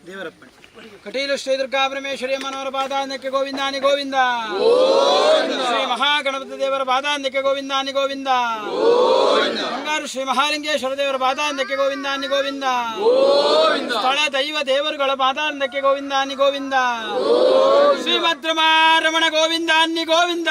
ದೇವರಪ್ಪಣೆ ಕಟೀಲು ಶ್ರೀ ದುರ್ಗಾ ಪರಮೇಶ್ವರಿ ಮನೋಹರ ಪಾದಾಂತ್ಯಕ್ಕೆ ಗೋವಿಂದಾನಿ ಗೋವಿಂದ. ಶ್ರೀ ಮಹಾಗಣಪತಿ ದೇವರ ಪಾದಾಂತ್ಯಕ್ಕೆ ಗೋವಿಂದಾನಿ ಗೋವಿಂದ. ಬಂಗಾರು ಶ್ರೀ ಮಹಾಲಿಂಗೇಶ್ವರ ದೇವರ ಪಾದಾಂತ್ಯಕ್ಕೆ ಗೋವಿಂದಾನಿ ಗೋವಿಂದ. ಸ್ಥಳ ದೈವ ದೇವರುಗಳ ಪಾದಾಂತ್ಯಕ್ಕೆ ಗೋವಿಂದಾನಿ ಗೋವಿಂದ. ಶ್ರೀಮದ್ರಮಾರಮಣ ಗೋವಿಂದಾನಿ ಗೋವಿಂದ.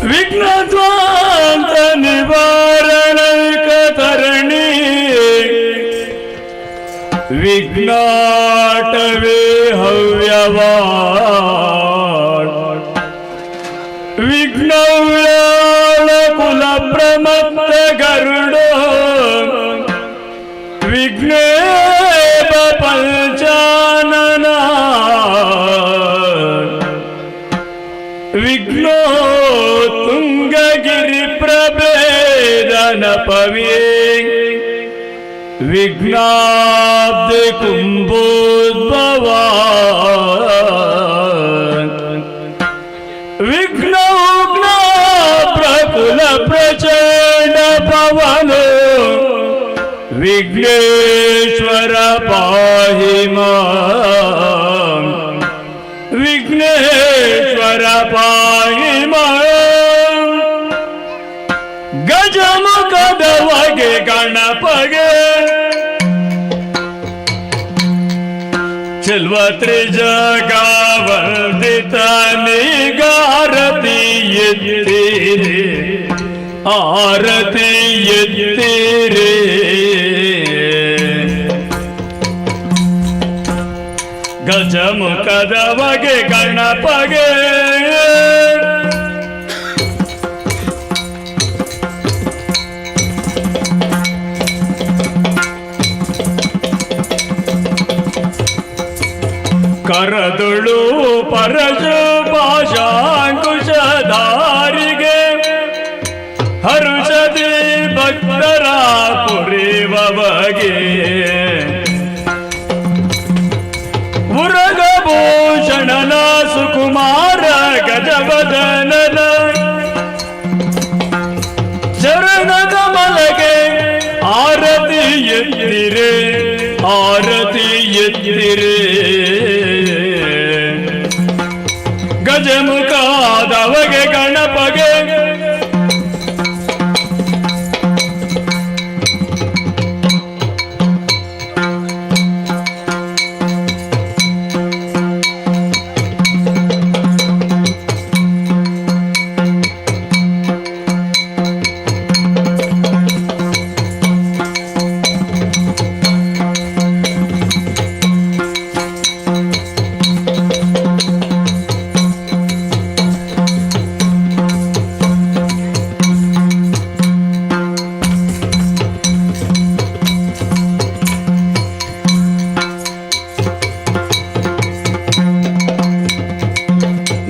ವಿಘ್ನಧ್ವಾಂತ ನಿವಾರಣೈಕ ತರಣಿ ವಿಘ್ನಾಟವೇ ಹವ್ಯವಾ ವಿಘ್ನವ್ಯಾಳ ಕುಲ ಪ್ರಮತ್ತ ಗರುಡೋ ವಿಘ್ನೇಶ ಪಂಚಾನನ ವಿಘ್ನೋ ತುಂಗಗಿರಿ ಪ್ರಭೇದನ ಪವೇ ವಿಘ್ನಾಬ್ಧಿ ಕುಂಭೋದ್ಭವ ವಿಘ್ನ ಪ್ರಕುಲ ಪ್ರಚಂಡ ಪವನ ವಿಘ್ನೇಶ್ವರ ಪಾಹಿ ಮಾಂ ವಿಘ್ನೇಶ್ವರ ಪಾಹಿ ಮಾಂ ಗಜಮುಖದವಗೆ ಗಣಪಗೆ ಚೆಲ್ವ ತ್ರಿಜಗಾವಂದಿತ ನಿಗಾರತಿ ಎತ್ತಿರೆ ಆರತಿ ಎತ್ತಿರೆ ಗಜಮುಖದವಗೆ ಗಣಪಗೆ ಕರದುಳು ಪರಶು ಪಾಶಾಂಕುಶಧಾರಿಗೆ ಹರುಷದಿ ಭಕ್ತರ ಪುರಿವಗೆ ಉರಗಭೂಷಣನ ಸುಕುಮಾರ ಗಜವದನನ ಚರಣದ ಮಲಗೆ ಆರತಿ ಎತ್ತಿರೆ ಆರತಿ ಎತ್ತಿರೆ ಗಜಮುಖಾದವಗೆ ಗಣಪಗೆ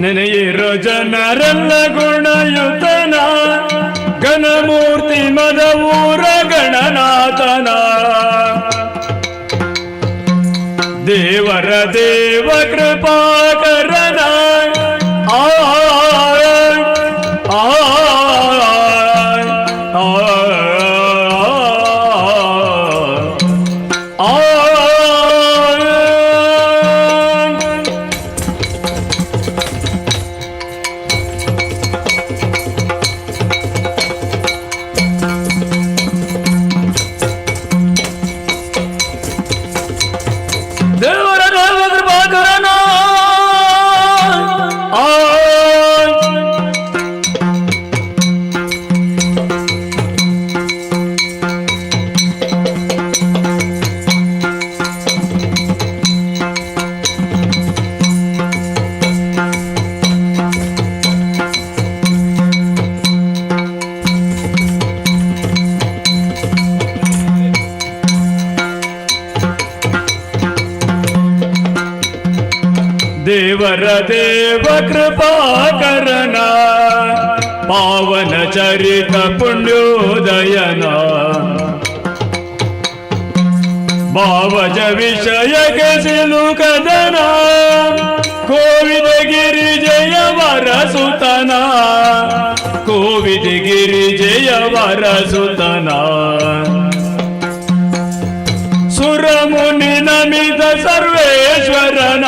ನೆನೆಯಿರೋ ಜನರಲ್ಲ ಗುಣಯುತನ ಘನಮೂರ್ತಿ ಮದವೂರ ಗಣನಾಥನ ದೇವರ ದೇವ ಕೃಪಾಕರನ ಆ ಆ ದೇವರ ದೇವ ಕೃಪಾಕರನ ಪಾವನ ಚರಿತ ಪುಣ್ಯೋದಯನ ಭಾವಜ ವಿಷಯಕ್ಕೆ ಸಿಲುಕದನ ಕೋವಿದ ಗಿರಿಜಯವರ ಸುತನ ಕೋವಿದ ಗಿರಿಜಯವರ ಸುತನ ಸುರಮುನಿ ನಮಿತ ಸರ್ವೇಶ್ವರನ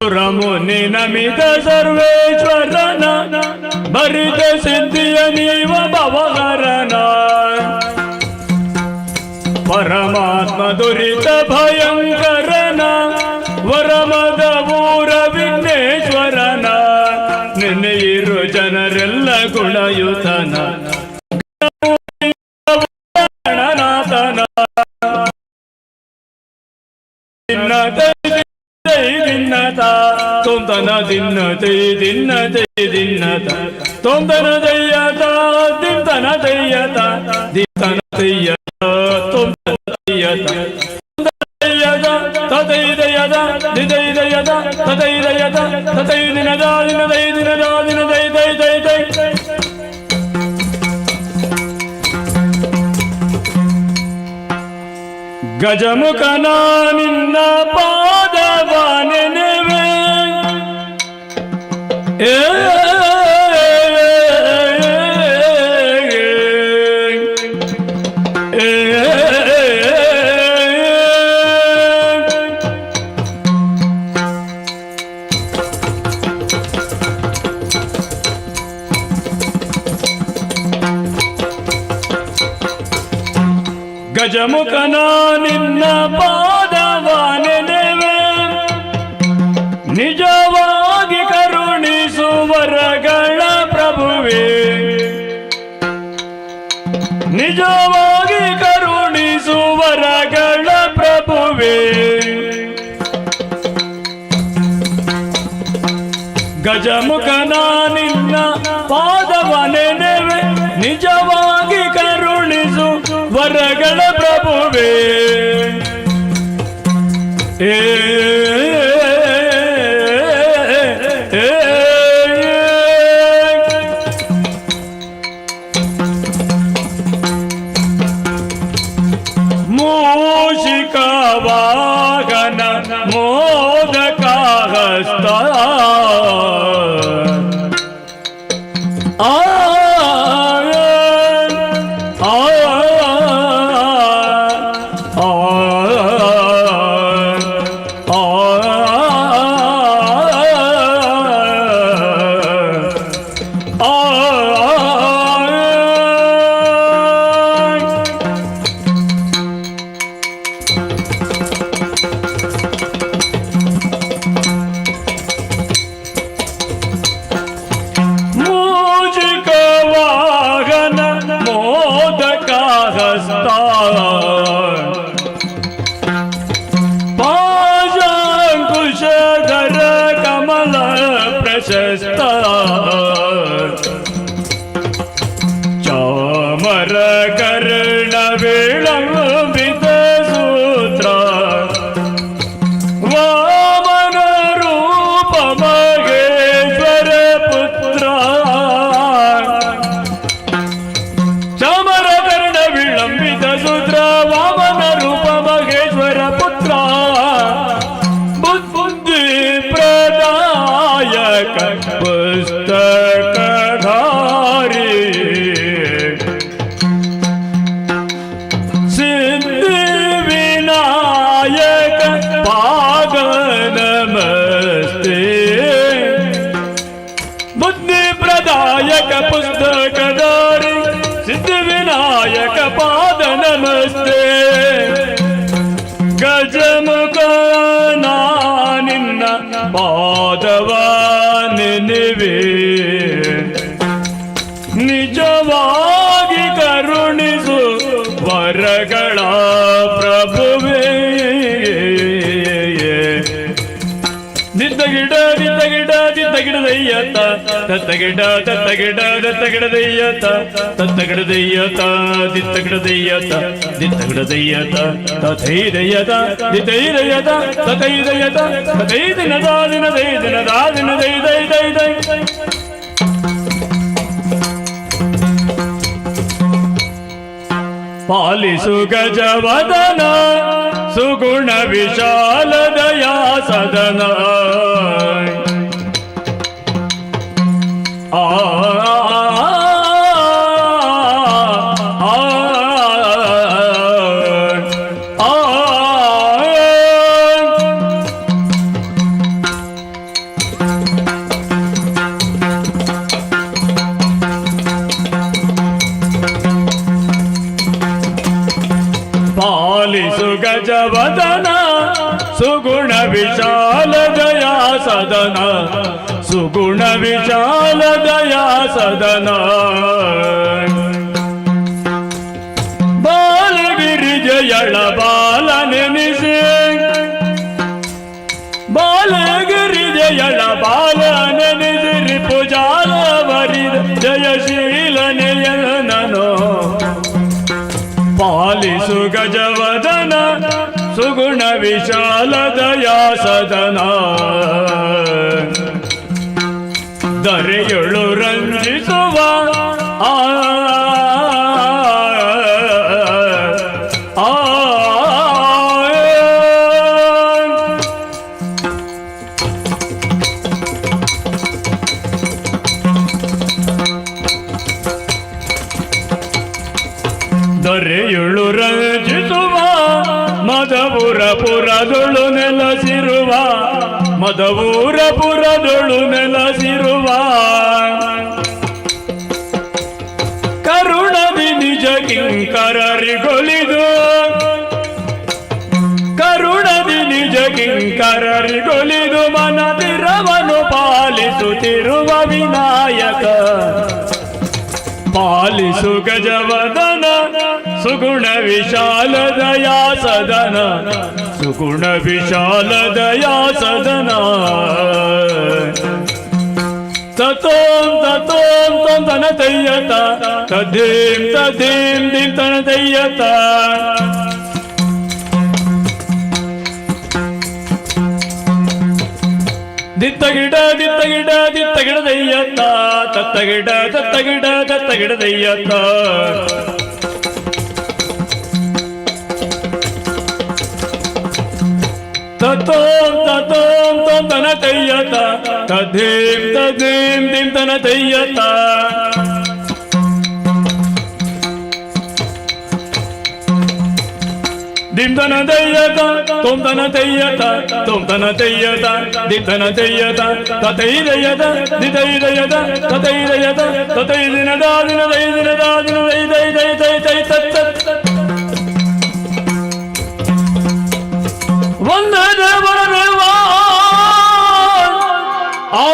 ಸುರಮುನಿ ನಮಿತ ಸರ್ವೇಶ್ವರನ ಭರಿತ ಸಿದ್ಧಿಯ ನೀವ ಭವಹರನ ಪರಮಾತ್ಮ ದುರಿತ ಭಯಂಕರನ ವರಮದ ಊರ ವಿಘ್ನೇಶ್ವರನ ನೆನೆಯಿರು ಜನರೆಲ್ಲ ಗುಣಯುತನ ಗಣನಾಥನ ದಿನ್ನತ ತೊಂದನ ದಿನ್ನತೆ ದಿನ್ನತೆ ದಿನ್ನತ ತೊಂದನ ದಯ್ಯತ ದಿಂತನ ದಯ್ಯತ ದಿಂತನ ದಯ್ಯತ ತೊಂದನ ದಯ್ಯತ ತದೈ ದಯದ ದಿದೈ ದಯದ ತದೈ ದಯದ ತದೈ ದಿನದ ದಿನದೈ ದಿನದ ದಿನದೈ ದೈ ದೈ ದೈ ಗಜಮುಖನ ನಿನ್ನ ಪಾದವ ನೆನೆವೆ ಗಜಮುಖನ ನಿನ್ನ ಪಾದವ ನೆನೆವೆ ನಿಜವಾಗಿ ಕರುಣಿಸುವರಗಳ ಪ್ರಭುವೇ ನಿಜವಾಗಿ ಕರುಣಿಸುವರಗಳ ಪ್ರಭುವೇ ಗಜಮುಖನ ನಿನ್ನ ಪಾದವ ನೆನೆವೆ ನಿಜವಾಗಿ ಕರುಣಿಸು ವರಗಳ ಪ್ರಭುವೇ ಮೂಷಿಕ ವಾಹನ ಮೋದಕ ಹಸ್ತ ಪಾಶಾಂಕುಶಧರ ಕಮಲ ಪ್ರಶಸ್ತ ಚಾಮರ ಕರ್ಣ ವಿಳಂಬಿತ ಸೂತ್ರ ವಾಮನ ರೂಪ ಮಹೇಶ್ವರ ಪುತ್ರ ಚಾಮರ ಕರ್ಣ ವಿಳಂಬಿತ ಸೂತ್ರ ವಾಮನ ರೂಪ ಮಹೇಶ್ವರ ಪುತ್ರ ಬುದ್ಧಿ ಪ್ರದಾಯಕ ಪುಸ್ತಕಧಾರಿ ಸಿದ್ಧಿ ವಿನಾಯಕ ಪಾದ ನಮಸ್ತೆ ಬುದ್ಧಿ ಪ್ರದಾಯಕ ಪುಸ್ತಕಧಾರಿ ಸಿದ್ಧಿ ವಿನಾಯಕ ಪಾದ ನಮಸ್ತೆ ಗಜಮುಖ ನಿನ್ನ ಪಾದವ ನೆನೆವೆ ನಿಜವಾಗಿ ಕರುಣಿಸು ವರಗಳ ಪ್ರಭುವೇ ದಿದ್ದಗಿಡ ದಿದ್ದಗಿಡ ದಿದ್ದಗಿಡ ದಯ್ಯತ ತತ್ತಗಿಡ ತತ್ತಗಿಡ ದತ್ತಗಿಡ ದಯ್ಯತ ತತ್ತಗಿಡ ದಯ್ಯತ ದಿತ್ತಗಿಡ ದಯ್ಯತ ದಿತ್ತಗಿಡ ದಯ್ಯತ ತಥೈ ದಯ್ಯತ ದಿತೈ ದಯ್ಯತ ತಥೈ ದಯ್ಯತ ತಥೈ ದಿನದ ದಿನದೈ ದಿನದ ದಿನದೈ ದೈ ದೈ ದೈ ಪಾಲಿಸು ಗಜವದನ ಸುಗುಣ ವಿಶಾಲ ದಯಾ ಸದನ ಆ ಸುಗುಣ ವಿಶಾಲ ದಯಾ ಸದನ ಸುಗುಣ ವಿಶಾಲ ದಯಾ ಸದನ ಬಾಲಗಿರಿಜಯಳ ಬಾಲ ನೆನೆಸಿ ಬಾಲಗಿರಿಜಯಳ ಬಾಲ ನೆನೆಸಿರಿ ಪೂಜಾಲ ವರಿದ ಜಯಶೀಲನೆಯನೋ ಪಾಲಿಸು ಗಜವದನ ಸುಗುಣ ವಿಶಾಲ ದಯಾ ಸದನ ದರೆಯೊಳು ರಂಜಿಸುವ ಆ ದರೆಯುಳು ರಂಜಿಸುವ ಮದವೂರ ಪುರದೊಳು ನೆಲಸಿರುವ ಮದವೂರ ಪುರದೊಳು ನೆಲಸಿರುವ ಕರುಣದಿ ನಿಜ ಕಿಂಕರರಿಗೊಲಿದು ಕರುಣದಿ ನಿಜ ಕಿಂಕರರಿಗೊಲಿದು ಮನದಿರವನು ಪಾಲಿಸುತ್ತಿರುವ ವಿನಾಯಕ ಪಾಲಿಸು ಗಜವದನ ಸುಗುಣ ವಿಶಾಲ ದಯಾ ಸದನ ಸುಗುಣ ವಿಶಾಲ ದಯಾ ಸದನ ತತೋಂ ತತೋಂ ತೋಂ ತನ ದಯ್ಯತ ತದೇಂ ತದೇಂ ದಿಂ ತನ ದಯ್ಯತ ದಿತ್ತಗಿಡ ದಿತ್ತಗಿಡ ದಿತ್ತಗಿಡ ದಯ್ಯತ್ತ ತತ್ತಗಿಡ ತತ್ತಗಿಡ ತತ್ತಗಿಡ ದಯ್ಯತ್ತ ತತೋಂ ತತೋಂ ತೋಂ ತನ ದಯ್ಯತ ತದೇಂ ತದೇಂ ದಿಂ ತನ ದಯ್ಯತ ದಿಂ ತನ ದಯ್ಯತ ತೋಂ ತನ ದಯ್ಯತ ತೋಂ ತನ ದಯ್ಯತ ದಿಂ ತನ ದಯ್ಯತ ತತೈ ದಯ್ಯತ ದಿತೈ ದಯ್ಯತ ತತೈ ದಯ್ಯತ ತತೈ ದಿನದ ದಿನ ದೈ ದಿನದ ದಿನ ದೈ ದೈ ದೈ ದೈ ದೈ ತತ್ ತತ್ ವಂದೇ ದೇವರ ದೇವಾ ಆ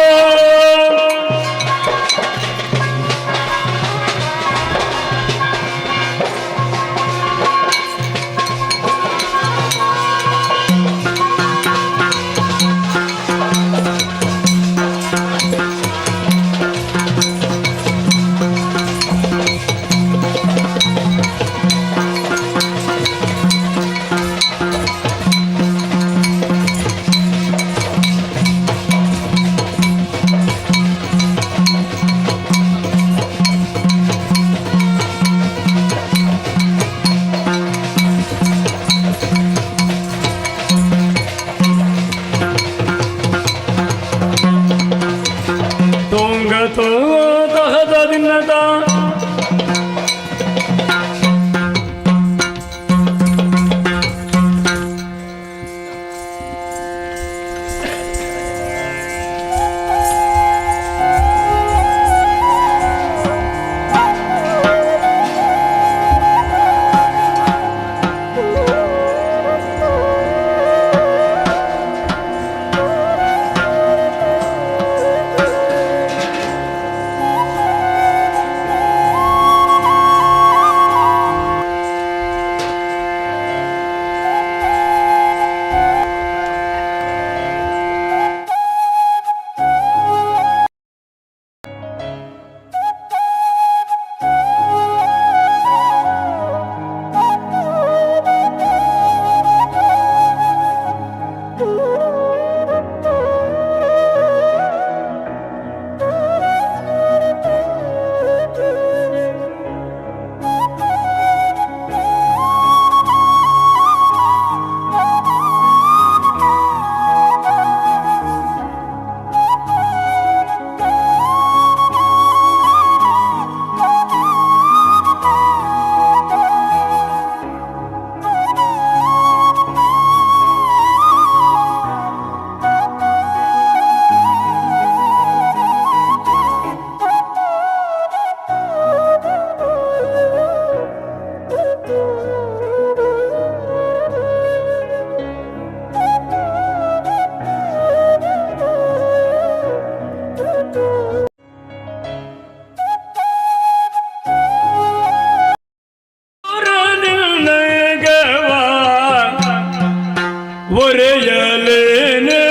ಒರೆಯಲೇನೆ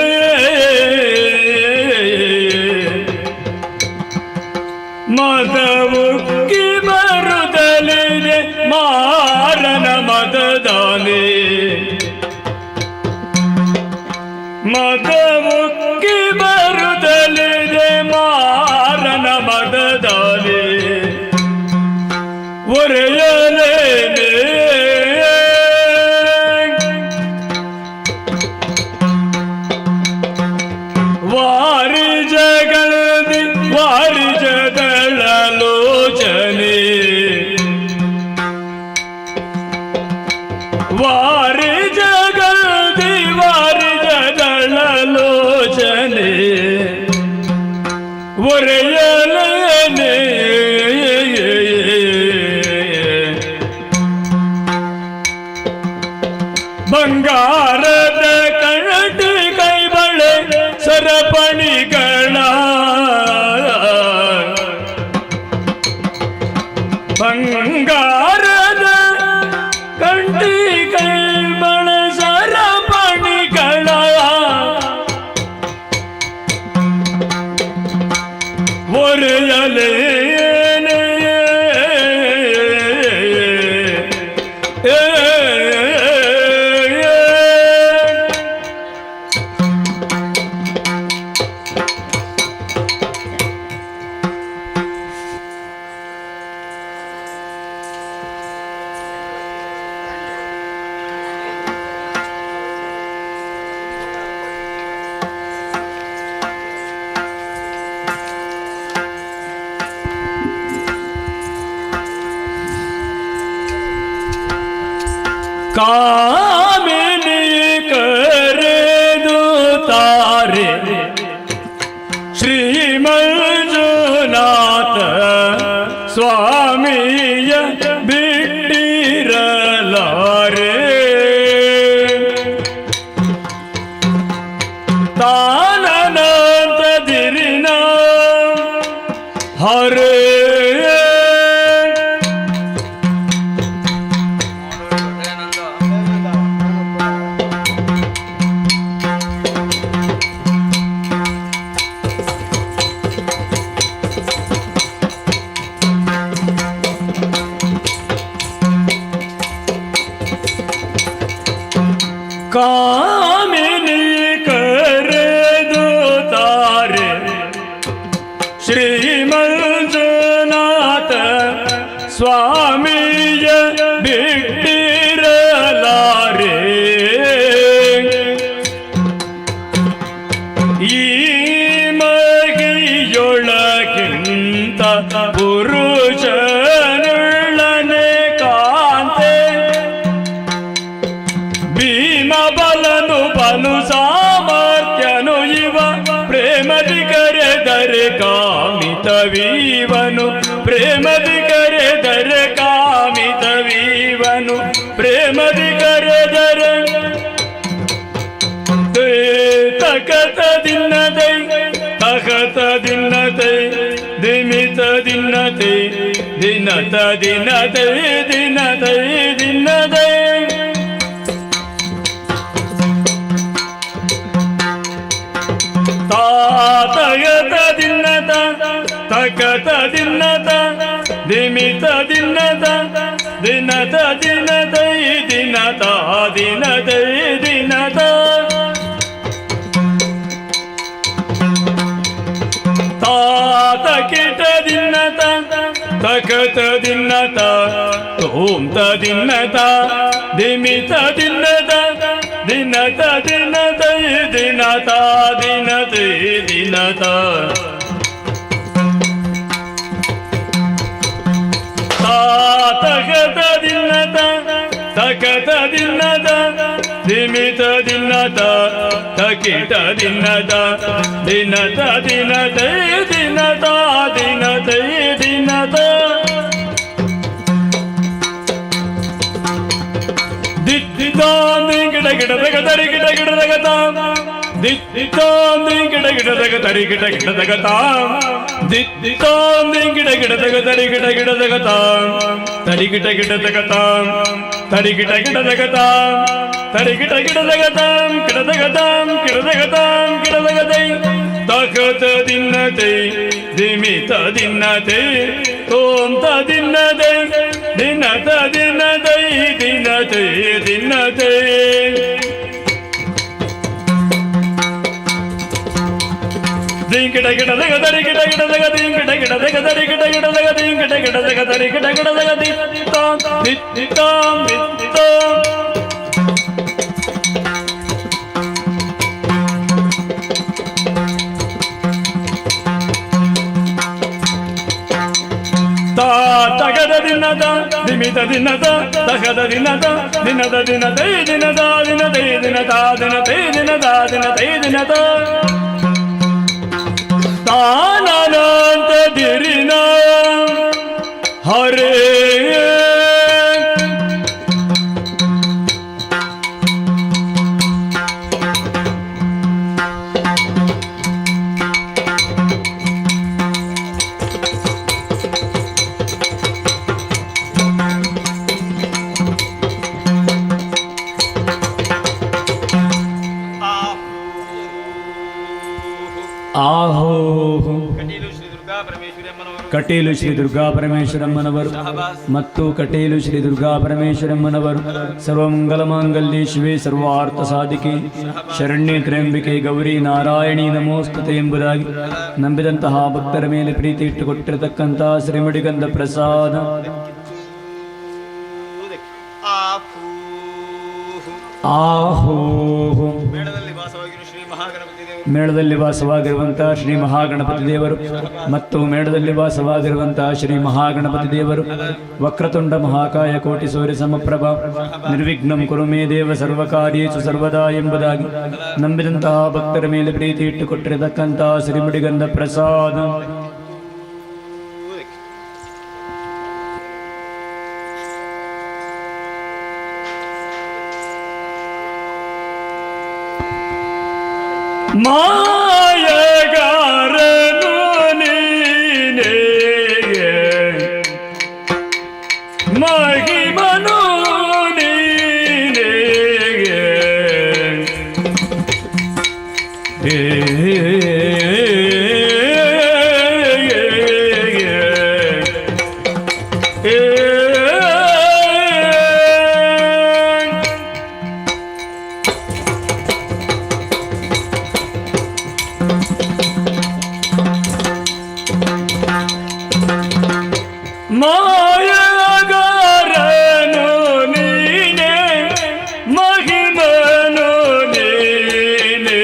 ಮದವುಕ್ಕಿ ಬರುತ್ತಲಿದೆ ಮಾರನ ಮದದಾನೆ ಮದವುಕ್ಕಿ ಬರುತ್ತಲಿದೆ ಮಾರನ ಮದದಾನೆ ಒರೆಯಲೇನೆ ವಾರಿಜಗಳದಿ ವಾರಿಜಗಳಲೋಚನೆ ವಾರಿಜಗಳದಿ ವಾರಿಜಗಳಲೋಚನೆ ಒರೆಯಲೇನೆ ಬಂಗಾರದ ಕಣಟಿ ಕೈಬಳೆ ಸರಪಣಿಗಳ ಬಂಗಾರದ ಕಂಟಿ ಕೈಬಳೆ ಸರಪಣಿಗಳ ಒರೆಯಲೇನೆ ಕಾಮಿನಿ ಕರೆದು ತಾರೆ ಶ್ರೀ ಮಂಜುನಾಥ ಸ್ವಾಮಿಯ ಬಿಟ್ಟಿರಲಾರೆ ತಾನನಂತ ದಿರಿನ ಹರೇ ಕಾಮಿನಿ ಕರೆದು ತಾರೆ ಶ್ರೀ ಮಂಜುನಾಥ ಸ್ವಾಮಿಯ ಬಿಟ್ಟಿರಲಾರೆ ಈ ಮಗಿಯೊಳಗಿಂತ ಪುರುಷನುಳ್ಳನೆ ಕಾಂತೆ ಭೀಮ ಬಲನು ಬಲು ಸಾಮರ್ಥ್ಯನು ಇವ ಪ್ರೇಮದಿ ಕರೆದರೆ ಕಾಮಿತವೀವನು ಪ್ರೇಮದಿ ಕರೆದರೆ ಕಾಮಿತವೀವನು ಪ್ರೇಮದಿ ಕರೆದರೆ ತಕತ ದಿನ್ನದೈ ತಕತ ದಿನ್ನದೈ ದಿಮಿತ ದಿನ್ನದೈ ದಿನತ ದಿನದೈ ದಿನದೈ ದಿನ್ನದೈ ತಾತಯತ ದಿನ್ನತ ತಕತ ದಿನ್ನತ ದಿಮಿತ ದಿನ್ನತ ದಿನತ ದಿನದೈ ದಿನತ ದಿನದೈ ದಿನತ ತಾತ ಕಿಟ ದಿನ್ನತ ತಕತ ದಿನ್ನತ ತೋಂತ ದಿನ್ನತ ದಿಮಿತ ದಿನ್ನತ ದಿನತ ದಿನದೈ ದಿನತ ದಿನದೈ ದಿನತ ತಾತಗತ ದಿನ್ನತ ತಕತ ದಿನ್ನತ ದಿಮಿತ ದಿನ್ನತ ತಕಿಟ ದಿನ್ನತ ದಿನತ ದಿನದೈ ದಿನತ ದಿನದೈ ದಿನತ ದಿದ್ದಿದ ಗಿಡ ಗಿಡದಗ ದರಿ ಗಿಡ ಗಿಡದಗತ ದಿತ್ತಾಂ ದಿ ಗಿಡ ಗಿಡದಗ ತರಿ ಗಿಡ ಗಿಡದಗ ತಾಂ ದಿತ್ತಾಂ ದಿ ಗಿಡ ಗಿಡದಗ ತರಿ ಗಿಡ ಗಿಡದಗ ತಾಂ ತರಿ ಗಿಡ ಗಿಡದಗ ತಾಂ ತರಿ ಗಿಡ ಗಿಡದಗ ತಾಂ ತರಿ ಗಿಡ ಗಿಡದಗ ತಾಂ ಗಿಡದಗ ತಾಂ ಗಿಡದಗ ತಾಂ ಗಿಡದಗ ತೈ ತಕತ ದಿನ್ನತೈ ದಿಮಿತ ದಿನ್ನತೈ ತೋಂತ ದಿನ್ನತೈ ದಿನತ ದಿನ್ನತೈ ದಿನತೈ ದಿನ್ನತೈ ಗಿಡ ಗಿಡದಗ ತರಿ ಗಿಡ ಗಿಡದಗ ದಿಂಗ್ ಗಿಡ ಗಿಡದಗ ತರಿ ಗಿಡ ಗಿಡದಗ ದಿಂಗ್ ಗಿಡ ಗಿಡದಗ ತರಿ ಗಿಡ ಗಿಡದಗ ದಿತ್ತಾಂ ದಿತ್ತಾಂ ದಿತ್ತಾಂ ತಗದ ದಿನದ ನಿಮಿತ ದಿನದ ತಗದ ದಿನದ ದಿನದ ದಿನದೈ ದಿನದ ದಿನದೈ ದಿನದ ದಿನದೈ ದಿನದ ದಿನದೈ ದಿನದ ತಾನಂತ ದಿರಿನ ಹರೇ ಆಹೋ ಕಟೀಲು ಶ್ರೀ ದುರ್ಗಾ ಪರಮೇಶ್ವರಮ್ಮನವರು ಮತ್ತು ಕಟೀಲು ಶ್ರೀ ದುರ್ಗಾ ಪರಮೇಶ್ವರಮ್ಮನವರು ಸರ್ವಮಂಗಲ ಮಾಂಗಲ್ಯೆ ಶಿವೆ ಸರ್ವಾರ್ಥ ಸಾಧಿಕೆ ಶರಣ್ಯೆ ತ್ರ್ಯಂಬಿಕೆ ಗೌರಿ ನಾರಾಯಣಿ ನಮೋಸ್ತುತೆ ಎಂಬುದಾಗಿ ನಂಬಿದಂತಹ ಭಕ್ತರ ಮೇಲೆ ಪ್ರೀತಿ ಇಟ್ಟುಕೊಟ್ಟಿರತಕ್ಕಂತಹ ಶ್ರೀಮಡಿಗಂಧ ಪ್ರಸಾದ ಆಹೋ ಮೇಳದಲ್ಲಿ ವಾಸವಾಗಿರುವಂತಹ ಶ್ರೀ ಮಹಾಗಣಪತಿ ದೇವರು ಮತ್ತು ಮೇಳದಲ್ಲಿ ವಾಸವಾಗಿರುವಂತಹ ಶ್ರೀ ಮಹಾಗಣಪತಿ ದೇವರು ವಕ್ರತುಂಡ ಮಹಾಕಾಯ ಕೋಟಿ ಸೂರ್ಯ ಸಮಪ್ರಭ ನಿರ್ವಿಘ್ನಂ ಕುರು ಮೇ ದೇವ ಸರ್ವಕಾರ್ಯೇಷು ಸರ್ವದಾ ಎಂಬುದಾಗಿ ನಂಬಿದಂತಹ ಭಕ್ತರ ಮೇಲೆ ಪ್ರೀತಿ ಇಟ್ಟುಕೊಟ್ಟಿರತಕ್ಕಂತಹ ಶ್ರೀಮಡಿಗಂಧ ಪ್ರಸಾದ ಮಾಯಗಾರನು ನೀನೇ ಮಹಿಮನು ನೀನೇ ಮಾಯಗಾರನು ನೀನೇ ಮಹಿಮನು ನೀನೇ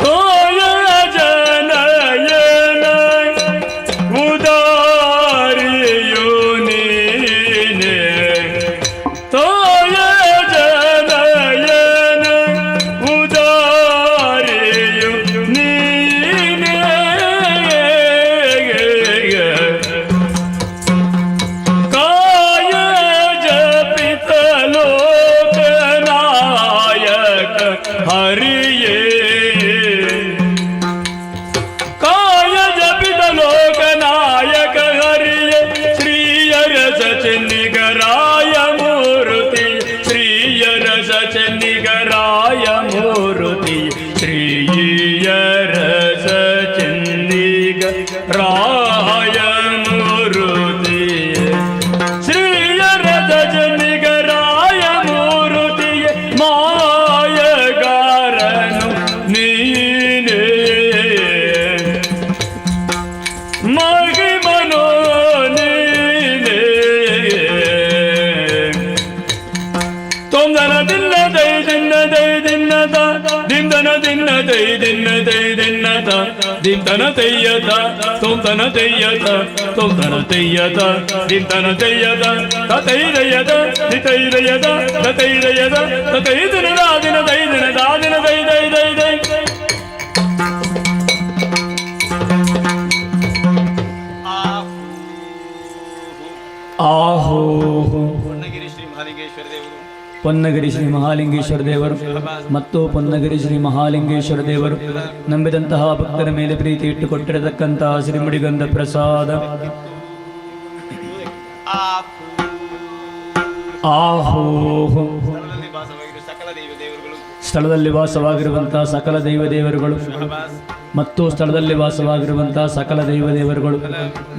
ತೋಯ ಜನಯನ ಉದಾರಿಯು ನೀನೇ ತೋಯ ಜನಯನ ಉದಾರಿಯು ನೀನೇ ಕಾಯ ಜಪಿತ ಲೋಕನಾಯಕ ಹರಿಯೇ ಕಾಯ ಜಪಿತ ಲೋಕನಾಯಕ ಹರಿಯೇ ಶ್ರೀಯರಸ ಚೆನ್ನಿಗರಾಯ ಮೂರುತಿ ಶ್ರೀಯರಸ ಚೆನ್ನಿಗರಾಯ ಮೂರುತಿ ಶ್ರೀಯರಸ ಚೆನ್ನಿಗರಾಯ ಮೂರುತಿ ಶ್ರೀಯರಸ ಚೆನ್ನಿಗರಾಯ ಮೂರುತಿ ಮಾಯಗಾರನು ನೀನೇ ಮಹಿಮನೋ ನೀನೇ ತೊಂದನ ದಿನ್ನ ದೈ ದಿನ್ನ ದೈ ದಿನ್ನದ ದಿಂದನ ದಿನ್ನ ದೈ ದಿನ್ನ ದೈ ದಿನ್ನದ ದಿಂದನ ತೆಯ್ಯದ ತೊಂದನ ತೆಯ್ಯದ ತೊಂದನ ತೆಯ್ಯದ ದಿಂದನ ತೆಯ್ಯದ ತೈದಯದ ನಿತೈದಯದ ತೈದಯದ ತೈದಿನ ದಾದಿನ ದೈದಿನ ದಾದಿನ ದೈ ದೈ ದೈ ದೈ ಆಹೋ ಆಹೋ ಹೊನ್ನಗಿರಿ ಶ್ರೀ ಮಹಾಲಿಂಗೇಶ್ವರ ದೇವರು ಪೊನ್ನಗಿರಿ ಶ್ರೀ ಮಹಾಲಿಂಗೇಶ್ವರ ದೇವರು ಮತ್ತು ಪೊನ್ನಗಿರಿ ಶ್ರೀ ಮಹಾಲಿಂಗೇಶ್ವರ ದೇವರು ನಂಬಿದಂತಹ ಭಕ್ತರ ಮೇಲೆ ಪ್ರೀತಿ ಇಟ್ಟುಕೊಟ್ಟಿರತಕ್ಕಂತಹ ಶ್ರೀಮುಡಿಗಂಧ ಪ್ರಸಾದ. ಆಹೋ ಸ್ಥಳದಲ್ಲಿ ವಾಸವಾಗಿರುವಂತಹ ಸಕಲ ದೈವ ದೇವರುಗಳು ಮತ್ತು ಸ್ಥಳದಲ್ಲಿ ವಾಸವಾಗಿರುವಂತಹ ಸಕಲ ದೈವ ದೇವರುಗಳು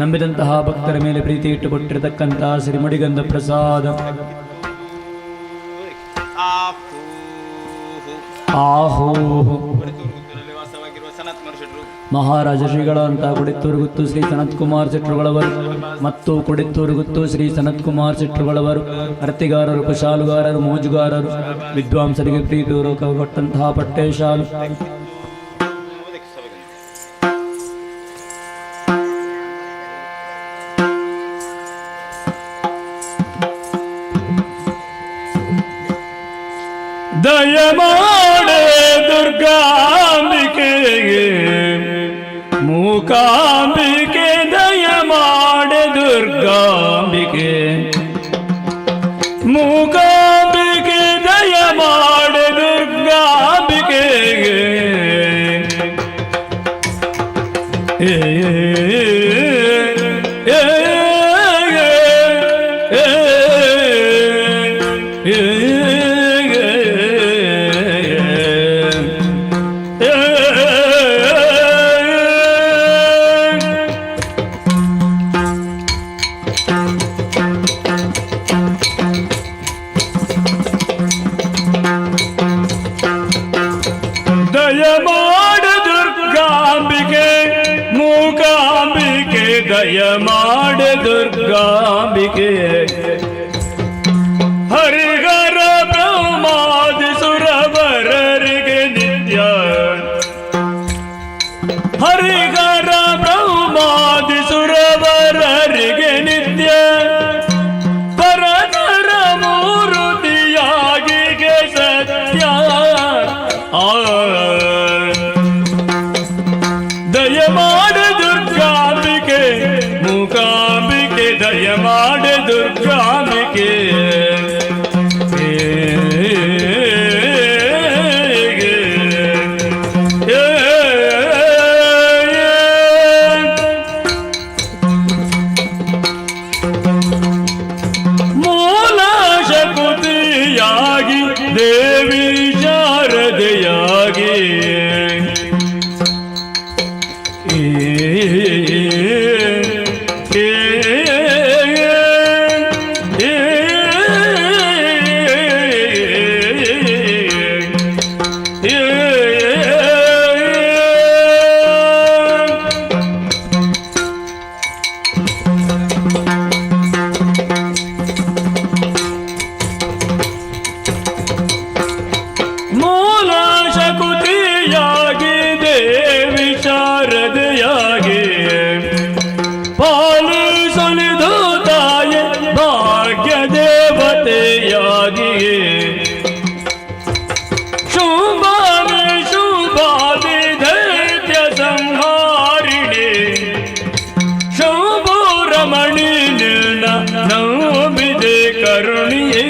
ನಂಬಿದಂತಹ ಭಕ್ತರ ಮೇಲೆ ಪ್ರೀತಿ ಇಟ್ಟುಕೊಟ್ಟಿರತಕ್ಕಂತಹ ಶ್ರೀಮುಡಿಗಂಧ ಪ್ರಸಾದ. ಆಹೋ ಮಹಾರಾಜ ಶ್ರೀಗಳಂತ ಕುಡಿತ್ತೂರುಗುತ್ತು ಶ್ರೀ ಸನತ್ ಕುಮಾರ್ ಶೆಟ್ರುಗಳವರು ಮತ್ತು ಕುಡಿತ್ತೂರುಗುತ್ತು ಶ್ರೀ ಸನತ್ ಕುಮಾರ್ ಶೆಟ್ರುಗಳವರು ಅರ್ತಿಗಾರರು, ಕುಶಾಲುಗಾರರು, ಮೋಜುಗಾರರು, ವಿದ್ವಾಂಸರಿಗೆ ಪ್ರೀತಿಪೂರ್ವಕ ಕೊಟ್ಟಂತಹ ಪಟ್ಟೆ ಶಾಲು. ದಯಮಾಡೆ ದುರ್ಗಾಂಬಿಕೆಗೆ ಮೂಕಾಂಬಿಕೆ, ದಯಮಾಡೆ ದುರ್ಗಾಂಬಿಕೆ ಮೂಕಾಂಬಿಕೆ, ದಯಮಾಡೆ ದುರ್ಗಾಂಬಿಕೆಗೆ. ದಯಮಾಡೆ ದುರ್ಗಾಂಬಿಕೆ ಮೂಕಾಂಬಿಕೆ, ದಯಮಾಡೆ ದುರ್ಗಾಂಬಿಕೆ. ಹರಿಹರ ಬ್ರಹ್ಮಾದಿ ಸುರವರರಿಗೆ ನಿತ್ಯ, ಹರಿಹರ ಬ್ರಹ್ಮಾದಿ ಸುರವರರಿಗೆ ನಿತ್ಯ ಪರತರ ಮೂರುತಿಯಾಗಿಗೆ ಸತ್ಯ. ದಯಮಾಡೆ ದುರ್ಗಾಂಬಿಕೆ ಮೂಕಾಂಬಿಕೆ, ದಯಮಾಡೆ ದುರ್ಗಾಂಬಿಕೆ. ಮೂಲ ಶಕುತಿಯಾಗಿ ದೇವಿ ಶಾರದೆಯಾಗಿ ಮೂಲ ಶಕುತಿಯಾಗಿ ದೇವಿ ಶಾರದೆಯಾಗಿ ಪಾಲಿಸಲಿದು ತಾಯೆ ಭಾಗ್ಯ ದೇವತೆಯಾಗಿ. ಶುಭಾನಿ ಶುಭಾದಿ ದೈತ್ಯ ಸಂಹಾರಿಣಿ, ಶಂಭುರಮಣಿ ನಿನ್ನ ನಂಬಿದೆ ಕರುಣಿಯೇ.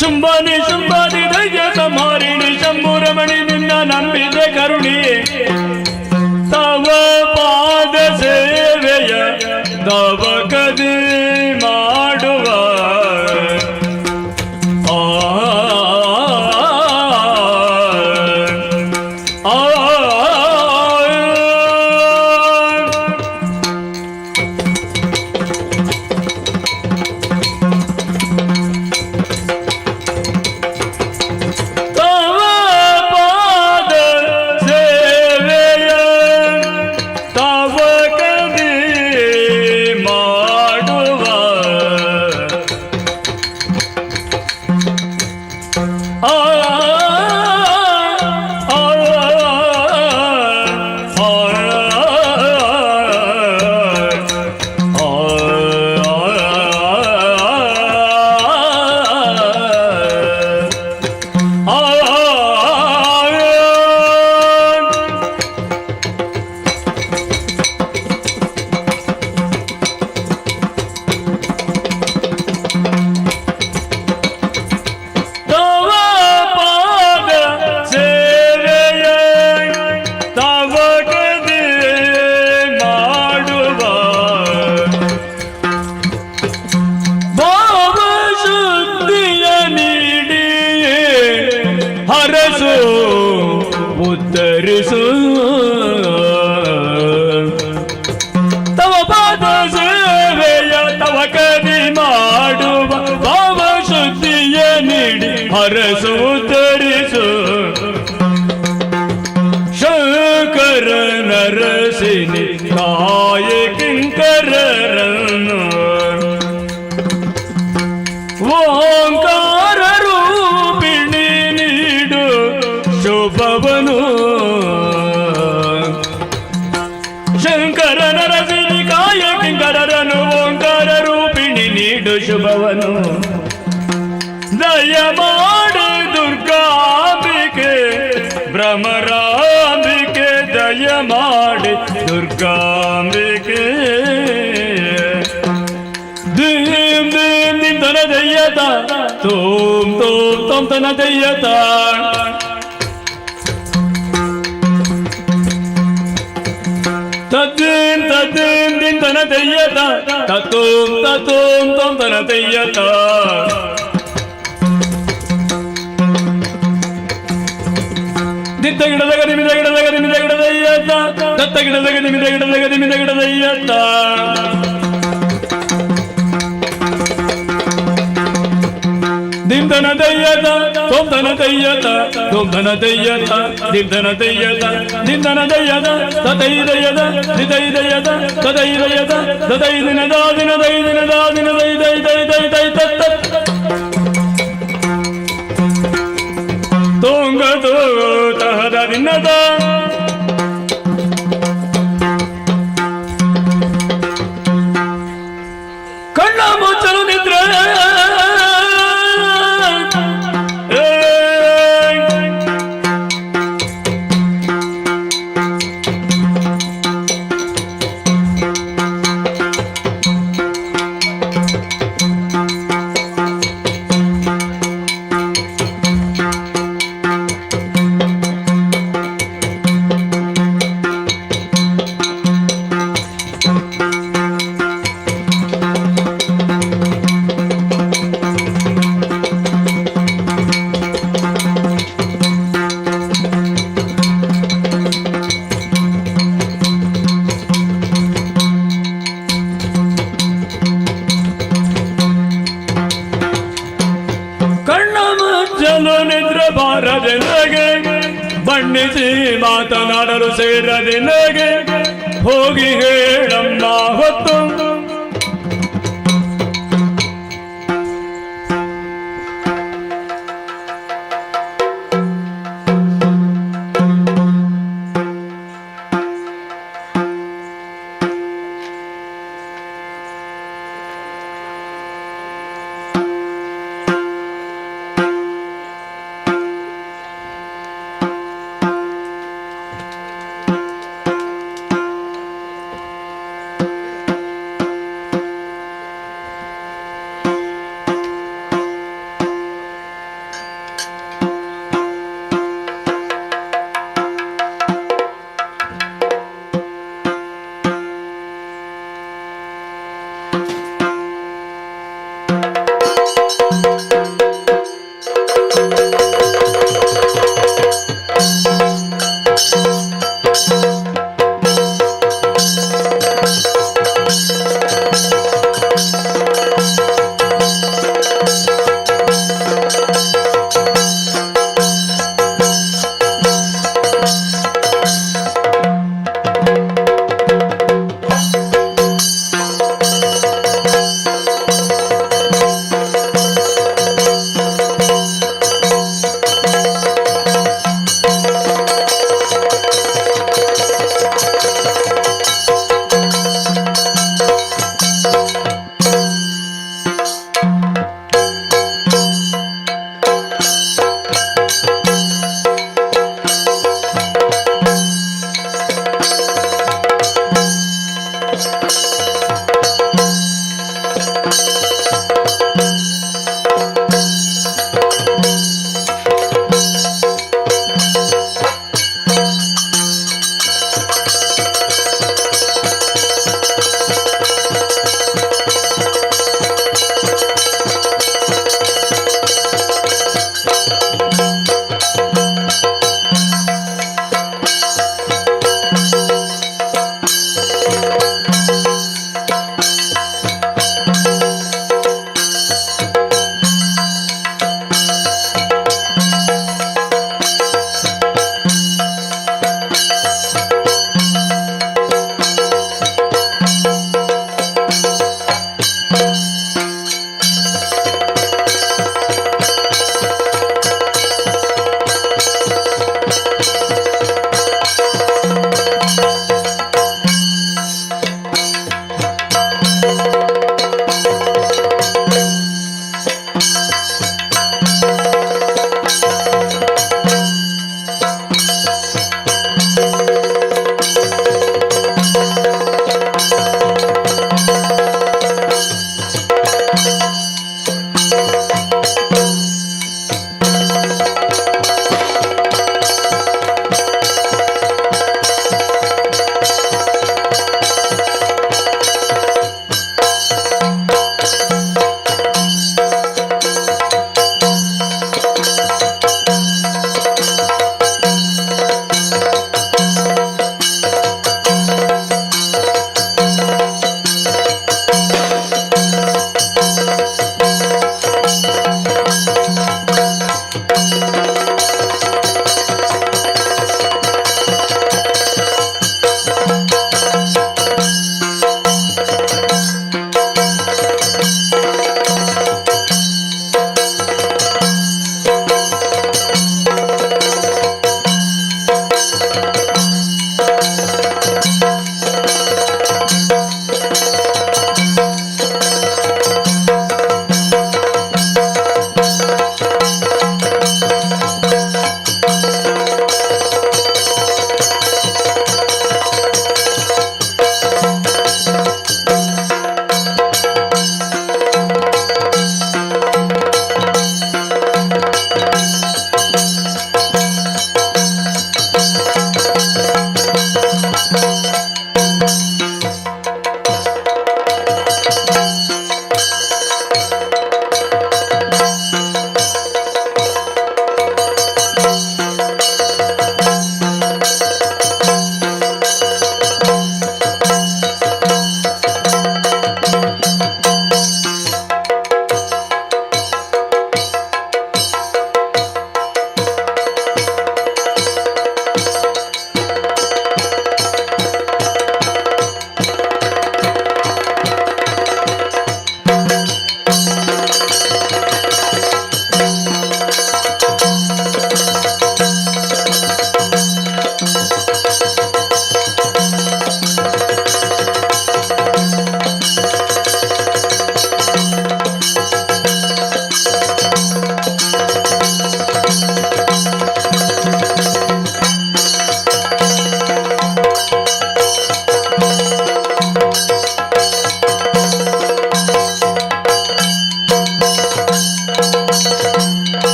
ಶುಂಭಾನಿ ಶುಂಭಾದಿ ದೈತ್ಯ ಸಂಹಾರಿಣಿ, ಶಂಭುರಮಣಿ ನಿನ್ನ ನಂಬಿದೆ ಕರುಣಿಯೇ. ತವ ಪಾದ ಸೇವೆಯ ತವಕದಿ ಮಾಡುವ ಉತ್ತರಿಸು ತವ ಪಾದ ಸೇವೆಯ ತವ ಕದಿ ಮಾಡುವ ಭಾವ ಶುದ್ಧಿಯ ನೀಡಿ ಹರಸು ಉತ್ತರಿಸು ಶಂಕರ ನರಸಿನಿ ಕಾಯ ಕಿಂಕರರನ್ನು ಓಂಕಾರ ರೂಪಿಣಿ ನೀಡು ಶುಭವನು ಶಂಕರ ನರಸಿನಿ ಕಾಯ ಕಿಂಕರರನು ಓಂಕಾರ ರೂಪಿಣಿ ನೀಡು ಶುಭವನು ದಯ ಮಾಡು ದುರ್ಗಾಂಬಿಕೆ ಭ್ರಮರಾಂಬಿಕೆ ದಯ ಮಾಡಿ ದುರ್ಗಾಂಬಿಕೆ ದೀಂ ದೀಂ ದೀಂ ತನ ದಯ್ಯತ ತೋಂ ತೋಂ ತೋಂ ತನ ದಯ್ಯತ ತದ್ದೀಂ ತದ್ದೀಂ ದೀಂ ತನ ದಯ್ಯತ ತತೋಂ ತತೋಂ ತೋಂ ತನ ದಯ್ಯತ ದಿತ್ತ ಗಿಡದಾಗ ನಿಮಿದ ಗಿಡದಾಗ ನಿಮಿದ ಗಿಡದಯ್ಯತ್ತ ದತ್ತ ಗಿಡದಾಗ ನಿಮಿದ ಗಿಡದಾಗ ನಿಮಿದ ಗಿಡದಯ್ಯತ್ತ ದಿಂದನ ದಯ್ಯತ ತೋಂದನ ದಯ್ಯತ ತೋಂದನ ದಯ್ಯತ ದಿಂದನ ದಯ್ಯತ ದಿಂದನ ದಯ್ಯತ ತದೈ ದಯ್ಯತ ದಿದೈ ದಯ್ಯತ ತದೈ ದಯ್ಯತ ತದೈ ದಿನದ ದಿನದೈ ದಿನದ ದಿನದೈ ದೈ ದೈ ದೈ ದೈ ತತ್ತ ತೋಂಗದು ತಹದ ದಿನದ ಕಣ್ಣ ಮುಚ್ಚಲು ನಿದ್ರೆ ಬಾರದೆನಗೆ ಬಣ್ಣಿಸಿ ಮಾತನಾಡಲು ಸೇರದೆನಗೆ ಹೋಗಿ ಹೇಳಮ್ಮ ಹೊತ್ತು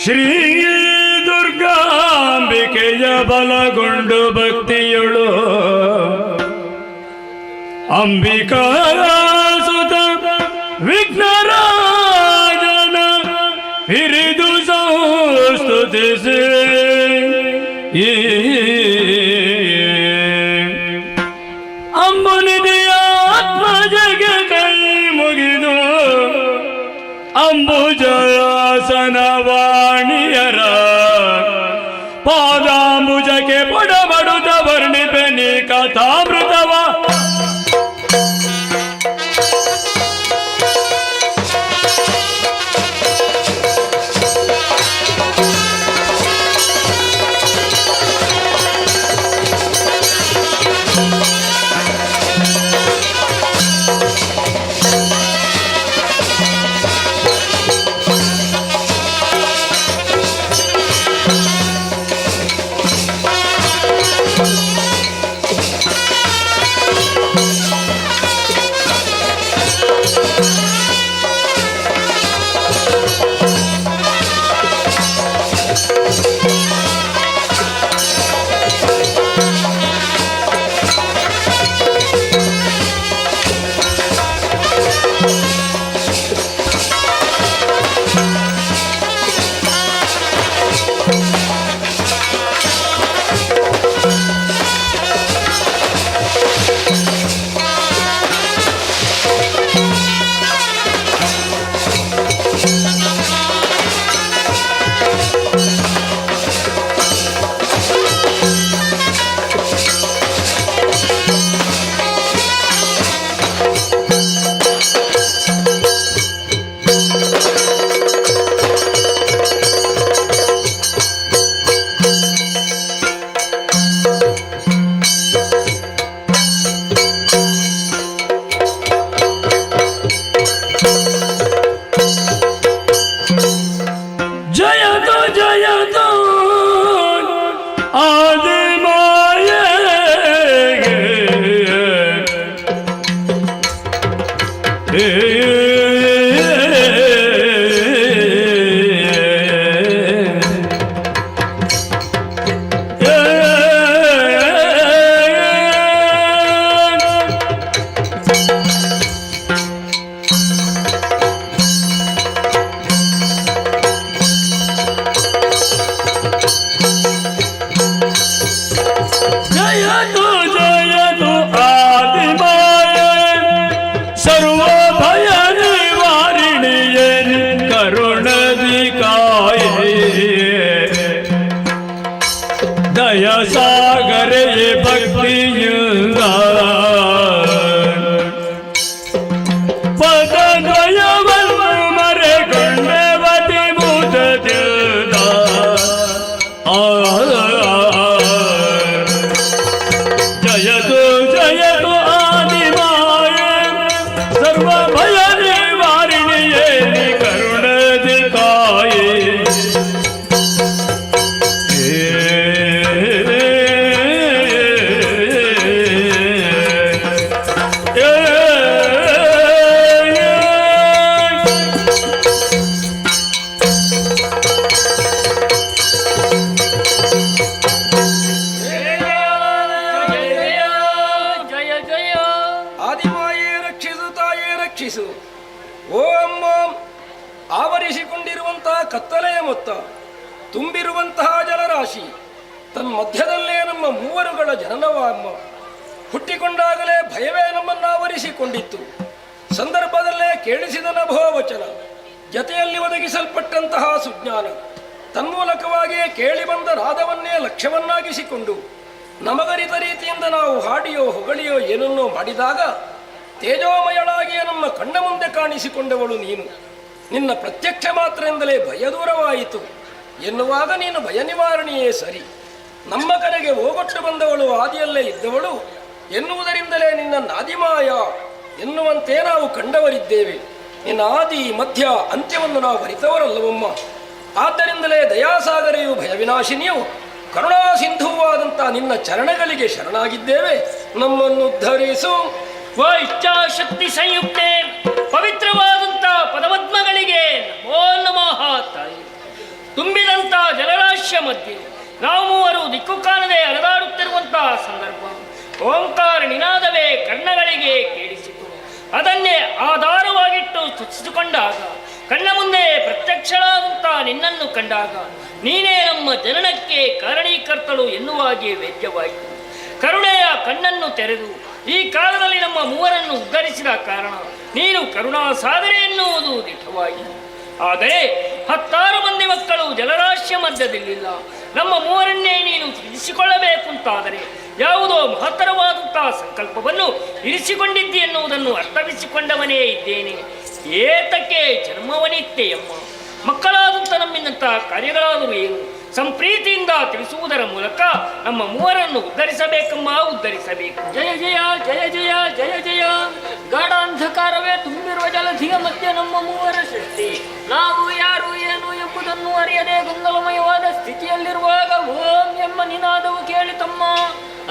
ಶ್ರೀ ದುರ್ಗಾಂಬಿಕೆಯ ಬಲಗೊಂಡು ಭಕ್ತಿಯೊಳು ಅಂಬಿಕಾ ಸುತ ವಿಘ್ನರಾಜನ ಹಿರಿದು ಸಂಸ್ತುತಿಸಿ ಅಂಬುನಿಧಿಯ ಆತ್ಮಜಗೆ ಕೈ ಮುಗಿದು ಅಂಬುಜಾಸನ ವಾಣಿಯರ ಪಾದಾಂಬುಜಕ್ಕೆ ಪೊಡಬಡುತ್ತ ವರ್ಣಿಪೆನಿ ಕಥಾಮೃತವ ಆವರಿಸಿಕೊಂಡಿರುವಂತಹ ಕತ್ತಲೆಯ ಮೊತ್ತ, ತುಂಬಿರುವಂತಹ ಜಲರಾಶಿ, ತನ್ಮಧ್ಯದಲ್ಲೇ ನಮ್ಮ ಮೂವರುಗಳ ಜನನವ ಅಮ್ಮ. ಹುಟ್ಟಿಕೊಂಡಾಗಲೇ ಭಯವೇ ನಮ್ಮನ್ನಾವರಿಸಿಕೊಂಡಿತ್ತು. ಸಂದರ್ಭದಲ್ಲೇ ಕೇಳಿಸಿದ ನಭೋವಚನ, ಜತೆಯಲ್ಲಿ ಒದಗಿಸಲ್ಪಟ್ಟಂತಹ ಸುಜ್ಞಾನ, ತನ್ಮೂಲಕವಾಗಿಯೇ ಕೇಳಿ ಬಂದ ರಾಧವನ್ನೇ ಲಕ್ಷ್ಯವನ್ನಾಗಿಸಿಕೊಂಡು ನಮಗರಿತ ರೀತಿಯಿಂದ ನಾವು ಹಾಡಿಯೋ ಹೊಗಳಿಯೋ ಏನನ್ನೋ ಮಾಡಿದಾಗ ತೇಜೋಮಯಳಾಗಿಯೇ ನಮ್ಮ ಕಣ್ಣ ಮುಂದೆ ಕಾಣಿಸಿಕೊಂಡವಳು ನೀನು. ನಿನ್ನ ಪ್ರತ್ಯಕ್ಷ ಮಾತ್ರದಿಂದಲೇ ಭಯ ದೂರವಾಯಿತು ಎನ್ನುವಾಗ ನೀನು ಭಯ ನಿವಾರಣೆಯೇ ಸರಿ. ನಮ್ಮ ಕಡೆಗೆ ಓಗೊಟ್ಟು ಬಂದವಳು ಆದಿಯಲ್ಲೇ ಇದ್ದವಳು ಎನ್ನುವುದರಿಂದಲೇ ನಿನ್ನ ನಾದಿಮಾಯ ಎನ್ನುವಂತೆ ನಾವು ಕಂಡವರಿದ್ದೇವೆ. ನಿನ್ನ ಆದಿ ಮಧ್ಯ ಅಂತ್ಯವನ್ನು ನಾವು ಅರಿತವರಲ್ಲವಮ್ಮ. ಆದ್ದರಿಂದಲೇ ದಯಾಸಾಗರೆಯು ಭಯವಿನಾಶಿನಿಯು ಕರುಣಾ ಸಿಂಧುವಾದಂಥ ನಿನ್ನ ಚರಣಗಳಿಗೆ ಶರಣಾಗಿದ್ದೇವೆ. ನಮ್ಮನ್ನು ಉದ್ಧರಿಸು. ಇಚ್ಛಾಶಕ್ತಿ ಸಂಯುಕ್ತೆ ಪವಿತ್ರವಾದಂಥ ಪದಪದ್ಮಗಳಿಗೆ ನಮೋ ನಮಃ ತಾಯಿ. ತುಂಬಿದಂಥ ಜಲರಾಶಿಯ ಮಧ್ಯೆ ನಾವು ಮೂವರು ದಿಕ್ಕು ಕಾಣದೆ ಅಲೆದಾಡುತ್ತಿರುವಂತಹ ಸಂದರ್ಭ ಓಂಕಾರ ನಿನಾದವೇ ಕಣ್ಣಗಳಿಗೆ ಕೇಳಿಸಿತು. ಅದನ್ನೇ ಆಧಾರವಾಗಿಟ್ಟು ಸ್ತುತಿಸಿಕೊಂಡಾಗ ಕಣ್ಣ ಮುಂದೆ ಪ್ರತ್ಯಕ್ಷಳಾದಂಥ ನಿನ್ನನ್ನು ಕಂಡಾಗ ನೀನೇ ನಮ್ಮ ಜನನಕ್ಕೆ ಕಾರಣೀಕರ್ತಳು ಎನ್ನುವಾಗೆ ವೇದ್ಯವಾಯಿತು. ಕರುಣೆಯ ಕಣ್ಣನ್ನು ತೆರೆದು ಈ ಕಾಲದಲ್ಲಿ ನಮ್ಮ ಮೂವರನ್ನು ಉದ್ಧರಿಸಿದ ಕಾರಣ ನೀನು ಕರುಣಾ ಸಾಧನೆ ಎನ್ನುವುದು ದಿಟ್ಟವಾಯಿತು. ಆದರೆ 10 ಮಂದಿ ಮಕ್ಕಳು ಜಲರಾಶಿಯ ಮಧ್ಯದಲ್ಲಿಲ್ಲ. ನಮ್ಮ ಮೂವರನ್ನೇ ನೀನು ತಿಳಿಸಿಕೊಳ್ಳಬೇಕಂತಾದರೆ ಯಾವುದೋ ಮಹತ್ತರವಾದಂತಹ ಸಂಕಲ್ಪವನ್ನು ಇರಿಸಿಕೊಂಡಿದ್ದಿ ಎನ್ನುವುದನ್ನು ಅರ್ಥವಿಸಿಕೊಂಡವನೇ ಇದ್ದೇನೆ. ಏತಕ್ಕೆ ಜನ್ಮವನಿತ್ತೆಯಮ್ಮ, ಮಕ್ಕಳಾದಂಥ ನಮ್ಮಿಂದಂಥ ಕಾರ್ಯಗಳಾದರೂ ಏನು ಸಂಪ್ರೀತಿಯಿಂದ ತಿಳಿಸುವುದರ ಮೂಲಕ ನಮ್ಮ ಮೂವರನ್ನು ಉದ್ಧರಿಸಬೇಕಮ್ಮ, ಉದ್ಧರಿಸಬೇಕು. ಜಯ ಜಯ ಜಯ ಜಯ ಜಯ ಜಯ. ಗಾಢ ಅಂಧಕಾರವೇ ತುಂಬಿರುವ ಜಲಧಿಯ ಮಧ್ಯೆ ನಮ್ಮ ಮೂವರ ಸೃಷ್ಟಿ. ನಾವು ಯಾರು ಏನು ಎಂಬುದನ್ನು ಅರಿಯದೆ ಗೊಂದಲಮಯವಾದ ಸ್ಥಿತಿಯಲ್ಲಿರುವಾಗ ಓಂ ಎಂಬ ನಿನಾದವು ಕೇಳಿತಮ್ಮ.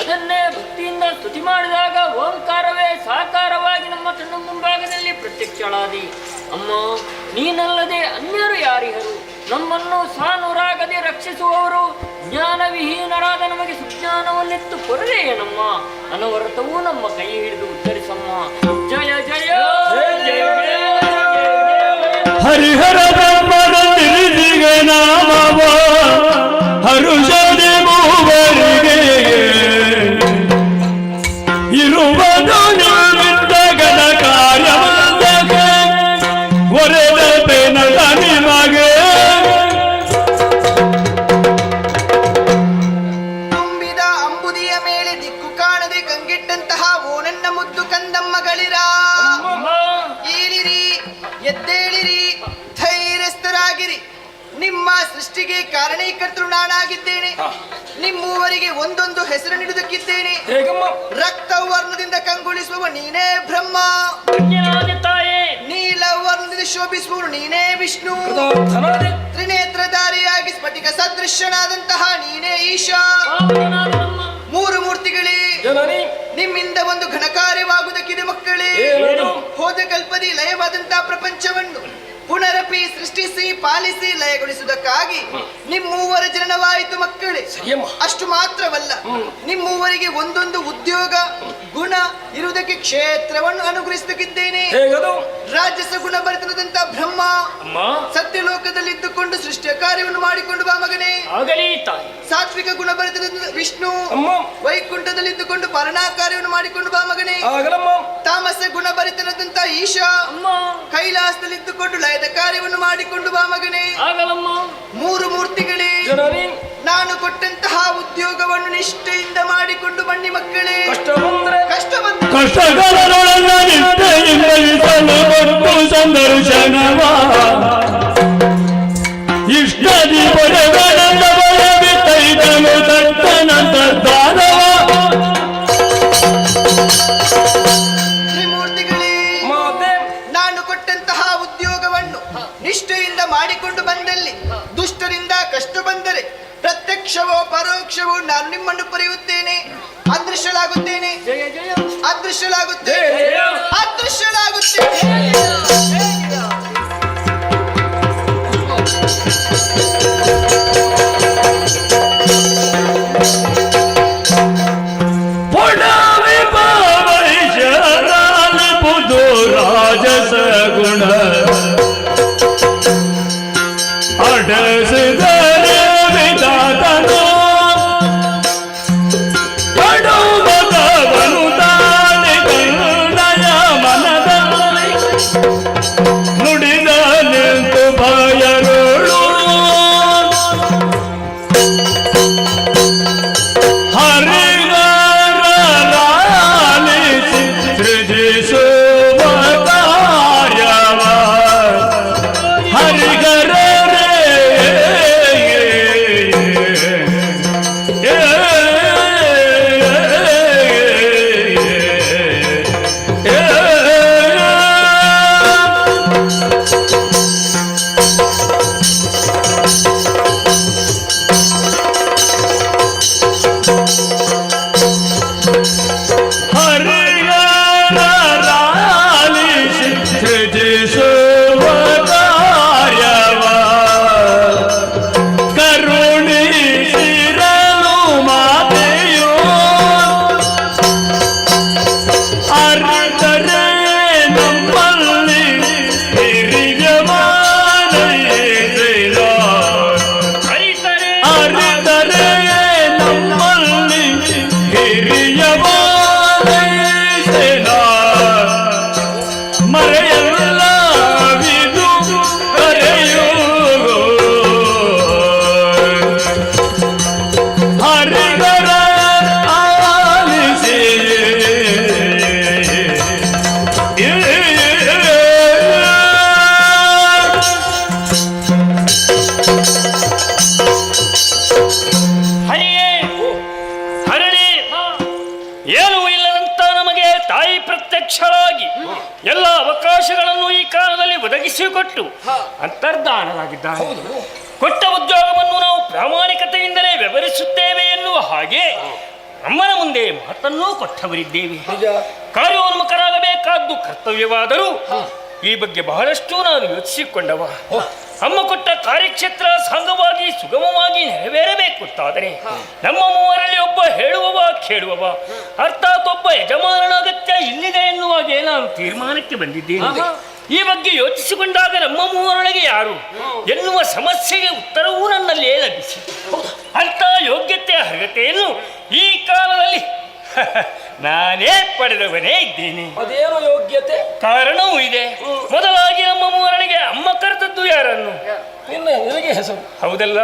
ಅದನ್ನೇ ಭಕ್ತಿಯಿಂದ ಸ್ತುತಿ ಮಾಡಿದಾಗ ಓಂಕಾರವೇ ಸಾಕಾರವಾಗಿ ನಮ್ಮ ಕಣ್ಣ ಮುಂಭಾಗದಲ್ಲಿ ಪ್ರತ್ಯಕ್ಷಳಾದಿ. ಅಮ್ಮ, ನೀನಲ್ಲದೆ ಅನ್ಯರು ಯಾರಿಹರು? ನಮ್ಮನ್ನು ಸಾನುರಾಗದೆ ರಕ್ಷಿಸುವವರು ಜ್ಞಾನವಿಹೀನರಾದ ನಮಗೆ ಸುಜ್ಞಾನವನ್ನೆತ್ತು ಕೊರದೇನಮ್ಮ. ಅನವರತವೂ ನಮ್ಮ ಕೈ ಹಿಡಿದು ಉತ್ತರಿಸಮ್ಮ. ಜಯ ಜಯ ಜಯ ಜಯ. ಹರಿಹರ ಬ್ರಹ್ಮದ ತಿಳಿದಿಗೆ ನಾಮವ ಹರುಷದೆ ಮೂವರಿಗೆ ಇರುವುದು ನಿಮಿತ್ತಗದ ಕಾರ್ಯವಲ್ಲದೆ ಒರೆದ ಬೆನದ ನಿಮಗೆ. ತುಂಬಿದ ಅಂಬುದಿಯ ಮೇಲೆ ದಿಕ್ಕು ಕಾಣದೆ ಕಂಗೆಟ್ಟಂತಹ ಓ ನನ್ನ ಮುದ್ದು ಕಂದಮ್ಮಗಳಿರ, ಏಳಿರಿ, ಎದ್ದೇಳಿರಿ, ಧೈರ್ಯಸ್ಥರಾಗಿರಿ. ನಿಮ್ಮ ಸೃಷ್ಟಿಗೆ ಕಾರಣೀಕರ್ತರು ನಾನಾಗಿದ್ದೇನೆ. ನಿಮ್ಮೂವರಿಗೆ ಒಂದೊಂದು ಹೆಸರು ನೀಡುವುದಕ್ಕಿದ್ದೇನೆ. ರಕ್ತ ವರ್ಣದಿಂದ ಕಂಗೊಳಿಸುವ ನೀನೇ ಬ್ರಹ್ಮ, ನೀಲ ವರ್ಣದಿಂದ ಶೋಭಿಸುವವರು ನೀನೇ ವಿಷ್ಣು, ತ್ರಿನೇತ್ರಧಾರಿಯಾಗಿ ಸ್ಫಟಿಕ ಸದೃಶ್ಯನಾದಂತಹ ನೀನೇ ಈಶಾ. 3 ಮೂರ್ತಿಗಳೇ, ನಿಮ್ಮಿಂದ ಒಂದು ಘನಕಾರ್ಯವಾಗುವುದಕ್ಕಿದೆ ಮಕ್ಕಳೇ. ಹೋದ ಕಲ್ಪದಿ ಲಯವಾದಂತಹ ಪ್ರಪಂಚವನ್ನು ಪುನರಪಿ ಸೃಷ್ಟಿಸಿ ಪಾಲಿಸಿ ಲಯಗೊಳಿಸುವುದಕ್ಕಾಗಿ ನಿಮ್ಮೂವರ ಜನನವಾಯಿತು ಮಕ್ಕಳೇ. ಅಷ್ಟು ಮಾತ್ರವಲ್ಲ, ನಿಮ್ಮೂವರಿಗೆ ಒಂದೊಂದು ಉದ್ಯೋಗ ಗುಣ ಇರುವುದಕ್ಕೆ ಕ್ಷೇತ್ರವನ್ನು ಅನುಗ್ರಹಿಸುತ್ತಿದ್ದೇನೆ. ರಾಜಸ ಗುಣ ಬರೆತನದಂತ ಬ್ರಹ್ಮ ಸತ್ಯಲೋಕದಲ್ಲಿ ಇದ್ದುಕೊಂಡು ಸೃಷ್ಟಿಯ ಕಾರ್ಯವನ್ನು ಮಾಡಿಕೊಂಡು ಬಾ ಮಗನೇ. ಸಾತ್ವಿಕ ಗುಣ ಬರೆತನದ ವಿಷ್ಣು ವೈಕುಂಠದಲ್ಲಿ ಇದ್ದುಕೊಂಡು ಪಾಲನಾ ಕಾರ್ಯವನ್ನು ಮಾಡಿಕೊಂಡು ಬಾ ಮಗನೇ. ತಾಮಸ ಗುಣ ಬರೆತನದಂತ ಈಶಾ ಕೈಲಾಸದಲ್ಲಿ ಇದ್ದುಕೊಂಡು ಲಯದ ಕಾರ್ಯವನ್ನು ಮಾಡಿಕೊಂಡು ಬಾ ಮಗನೇ. 3 ಮೂರ್ತಿಗಳೇ, ನಾನು ಕೊಟ್ಟಂತಹ ಉದ್ಯೋಗವನ್ನು ನಿಷ್ಠೆಯಿಂದ ಮಾಡಿಕೊಂಡು ಬನ್ನಿ ಮಕ್ಕಳೇ. ಕಷ್ಟಗಳೊಳಗ ನಿಷ್ಠೆಯಿಂದಲಿಸಲು ಕೊಟ್ಟು ಸಂದರ್ಶನವ ಇಷ್ಟದಿ ಪೊರೆಗಳನ್ನ ಬರಬಿತ್ತೈತನು ತಟ್ಟನಂತ ದಾನವ. ತ್ರಿಮೂರ್ತಿಗಳೇ, ನಾನು ಕೊಟ್ಟಂತಹ ಉದ್ಯೋಗವನ್ನು ನಿಷ್ಠೆಯಿಂದ ಮಾಡಿಕೊಂಡು ಬಂದಲ್ಲಿ ದುಷ್ಟರಿಂದ ಕಷ್ಟ ಬಂದರೆ ಪ್ರತ್ಯಕ್ಷವೋ ಪರೋಕ್ಷವೋ ನಾನು ನಿಮ್ಮನ್ನು ಪಡೆಯುತ್ತೇನೆ. ಅದೃಶ್ಯಲಾಗುತ್ತೇನೆ, ಅದೃಶ್ಯಲಾಗುತ್ತೇನೆ, ಅದೃಶ್ಯಲಾಗುತ್ತೇನೆ. ಪುಣವಿ ಪಾವೈಶರಾಲ ಬುಧು ರಾಜಸ ಗುಣ ಅಡಸಿದರೆ ವಿಧಾತನು ಕಡುಮದವನು ತಾನೆ ಕರುಣಯ ಮನದಲ್ಲಿ ಅಧ್ಯಕ್ಷರಾಗಿ ಎಲ್ಲ ಅವಕಾಶಗಳನ್ನು ಈ ಕಾಲದಲ್ಲಿ ಒದಗಿಸಿಕೊಟ್ಟು ಅಂತರ್ಧಾನರಾಗಿದ್ದಾರೆ. ಕೊಟ್ಟ ಉದ್ಯೋಗವನ್ನು ನಾವು ಪ್ರಾಮಾಣಿಕತೆಯಿಂದಲೇ ವ್ಯವಹರಿಸುತ್ತೇವೆ ಎನ್ನುವ ಹಾಗೆ ನಮ್ಮನ ಮುಂದೆ ಮಾತನ್ನೂ ಕೊಟ್ಟವರಿದ್ದೇವೆ. ಕಾರ್ಯೋನ್ಮುಖರಾಗಬೇಕಾದ್ದು ಕರ್ತವ್ಯವಾದರೂ ಈ ಬಗ್ಗೆ ಬಹಳಷ್ಟು ನಾನು ಯೋಚಿಸಿಕೊಂಡವ. ಅಮ್ಮ ಕೊಟ್ಟ ಕಾರ್ಯಕ್ಷೇತ್ರ ಸಾಂಗವಾಗಿ ಸುಗಮವಾಗಿ ನೆರವೇರಬೇಕುತ್ತಾದರೆ ನಮ್ಮ ಮೂವರಲ್ಲಿ ಒಬ್ಬ ಹೇಳುವವ ಕೇಳುವವ ಅರ್ಥಾತ್ ಒಬ್ಬ ಯಜಮಾನನ ಅಗತ್ಯ ಇಲ್ಲಿದೆ ಎನ್ನುವಾಗೆ ನಾನು ತೀರ್ಮಾನಕ್ಕೆ ಬಂದಿದ್ದೇನೆ. ಈ ಬಗ್ಗೆ ಯೋಚಿಸಿಕೊಂಡಾಗ ನಮ್ಮ ಮೂವರೊಳಗೆ ಯಾರು ಎನ್ನುವ ಸಮಸ್ಯೆಗೆ ಉತ್ತರವೂ ನನ್ನಲ್ಲೇ ಲಭಿಸಿ ಅಂತ ಯೋಗ್ಯತೆ ಅರ್ಹತೆಯನ್ನು ಈ ಕಾಲದಲ್ಲಿ ನಾನೇ ಪಡೆದವನೇ ಇದ್ದೇನೆ. ಅದೇನು ಯೋಗ್ಯತೆ? ಕಾರಣವೂ ಇದೆ. ಮೊದಲಾಗಿ ನಮ್ಮ ಮೂವರನಿಗೆ ಅಮ್ಮ ಕರೆದದ್ದು ಯಾರನ್ನು? ನಿನಗೆ ಹೆಸರು ಹೌದಲ್ಲ.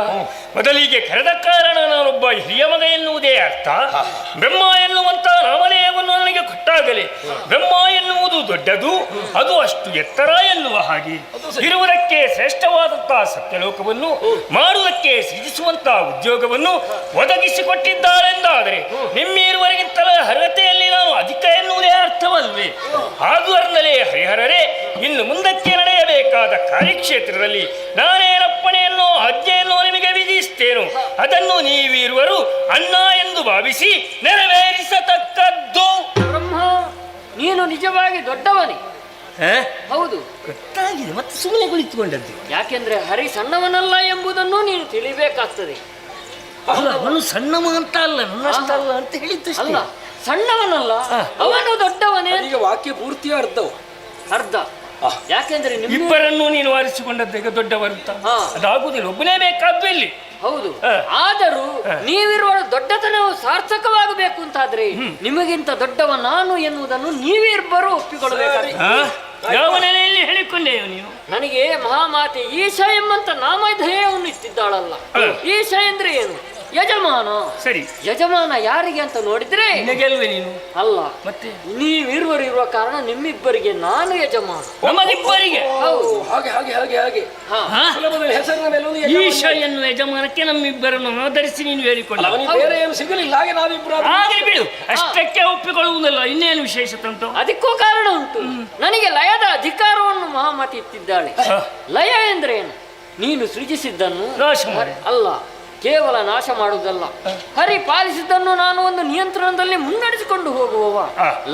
ಮೊದಲಿಗೆ ಕರೆದ ಕಾರಣ ನಾನೊಬ್ಬ ಹಿರಿಯ ಮಗ ಎನ್ನುವುದೇ ಅರ್ಥ. ಬ್ರಹ್ಮ ಎನ್ನುವಂತ ನಾಮಧೇಯವನ್ನು ನನಗೆ ಕೊಟ್ಟಾಗಲೇ ಬ್ರಹ್ಮ ಎನ್ನುವುದು ದೊಡ್ಡದು, ಅದು ಅಷ್ಟು ಎತ್ತರ ಎನ್ನುವ ಹಾಗೆ ಇರುವುದಕ್ಕೆ ಶ್ರೇಷ್ಠವಾದಂತಹ ಸತ್ಯಲೋಕವನ್ನು ಮಾಡುವುದಕ್ಕೆ ಸೃಜಿಸುವಂತಹ ಉದ್ಯೋಗವನ್ನು ಒದಗಿಸಿಕೊಟ್ಟಿದ್ದಾರೆಂದಾದರೆ ನಿಮ್ಮಿರುವರಿಗಿಂತಲೂ ಅರ್ಹತೆಯಲ್ಲಿ ನಾನು ಅಧಿಕ ಎನ್ನುವುದೇ ಅರ್ಥವಲ್ವೇ? ಆದುದರಿಂದಲೇ ಹರಿಹರರೇ, ಇನ್ನು ಮುಂದಕ್ಕೆ ನಡೆಯಬೇಕಾದ ಕಾರ್ಯಕ್ಷೇತ್ರದಲ್ಲಿ ನಾನೇನಪ್ಪಣೆಯನ್ನು ಆಜ್ಞೆಯನ್ನು ನಿಮಗೆ ವಿಧಿಸ್ತೇನೋ ಅದನ್ನು ನೀವಿರುವರು ಅಣ್ಣ ಎಂದು ಭಾವಿಸಿ ನೆರವೇರಿಸತಕ್ಕದ್ದು. ಬ್ರಹ್ಮ, ನೀನು ನಿಜವಾಗಿ ದೊಡ್ಡವನೇ. ಹೌದು, ಗೊತ್ತಾಗಿದೆ, ಮತ್ತೆ ಸುಮ್ಮನೆ ಕುಳಿತುಕೊಂಡದ್ದು. ಯಾಕೆಂದ್ರೆ ಹರಿ ಸಣ್ಣವನಲ್ಲ ಎಂಬುದನ್ನು ನೀನು ತಿಳಿಬೇಕಾಗ್ತದೆ. ಅಲ್ಲ, ಅವನು ಸಣ್ಣವ ಅಂತ ಅಲ್ಲ, ನನ್ನಷ್ಟಲ್ಲ ಅಂತ ಹೇಳಿದ್ದು. ಅಲ್ಲ, ಸಣ್ಣವನಲ್ಲ, ಅವನು ದೊಡ್ಡವನೇ. ಈಗ ವಾಕ್ಯ ಪೂರ್ತಿಯ ಅರ್ಧ. ಯಾಕೆಂದ್ರೆ ಇಬ್ಬರನ್ನು ನೀನು ಆರಿಸಿಕೊಂಡದ್ದು ಈಗ ದೊಡ್ಡವರುಂತ ಅದಾಗುವುದಿಲ್ಲ, ಒಬ್ಬನೇ ಬೇಕಾದ್ದು ಇಲ್ಲಿ. ಹೌದು, ಆದರೂ ನೀವಿರುವ ದೊಡ್ಡತನವು ಸಾರ್ಥಕವಾಗಬೇಕು ಅಂತಾದ್ರೆ ನಿಮಗಿಂತ ದೊಡ್ಡವ ನಾನು ಎನ್ನುವುದನ್ನು ನೀವಿಬ್ಬರು ಒಪ್ಪಿಕೊಳ್ಳಬೇಕಾಗ್ತದೆ. ಯಾವ ನೆಲೆಯಲ್ಲಿ ಹೇಳಿಕೊಂಡೆಯೋ ನೀನು? ನನಗೆ ಮಹಾಮಾತೆ ಈಶಾ ಎಂಬಂತ ನಾಮಧೇಯವನ್ನು ಇಟ್ಟಿದ್ದಾಳಲ್ಲ. ಈಶಾ ಅಂದ್ರೆ ಏನು? ಯಜಮಾನ. ಸರಿ, ಯಜಮಾನ ಯಾರಿಗೆ ಅಂತ ನೋಡಿದ್ರೆ ನಿನಗೆಲ್ವೇ ನೀನು? ಅಲ್ಲ, ಮತ್ತೆ ನೀವಿರುವರು ಇರುವ ಕಾರಣ ನಿಮ್ಮಿಬ್ಬರಿಗೆ ನಾನು ಯಜಮಾನ. ನಮಗಿಬ್ಬರಿಗೆ? ಹೌದು. ಹಾಗೆ ಹಾಗೆ ಹಾಗೆ ಹಾಗೆ ಸುಲಭದಲ್ಲಿ ಹೆಸರಿನ ಮೇಲೆ ಒಂದು ಈಶ ಎನ್ನುವ ಯಜಮಾನಕ್ಕೆ ನಮ್ಮಿಬ್ಬರನ್ನು ಆಧರಿಸಿ ನೀನು ಹೇಳಿಕೊಂಡ. ಅವನಿಗೆ ಬೇರೆ ಏನು ಸಿಗಲಿಲ್ಲ, ಹಾಗೆ ನಾವಿಬ್ಬರು ಆಗಲಿ ಬಿಡು, ಅಷ್ಟಕ್ಕೆ ಒಪ್ಪಿಕೊಳ್ಳುವುದಲ್ಲ. ಇನ್ನೇನು ವಿಶೇಷ ತಂತು? ಅದಕ್ಕೂ ಕಾರಣ ಉಂಟು. ನನಗೆ ಲಯದ ಅಧಿಕಾರವನ್ನು ಮಹಾಮಾತೆ ಇತ್ತಿದ್ದಾಳೆ. ಲಯ ಎಂದ್ರೆ ಏನು? ನೀನು ಸೃಜಿಸಿದ್ದನ್ನು ನಾಶ ಮಾಡು. ಅಲ್ಲ, ಕೇವಲ ನಾಶ ಮಾಡುವುದಲ್ಲ, ಹರಿ ಪಾಲಿಸಿದ್ದನ್ನು ನಾನು ಒಂದು ನಿಯಂತ್ರಣದಲ್ಲಿ ಮುನ್ನಡೆಸಿಕೊಂಡು ಹೋಗುವವ,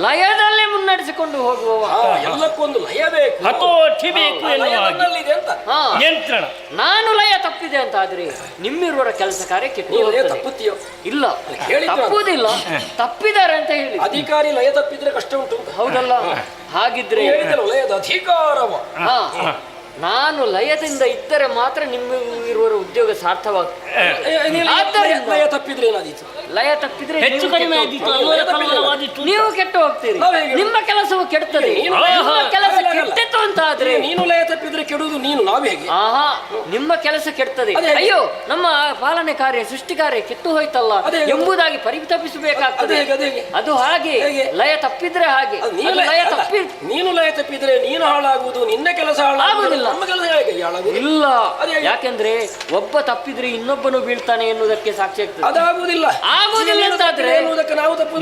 ಲಯದಲ್ಲೇ ಮುನ್ನಡೆಸಿಕೊಂಡು ಹೋಗುವವ. ಎಲ್ಲಕ್ಕೊಂದು ಲಯ ಬೇಕು, ಹತೋಟಿ ಬೇಕು ನನ್ನಲ್ಲಿ ಅಂತ ನಿಯಂತ್ರಣ. ನಾನು ಲಯ ತಪ್ಪಿದೆ ಅಂತ ಆದ್ರೆ ನಿಮ್ಮಿರುವರ ಕೆಲಸ ಕಾರ್ಯ ಕೆಟ್ಟು ತಪ್ಪುತ್ತೀಯೋ? ಇಲ್ಲ, ತಪ್ಪುವುದಿಲ್ಲ, ತಪ್ಪಿದ್ದಾರೆ ಅಂತ ಹೇಳಿ. ಅಧಿಕಾರಿ ಲಯ ತಪ್ಪಿದ್ರೆ ಕಷ್ಟ ಉಂಟು. ಹೌದಲ್ಲ? ಹಾಗಿದ್ರೆ ಲಯದ ಅಧಿಕಾರವ. ನಾನು ಲಯದಿಂದ ಇದ್ದರೆ ಮಾತ್ರ ನಿಮ್ಮಿರುವರ ಉದ್ಯೋಗ ಸಾರ್ಥವಾಗ್ತದೆ. ಲಯ ತಪ್ಪಿದ್ರೆ ಏನಾದೀತು? ಲಯ ತಪ್ಪಿದ್ರೆ ಹೆಚ್ಚು ಕಡಿಮೆ ಆದೀತು, ನೀವು ಕೆಟ್ಟು ಹೋಗ್ತೀರಿ, ನಿಮ್ಮ ಕೆಲಸವು ಕೆಡ್ತದೆ. ಕೆಲಸ ಕೆಟ್ಟಿತ್ತು ಅಂತ ಆದ್ರೆ ನೀನು ಲಯ ತಪ್ಪಿದ್ರೆ ಕೆಡುವುದು ನೀನು, ನಾವು ಹೇಗೆ? ಆಹಾ, ನಿಮ್ಮ ಕೆಲಸ ಕೆಡ್ತದೆ. ಅಯ್ಯೋ, ನಮ್ಮ ಪಾಲನೆ ಕಾರ್ಯ ಸೃಷ್ಟಿ ಕಾರ್ಯ ಕೆಟ್ಟು ಹೋಯ್ತಲ್ಲ ಎಂಬುದಾಗಿ ಪರಿತಪಿಸಬೇಕಾಗ್ತದೆ. ಅದು ಹಾಗೆ, ಲಯ ತಪ್ಪಿದ್ರೆ ಹಾಗೆ. ಲಯ ತಪ್ಪಿ ನೀನು ಲಯ ತಪ್ಪಿದ್ರೆ ನೀನು ಹಾಳಾಗುವುದು, ನಿನ್ನ ಕೆಲಸ ಹಾಳಾಗುವುದಿಲ್ಲ. ಇಲ್ಲ, ಯಾಕೆಂದ್ರೆ ಒಬ್ಬ ತಪ್ಪಿದ್ರೆ ಇನ್ನೊಬ್ಬನು ಬೀಳ್ತಾನೆ ಎನ್ನುವುದಕ್ಕೆ ಸಾಕ್ಷಿ ಆಗ್ತದೆ. ಅದಾಗುವುದಿಲ್ಲ. ಆಗುವುದಿಲ್ಲ ಅಂತಾದ್ರೆ ನಾವು ತಪ್ಪು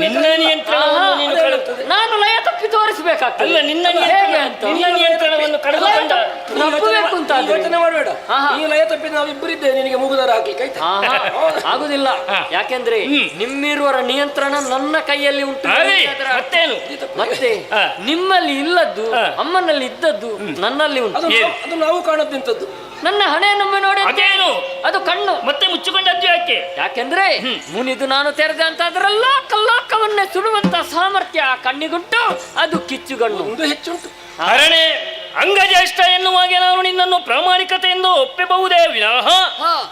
ನಾನು ಲಯ ತಪ್ಪಿ ತೋರಿಸಬೇಕಾಗ್ತದೆ. ಹೇಗೆ ಅಂತ ನಿಯಂತ್ರಣವನ್ನು ತಪ್ಪಬೇಕು ಅಂತ ಯೋಚನೆ ಮಾಡಬೇಡ. ಈ ಲಯ ತಪ್ಪಿದ ನಾವಿಬ್ಬರಿದ್ದೇವೆ, ನಿನಗೆ ಮುಗುದಾರ ಹಾಕ್ಲಿಕ್ಕೆ ಆಗುದಿಲ್ಲ. ಯಾಕೆಂದ್ರೆ ನಿಮ್ಮಿರುವರ ನಿಯಂತ್ರಣ ನನ್ನ ಕೈಯಲ್ಲಿ ಉಂಟು. ಮತ್ತೆ ನಿಮ್ಮಲ್ಲಿ ಇಲ್ಲದ್ದು ಅಮ್ಮನಲ್ಲಿ ಇದ್ದದ್ದು ನನ್ನಲ್ಲಿ ಉಂಟು. ಅದು ನಾವು ಕಾಣದಂತದ್ದು. ನನ್ನ ಹಣೆಯನ್ನು ನೋಡಿ ಅದೇನು? ಅದು ಕಣ್ಣು. ಮತ್ತೆ ಮುಚ್ಚಿಕೊಂಡದ್ದು ಯಾಕೆ? ಯಾಕೆಂದ್ರೆ ಮುನಿದು ನಾನು ತೆರೆದ ಅಂತ ಅದರಲ್ಲ ಕಲ್ಲಾಕವನ್ನೇ ಸುಡುವಂತ ಸಾಮರ್ಥ್ಯ ಕಣ್ಣಿಗುಂಟು. ಅದು ಕಿಚ್ಚುಗಣ್ಣು. ಒಂದು ಹೆಚ್ಚುಂಟು. ಹರಣೆ ಅಂಗಜ್ಯೇಷ್ಠ ಎನ್ನುವಾಗೆ ನಾನು ನಿನ್ನನ್ನು ಪ್ರಾಮಾಣಿಕತೆಯಿಂದ ಒಪ್ಪಬಹುದೇ ವಿನಃ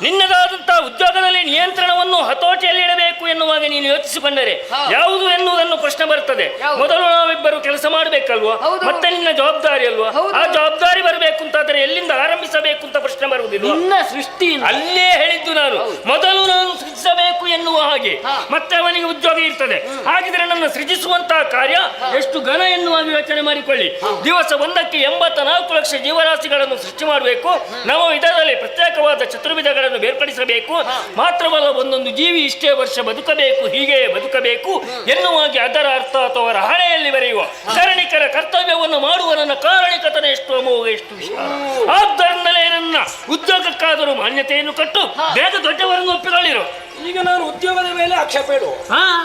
ನಿನ್ನದಾದಂತಹ ಉದ್ಯೋಗದಲ್ಲಿ ನಿಯಂತ್ರಣವನ್ನು ಹತೋಟಿಯಲ್ಲಿ ಇಡಬೇಕು ಎನ್ನುವಾಗ ನೀನು ಯೋಚಿಸಿಕೊಂಡರೆ ಯಾವುದು ಎನ್ನುವುದನ್ನು ಪ್ರಶ್ನೆ ಬರ್ತದೆ. ಮೊದಲು ನಾವಿಬ್ಬರು ಕೆಲಸ ಮಾಡಬೇಕಲ್ವಾ? ಮತ್ತೆ ನಿನ್ನ ಜವಾಬ್ದಾರಿ ಅಲ್ವಾ? ಆ ಜವಾಬ್ದಾರಿ ಬರಬೇಕು ಅಂತಾದ್ರೆ ಎಲ್ಲಿಂದ ಆರಂಭಿಸಬೇಕು ಅಂತ ಪ್ರಶ್ನೆ ಬರುವುದಿಲ್ಲ. ನಿನ್ನ ಸೃಷ್ಟಿ ಅಲ್ಲೇ ಹೇಳಿದ್ದು ನಾನು. ಮೊದಲು ನಾನು ಸೃಷ್ಟಿಸಬೇಕು ಎನ್ನುವ ಹಾಗೆ ಮತ್ತೆ ಅವನಿಗೆ ಉದ್ಯೋಗ ಇರ್ತದೆ. ಹಾಗಿದ್ರೆ ನನ್ನ ಸೃಜಿಸುವಂತಹ ಕಾರ್ಯ ಎಷ್ಟು ಘನ ಎನ್ನುವಾಗ ಯೋಚನೆ ಮಾಡಿಕೊಳ್ಳಿ. ದಿವಸ ಒಂದಕ್ಕೆ 84 ಲಕ್ಷ ಜೀವರಾಶಿಗಳನ್ನು ಸೃಷ್ಟಿ ಮಾಡಬೇಕು. ನವ ವಿಧದಲ್ಲಿ ಪ್ರತ್ಯೇಕವಾದ ಚತುರ್ವಿಧಗಳನ್ನು ಬೇರ್ಪಡಿಸಬೇಕು. ಮಾತ್ರವಲ್ಲ, ಒಂದೊಂದು ಜೀವಿ ಇಷ್ಟೇ ವರ್ಷ ಬದುಕಬೇಕು, ಹೀಗೆ ಬದುಕಬೇಕು ಎನ್ನುವಾಗಿ ಅದರ ಅರ್ಥ ಅಥವಾ ಅವರ ಹಣೆಯಲ್ಲಿ ಬರೆಯುವ ಕಾರಣಿಕರ ಕರ್ತವ್ಯವನ್ನು ಮಾಡುವ ನನ್ನ ಕಾರಣಿಕತನ ಎಷ್ಟು ಅಮೋಘ, ಎಷ್ಟು ವಿಶಾಲ. ಆದ್ದರಿಂದಲೇ ನನ್ನ ಉದ್ಯೋಗಕ್ಕಾದರೂ ಮಾನ್ಯತೆಯನ್ನು ಕೊಟ್ಟು ಬೇಗ ದೊಡ್ಡವರನ್ನು ಒಪ್ಪಿಕೊಳ್ಳಿರು. ಈಗ ನಾನು ಉದ್ಯೋಗದ ಮೇಲೆ ಆಕ್ಷೇಪ ಇಡುವ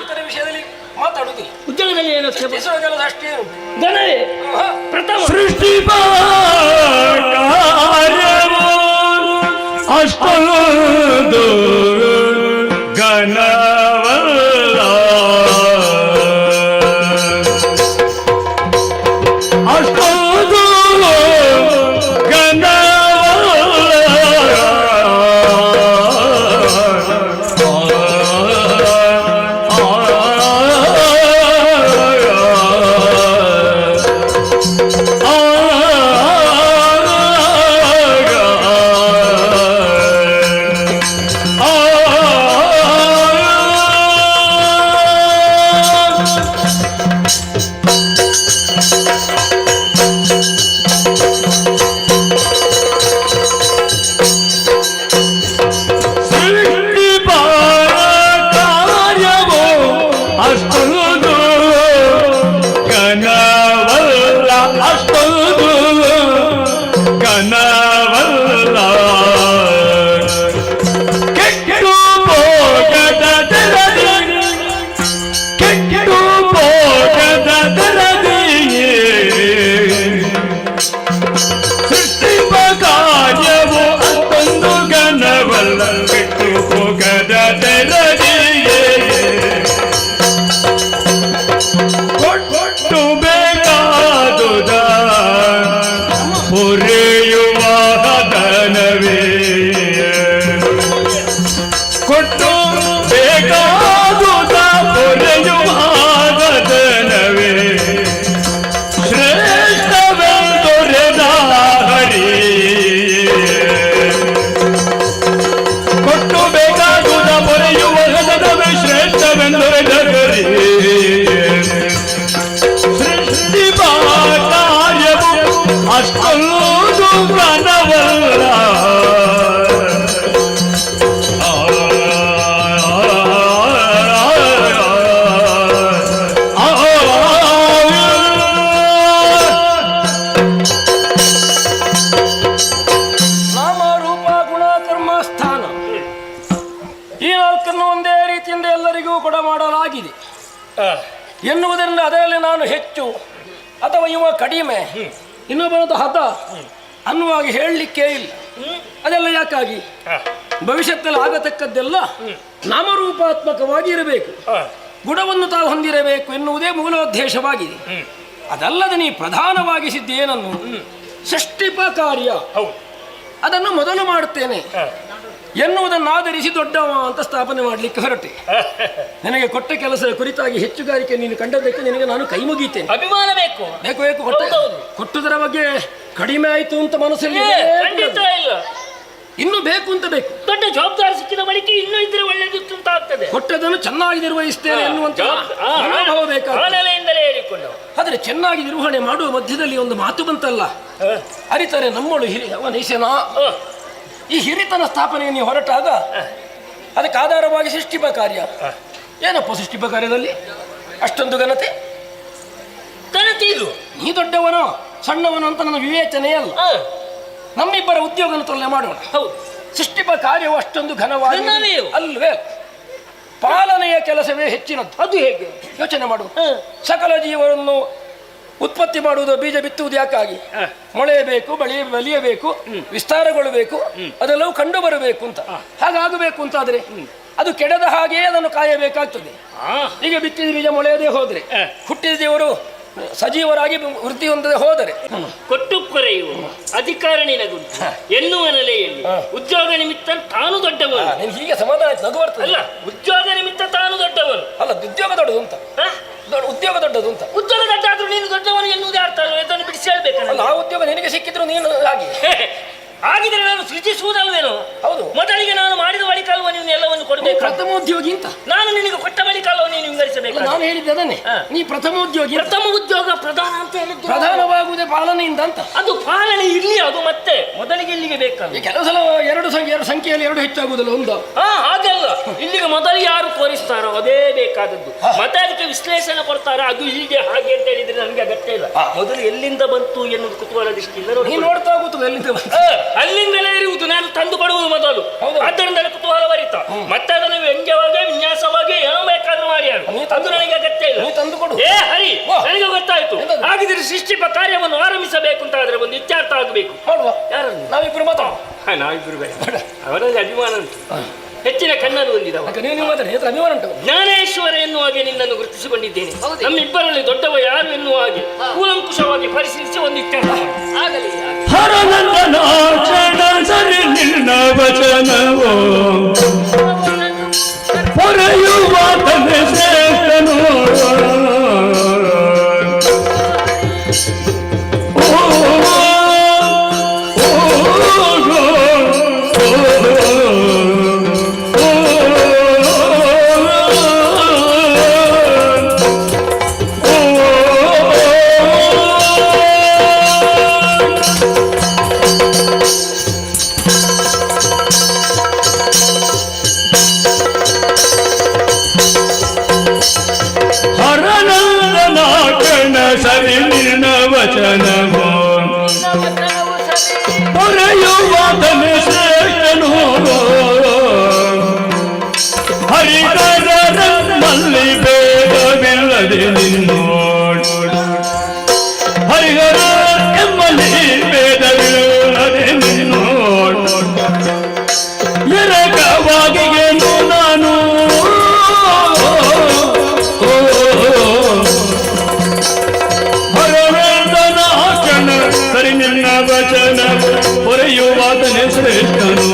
ಇತರ ವಿಷಯದಲ್ಲಿ ಮಾತಾಡುದಿಲ್ಲ. ಉದ್ಯೋಗದಲ್ಲಿ ಏನು ಕೆಲಸ ಅಷ್ಟೇ ಘನವೇ ಪ್ರಥಮ ಸೃಷ್ಟಿ ಕಾರ್ಯವು ಅಷ್ಟೊಂದು ಘನವಲ್ಲ, ಅಷ್ಟೊಂದು ಘನವಲ್ಲ. ಎನ್ನುವುದರಿಂದ ಅದರಲ್ಲಿ ನಾನು ಹೆಚ್ಚು ಅಥವಾ ಇವ ಕಡಿಮೆ ಇನ್ನೊಬ್ಬನದು ಹದ ಅನ್ನುವಾಗಿ ಹೇಳಲಿಕ್ಕೆ ಇಲ್ಲ. ಅದೆಲ್ಲ ಯಾಕಾಗಿ ಭವಿಷ್ಯದಲ್ಲಿ ಆಗತಕ್ಕದ್ದೆಲ್ಲ ನಾಮರೂಪಾತ್ಮಕವಾಗಿ ಇರಬೇಕು, ಗುಣವನ್ನು ತಾವು ಹೊಂದಿರಬೇಕು ಎನ್ನುವುದೇ ಮೂಲೋದ್ದೇಶವಾಗಿದೆ. ಅದಲ್ಲದೆ ನೀ ಪ್ರಧಾನವಾಗಿಸಿದ್ದೇನನ್ನು ಸೃಷ್ಟಿಪ ಕಾರ್ಯ ಅದನ್ನು ಮೊದಲು ಮಾಡುತ್ತೇನೆ ಎನ್ನುವುದನ್ನು ಆಧರಿಸಿ ದೊಡ್ಡವ ಅಂತ ಸ್ಥಾಪನೆ ಮಾಡಲಿಕ್ಕೆ ಹೊರಟೆ. ನನಗೆ ಕೊಟ್ಟ ಕೆಲಸದ ಕುರಿತಾಗಿ ಹೆಚ್ಚುಗಾರಿಕೆ ನೀನು ಕಂಡದಕ್ಕೆ ನಿನಗೆ ನಾನು ಕೈ ಮುಗಿತೇನೆ. ಅಭಿಮಾನ ಬೇಕು ಬೇಕು ಬೇಕು ಕೊಟ್ಟುದರ ಬಗ್ಗೆ ಕಡಿಮೆ ಆಯಿತು ಅಂತ ಮನಸ್ಸಲ್ಲಿ ಇಲ್ಲ, ಇನ್ನು ಬೇಕು ಅಂತ ಬೇಕು. ದೊಡ್ಡ ಜವಾಬ್ದಾರಿ ಸಿಕ್ಕಿದ ಬಳಿಕ ಇನ್ನೂ ಇದ್ರೆ ಒಳ್ಳೆದಿತ್ತು ಅಂತ ಆಗ್ತದೆ. ಕೊಟ್ಟದನ್ನು ಚೆನ್ನಾಗಿ ನಿರ್ವಹಿಸ್ತೇನೆ ಎನ್ನುವಂತ ಮನೋಭಾವ ಬೇಕಾಗಿಂದಲೇ ಹೇಳಿಕೊಂಡು. ಆದರೆ ಚೆನ್ನಾಗಿ ನಿರ್ವಹಣೆ ಮಾಡುವ ಮಧ್ಯದಲ್ಲಿ ಒಂದು ಮಾತು ಬಂತಲ್ಲ, ಅರಿತರೆ ನಮ್ಮಳು ಹಿರಿಯವನೇಶನ. ಈ ಹಿರಿತನ ಸ್ಥಾಪನೆಯನ್ನು ಹೊರಟಾಗ ಅದಕ್ಕೆ ಆಧಾರವಾಗಿ ಸೃಷ್ಟಿಪ ಕಾರ್ಯ. ಏನಪ್ಪ ಸೃಷ್ಟಿಪ ಕಾರ್ಯದಲ್ಲಿ ಅಷ್ಟೊಂದು ಘನತೆ ಇದು? ನೀ ದೊಡ್ಡವನೋ ಸಣ್ಣವನು ಅಂತ ನನ್ನ ವಿವೇಚನೆ ಅಲ್ಲ. ನಮ್ಮಿಬ್ಬರ ಉದ್ಯೋಗನ ತೊಲ್ಲೆ ಮಾಡೋಣ. ಸೃಷ್ಟಿಪ ಕಾರ್ಯವು ಅಷ್ಟೊಂದು ಘನವಾಗಿ ಅಲ್ವೇ? ಪಾಲನೆಯ ಕೆಲಸವೇ ಹೆಚ್ಚಿನದ್ದು. ಅದು ಹೇಗೆ ಯೋಚನೆ ಮಾಡು. ಸಕಲ ಜೀವವನ್ನು ಉತ್ಪತ್ತಿ ಮಾಡುವುದು, ಬೀಜ ಬಿತ್ತುವುದು ಯಾಕಾಗಿ? ಮೊಳೆಯಬೇಕು, ಬಲಿಯಬೇಕು, ವಿಸ್ತಾರಗೊಳ್ಳಬೇಕು, ಅದೆಲ್ಲವೂ ಕಂಡು ಬರಬೇಕು ಅಂತ. ಹಾಗಾಗಬೇಕು ಅಂತಾದ್ರೆ ಅದು ಕೆಡದ ಹಾಗೆ ಅದನ್ನು ಕಾಯಬೇಕಾಗ್ತದೆ. ಈಗ ಬಿತ್ತಿದ ಬೀಜ ಮೊಳೆಯದೇ ಹೋದ್ರೆ, ಹುಟ್ಟಿದ ದೇವರು ಸಜೀವರಾಗಿ ವೃದ್ಧಿ ಹೊಂದದೆ ಹೋದರೆ ಕೊಟ್ಟು ಕೊರೆಯುವ ಅಧಿಕಾರ ನಿನಗುಂಟು ಎನ್ನುವ ನೆಲೆಯಲ್ಲಿ ಉದ್ಯೋಗ ನಿಮಿತ್ತ ತಾನು ದೊಡ್ಡವನು. ಹೀಗೆ ಸಮಾಧಾನ ನಗು ಬರ್ತದೆ. ಅಲ್ಲ, ಉದ್ಯೋಗ ನಿಮಿತ್ತ ತಾನು ದೊಡ್ಡವನು ಅಲ್ಲ, ಉದ್ಯೋಗ ದೊಡ್ಡದು ಅಂತ. ಉದ್ಯೋಗ ದೊಡ್ಡದು ಅಂತ. ಉದ್ಯೋಗ ದೊಡ್ಡಾದ್ರೂ ನೀನು ದೊಡ್ಡವನು ಎನ್ನುವುದೇ ಅರ್ಥ ಅಲ್ವ? ಇದನ್ನು ಬಿಡಿಸಿ ಹೇಳ್ಬೇಕಲ್ಲ. ಆ ಉದ್ಯೋಗ ನಿನಗೆ ಸಿಕ್ಕಿದ್ರು ನೀನು ಹಾಗೆ ಹಾಗಿದ್ರೆ ನಾನು ಸೃಜಿಸುವುದಲ್ವೇನೋ? ಹೌದು. ಮೊದಲಿಗೆ ನಾನು ಮಾಡಿದ ಬಳಿಕ ಅಲ್ವ ನೀವು ಎಲ್ಲವನ್ನು ಕೊಡಬೇಕು? ಪ್ರಥಮೋದ್ಯೋಗಿ ಅಂತ ನಾನು ನಿನಗೆ ಕೊಟ್ಟ ಬಳಿಕ ಅಲ್ವ ನೀನು ವಿಂಗಡಿಸಬೇಕು? ನಾನು ಹೇಳಿದ್ದೆ ಅದನ್ನೇ. ಹಾ. ನೀ ಪ್ರಥಮೋದ್ಯೋಗಿ. ಪ್ರಥಮ ಉದ್ಯೋಗ ಪ್ರಧಾನ ಅಂತ ಹೇಳಿದ್ದು. ಪ್ರಧಾನವಾಗುವುದೇ ಪಾಲನೆಯಿಂದ ಅಂತ. ಅದು ಪಾಲನೆ ಇರ್ಲಿ, ಅದು ಮತ್ತೆ ಮೊದಲಿಗೆ ಇಲ್ಲಿಗೆ ಬೇಕಲ್ಲ. ಕೆಲವು ಸಲ ಎರಡು ಸಂಖ್ಯೆಯಲ್ಲಿ ಎರಡು ಹೆಚ್ಚಾಗುವುದಿಲ್ಲ ಒಂದು. ಹಾಗಲ್ಲ, ಇಲ್ಲಿಗೆ ಮೊದಲಿಗೆ ಯಾರು ತೋರಿಸ್ತಾರೋ ಅದೇ ಬೇಕಾದದ್ದು. ಮತ್ತೆ ಅದಕ್ಕೆ ವಿಶ್ಲೇಷಣೆ ಕೊಡ್ತಾರೋ ಅದು ಹೀಗೆ ಹಾಗೆ ಅಂತ ಹೇಳಿದ್ರೆ ನನಗೆ ಅಗತ್ಯ ಇಲ್ಲ. ಮೊದಲು ಎಲ್ಲಿಂದ ಬಂತು ಎನ್ನುವುದು ಕುತೂಹಲ ದೃಷ್ಟಿಯಿಂದ ನೀ ನೋಡ್ತಾ ಹೋಗುತ್ತದೆ ಎಲ್ಲಿಂದ ಅಲ್ಲಿಂದಲೇ ಇರುವುದು. ನಾನು ತಂದು ಕೊಡುವುದು ಮೊದಲು, ಆದ್ದರಿಂದ ಕುತೂಹಲ ಬರೀತ. ಮತ್ತೆ ಅದನ್ನು ವ್ಯಂಗ್ಯವಾಗಿ ವಿನ್ಯಾಸವಾಗಿ ಏನೋ ಬೇಕಾದ್ರೂ ಮಾಡಿ ಅದು ನನಗೆ ಅಗತ್ಯ ಇಲ್ಲ. ತಂದು ಕೊಡು. ಏ ಹರಿ, ನನಗೆ ಗೊತ್ತಾಯ್ತು. ಹಾಗಿದ್ರೆ ಸೃಷ್ಟಿ ಕಾರ್ಯವನ್ನು ಆರಂಭಿಸಬೇಕು ಅಂತ ಆದ್ರೆ ಒಂದು ಇತ್ಯರ್ಥ ಆಗಬೇಕು. ಮಾಡುವ. ಯಾರನ್ನು? ನಾವಿಬ್ರು ಮಾತಾಡುವ. ನಾವಿಬ್ರು ಬೇಡ, ಅವರಲ್ಲಿ ಅಭಿಮಾನ ಉಂಟು, ಹೆಚ್ಚಿನ ಕಣ್ಣನ್ನು ಹೊಂದಿದವ. ನೀವು ಮಾತಾಡಿ, ಅಭಿಮಾನ ಉಂಟು. ಜ್ಞಾನೇಶ್ವರ ಎನ್ನುವ ಹಾಗೆ ನಿನ್ನನ್ನು ಗುರುತಿಸಿಕೊಂಡಿದ್ದೇನೆ. ನಮ್ಮಿಬ್ಬರಲ್ಲಿ ದೊಡ್ಡವ ಯಾರು ಎನ್ನುವ ಹಾಗೆ ಕೂಲಂಕುಷವಾಗಿ ಪರಿಶೀಲಿಸಿ ಒಂದು ಇತ್ಯರ್ಥ ಆಗಲಿ. ಹರನಂದನಾಚರಣ ಸರಿ ನಿನ್ನ ವಚನವೋ ಹೊರೆಯುವಾತನೆ ಶ್ರೇಷ್ಠನು. ಸರಿ ನಿನ್ನ ವಚನವೋ ಹೊರೆಯುವಾತನೆ ಶ್ರೇಷ್ಠನು. ಹರಿಕರ ನಲ್ಲಿ ಭೇದವಿಲ್ಲದೆ ನಿನ್ನೋಡ್, ಹರಿಹರ ಎಂಬಲ್ಲಿ ಭೇದವಿಲ್ಲದೆ ನಿನ್ನೋಡ್. ಎರಕವಾಗಿಗೆನು ನಾನು ಸರಿ ನಿನ್ನ ವಚನ ಹೊರೆಯುವಾತನೆ ಶ್ರೇಷ್ಠನು.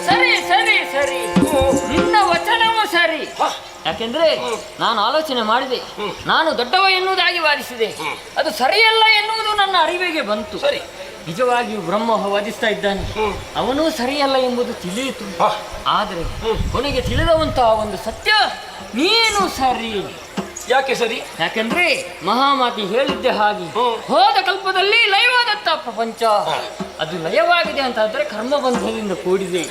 ಸರಿ ಸರಿ ಸರಿ, ನಿನ್ನ ವಚನವೂ ಸರಿ. ಯಾಕೆಂದ್ರೆ ನಾನು ಆಲೋಚನೆ ಮಾಡಿದೆ, ನಾನು ದೊಡ್ಡವ ಎನ್ನುವುದಾಗಿ ವಾದಿಸಿದೆ, ಅದು ಸರಿಯಲ್ಲ ಎನ್ನುವುದು ನನ್ನ ಅರಿವಿಗೆ ಬಂತು. ಸರಿ, ನಿಜವಾಗಿಯೂ ಬ್ರಹ್ಮ ವಾದಿಸ್ತಾ ಇದ್ದಾನೆ, ಅವನೂ ಸರಿಯಲ್ಲ ಎಂಬುದು ತಿಳಿಯಿತು. ಆದರೆ ಕೊನೆಗೆ ತಿಳಿದವಂತಹ ಒಂದು ಸತ್ಯ, ನೀನು ಸರಿ. ಯಾಕೆ ಸರಿ? ಯಾಕೆಂದ್ರೆ ಮಹಾಮಾತಿ ಹೇಳಿದ್ದೆ ಹಾಗೆ, ಹೋದ ಕಲ್ಪದಲ್ಲಿ ಲಯವಾದತ್ತ ಪ್ರಪಂಚ ಅದು ಲಯವಾಗಿದೆ ಅಂತಾದ್ರೆ ಕರ್ಮಬಂಧದಿಂದ ಕೂಡಿದೆ.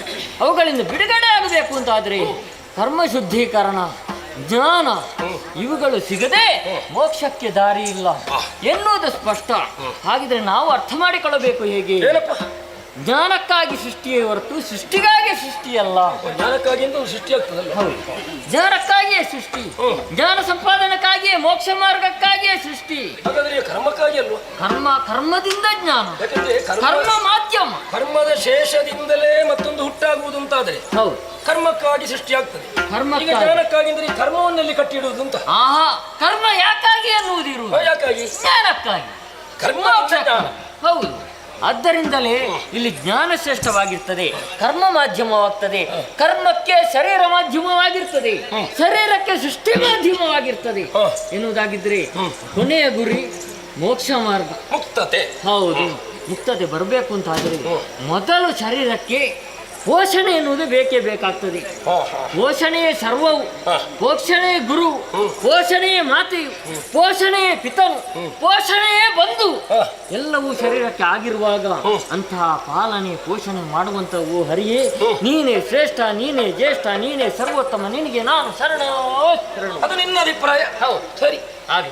ಅವುಗಳಿಂದ ಬಿಡುಗಡೆ ಆಗಬೇಕು ಅಂತಾದ್ರೆ ಕರ್ಮ ಶುದ್ಧೀಕರಣ, ಜ್ಞಾನ ಇವುಗಳು ಸಿಗದೆ ಮೋಕ್ಷಕ್ಕೆ ದಾರಿ ಇಲ್ಲ ಎನ್ನುವುದು ಸ್ಪಷ್ಟ. ಹಾಗಿದ್ರೆ ನಾವು ಅರ್ಥ ಮಾಡಿಕೊಳ್ಳಬೇಕು ಹೇಗೆ? ಜ್ಞಾನಕ್ಕಾಗಿ ಸೃಷ್ಟಿಯೇ ಹೊರತು ಸೃಷ್ಟಿಗಾಗಿ ಸೃಷ್ಟಿಯಲ್ಲ. ಜ್ಞಾನಕ್ಕಾಗಿ ಅಂತ ಸೃಷ್ಟಿ ಆಗ್ತದಲ್ಲ. ಹೌದು, ಜ್ಞಾನಕ್ಕಾಗಿಯೇ ಸೃಷ್ಟಿ, ಜ್ಞಾನ ಸಂಪಾದನೆಕ್ಕಾಗಿಯೇ, ಮೋಕ್ಷ ಮಾರ್ಗಕ್ಕಾಗಿಯೇ ಸೃಷ್ಟಿ. ಹಾಗಾದ್ರೆ ಕರ್ಮಕ್ಕಾಗಿ ಅಲ್ವಾ? ಕರ್ಮದಿಂದ ಜ್ಞಾನ, ಯಾಕಂದ್ರೆ ಕರ್ಮ ಮಾಧ್ಯಮ. ಕರ್ಮದ ಶೇಷದಿಂದಲೇ ಮತ್ತೊಂದು ಹುಟ್ಟಾಗುವುದು ಅಂತಾದ್ರೆ ಹೌದು, ಕರ್ಮಕ್ಕಾಗಿ ಸೃಷ್ಟಿ ಆಗ್ತದೆ. ಈಗ ಜ್ಞಾನಕ್ಕಾಗಿ ಅಂದ್ರೆ ಈ ಕರ್ಮವನ್ನೆಲ್ಲಿ ಕಟ್ಟಿಡುವುದು ಅಂತ. ಆಹಾ, ಕರ್ಮ ಯಾಕಾಗಿ ಅನ್ನುವುದಿರು? ಯಾಕಾಗಿ? ಜ್ಞಾನಕ್ಕಾಗಿ. ಕರ್ಮ ಹೌದು, ಆದ್ದರಿಂದಲೇ ಇಲ್ಲಿ ಜ್ಞಾನ ಶ್ರೇಷ್ಠವಾಗಿರ್ತದೆ, ಕರ್ಮ ಮಾಧ್ಯಮವಾಗ್ತದೆ. ಕರ್ಮಕ್ಕೆ ಶರೀರ ಮಾಧ್ಯಮವಾಗಿರ್ತದೆ, ಶರೀರಕ್ಕೆ ಸೃಷ್ಟಿ ಮಾಧ್ಯಮವಾಗಿರ್ತದೆ ಎನ್ನುವುದಾಗಿದ್ರೆ ಕೊನೆಯ ಗುರಿ ಮೋಕ್ಷ ಮಾರ್ಗ, ಮುಕ್ತತೆ. ಹೌದು, ಮುಕ್ತತೆ ಬರಬೇಕು ಅಂತಾದರೆ ಮೊದಲು ಶರೀರಕ್ಕೆ ಪೋಷಣೆ ಎನ್ನುವುದು ಬೇಕೇ ಬೇಕಾಗ್ತದೆ. ಪೋಷಣೆಯೇ ಸರ್ವವು, ಪೋಷಣೆಯೇ ಗುರು, ಪೋಷಣೆಯೇ ಮಾತೆಯು, ಪೋಷಣೆಯೇ ಪಿತನು, ಪೋಷಣೆಯೇ ಬಂಧು, ಎಲ್ಲವೂ ಶರೀರಕ್ಕೆ ಆಗಿರುವಾಗ ಅಂತಹ ಪಾಲನೆ ಪೋಷಣೆ ಮಾಡುವಂಥವು ಹರಿಯೇ ನೀನೇ ಶ್ರೇಷ್ಠ, ನೀನೇ ಜ್ಯೇಷ್ಠ, ನೀನೇ ಸರ್ವೋತ್ತಮ, ನಿನಗೆ ನಾನು ಶರಣೋ ಶರಣು. ಅದು ನಿನ್ನ ಅಭಿಪ್ರಾಯ. ಹೌದು, ಸರಿ. ಹಾಗೆ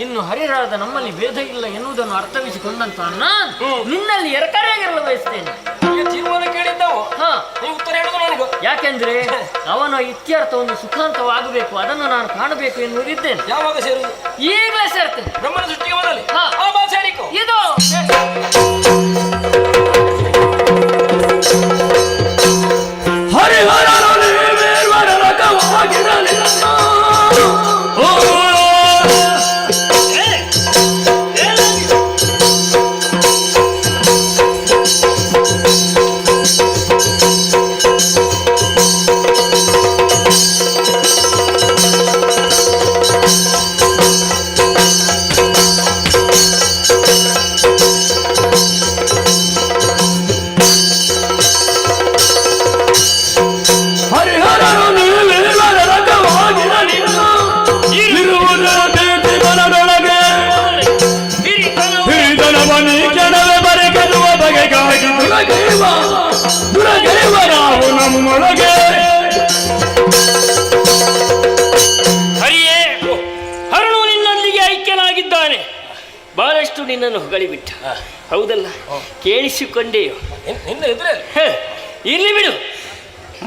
ಇನ್ನು ಹರಿಹರದ ನಮ್ಮಲ್ಲಿ ಭೇದ ಇಲ್ಲ ಎನ್ನುವುದನ್ನು ಅರ್ಥವಿಸಿಕೊಂಡಂತ ನಾನು ನಿನ್ನಲ್ಲಿ ಎರಕರೆಯಾಗಿರಲು ಬಯಸ್ತೇನೆ. ತೀರ್ಮಾನ ಕೇಳಿದ್ದವು, ನೀವು ಉತ್ತರ ಹೇಳುದು ನನಗೂ. ಯಾಕೆಂದ್ರೆ ಅವನ ಇತ್ಯರ್ಥವನ್ನು ಸುಖಾಂತವಾಗಬೇಕು, ಅದನ್ನು ನಾನು ಕಾಣಬೇಕು ಎನ್ನುವುದಿದ್ದೇನೆ. ಯಾವಾಗ ಸೇರುವುದು? ಈಗಲೇ ಸೇರ್ತೇನೆ. ಬ್ರಹ್ಮನ ಸೃಷ್ಟಿಗೆ ಮೊದಲೇ ಸೇರಿಕೋ. ಇದು ಹರಿಹರ ದುರಗೆಳೆವ ನಾವು ನಮ್ಮೊಳಗೆ. ಹರಿಯೇ, ಹರನು ನಿನ್ನೊಂದಿಗೆ ಐಕ್ಯನಾಗಿದ್ದಾನೆ. ಬಹಳಷ್ಟು ನಿನ್ನನ್ನು ಹೊಗಳಿಬಿಟ್ಟ, ಹೌದಲ್ಲ? ಕೇಳಿಸಿಕೊಂಡೆಯೋ? ನಿನ್ನ ಎದುರಲ್ಲಿ ಇರ್ಲಿ ಬಿಡು.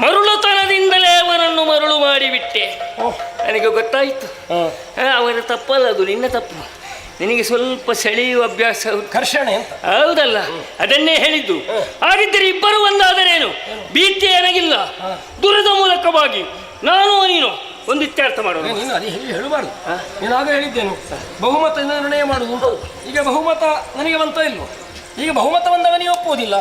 ಮರುಳುತನದಿಂದಲೇ ಅವನನ್ನು ಮರುಳು ಮಾಡಿಬಿಟ್ಟೆ. ನನಗೆ ಗೊತ್ತಾಯಿತು, ಅವನ ತಪ್ಪಲ್ಲ, ಅದು ನಿನ್ನ ತಪ್ಪು. ನಿನಗೆ ಸ್ವಲ್ಪ ಸೆಳೆಯುವ ಅಭ್ಯಾಸ, ಘರ್ಷಣೆ ಅಂತ. ಹೌದಲ್ಲ? ಅದನ್ನೇ ಹೇಳಿದ್ದು. ಹಾಗಿದ್ದರೆ ಇಬ್ಬರು ಒಂದಾದರೇನು? ಭೀತಿ ಏನಾಗಿಲ್ಲ. ದೂರದ ಮೂಲಕವಾಗಿ ನಾನು ನೀನು ಒಂದು ಇತ್ಯರ್ಥ ಮಾಡೋಣ. ನೀನು ಅದೇ ಹೇಳಬಾರ್ದು. ನೀನು ಆಗ ಹೇಳಿದ್ದೇನು, ಬಹುಮತ ನಿರ್ಣಯ ಮಾಡುವುದು. ಈಗ ಬಹುಮತ ನನಗೆ ಬಂತ ಇಲ್ವೋ? ಈಗ ಬಹುಮತ ಬಂದಾಗ ನೀವು ಒಪ್ಪುವುದಿಲ್ಲ,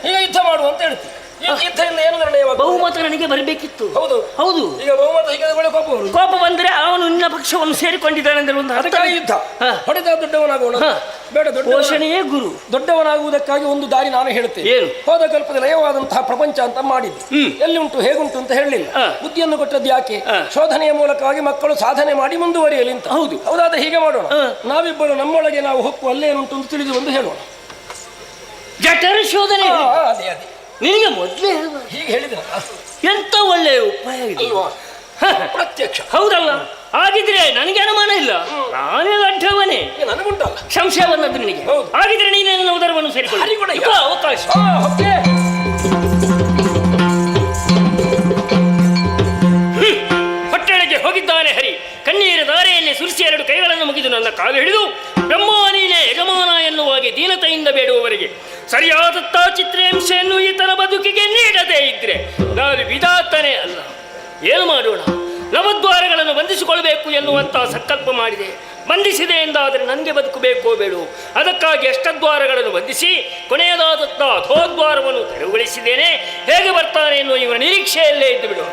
ಈಗ ಯುದ್ಧ ಮಾಡುವ ಅಂತ ಹೇಳ್ತೀವಿ. ಯುದ್ಧದಿಂದ ಏನು ನಿರ್ಣಯವಾಗ? ಬಹುಮತ ನನಗೆ ಬರಬೇಕಿತ್ತು. ಹೌದು ಹೌದು. ಈಗ ಬಹುಮತ ಹೀಗೆ ಕೋಪ ಬಂದ್ರೆ ಅವನು ನಿನ್ನ ಪಕ್ಷವನ್ನು ಸೇರಿಕೊಂಡಿದ್ದಾನೆ ಅಂದ್ರೆ ಒಂದು ಅದಕ್ಕಾಗಿ ಯುದ್ಧ. ಹೊಡೆದ ದೊಡ್ಡವನಾಗೋಣ ಬೇಡ, ದೊಡ್ಡ ಪೋಷಣೆಯೇ ಗುರು. ದೊಡ್ಡವನಾಗುವುದಕ್ಕಾಗಿ ಒಂದು ದಾರಿ ನಾನು ಹೇಳ್ತೇನೆ. ಏನು? ಹೋದ ಕಲ್ಪದ ಲಯವಾದಂತಹ ಪ್ರಪಂಚ ಅಂತ ಮಾಡಿದ್ದು. ಎಲ್ಲಿ ಉಂಟು ಹೇಗುಂಟು ಅಂತ ಹೇಳಲಿಲ್ಲ. ಬುದ್ಧಿಯನ್ನು ಕೊಟ್ಟದ್ದು ಯಾಕೆ? ಶೋಧನೆಯ ಮೂಲಕವಾಗಿ ಮಕ್ಕಳು ಸಾಧನೆ ಮಾಡಿ ಮುಂದುವರಿಯಲಿ ಅಂತ. ಹೌದು. ಹೌದಾದ ಹೀಗೆ ಮಾಡೋಣ. ನಾವಿಬ್ಬರು ನಮ್ಮೊಳಗೆ ನಾವು ಹೊಕ್ಕು ಅಲ್ಲೇನುಂಟು ಅಂತ ತಿಳಿದು ಒಂದು ಹೇಳೋಣ. ಜಠರ ಶೋಧನೆ. ಅದೇ ಅದೇ ನಿನಗೆ ಮೊದಲೇ ಹೀಗೆ ಹೇಳಿದ ಎಂತ ಒಳ್ಳೆಯ ಉಪಾಯ ಇದೆ. ಪ್ರತ್ಯಕ್ಷ. ಹೌದಲ್ಲ? ಹಾಗಿದ್ರೆ ನನಗೆ ಅನುಮಾನ ಇಲ್ಲ, ನಾನೇ ದೊಡ್ಡವನೇ. ನನಗುಂಟಲ್ಲ ಸಂಶಯ ಬಂದದ್ದು ನಿನಗೆ. ಹಾಗಿದ್ರೆ ನೀನೇ ನನ್ನ ಉದರವನ್ನು ಸೇರಿಕೊಳ್ಳಿ. ಅವಕಾಶ. ಹೊಟ್ಟೆಳೆಗೆ ಹೋಗಿದ್ದಾನೆ ಹರಿ. ಕಣ್ಣೀರ ದಾರೆಯನ್ನೇ ಸುರಿಸಿ ಎರಡು ಕೈಗಳನ್ನು ಮುಗಿದು ನನ್ನ ಕಾಲು ಹಿಡಿದು ಬ್ರಹ್ಮ ನೀನೇ ಯಜಮಾನ ಎನ್ನುವಾಗೆ ದೀನತೆಯಿಂದ ಬೇಡುವವರಿಗೆ ಸರಿಯಾದ ಚಿತ್ರಾಂಶವನ್ನು ಈತನ ಬದುಕಿಗೆ ನೀಡದೇ ಇದ್ರೆ ನಾನು ವಿಧಾತನೇ ಅಲ್ಲ. ಏನು ಮಾಡೋಣ? ನವದ್ವಾರಗಳನ್ನು ಬಂಧಿಸಿಕೊಳ್ಬೇಕು ಎನ್ನುವಂತ ಸಂಕಲ್ಪ ಮಾಡಿದೆ. ಬಂಧಿಸಿದೆ ಎಂದಾದರೆ ನನಗೆ ಬದುಕಬೇಕೋ ಬೇಡೋ? ಅದಕ್ಕಾಗಿ ಅಷ್ಟದ್ವಾರಗಳನ್ನು ಬಂಧಿಸಿ ಕೊನೆಯದಾದತ್ತ ಅಧೋದ್ವಾರವನ್ನು ತೆರವುಗೊಳಿಸಿದ್ದೇನೆ. ಹೇಗೆ ಬರ್ತಾನೆ ಎನ್ನುವ ಇವರ ನಿರೀಕ್ಷೆಯಲ್ಲೇ ಇದ್ದು ಬಿಡು.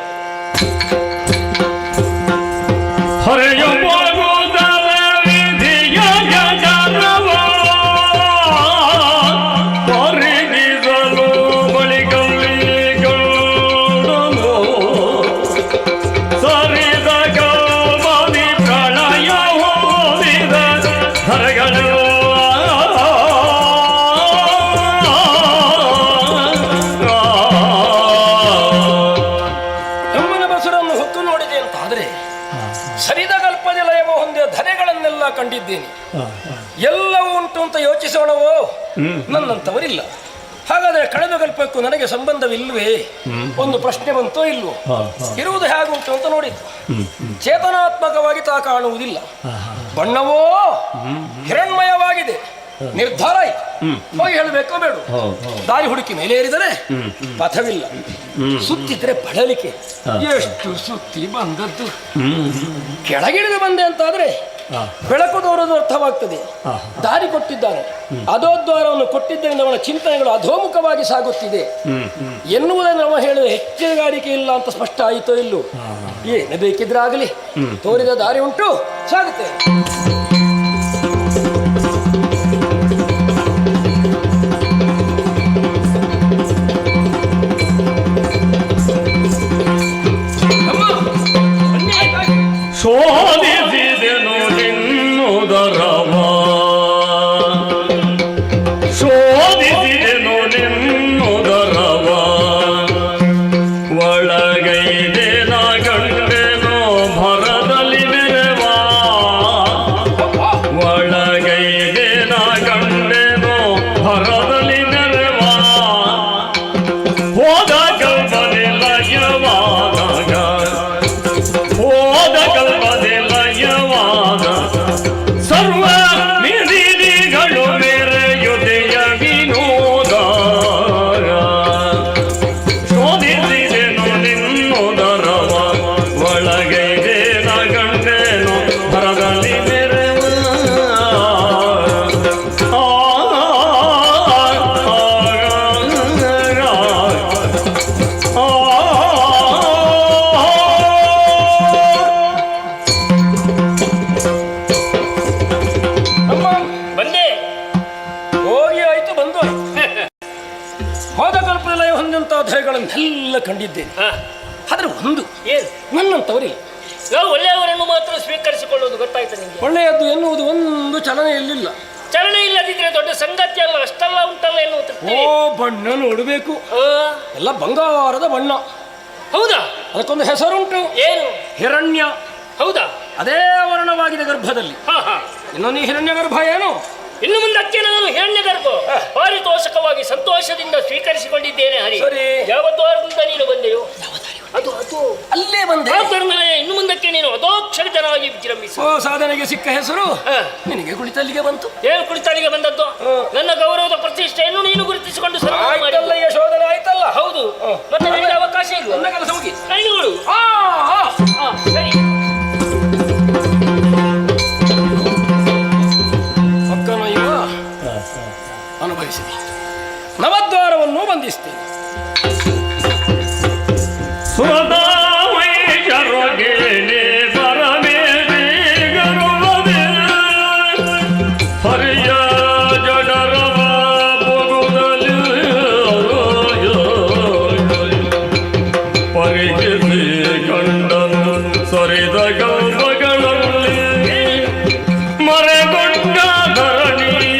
ಕಂಡಿದ್ದೇನೆ. ಎಲ್ಲವೂ ಉಂಟು ಅಂತ ಯೋಚಿಸೋಣವೋ? ನನ್ನಂತವರಿಲ್ಲ. ಹಾಗಾದರೆ ಕಳೆದ ಕಲ್ಪಕ್ಕೂ ನನಗೆ ಸಂಬಂಧವಿಲ್ವೇ? ಒಂದು ಪ್ರಶ್ನೆ ಬಂತೋ ಇಲ್ವೋ? ಇರುವುದು ಹೇಗುಂಟು ಅಂತ ನೋಡಿದ್ದು. ಚೇತನಾತ್ಮಕವಾಗಿ ತಾ ಕಾಣುವುದಿಲ್ಲ. ಬಣ್ಣವೋ ಹಿರಣ್ಮಯವಾಗಿದೆ. ನಿರ್ಧಾರ ಆಯ್ತು. ಹೋಗಿ ಹೇಳಬೇಕೋ ಬೇಡ? ದಾರಿ ಹುಡುಕಿ ಮೇಲೆ ಏರಿದರೆ ಪಥವಿಲ್ಲ. ಸುತ್ತಿದ್ರೆ ಬಳಲಿಕೆ. ಎಷ್ಟು ಸುತ್ತಿ ಬಂದದ್ದು. ಕೆಳಗಿಳಿದು ಬಂದೆ ಅಂತಾದ್ರೆ ಬೆಳಕು ತೋರೋದು ಅರ್ಥವಾಗ್ತದೆ. ದಾರಿ ಕೊಟ್ಟಿದ್ದಾನೆ, ಅಧೋದ್ವಾರವನ್ನು ಕೊಟ್ಟಿದ್ದರಿಂದ ಅವನ ಚಿಂತನೆಗಳು ಅಧೋಮುಖವಾಗಿ ಸಾಗುತ್ತಿದೆ ಎನ್ನುವುದನ್ನು ನಾವು ಹೇಳಿದ ಹೆಚ್ಚುಗಾರಿಕೆ ಇಲ್ಲ ಅಂತ ಸ್ಪಷ್ಟ ಆಯಿತೋ ಇಲ್ಲೋ? ಏನು ಬೇಕಿದ್ರೆ ಆಗಲಿ, ತೋರಿದ ದಾರಿ ಉಂಟು, ಸಾಗುತ್ತೆ. ಶೋಧಿಸಿದೆನು ನಿನ್ನುದರವ, ಶೋಧಿಸಿದೆನು ನಿನ್ನುದರವ, ಒಳಗೈದೆ ನಾ ಗಂಟೆನೋ ಭರದಲ್ಲಿ ಮೆರವ, ಒಳಗೈದೆ ನಾ ಗಂಟೆನೋ ಭರದಲ್ಲಿ ಮೆರವ, ಹೋದ ಕಲ್ಪನೆ ಲಯವಾದಾಗ, ಹೋದ ಕಲ್ಪನೆ ಲಯವಾದ ಸರ್ವ ನಿಧಿಗಳು ಮೆರೆಯುದೆಯ ವಿನೋದ, ಶೋಧಿಸಿದೆನು ನಿನ್ನುದರವ, ಒಳಗೈದೆ ನ ಗಂಟೆನೋ ಭರದಲ್ಲಿ ಮೆರವ. ಬಂದೆ. ಹೋಗಿ ಆಯ್ತು, ಬಂದು ಆಯ್ತು. ಹೋದ ಕಲ್ಪದಲ್ಲೇ ಹೊಂದಂತಹ ಧೈರ್ಯಗಳನ್ನೆಲ್ಲ ಕಂಡಿದ್ದೇನೆ. ಆದ್ರೆ ಒಂದು ಏನು? ನನ್ನಂತವರಿಲ್ಲ. ನಾವು ಒಳ್ಳೆಯವರನ್ನು ಮಾತ್ರ ಸ್ವೀಕರಿಸಿಕೊಳ್ಳುವುದು ಗೊತ್ತಾಯ್ತು ನಿಮಗೆ? ಒಳ್ಳೆಯದು ಎನ್ನುವುದು ಒಂದು ಚಲನೆಯಲ್ಲಿಲ್ಲ. ಚಲನೆ ಇಲ್ಲದಿದ್ರೆ ದೊಡ್ಡ ಸಂಗತಿ ಅಲ್ಲ, ಅಷ್ಟಲ್ಲ ಉಂಟಲ್ಲ ಎನ್ನುವ ತೃಪ್ತಿ. ಓ, ಬಣ್ಣ ನೋಡಬೇಕು, ಆ, ಎಲ್ಲ ಬಂಗಾರದ ಬಣ್ಣ. ಹೌದಾ? ಅದಕ್ಕೊಂದು ಹೆಸರುಂಟು, ಏನು? ಹಿರಣ್ಯ. ಹೌದಾ? ಅದೇ ವರ್ಣವಾಗಿದೆ ಗರ್ಭದಲ್ಲಿ. ಹಾ ಹಾ. ಇನ್ನೊಂದು ಹಿರಣ್ಯ ಗರ್ಭ ಏನು? ಇನ್ನು ಮುಂದಕ್ಕೆ ನಾನು ಹಿರಣ್ಯಗರ್ಭ ಪಾರಿತೋಷಕವಾಗಿ ಸಂತೋಷದಿಂದ ಸ್ವೀಕರಿಸಿಕೊಂಡಿದ್ದೇನೆ. ಹರಿ, ಸರಿ. ಯಾವ ದ್ವಾರದಿಂದ ನೀನು ಬಂದೆಯೋ ಅದು ಅದು ಅಲ್ಲೇ ಬಂದೆ. ಆದ್ದರಿಂದ ಇನ್ನು ಮುಂದಕ್ಕೆ ನೀನು ಅದೋಕ್ಷರಿತನಾಗಿ ವಿಜೃಂಭಿಸು. ಓ, ಸಾಧನೆಗೆ ಸಿಕ್ಕ ಹೆಸರು ಹಾ. ನಿನಗೆ ಕುಳಿತಲ್ಲಿಗೆ ಬಂತು. ಏನು ಕುಳಿತಲ್ಲಿಗೆ ಬಂದದ್ದು? ನನ್ನ ಗೌರವದ ಪ್ರತಿಷ್ಠೆಯನ್ನು ನೀನು ಗುರುತಿಸಿಕೊಂಡು ಸನ್ಮಾನ ಮಾಡಿದ್ದು. ಆಯ್ತಲ್ಲ, ಯಶೋಧನ ಆಯ್ತಲ್ಲ. ಹೌದು, ಮತ್ತೆ ನನಗೆ ಅವಕಾಶ ಇಲ್ಲ. ನನ್ನ ಕೆಲಸ ಮುಗಿ. ನನಗೆ ನೋಡು. ಸರಿ. ಮಕ್ಕನ ಇವ ಅನುಭವಿಸಿದೆ. ನವದ್ವಾರವನ್ನು ಬಂಧಿಸ್ತೇನೆ. ಸುರದಾಮೈಷರೊಗೆನೆ ಪರಮೇಶಿ ಗರುಡದೆ ಹರಿಯ ಜಡರವ ಪೊಗುದಲ್ಲಿ ಪರಿಗಿಸಿ ಕಂಡನು ಸರಿದ ಗರ್ಭಗಳಲ್ಲಿ ಮರೆಗೊಂಡ ಧರಣಿಯಲ್ಲವರು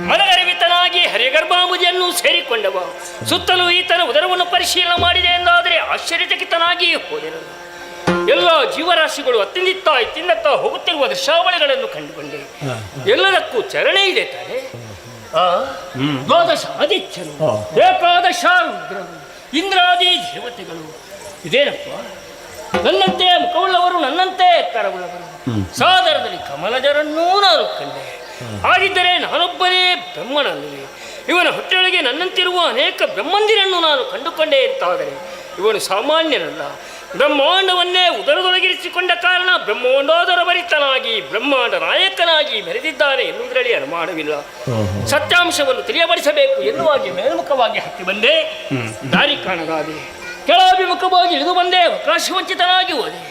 ಮನಗರಿವಿತನಾಗಿ ಹರಿಗರ್ಭಾಂಬುದಿಯನ್ನು ಸೇರಿಕೊಂಡವ. ಸುತ್ತಲೂ ಈತನ ಉದರವನ್ನು ಪರಿಶೀಲನೆ ಮಾಡಿದೆ ಎಂದಾದರೆ ಆಶ್ಚರ್ಯಚಕಿತನಾಗಿ ಹೋದೆನು. ಎಲ್ಲ ಜೀವರಾಶಿಗಳು ಅತ್ತಿಂದಿತ್ತ ಹೋಗುತ್ತಿರುವ ದೃಶ್ಯಾವಳಿಗಳನ್ನು ಕಂಡುಕೊಂಡೆ. ಎಲ್ಲದಕ್ಕೂ ಚರಣೆ ಇದೆ ತಾನೆ. ದ್ವಾದಶ ಆದಿತ್ಯರು, ಏಕಾದಶ ರುದ್ರರು, ಇಂದ್ರಾದಿ ದೇವತೆಗಳು. ಇದೇನಪ್ಪ, ನನ್ನಂತೆ ಮುಖವುಳ್ಳವರು, ನನ್ನಂತೆ ಎತ್ತರವುಳ್ಳವರು, ಸಾದರದಲ್ಲಿ ಕಮಲಜರನ್ನೂ ನಾನು ಕಂಡೆ. ಹಾಗಿದ್ದರೆ ನಾನೊಬ್ಬನೇ ಬ್ರಹ್ಮನಲ್ಲವೇ? ಇವನ ಹೊಟ್ಟೆಯೊಳಗೆ ನನ್ನಂತಿರುವ ಅನೇಕ ಬ್ರಹ್ಮಂದಿರನ್ನು ನಾನು ಕಂಡುಕೊಂಡೆ ಅಂತಾದರೆ ಇವನು ಸಾಮಾನ್ಯನಲ್ಲ. ಬ್ರಹ್ಮಾಂಡವನ್ನೇ ಉದರದೊಳಗಿರಿಸಿಕೊಂಡ ಕಾರಣ ಬ್ರಹ್ಮಾಂಡೋದರ ಭರಿತನಾಗಿ ಬ್ರಹ್ಮಾಂಡ ನಾಯಕನಾಗಿ ಮೆರೆದಿದ್ದಾನೆ ಎನ್ನುವುದರಲ್ಲಿ ಅನುಮಾನವಿಲ್ಲ. ಸತ್ಯಾಂಶವನ್ನು ತಿಳಿಯಬಡಿಸಬೇಕು ಎನ್ನುವಾಗಿ ಮೇಲ್ಮುಖವಾಗಿ ಹತ್ತಿ ಬಂದೆ. ದಾರಿ ಕಾಣಗಾದೆ. ಕೆಳಾಭಿಮುಖವಾಗಿ ಇಳಿದು ಬಂದೆ. ಅವಕಾಶವಂಚಿತನಾಗಿ ಹೋದೆ.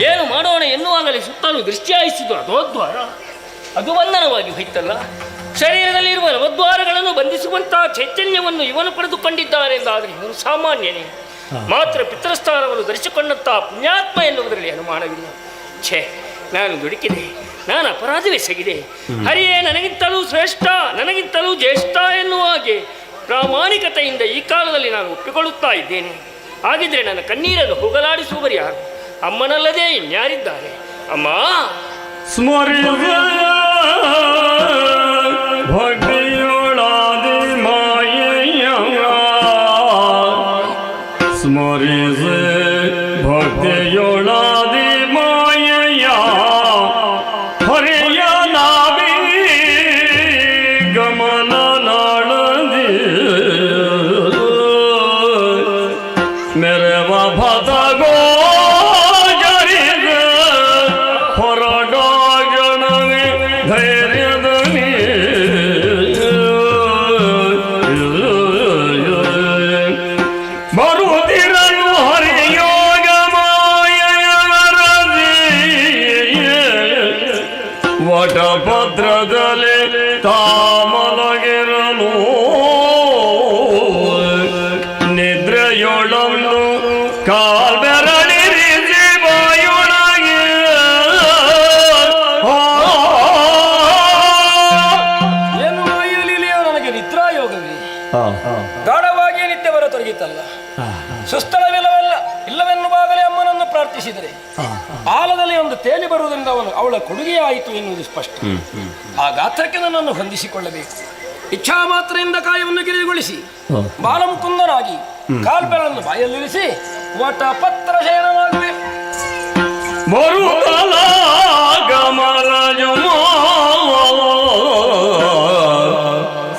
ಏನು ಮಾಡೋಣ ಎನ್ನುವಾಗಲೇ ಸುತ್ತಲೂ ದೃಷ್ಟಿ ಹಾಯಿಸಿದ್ದು ಅದೋದ್ವಾರ. ಅದು ಬಂಧನವಾಗಿ ಹೋಯ್ತಲ್ಲ. ಶರೀರದಲ್ಲಿರುವ ನವದ್ವಾರಗಳನ್ನು ಬಂಧಿಸುವಂತಹ ಚೈತನ್ಯವನ್ನು ಇವನು ಪಡೆದುಕೊಂಡಿದ್ದಾನೆಂದಾದರೆ ಇವನು ಸಾಮಾನ್ಯನೇ. ಮಾತ್ರ ಪಿತೃಸ್ಥಾನವನ್ನು ಧರಿಸಿಕೊಂಡಂತಹ ಪುಣ್ಯಾತ್ಮ ಎನ್ನುವುದರಲ್ಲಿ ಅನುಮಾನವಿಲ್ಲ. ಛೇ, ನಾನು ದುಡುಕಿದೆ, ನಾನು ಅಪರಾಧವೆಸಗಿದೆ. ಹರಿಯೇ ನನಗಿಂತಲೂ ಶ್ರೇಷ್ಠ, ನನಗಿಂತಲೂ ಜ್ಯೇಷ್ಠ ಎನ್ನುವ ಹಾಗೆ ಪ್ರಾಮಾಣಿಕತೆಯಿಂದ ಈ ಕಾಲದಲ್ಲಿ ನಾನು ಒಪ್ಪಿಕೊಳ್ಳುತ್ತಾ ಇದ್ದೇನೆ. ಹಾಗಿದ್ರೆ ನನ್ನ ಕಣ್ಣೀರನ್ನು ಹೋಗಲಾಡಿಸುವವರು ಯಾರು? ಅಮ್ಮನಲ್ಲದೆ ಇನ್ಯಾರಿದ್ದಾರೆ? ಅಮ್ಮ, ಸ್ಮರಿಸ ಭಕ್ತಿಯೊಳಾದಿ ಮಾಯೆಯ ಸ್ಮರಿಸ ಭಕ್ತಿಯೊಳಾದಿ ಮಾಯೆಯ ಹರಿಯ ನಾಭಿ ಗಮನ ನಾಳದಿ ಮೆರವ ಭದಗೋ ವಟಭದ್ರದಲ್ಲಿ ತಾಮಲಗಿರಲು ನಿದ್ರೆಯೊಳನ್ನು ಕಾಲ್ಬೆರಳಿರಿಸಿ ಬಾಯೊಳಗೆ ಏನು ಮಾಯಲಿಯೋ ನನಗೆ ನಿದ್ರಾಯೋಗವೇ? ಗಾಢವಾಗಿ ನಿದ್ದೆ ಬರತೊಡಗಿತಲ್ಲ. ಸುಸ್ಥಳವಿಲ್ಲವಲ್ಲ ಇಲ್ಲವೆನ್ನುವಾಗಲೇ ಅಮ್ಮನನ್ನು ಪ್ರಾರ್ಥಿಸಿದರೆ ಆಲದಲ್ಲಿ ಒಂದು ತೇಲಿ ಬರುವುದರಿಂದ ಅವಳ ಕೊಡುಗೆಯಾಯಿತು ಎನ್ನುವುದು ಸ್ಪಷ್ಟ. ಆ ಗಾತ್ರಕ್ಕೆ ನನ್ನನ್ನು ಹೊಂದಿಸಿಕೊಳ್ಳಬೇಕು. ಇಚ್ಛಾ ಮಾತ್ರೆಯಿಂದ ಕಾಯವನ್ನು ಗಿರಿಗೊಳಿಸಿ ಬಾಲಮುಕುಂದನಾಗಿ ಕಾಲ್ಬೆರಳನ್ನು ಬಾಯಲ್ಲಿರಿಸಿ ವಟಪತ್ರ ಶಯನನಾಗುವೆ. ಮರುತಲ ಗಮಲ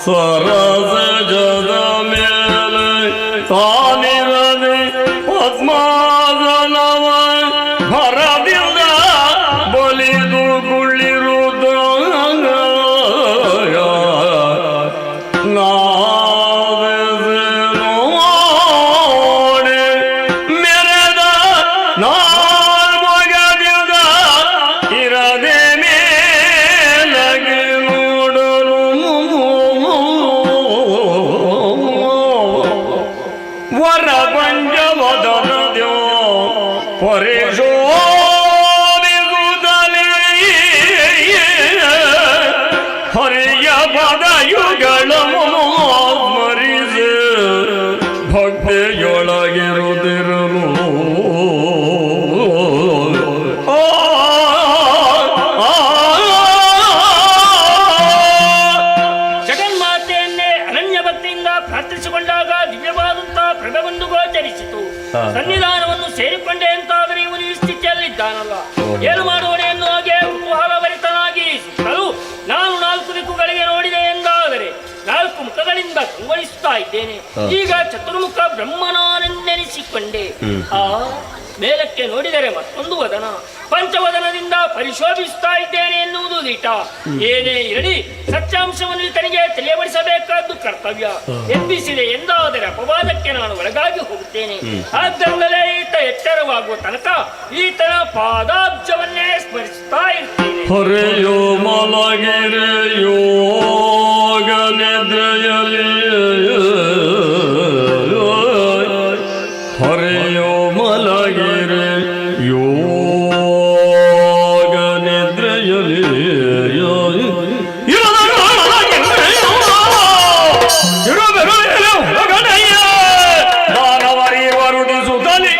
ಸರಸ ಜದ ಮೇಲೆ ತಾನಿರದೆ ಪದ್ಮಾಸನವ ಭರದಿಂದ ಬಲಿದು ಗುಳ್ಳಿರುದ ನಾವೆದೆ ಮೆರೆದ ನಾಲ್ಮಗದಿಂದ ಏನು ಮಾಡೋಣ ಎನ್ನುವ ಹಾಗೆ ಕುತೂಹಲಭರಿತನಾಗಿ ಸುತ್ತಲೂ ನಾನು 4 ದಿಕ್ಕುಗಳಿಗೆ ನೋಡಿದೆ ಎಂದಾದರೆ 4 ಮುಖಗಳಿಂದ ಕಂಗೊಳಿಸುತ್ತಾ ಇದ್ದೇನೆ. ಈಗ ಚತುರ್ಮುಖ ಬ್ರಹ್ಮನಾನೆಂದೆನಿಸಿಕೊಂಡೆ. ಮೇಲಕ್ಕೆ ನೋಡಿದರೆ ಮತ್ತೊಂದು ವದನ, ಪಂಚವದನದಿಂದ ಪರಿಶೋಭಿಸುತ್ತಾ ಇದ್ದೇನೆ ಎನ್ನುವುದು ದಿಟ. ಏನೇ ಇರಲಿ, ಸತ್ಯಾಂಶವನ್ನು ಈತನಿಗೆ ತಿಳಿಯಬಡಿಸಬೇಕಾದ್ದು ಕರ್ತವ್ಯ. ಎಬ್ಬಿಸಿದೆ ಎಂದಾದರೆ ಅಪವಾದಕ್ಕೆ ನಾನು ಒಳಗಾಗಿ ಹೋಗುತ್ತೇನೆ. ಆದ್ದರಿಂದಲೇ ಈತ ಎಚ್ಚರವಾಗುವ ತನಕ ಈತನ ಪಾದಾಬ್ಜವನ್ನೇ ಸ್ಮರಿಸುತ್ತಾ ಇರ್ತೇನೆ. ಹರೆಯೋ ಮಲಗಿರೆ ಯೋಗ ನಿದ್ರೆಯಲಿ ಹರೆಯೋ ಮಲಗಿರೆ ಯೋಗ ನಿದ್ರೆಯಲಿ ದಾನವರಿವರು ಸುತ್ತಲಿ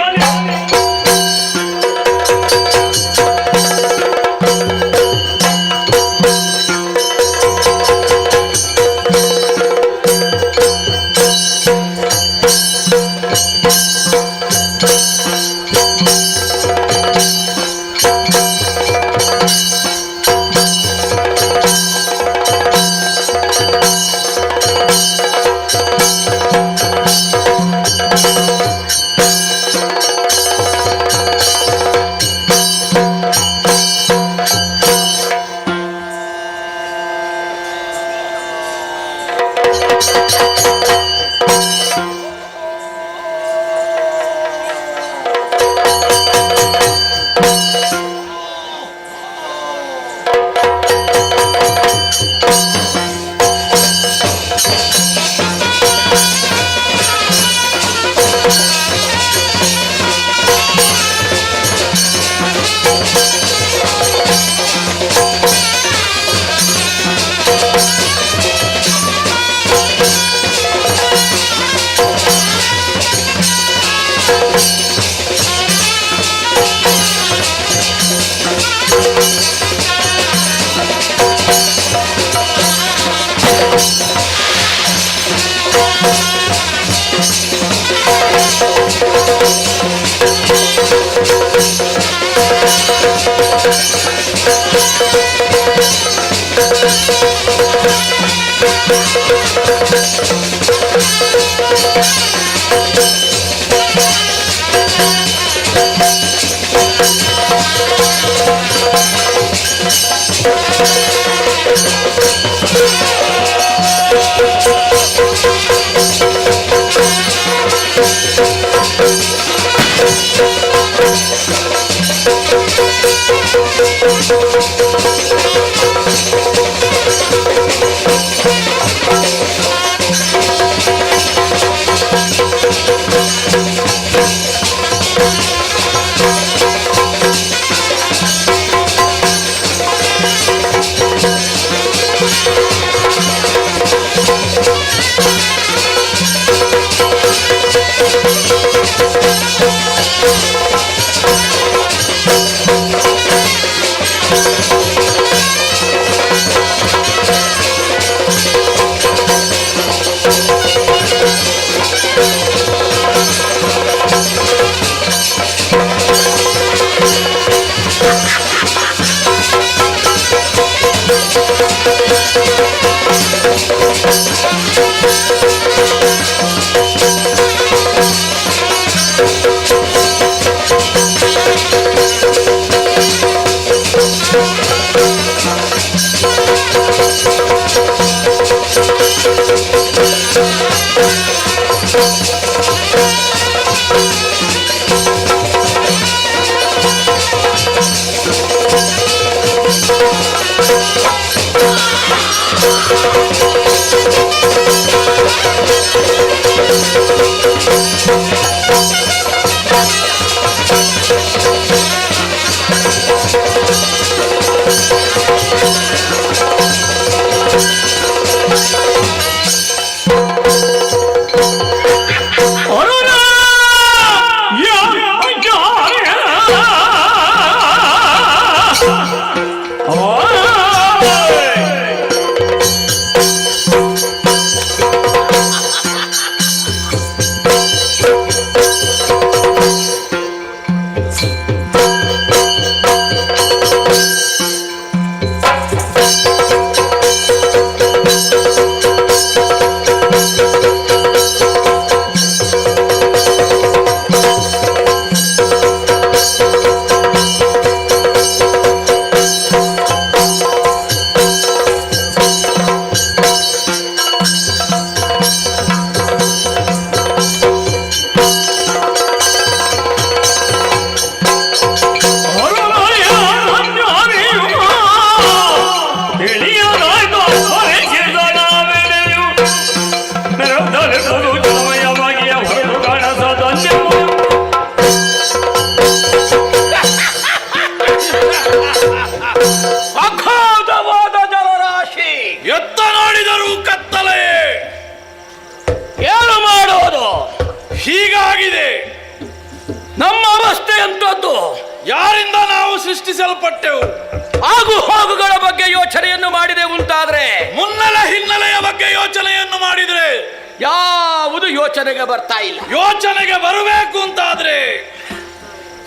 ಯೋಚನೆಗೆ ಬರ್ತಾ ಇಲ್ಲ. ಯೋಚನೆಗೆ ಬರಬೇಕು ಅಂತಾದ್ರೆ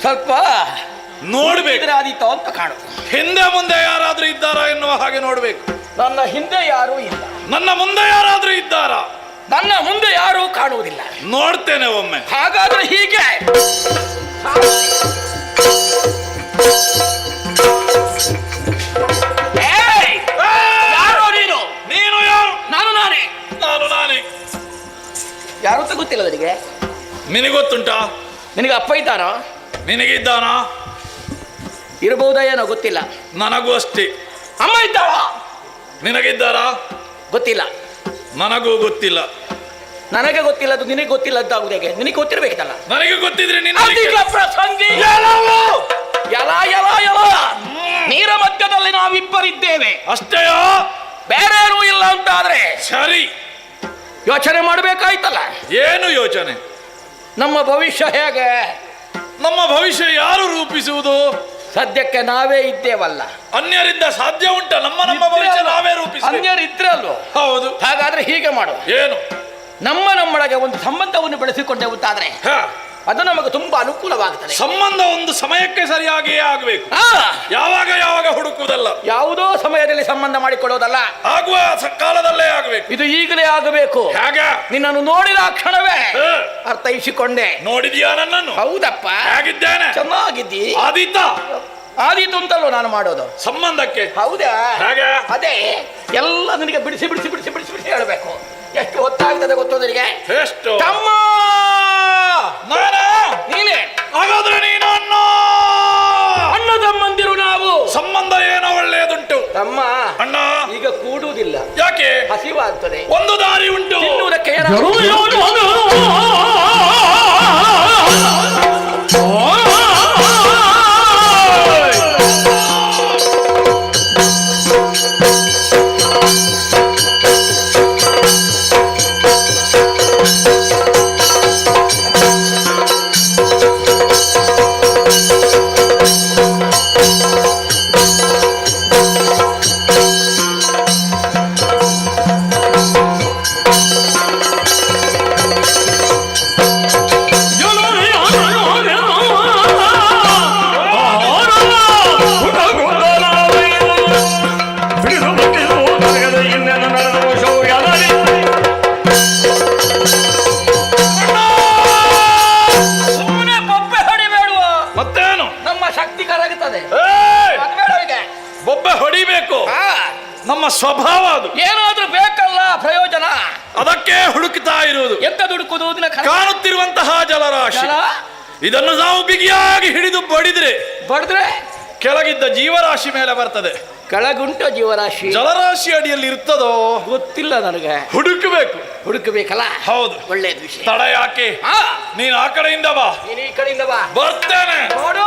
ಸ್ವಲ್ಪ ನೋಡ್ಬೇಕು. ಇದ್ರೆ ಆದೀತೋ ಅಂತ ಕಾಣುದು. ಹಿಂದೆ ಮುಂದೆ ಯಾರಾದ್ರೂ ಇದ್ದಾರಾ ಎನ್ನುವ ಹಾಗೆ ನೋಡ್ಬೇಕು. ನನ್ನ ಹಿಂದೆ ಯಾರೂ ಇಲ್ಲ, ನನ್ನ ಮುಂದೆ ಯಾರಾದ್ರೂ ಇದ್ದಾರಾ? ನನ್ನ ಮುಂದೆ ಯಾರೂ ಕಾಣುವುದಿಲ್ಲ. ನೋಡ್ತೇನೆ ಒಮ್ಮೆ. ಹಾಗಾದ್ರೆ ಹೀಗೆ ಯಾರೋ ನೀನು? ನೀನು ಯಾರು? ನಾನು ನಾನೇ. ನಾನು ನಾನೇ. ಯಾರು ಅಂತ ಗೊತ್ತಿಲ್ಲ ನನಗೆ. ನಿನಗೊತ್ತುಂಟಾ? ನಿನಗೆ ಅಪ್ಪ ಇದ್ದಾನೋ? ನಿನಗಿದ್ದಾನಾ? ಇರಬಹುದಾ ಏನೋ ಗೊತ್ತಿಲ್ಲ. ನನಗೂ ಅಷ್ಟೇ. ಅಮ್ಮ ಇದ್ದಾಳ? ನಿನಗಿದ್ದಾರಾ? ಗೊತ್ತಿಲ್ಲ. ನನಗೂ ಗೊತ್ತಿಲ್ಲ. ನನಗೆ ಗೊತ್ತಿಲ್ಲ, ಅದು ನಿನಗೆ ಗೊತ್ತಿಲ್ಲ ಅಂತ ಆಗುದೇಗೆ? ನಿನಗೆ ಗೊತ್ತಿರಬೇಕಲ್ಲ. ನನಗೆ ಗೊತ್ತಿದ್ರೆ ಅದೀಗ ಪ್ರಸಂಗಿ ಎಲ ಎಲ ಎಲ ನೀರ ಮಧ್ಯದಲ್ಲಿ ನಾವಿಬ್ಬರಿದ್ದೇವೆ ಅಷ್ಟೇಯ? ಬೇರೇನೂ ಇಲ್ಲ ಅಂತ ಆದ್ರೆ ಸರಿ, ಯೋಚನೆ ಮಾಡಬೇಕಾಯ್ತಲ್ಲ. ಏನು ಯೋಚನೆ? ನಮ್ಮ ಭವಿಷ್ಯ ಹೇಗೆ? ನಮ್ಮ ಭವಿಷ್ಯ ಯಾರು ರೂಪಿಸುವುದು? ಸದ್ಯಕ್ಕೆ ನಾವೇ ಇದ್ದೇವಲ್ಲ. ಅನ್ಯರಿಂದ ಸಾಧ್ಯ ಉಂಟ? ನಮ್ಮ ಭವಿಷ್ಯ ನಾವೇ ರೂಪಿಸಿ. ಅನ್ಯರಿದ್ರೆ ಅಲ್ವೋ? ಹೌದು. ಹಾಗಾದ್ರೆ ಹೀಗೆ ಮಾಡುವ. ಏನು? ನಮ್ಮೊಳಗೆ ಒಂದು ಸಂಬಂಧವನ್ನು ಬೆಳೆಸಿಕೊಂಡೆ ಅಂತಾದ್ರೆ ಅದು ನಮಗೆ ತುಂಬಾ ಅನುಕೂಲವಾಗುತ್ತದೆ. ಸಂಬಂಧ ಒಂದು ಸಮಯಕ್ಕೆ ಸರಿಯಾಗಿಯೇ ಆಗಬೇಕು. ಯಾವಾಗ ಯಾವಾಗ ಹುಡುಕುವುದಲ್ಲ, ಯಾವುದೋ ಸಮಯದಲ್ಲಿ ಸಂಬಂಧ ಮಾಡಿಕೊಳ್ಳೋದಲ್ಲ, ಆಗುವ ಕಾಲದಲ್ಲೇ ಆಗಬೇಕು. ಇದು ಈಗಲೇ ಆಗಬೇಕು. ಹೇಗೆ? ನಿನ್ನನ್ನು ನೋಡಿದ ಕ್ಷಣವೇ ಅರ್ಥೈಸಿಕೊಂಡೆ. ನೋಡಿದ್ಯಾ ನನ್ನನ್ನು? ಹೌದಪ್ಪ. ಹೇಗಿದ್ದೇನೆ? ಚೆನ್ನಾಗಿದ್ದಿ. ಆದೀತು ಅಂತಲ್ಲೋ ನಾನು ಮಾಡೋದು ಸಂಬಂಧಕ್ಕೆ. ಹೌದಾ? ಹೇಗೆ? ಅದೇ ಎಲ್ಲ ನಿನಗೆ ಬಿಡಿಸಿ ಬಿಡಿಸಿ ಬಿಡಿಸಿ ಬಿಡಿಸಿ ಬಿಡಿಸಿ ಹೇಳಬೇಕು. ಎಷ್ಟು ಹೊತ್ತಾಗ್ತದೆ ಗೊತ್ತೋ ನಿನಗೆ? ಎಷ್ಟು? ತಮ್ಮ ನೀನೇ. ಹಾಗಾದ್ರೆ ನೀನು ಅಣ್ಣ ತಮ್ಮಂದಿರು ನಾವು. ಸಂಬಂಧ ಏನೋ ಒಳ್ಳೆಯದುಂಟು ತಮ್ಮ. ಅಣ್ಣ ಈಗ ಕೂಡುವುದಿಲ್ಲ. ಯಾಕೆ? ಹಸಿವಾಗ್ತದೆ. ಒಂದು ದಾರಿ ಉಂಟು. ತಿನ್ನುವುದಕ್ಕೆ ಬೊಬ್ಬೆ ಹೊಡಿಬೇಕು. ನಮ್ಮ ಸ್ವಭಾವ ಅದು. ಏನಾದ್ರೂ ಬೇಕಲ್ಲ ಪ್ರಯೋಜನ, ಅದಕ್ಕೆ ಹುಡುಕ್ತಾ ಇರುವುದು. ಎಂತ ದುಡುಕುದು? ಕಾಣುತ್ತಿರುವಂತಹ ಜಲರಾಶಿ ಇದನ್ನು ನಾವು ಬಿಗಿಯಾಗಿ ಹಿಡಿದು ಬಡಿದ್ರೆ ಕೆಳಗಿದ್ದ ಜೀವರಾಶಿ ಮೇಲೆ ಬರ್ತದೆ. ಕೆಳಗುಂಟ ಜೀವರಾಶಿ ಜಲರಾಶಿ ಅಡಿಯಲ್ಲಿ ಇರ್ತದೋ ಗೊತ್ತಿಲ್ಲ ನನಗೆ. ಹುಡುಕಬೇಕಲ್ಲ. ಹೌದು, ಒಳ್ಳೆಯದು ವಿಷಯ. ತಡ ಯಾಕೆ? ನೀನು ಆ ಕಡೆಯಿಂದ ಬಾ, ನೀನು ಈ ಕಡೆಯಿಂದ ಬಾ. ಬರ್ತೇನೆ. ನೋಡು.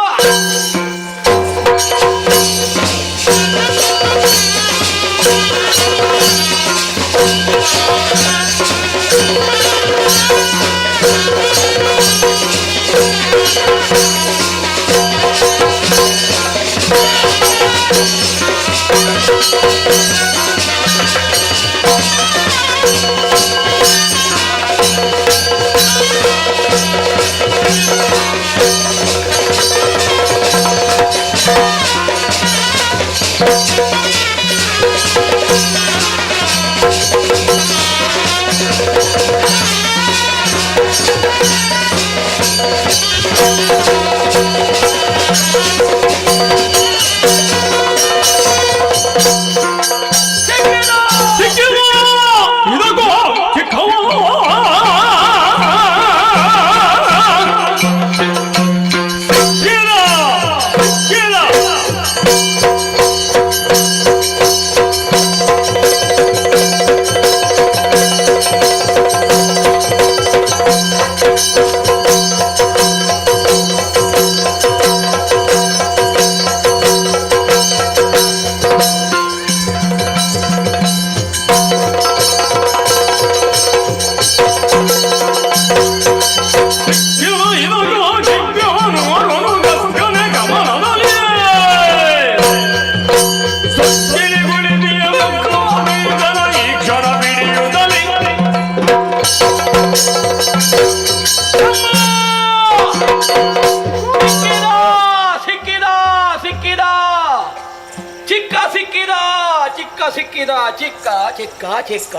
ಚಿಕ್ಕ ಸಿಕ್ಕಿದ ಚಿಕ್ಕ ಚಿಕ್ಕ ಚಿಕ್ಕ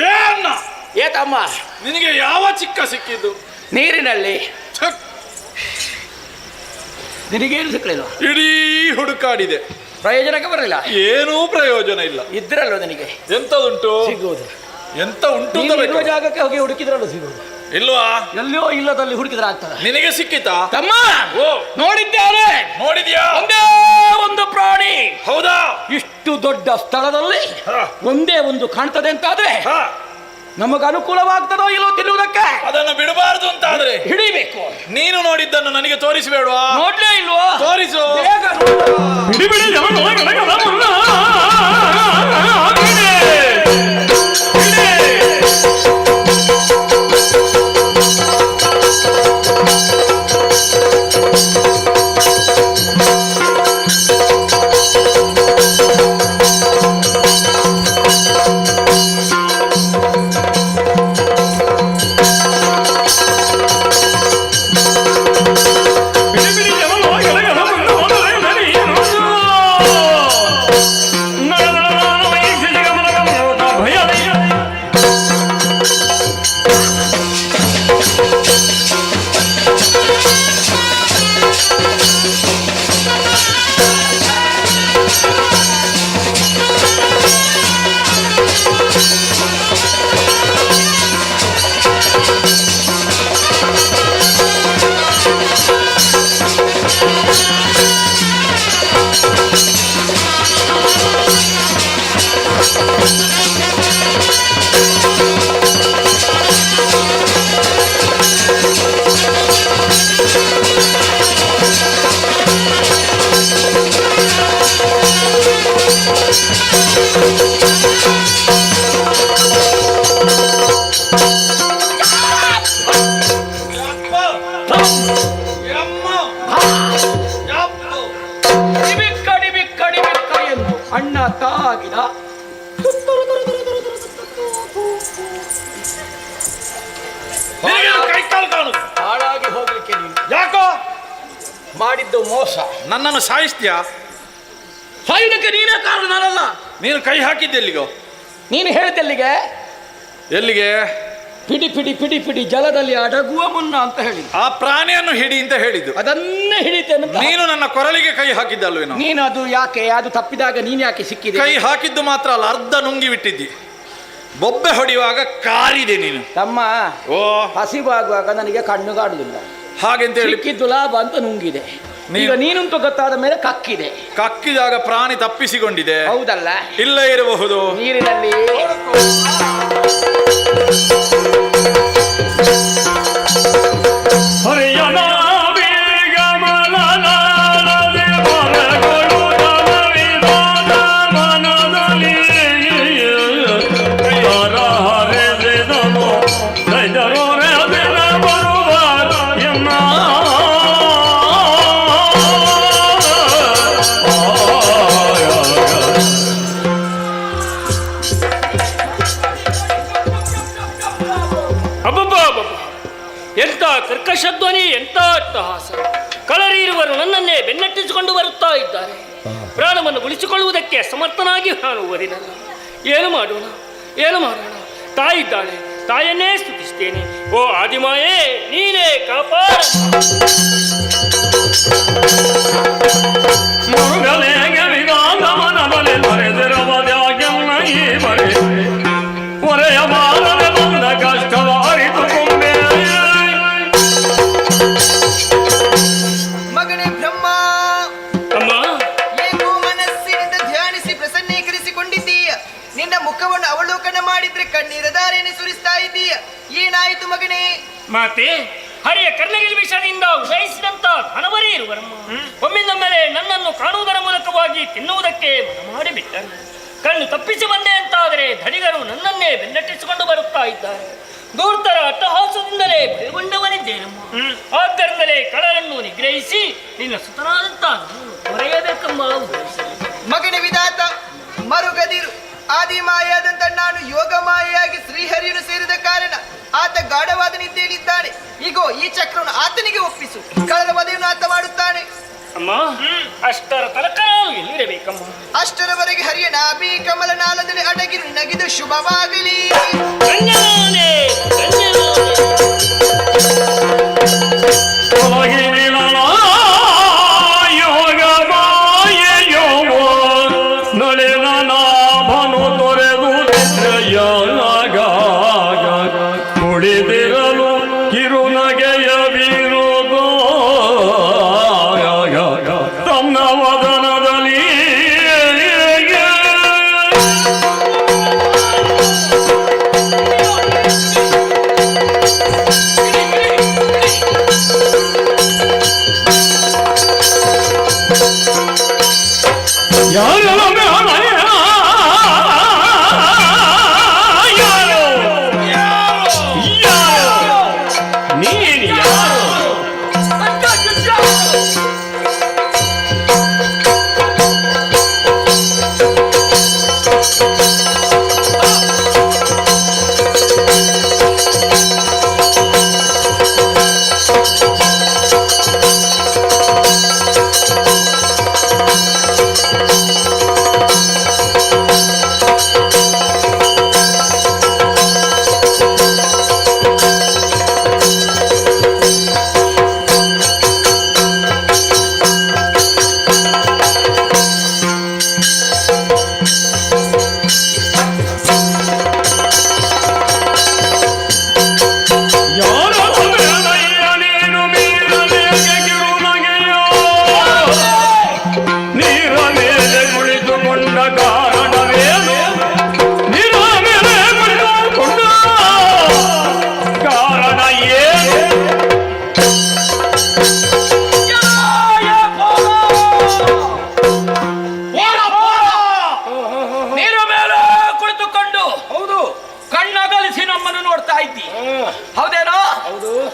ಏನ್ನ ಏತಮ್ಮ ನಿನಗೆ ಯಾವ ಚಿಕ್ಕ ಸಿಕ್ಕಿದ್ದು? ನೀರಿನಲ್ಲಿ ಛಕ್! ನಿನಗೇನು ಸಿಕ್ಕಲಿಲ್ಲ, ಇಡೀ ಹುಡುಕಾಡಿದೆ, ಪ್ರಯೋಜನಕ್ಕೆ ಬರಲಿಲ್ಲ, ಏನೂ ಪ್ರಯೋಜನ ಇಲ್ಲ. ಇದ್ರಲ್ವ ನನಗೆ ಎಂತದುಂಟು? ಸಿಗುವುದು. ಎಂತ ಉಂಟು ಅಂತ ನೀನು ಬೇಕು? ಇರುವ ಜಾಗಕ್ಕೆ ಹೋಗಿ ಹುಡುಕಿದ್ರಲ್ಲ ಸಿಗುವುದು. ಇಲ್ವಾ? ಎಲ್ಲೋ ಇಲ್ಲದಲ್ಲಿ ಹುಡುಕಿದ್ರೆ ಆಗ್ತದೆ. ನಿನಗೆ ಸಿಕ್ಕಿತಾ? ತಮ್ಮ ಓ ನೋಡಿದ್ದೇನೆ, ನೋಡಿದ್ಯಾ? ಒಂದೇ ಒಂದು ಪ್ರಾಣಿ ಹೌದಾ? ಇಷ್ಟು ದೊಡ್ಡ ಸ್ಥಳದಲ್ಲಿ ಹಾ. ಒಂದೇ ಒಂದು ಕಾಣ್ತದೆ ಅಂತಾದ್ರೆ ಹಾ, ನಮಗೆ ಅನುಕೂಲವಾಗ್ತದೋ ಇಲ್ಲೋ ತಿನ್ನುವುದಕ್ಕೆ ಅದನ್ನು ಬಿಡಬಾರದು ಅಂತ ಆದ್ರೆ ಹಿಡಿಬೇಕು. ನೀನು ನೋಡಿದ್ದನ್ನು ನನಗೆ ತೋರಿಸಬೇಡವಾ? ನೋಡ್ಲೇ ಇಲ್ವೋ? ತೋರಿಸು. ಬೇಗ ನೋಡು. ಬಿಡಿ ಬಿಡಿ ಜನ ಅಣ್ಣ ತಾಗಿದ ನಿನಗೆ ಕೈ ಕಾಲು ಕಾಣು. ಹಾಳಾಗಿ ಹೋಗ್ಲಿಕ್ಕೆ ನೀನು ಯಾಕೋ ಮಾಡಿದ್ದು ಮೋಸ. ನನ್ನನ್ನು ಸಾಯಿಸ್ತೀಯಾ? ಸಾಯುವುದಕ್ಕೆ ನೀನೇ ಕಾರಣ, ನಾನಲ್ಲ. ನೀನು ಕೈ ಹಾಕಿದ್ದೆ ಎಲ್ಲಿಗೋ? ನೀನು ಹೇಳ್ದೆಲ್ಲಿಗೆ? ಎಲ್ಲಿಗೆ? ಪಿಡಿ ಪಿಡಿ ಪಿಡಿ ಪಿಡಿ ಜಲದಲ್ಲಿ ಅಡಗುವ ಮುನ್ನ ಅಂತ ಹೇಳಿ ಆ ಪ್ರಾಣಿಯನ್ನು ಹಿಡಿ ಅಂತ ಹೇಳಿದ್ದು. ಅದನ್ನೇ ಹಿಡಿತೇನೆ ಅಂತ. ನೀನು ನನ್ನ ಕೊರಳಿಗೆ ಕೈ ಹಾಕಿದ್ದಲ್ವೇನೋ? ನೀನು ಅದು ಯಾಕೆ, ಅದು ತಪ್ಪಿದಾಗ ನೀನು ಯಾಕೆ ಸಿಕ್ಕಿದೆ? ಕೈ ಹಾಕಿದ್ದು ಮಾತ್ರ ಅಲ್ಲ, ಅರ್ಧ ನುಂಗಿ ಬಿಟ್ಟಿದ್ದಿ. ಬೊಬ್ಬೆ ಹೊಡೆಯುವಾಗ ಕಾರಿದೆ ನೀನು. ತಮ್ಮ, ಓ ಹಸಿವಾಗುವಾಗ ನನಗೆ ಕಣ್ಣುಗಾಡುವುದಿಲ್ಲ. ಹಾಗೆಂತ ಹೇಳಿ ಸಿಕ್ಕಿದ್ದು ಲಾಭ ಅಂತ ನುಂಗಿದೆ. ಈಗ ನೀನುಂಟು ಗೊತ್ತಾದ ಮೇಲೆ ಕಕ್ಕಿದೆ. ಕಕ್ಕಿದಾಗ ಪ್ರಾಣಿ ತಪ್ಪಿಸಿಕೊಂಡಿದೆ. ಹೌದಲ್ಲ? ಇಲ್ಲ ಇರಬಹುದು. ನೀರಿನಲ್ಲಿ ಹರಿಯಣ ಎಂತ ಕರ್ಕಶಧ್ವನಿ, ಎಂತ ಅಟ್ಟಹಾಸ! ಕಳರಿರುವರು ನನ್ನನ್ನೇ ಬೆನ್ನಟ್ಟಿಸಿಕೊಂಡು ಬರುತ್ತಾ ಇದ್ದಾರೆ. ಪ್ರಾಣವನ್ನು ಉಳಿಸಿಕೊಳ್ಳುವುದಕ್ಕೆ ಸಮರ್ಥನಾಗಿ ನಾನು ಓದಿನಲ್ಲ. ಏನು ಮಾಡೋಣ, ಏನು ಮಾಡೋಣ? ತಾಯಿದ್ದಾಳೆ, ತಾಯನ್ನೇ ಸ್ತುತಿಸ್ತೇನೆ. ಓ ಆದಿಮಾಯೇ, ನೀನೇ ಕಾಪಾಡ. ಮಗನೇ ಬ್ರಹ್ಮ, ಅಮ್ಮ, ಏಕೋ ಮನಸ್ಸಿನಿಂದ ಧ್ಯಾನಿಸಿ ಪ್ರಸನ್ನೀಕರಿಸಿಕೊಂಡಿದ್ದೀಯ. ನಿನ್ನ ಮುಖವನ್ನು ಅವಲೋಕನ ಮಾಡಿದ್ರೆ ಕಣ್ಣೀರ ಧಾರೆಯನ್ನು ಸುರಿಸ್ತಾ ಇದ್ದೀಯ. ಏನಾಯಿತು ಮಗನೇ? ಮಾತೆ, ಹರಿಯ ಕರ್ಣಗಿರಿ ವಿಷದಿಂದ ಉದಯಿಸಿದಂತ ಹಣವರೇ ಇರುವರಮ್ಮ ಒಮ್ಮಿಂದೊಮ್ಮೆಲೆ ನನ್ನನ್ನು ಕಾಣುವುದರ ಮೂಲಕವಾಗಿ ತಿನ್ನುವುದಕ್ಕೆ ಮನ ಮಾಡಿಬಿಟ್ಟರು. ಕಣ್ಣು ತಪ್ಪಿಸಿ ಬಂದೆ ಅಂತಾದರೆ ಧನಿಗರು ನನ್ನನ್ನೇ ಬೆನ್ನಟ್ಟಿಸಿಕೊಂಡು ಬರುತ್ತಾ ಇದ್ದಾರೆ. ದೂರ್ತರ ಅಟ್ಟಹಾಸದಿಂದಲೇ ಭಯಗೊಂಡವನಿದ್ದೇನಮ್ಮ. ಆದ್ದರಿಂದಲೇ ಕಳರನ್ನು ನಿಗ್ರಹಿಸಿ ನಿನ್ನ ಸುತನಾದಂತ ಹೊರೆಯಬೇಕೆಂಬ ಉದ್ದೇಶಿಸಲಿ. ಮಗನ ವಿಧಾತ ಮರುಗದಿರು. ಆದಿಮಾಯಾದಂತ ನಾನು ಯೋಗ ಮಾಯೆಯಾಗಿ ಶ್ರೀಹರಿಯನ್ನು ಸೇರಿದ ಕಾರಣ ಆತ ಗಾಢವಾದ ನಿದ್ದೆಯಲ್ಲಿದ್ದಾನೆ. ಈಗೋ ಈ ಚಕ್ರವನ್ನು ಆತನಿಗೆ ಒಪ್ಪಿಸು. ಕಳರ ವಧೆಯನ್ನು ಆತ ಮಾಡುತ್ತಾನೆ. ಅಮ್ಮ, ಅಷ್ಟರ ತನಕ ನಾವು ಎಲ್ಲಿರಬೇಕಮ್ಮ? ಅಷ್ಟರವರೆಗೆ ಹರಿಯ ನಾಭಿ ಕಮಲ ನಾಳದಲ್ಲಿ ಅಡಗಿರು ನಿನಗಿದು ಶುಭವಾಗಲಿ. ಧನ್ಯನಾದೆ, ಕುಳಿದಿರಲು ಕಿರುನಗೆಯ ವಿರೋಧ ತನ್ನ ವದನದಲ್ಲಿ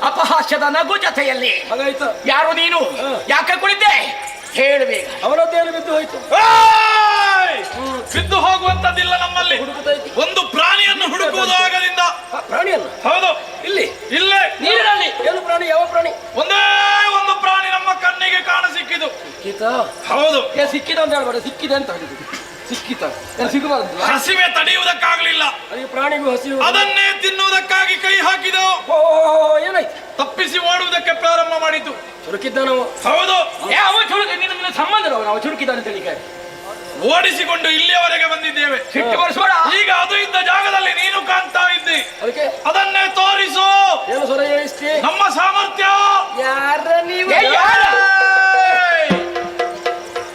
ಅಪಹಾಸ್ಯದ ನಗು ಜೊತೆಯಲ್ಲಿ ಯಾರು ನೀನು, ಯಾಕೆ ಕುಳಿತೆ ಹೇಳಬೇಕು. ಅವರದ್ದೇನು ಬಿದ್ದು ಹೋಯ್ತು. ಬಿದ್ದು ಹೋಗುವಂತದ್ದಿಲ್ಲ ನಮ್ಮಲ್ಲಿ. ಒಂದು ಪ್ರಾಣಿಯನ್ನು ಹುಡುಕುವುದಾಗದಿಂದ. ಪ್ರಾಣಿಯನ್ನು? ಹೌದು. ಇಲ್ಲಿ ಇಲ್ಲೇ ನೀರಿನಲ್ಲಿ ಏನು ಪ್ರಾಣಿ? ಯಾವ ಪ್ರಾಣಿ? ಒಂದೇ ಒಂದು ಪ್ರಾಣಿ ನಮ್ಮ ಕಣ್ಣಿಗೆ ಕಾಣ ಸಿಕ್ಕಿತು. ಹೌದು. ಸಿಕ್ಕಿದ ಅಂತ ಹೇಳ್ಬೇಡ, ಸಿಕ್ಕಿದೆ ಅಂತ ಹೇಳಿದ್ರು. ಸಿಕ್ಕಿತ ಸಿಗಬಾರದು. ಹಸಿವೆ ತಡೆಯುವುದಕ್ಕಾಗಲಿಲ್ಲ, ಪ್ರಾಣಿಗೂ ಹಸಿವು. ಅದನ್ನೇ ತಿನ್ನುವುದಕ್ಕಾಗಿ ಕೈ ಹಾಕಿದೆವು. ಏನಾಯ್ತು? ತಪ್ಪಿಸಿ ಓಡುವುದಕ್ಕೆ ಪ್ರಾರಂಭ ಮಾಡಿತು. ಚುರುಕಿದ್ದ ನಾವು. ಹೌದು. ಅವ ನಿನ್ನ ಸಂಬಂಧ ನಾವು ಚುರುಕಿದ್ದಾನೆ ತಿಳಿಕೆ ಓಡಿಸಿಕೊಂಡು ಇಲ್ಲಿಯವರೆಗೆ ಬಂದಿದ್ದೇವೆ. ಸಿಟ್ಟು ಬರ್ಸ್ಬೇಡ. ಈಗ ಅದು ಇದ್ದ ಜಾಗದಲ್ಲಿ ನೀನು ಕಾಣ್ತಾ ಇದ್ದಿ, ಅದಕ್ಕೆ ಅದನ್ನೇ ತೋರಿಸು. ಏನು ಸ್ವರ ಹೇಳಿಸ್ತಿ? ನಮ್ಮ ಸಾಮರ್ಥ್ಯ. ಯಾರ ನೀವು?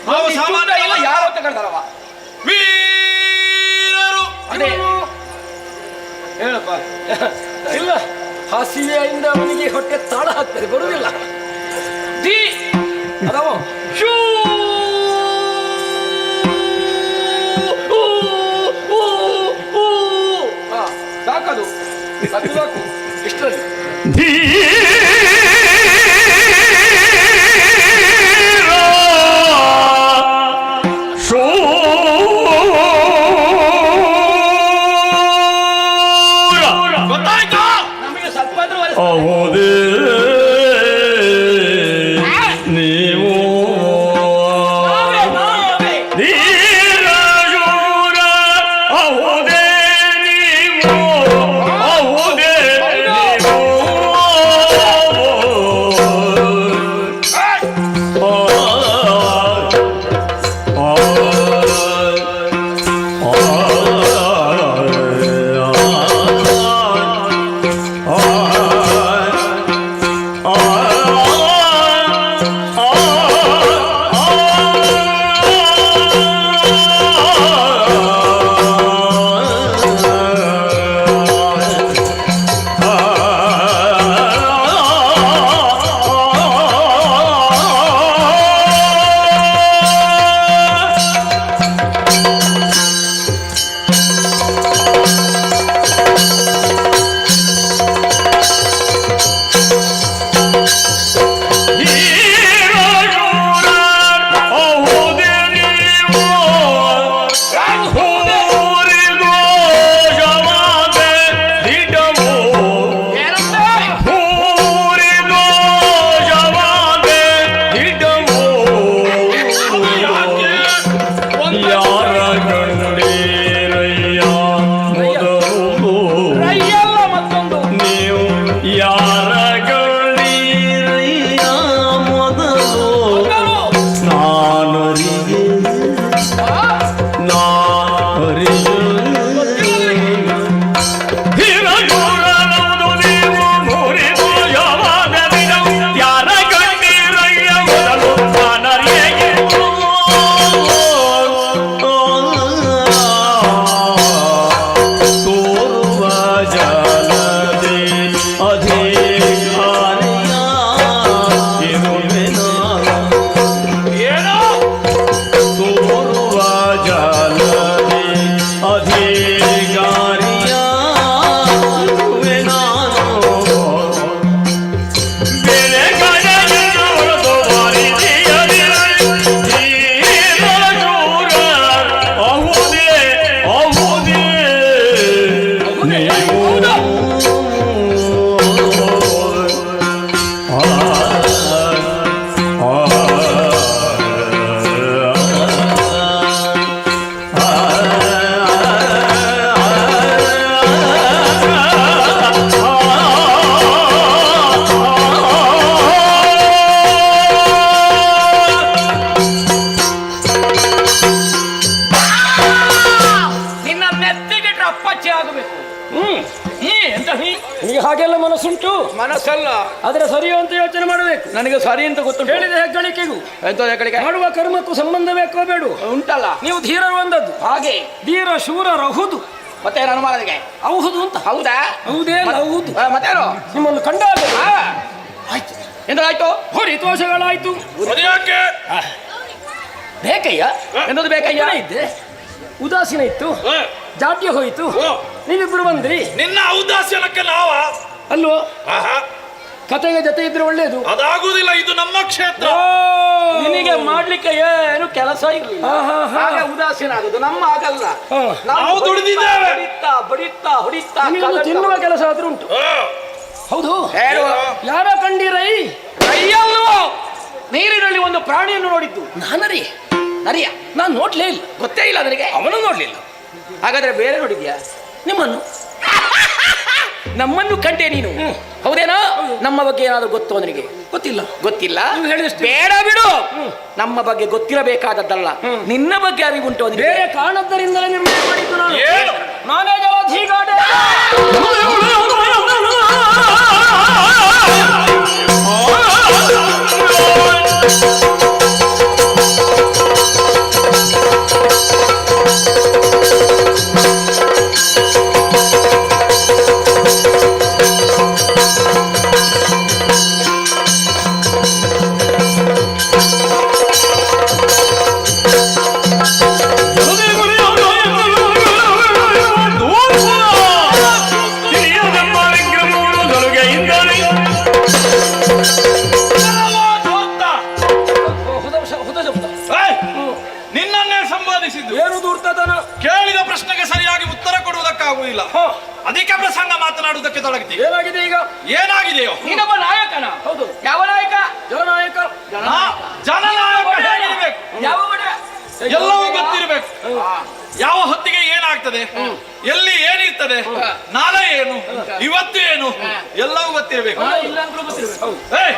ನಾವು ಸಾಮಾನ್ಯ ಇಲ್ಲ. ಯಾರು ಅಂತ ಕರ್ತಾರವ? ವೀರರು. ಅದೇ ಹೇಳಪ್ಪ. ಇಲ್ಲ, ಹಸಿವೆಯಿಂದ ಅವನಿಗೆ ಹೊಟ್ಟೆ ತಾಳ ಹಾಕ್ತಾರೆ, ಬರುವುದಿಲ್ಲ. ಅದವ ಸಾಕದು ಸಾಕು ಇಷ್ಟರಲ್ಲಿ. ಗೊತ್ತಾಯ್ತಾ? ನಮಗೆ ಸ್ವಲ್ಪ ಹೌದೇ ನೀವು ಧೀರಶೂರ, ಹೌದೇ ನೀವು, ಹೌದೇ ನೀವು. ನಿಮಗೆ ಹಾಗೆಲ್ಲ ಮನಸ್ಸುಂಟು, ಮನಸ್ಸಲ್ಲ, ಅದರ ಸರಿಯೋ ಅಂತ ಯೋಚನೆ ಮಾಡಬೇಕು. ನನಗೆ ಸರಿ ಅಂತ ಗೊತ್ತುಂಟು. ಹೇಳಿದ ಹೆಗ್ಗಳಿಕೆಗೂ ಎಂತ ಹೆಗ್ಗಳಿಕೆ? ಮಾಡುವ ಕರ್ಮಕ್ಕೂ ಸಂಬಂಧ ಬೇಕೋ ಬೇಡ? ಉಂಟಲ್ಲ. ನೀವು ಧೀರರು ಒಂದದ್ದು, ಹಾಗೆ ಧೀರ ಶೂರರಹುದು. ಮತ್ತೆ ನಾನು ಮಾಡೋದಕ್ಕೆ ಅಹುದು ಅಂತ. ಹೌದಾ? ಹೌದೇ ಹೌದು. ಮತ್ತೇನು ನಿಮ್ಮನ್ನು ಕಂಡಾಗ ಆಯ್ತು. ಎಂತಾಯ್ತು? ಹೊರಿತೋಷಗಳಾಯ್ತು. ಅದ್ಯಾಕೆ? ಬೇಕಯ್ಯ, ಎಂತದ್ದು ಬೇಕಯ್ಯ? ಇದ್ದೆ ಉದಾಸೀನ ಇತ್ತು, ಹ, ಜಾಡ್ಯ ಹೋಯಿತು, ಓ, ನೀವಿಬ್ರು ಬಂದ್ರಿ ನಿನ್ನ ಔದಾಸ್ಯನಕ್ಕೆ ನಾವ ಅಲ್ವೋ? ಆಹಾ, ಕತೆಗೆ ಜೊತೆ ಇದ್ರೆ ಒಳ್ಳೇದು. ಅದಾಗುವುದಿಲ್ಲ, ಇದು ನಮ್ಮ ಕ್ಷೇತ್ರ. ನಿನಗೆ ಮಾಡ್ಲಿಕ್ಕೆ ಏನು ಕೆಲಸ ಇರಲಿಲ್ಲ, ಹಾಗೆ ಉದಾಸೀನ ಆಗುದು. ನಮ್ಮ ಆಗಲ್ಲ, ನಾವು ದುಡಿದಿದ್ದೇವೆ. ಬಡಿತಾ ಬಡಿತಾ ಹೊಡಿತಾ ನಿಮಗೊಂದು ತಿನ್ನುವ ಕೆಲಸ ಆದ್ರೂ ಉಂಟು. ಹ, ಹೌದು, ಹೇಳುವ ಯಾರ ಕಂಡಿರೈ? ಕೈಯಲ್ವೋ ನೀರಿನಲ್ಲಿ ಒಂದು ಪ್ರಾಣಿಯನ್ನು ನೋಡಿದ್ದು. ನಾನರಿ ನರಿಯ ನಾನು ನೋಡ್ಲೇ ಇಲ್ಲ, ಗೊತ್ತೇ ಇಲ್ಲ ನನಗೆ. ಅವನು ನೋಡ್ಲಿಲ್ಲ. ಹಾಗಾದ್ರೆ ಬೇರೆ ನೋಡಿದ್ಯಾ? ನಿಮ್ಮನ್ನು ನಮ್ಮನ್ನು ಕಂಡೆ ನೀನು, ಹೌದೇನಾ? ನಮ್ಮ ಬಗ್ಗೆ ಏನಾದ್ರು ಗೊತ್ತು ನಿನಗೆ? ಗೊತ್ತಿಲ್ಲ. ಗೊತ್ತಿಲ್ಲ, ನೀವು ಹೇಳಿದಷ್ಟು ಬೇಡ ಬಿಡು. ನಮ್ಮ ಬಗ್ಗೆ ಗೊತ್ತಿರಬೇಕಾದದ್ದಲ್ಲ, ನಿನ್ನ ಬಗ್ಗೆ ಅರಿವುಂಟು ನಿನಗೆ? ಬೇರೆ ಕಾರಣದ್ದರಿಂದಲೇ ನಿರ್ಣಯ ಮಾಡಿದ್ದು ನಾನು. ಏನು? ನಾನೇ ಜಲಧೀಗಾಡೆ. ಏಯ್, ನಿನ್ನನ್ನೇ ಸಂಬೋಧಿಸಿದ್ದು. ಏನು ದೂರ್ತದನ? ಕೇಳಿದ ಪ್ರಶ್ನೆಗೆ ಸರಿಯಾಗಿ ಉತ್ತರ ಕೊಡುವುದಕ್ಕಾಗುವುದಿಲ್ಲ, ಅಧಿಕ ಪ್ರಸಂಗ ಮಾತನಾಡುವುದಕ್ಕೆ ತೊಡಗಿತಿ. ಏನಾಗಿದೆ ಈಗ? ಏನಾಗಿದೆಯೋ? ನೀನೊಬ್ಬ ನಾಯಕನ? ಹೌದು, ಯಾವ ನಾಯಕ? ಜನನಾಯಕ. ಜನನಾಯಕ ಹೇಗಿರ್ಬೇಕು? ಯಾವ ಒಡೆ? ಎಲ್ಲವೂ ಗೊತ್ತಿರಬೇಕು. ಯಾವ ಹೊತ್ತಿಗೆ ಏನಾಗ್ತದೆ, ಎಲ್ಲಿ ಏನಿರ್ತದೆ, ನಾಳೆ ಏನು, ಇವತ್ತು ಏನು, ಎಲ್ಲವೂ ಗೊತ್ತಿರಬೇಕು. ಇಲ್ಲ ಅಂತ ಗೊತ್ತಿರ್ಬೇಕು. ಏಯ್,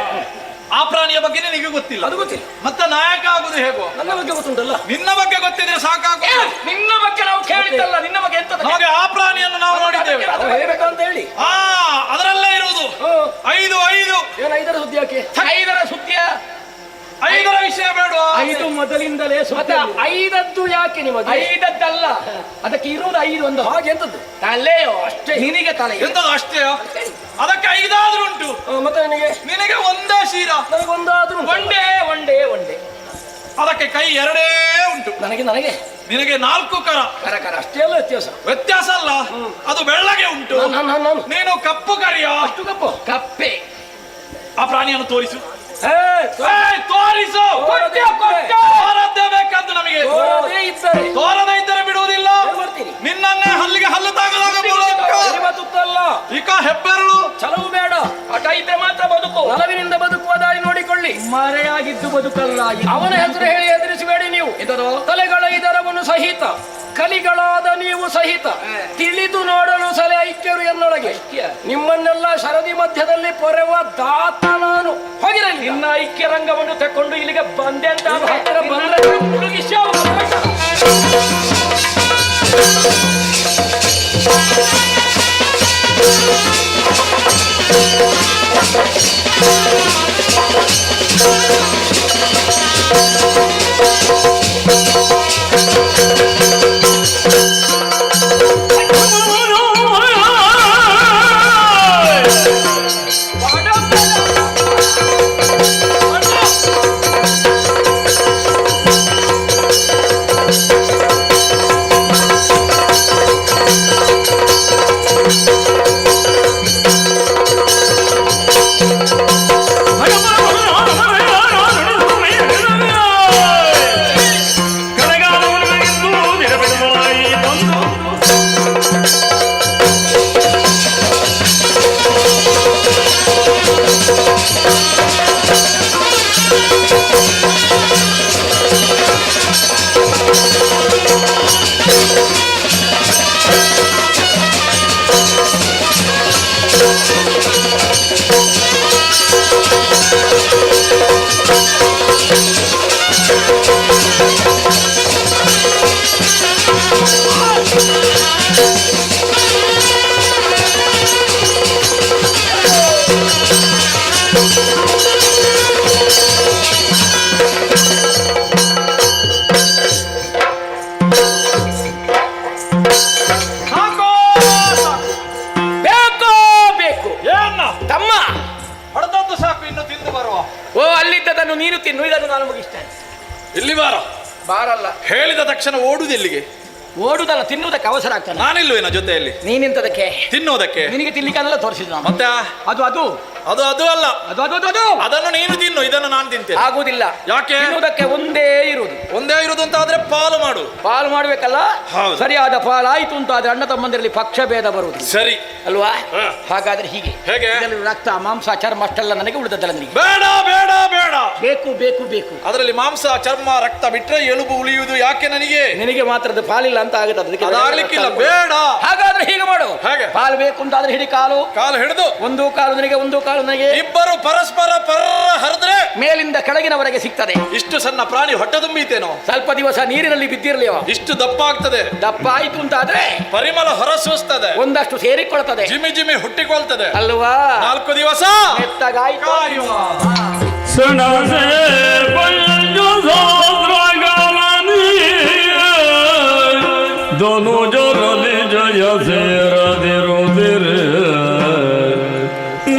ಆ ಪ್ರಾಣಿಯ ಬಗ್ಗೆ ನಿನಗೆ ಗೊತ್ತಿಲ್ಲ, ಅದು ಗೊತ್ತಿಲ್ಲ. ಮತ್ತೆ ನಾಯಕ ಆಗುದು ಹೇಗೋ? ನನ್ನ ಬಗ್ಗೆ ಗೊತ್ತುಂಟಲ್ಲ. ನಿನ್ನ ಬಗ್ಗೆ ಗೊತ್ತಿದ್ರೆ ಸಾಕಾಗ. ನಿನ್ನ ಬಗ್ಗೆ ನಾವು ಕೇಳಿದ್ದಲ್ಲ, ನಿನ್ನ ಬಗ್ಗೆ ಎಂತ? ನಮಗೆ ಆ ಪ್ರಾಣಿಯನ್ನು ನಾವು ನೋಡಿದ್ದೇವೆ. ಅದು ಹೇಳ್ಬೇಕಂತ ಹೇಳಿ. ಅದರಲ್ಲೇ ಇರುವುದು 5 ಏನು ಐದರ ಸುದ್ದಿ ಯಾಕೆ? 5ರ ಸುದ್ದಿಯ 5ರ ವಿಷಯ ಬೇಡ. 5 ಮೊದಲಿಂದಲೇ ಮತ್ತೆ ಸುದ್ದಿ. 5ದ್ದು ಯಾಕೆ ನಿಮಗೆ? 5ದ್ದಲ್ಲ, ಅದಕ್ಕೆ ಇರುವುದು 5 ಒಂದು. ಹಾಗೆ ಎಂತದ್ದು? ತಲೆಯೋ ಅಷ್ಟೇ, ನಿನಗೆ ತಲೆ. ಎಂತದು ಅಷ್ಟೇ? ಅದಕ್ಕೆ 5 ಆದ್ರೂ ಉಂಟು. ಮತ್ತೆ ನನಗೆ ನಿನಗೆ ಒಂದೇ ಶಿರ, ನನಗೊಂದಾದ್ರೂ ಉಂಟು. ಒಂದೇ ಅದಕ್ಕೆ ಕೈ 2 ಉಂಟು. ನನಗೆ ನಿನಗೆ 4 ಕರ. ಕರ ಅಷ್ಟೇ ಅಲ್ಲ ವ್ಯತ್ಯಾಸ. ವ್ಯತ್ಯಾಸ ಅಲ್ಲ, ಅದು ಬೆಳ್ಳಗೆ ಉಂಟು. ನಾನು ನೀನು ಕಪ್ಪು ಕರಿಯ. ಅಷ್ಟು ಕಪ್ಪು. ಕಪ್ಪೆ. ಆ ಪ್ರಾಣಿಯನ್ನು ತೋರಿಸು. ಏಯ್, ತೋರಿಸು. ತೋರದ್ದೇ ಬೇಕಂತ ನಮಗೆ. ತೋರದೇ ಇದ್ದರೆ ತೋರದೇ ಇದ್ದರೆ ಬಿಡುವುದಿಲ್ಲ. ಏನ್ ಮಾಡ್ತೀರಿ? ನಿನ್ನನ್ನೇ ಹಲ್ಲಿಗೆ ಹಲ್ಲು ತಾಗದಾಗ ತುತ್ತಲ್ಲ, ಈಗ ಹೆಬ್ಬೆರಳು. ಛಲವು ಬೇಡ. ಹಠ ಇದ್ರೆ ಮಾತ್ರ ಬದುಕು. ನಲವಿನಿಂದ ಬದುಕುವ ದಾರಿ ನೋಡಿಕೊಳ್ಳಿ. ಮರೆಯಾಗಿದ್ದು ಬದುಕಲ್ಲ. ಅವನ ಹೆಸರು ಹೇಳಿ ಎದುರಿಸಬೇಡಿ ನೀವು. ಎಂತದು? ತಲೆಗಳ ಇದರವನ್ನು ಸಹಿತ, ಕಲಿಗಳಾದ ನೀವು ಸಹಿತ ತಿಳಿದು ನೋಡಲು ಸಲೆ ಐಕ್ಯರು ಎನ್ನೊಳಗೆ. ನಿಮ್ಮನ್ನೆಲ್ಲ ಶರದಿ ಮಧ್ಯದಲ್ಲಿ ಪೊರೆವ ದಾತ ನಾನು. ಹೋಗಿರಲಿ. ನಿನ್ನ ಐಕ್ಯ ರಂಗವನ್ನು ತಕೊಂಡು ಇಲ್ಲಿಗೆ ಬಂದೆ ಅಂತ ಹತ್ತಿರ ಬಂದ್ರೆ ಮುಳುಗಿಸಿ ತಕ್ಷಣ ಓಡುದೆಲ್ಲಿಗೆ? ಓಡುದಲ್ಲ, ತಿನ್ನುವುದಕ್ಕೆ ಅವಸರ ಆಗ್ತಾನೆ. ನಾನಿಲ್ವೇನ ಜೊತೆಯಲ್ಲಿ? ನೀನಿಂತದಕ್ಕೆ ತಿನ್ನುವುದಕ್ಕೆ? ನಿನಗೆ ತಿನ್ಲಿಕ್ಕೆಲ್ಲ ತೋರಿಸಿದ್ ನಾನು. ಮತ್ತೆ ಅದು ಅದು ಅದು ಅದು ಅಲ್ಲ, ಅದು ಅದು ಅದು ಅದು ಅದನ್ನು ನೀನು ತಿನ್ನು, ಇದನ್ನು ನಾನು ತಿಂತೇನೆ. ಆಗುವುದಿಲ್ಲ. ಯಾಕೆ? ತಿನ್ನುವುದಕ್ಕೆ ಒಂದೇ ಇರುವುದು. ಒಂದೇ ಇರುವುದು ಅಂತ ಆದ್ರೆ ಪಾಲು ಮಾಡು. ಪಾಲು ಮಾಡ್ಬೇಕಲ್ಲ. ಹೌದು. ಸರಿಯಾದ ಪಾಲು ಆಯ್ತು ಅಂತ ಆದ್ರೆ ಅಣ್ಣ ತಮ್ಮಂದಿರಲ್ಲಿ ಪಕ್ಷ ಭೇದ ಬರುವುದು ಸರಿ ಅಲ್ವಾ? ಹಾಗಾದ್ರೆ ಹೀಗೆ ಹೇಗೆ? ಇದರಲ್ಲಿ ರಕ್ತ ಮಾಂಸ ಚರ್ಮ ಅಷ್ಟೆಲ್ಲ ನನಗೆ ಉಳಿದದ್ದಲ್ಲ. ನಿನಗೆ ಬೇಡ ಬೇಡ ಬೇಡ, ಬೇಕು ಬೇಕು ಬೇಕು. ಅದರಲ್ಲಿ ಮಾಂಸ ಚರ್ಮ ರಕ್ತ ಬಿಟ್ರೆ ಎಲುಬು ಉಳಿಯುವುದು ಯಾಕೆ ನನಗೆ? ನಿನಗೆ ಮಾತ್ರ ಅದು ಪಾಲಿಲ್ಲ ಅಂತ ಆಗುತ್ತೆ. ಅದಕ್ಕೆ ಅದಾಗ್ಲಿಕ್ಕಿಲ್ಲ, ಬೇಡ. ಹಾಗಾದ್ರೆ ಹೀಗೆ ಮಾಡು. ಹೇಗೆ? ಪಾಲು ಬೇಕು ಅಂತ ಆದ್ರೆ ಹಿಡಿ ಕಾಲು ಕಾಲು ಹಿಡಿದು ಒಂದು ಕಾಲು ನಿನಗೆ ಒಂದು ಕಾಲು ನನಗೆ, ಇಬ್ಬರು ಪರಸ್ಪರ ಹರಿದ್ರೆ ಮೇಲಿಂದ ಕೆಳಗಿನವರೆಗೆ ಸಿಗ್ತದೆ. ಇಷ್ಟು ಸಣ್ಣ ಪ್ರಾಣಿ ಹೊಟ್ಟೆ ತುಂಬಿತೇನೋ? ಸ್ವಲ್ಪ ದಿವಸ ನೀರಿನಲ್ಲಿ ಬಿದ್ದಿರಲಿ ಅವ, ಇಷ್ಟು ದಪ್ಪ ಆಗ್ತದೆ. ದಪ್ಪ ಆಯ್ತು ಅಂತ ಆದ್ರೆ ಪರಿಮಳ ಹೊರಸೂಸ್ತದೆ, ಒಂದಷ್ಟು ಸೇರಿಕೊಳ್ತದೆ, ಜಿಮಿ ಜಿಮಿ ಹುಟ್ಟಿಕೊಳ್ತದೆ ಅಲ್ವಾ? 4 ದಿವಸ ಮೆತ್ತಗಾಯ್ತು. ಕಾಯುವ. ಸಣಸೆ ಪಂಜು ಸಹಸ್ರಗಾಲನಿ ದೋನು ಜರಲಿ ಜಯ ಸೇರದಿರುವುದಿರೆ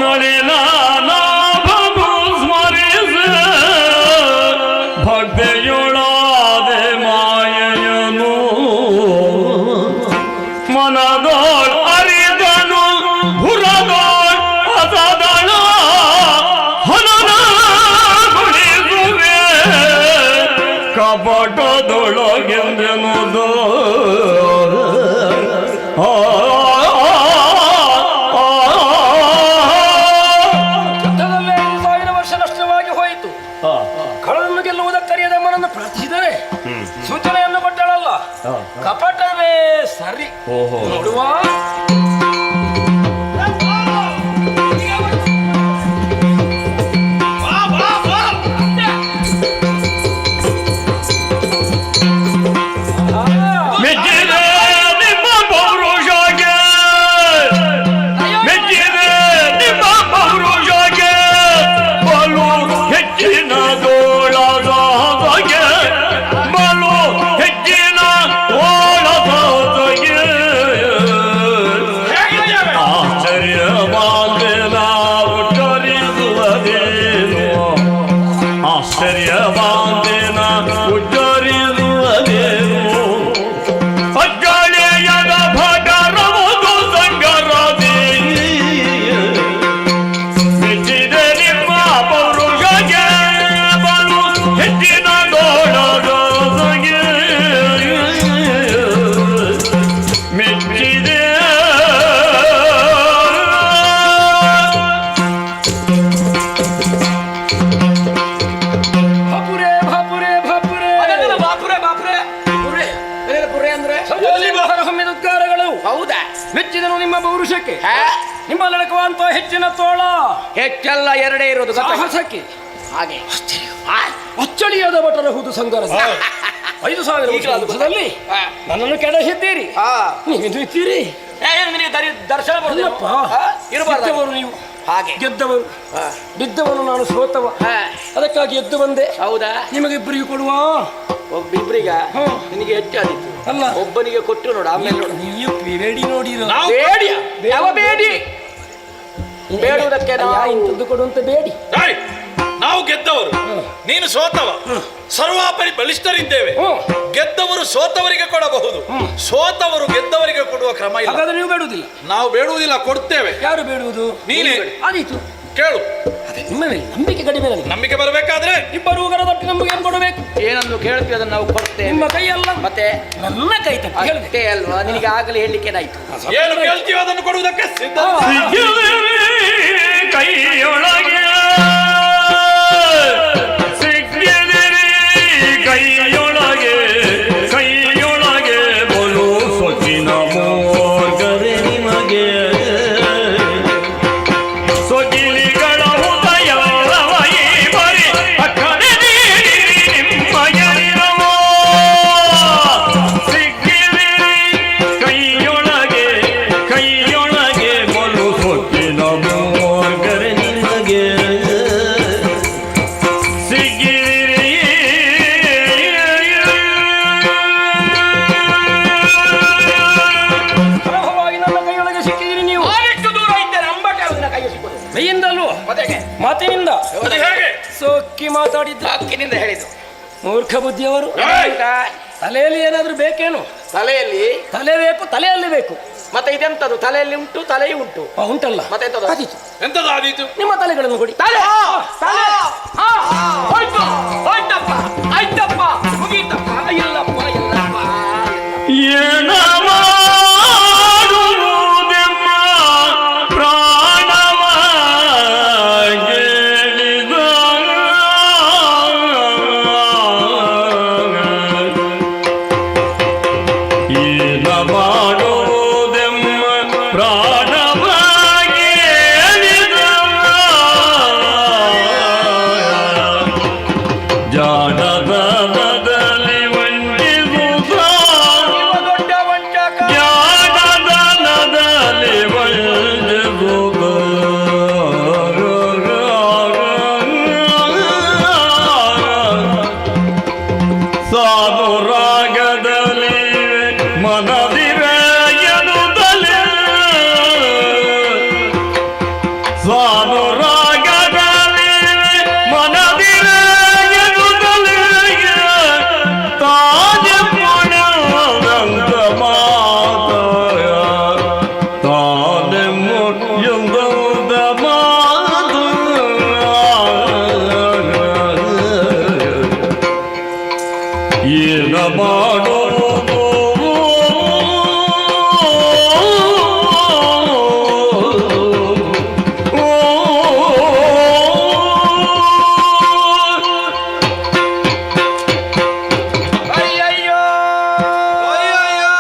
ನಳಿನಾನ ಭಗು ಸ್ಮರಿಸೆ ಭಕ್ತಿಯೊಳಾದೆ ಮಾಯೆಯನು ಮನದೋಳ್ ಅರಿದನು ಹುರದೋಳ್ ಅಸದಳ ಹನನ ಗುಣಿಸುವೆ ಕಪಟದೊಳಗೆಂದೆನುದು ಯುದ್ಧದಲ್ಲೇ 1000 ವರ್ಷ ನಷ್ಟವಾಗಿ ಹೋಯಿತು. ಕಳನ್ನು ಗೆಲ್ಲುವುದಕ್ಕರಿಯದ ಮನನ್ನು ಪ್ರಾರ್ಥಿಸಿದರೆ ಸೂಚನೆಯನ್ನು ಕೊಟ್ಟಳಲ್ಲ, ಕಪಟವೇ ಸರಿ. ನೋಡುವ ಮೆಚ್ಚಿದೆ ನಿಮ್ಮ ಪೌರುಷಕ್ಕೆ, ಮೆಚ್ಚಿದೆ ನಿಮ್ಮ ಪೌರುಷಕ್ಕೆ ಬಲು ಹೆಚ್ಚಿನ ತೋಳದ ಹೊಗೆ, ಬಲು ಹೆಚ್ಚಿನ ತೋಳದ ಹೊಗೆ ಆಶ್ಚರ್ಯವಾದೆ ನಾವು ಉಚ್ಚರಿಸುವುದೇನು, ಆಶ್ಚರ್ಯವಾದೆ ನಾವು ಉಚ್ಚರಿಸುವುದೇನು ಅಜ್ಜಳೆಯದ ಭಟರವುದು ಸಂಗರದಿ ಮೆಚ್ಚಿದೆ ನಿಮ್ಮ ಪೌರುಷಕ್ಕೆ ಬಲು ಹೆಚ್ಚಿನ ದೋಳದೊಳಗೆ ಮೆಚ್ಚಿದೆ ಬಾಪುರೆ ಬಾಪುರೆ ಬಾಪುರೆ ಅದೆಲ್ಲ ಬಾಪುರೆ ಬಾಪುರೆ ಪುರೆ. ಅದೆಲ್ಲ ಪುರೆ ಅಂದ್ರೆ ಹೊಮ್ಮಿದ ಉದ್ಗಾರಗಳು. ಹೌದಾ? ಮೆಚ್ಚಿದನು ನಿಮ್ಮ ಪೌರುಷಕ್ಕೆ, ಹಾ? ನಿಮ್ಮ ಲಡಕುವಂತ ಹೆಚ್ಚಿನ ತೋಳ ಹೆಚ್ಚೆಲ್ಲ ಎರಡೇ ಇರೋದು ಗೊತ್ತಾ? ಸಾಹಸಕ್ಕೆ ಹಾಗೆ ಅಚ್ಚಳಿಯಾದ ಭಟರಹುದು ಸಂಗರ 5000 ವರ್ಷದಲ್ಲಿ ಹಾ. ನನ್ನನ್ನು ಕೆಡಹಿದ್ದೀರಿ. ಹಾ. ನೀವೇನು ಇದ್ದೀರಿ? ನಿನಗೆ ದರ್ಶನ ಬರುದಿಲ್ಲ? ಅಲ್ಲಪ್ಪ. ಇರಬಾರ್ದು ಗೆದ್ದವರು ನೀವು, ಹಾಗೆ. ಗೆದ್ದವರು. ಹಾ. ಬಿದ್ದವನು ನಾನು ಸೋತವ, ಹಾ. ಅದಕ್ಕಾಗಿ ಎದ್ದು ಬಂದೆ. ಹೌದಾ? ನಿಮಗಿಬ್ಬರಿಗೂ ಕೊಡುವ. ಒಬ್ಬಿಬ್ರಿಗ ಹ್ಮ್. ನಿನಗೆ ಹೆಚ್ಚಾದಿತ್ತು. ಅಲ್ಲ, ಒಬ್ಬನಿಗೆ ಕೊಟ್ಟು ನೋಡು, ಆಮೇಲೆ ನೋಡು. ನೀವು ಬೇಡಿ ನೋಡಿರೋ ನಾವು ಬೇಡಿ ಯಾವ ಬೇಡಿ? ಬೇಡುವುದಕ್ಕೆ ನಾವು ಇಂಥದ್ದು ಕೊಡುವಂತ ಬೇಡಿ. ಏಯ್! ನಾವು ಗೆದ್ದವರು, ನೀನು ಸೋತವ. ಸರ್ವಾಪರಿ ಬಲಿಷ್ಠರಿದ್ದೇವೆ. ಗೆದ್ದವರು ಸೋತವರಿಗೆ ಕೊಡಬಹುದು, ಸೋತವರು ಗೆದ್ದವರಿಗೆ ಕೊಡುವ ಕ್ರಮ ಇಲ್ಲ. ಹಾಗಾದ್ರೆ ನೀವು ಬೇಡುವುದಿಲ್ಲ? ನಾವು ಬೇಡುವುದಿಲ್ಲ, ಕೊಡ್ತೇವೆ. ಯಾರು ಬೇಡುವುದು? ನೀನೇ. ಆದೀತು. ಕೇಳು. ಅದೇ ನಿಮ್ಮ ಮೇಲೆ ನಂಬಿಕೆ ಕಡಿಮೆ ನನಗೆ. ನಂಬಿಕೆ ಬರಬೇಕಾದ್ರೆ ಇಬ್ಬರು ಗರದಟ್ಟಿ ನಮಗೆ ಏನು ಕೊಡಬೇಕು? ಏನನ್ನು ಕೇಳ್ತೀವಿ ಅದನ್ನು ನಾವು ಕೊಡ್ತೇವೆ. ನಿಮ್ಮ ಕೈಯಲ್ಲ, ಮತ್ತೆ ನನ್ನ ಕೈ ತಟ್ಟಿ ಹೇಳಿದೆ. ಅಷ್ಟೇ ಅಲ್ವಾ? ನಿನಗೆ ಆಗಲೇ ಹೇಳಲಿಕ್ಕೆ ಏನಾಯ್ತು? ಏನು ಕೇಳ್ತೀವಿ ಅದನ್ನು ಕೊಡುವುದಕ್ಕೆ ಸಿದ್ಧ. ಕೈಯೊಳಗೆ ಸಿಕ್ಕಿದಿರಿ, ಕೈಯೊಳಗೆ ಕೈಯೊಳಗೆ ಬಲು ಸೊಕ್ಕಿನ ಮೋರ್ಗರೆ ನಿಮಗೆ ಸೊಗಿಲಿಗಳ ಉದಯವೈ ಬರಿ ಅಕ್ಕಡೆ ನಿಮಗೆ ಸಿಕ್ಕಿದಿರಿ, ಕೈಯೊಳಗೆ ಕೈಯೊಳಗೆ ಬಲು ಸೊಕ್ಕಿನ ಮೋರ್ಗರೆ ನಿಮಗೆ ಸಿಕ್ಕಿದಿರಿ. ಸುಲಭವಾಗಿ ನನ್ನ ಕೈಯೊಳಗೆ ಸಿಕ್ಕಿದಿರಿ ನೀವು. ಎಷ್ಟು ದೂರ ಇದ್ದಾರೆ ಅಂಬಟೆ ಅವನ ಕೈಗೆ ಸಿಕ್ಕೋದು. ಮೈಯಿಂದಲ್ವೋ ಮತ್ತೆಗೆ? ಮಾತಿನಿಂದ ಅದು ಹೇಗೆ? ಸೋಕ್ಕಿ ಮಾತಾಡಿದ್ದು ಹಕ್ಕಿನಿಂದ ಹೇಳಿದ್ದು. ಮೂರ್ಖ ಬುದ್ಧಿಯವರು. ಏಯ್! ತಲೆಯಲ್ಲಿ ಏನಾದ್ರೂ ಬೇಕೇನು? ತಲೆಯಲ್ಲಿ ತಲೆ ಬೇಕು, ತಲೆಯಲ್ಲಿ ಬೇಕು. ಮತ್ತೆ ಇದೆಂತದು? ತಲೆಯಲ್ಲಿ ಉಂಟು, ತಲೆಯೂ ಉಂಟು. ಉಂಟಲ್ಲ ಮತ್ತೆ ಎಂತದು? ಆದೀತು. ಎಂತದ ಆದೀತು? ನಿಮ್ಮ ತಲೆಗಳನ್ನು ಕೊಡಿ. ತಲೆ ತಲೆ ಹೋಯ್ತು, ಹೋಯ್ತಪ್ಪ, ಆಯ್ತಪ್ಪ, ಮುಗೀತಪ್ಪ. ಇಲ್ಲಪ್ಪ, ಇಲ್ಲಪ್ಪ. ಏನ ಮಾಡುವುದೆಮ್ಮ ಪ್ರಾಣವ ಗೆಳಿದ ಏನ ಮಾಡುವುದೆಮ್ಮ ಪ್ರಾಣವ ಗೆಳಿದ ಜಾಣದ ಬದಲಿ ವಂಚಿಸುತ್ತ ದೊಡ್ಡ ವಂಚಕ. ಜಾಣದ ನದಲ್ಲಿ ವಂಚಿಸುತ್ತ ಸಾಧು ರಾಗದಲ್ಲಿ ಮನದಿರೆಯನುದಲೆ ಸಾಧು ರಾಗದಲ್ಲಿ ಮನದಿರೆಯನುದಲೆ ತಾಜ ಪುಣ್ಯದಂತ ಮಾತಯ ತಾನೆ ಮುಖ್ಯಂದ ಮಾತು ಏನ ಮಾಡೋದು ಅಯ್ಯಯ್ಯೋ, ಅಯ್ಯಯ್ಯೋ,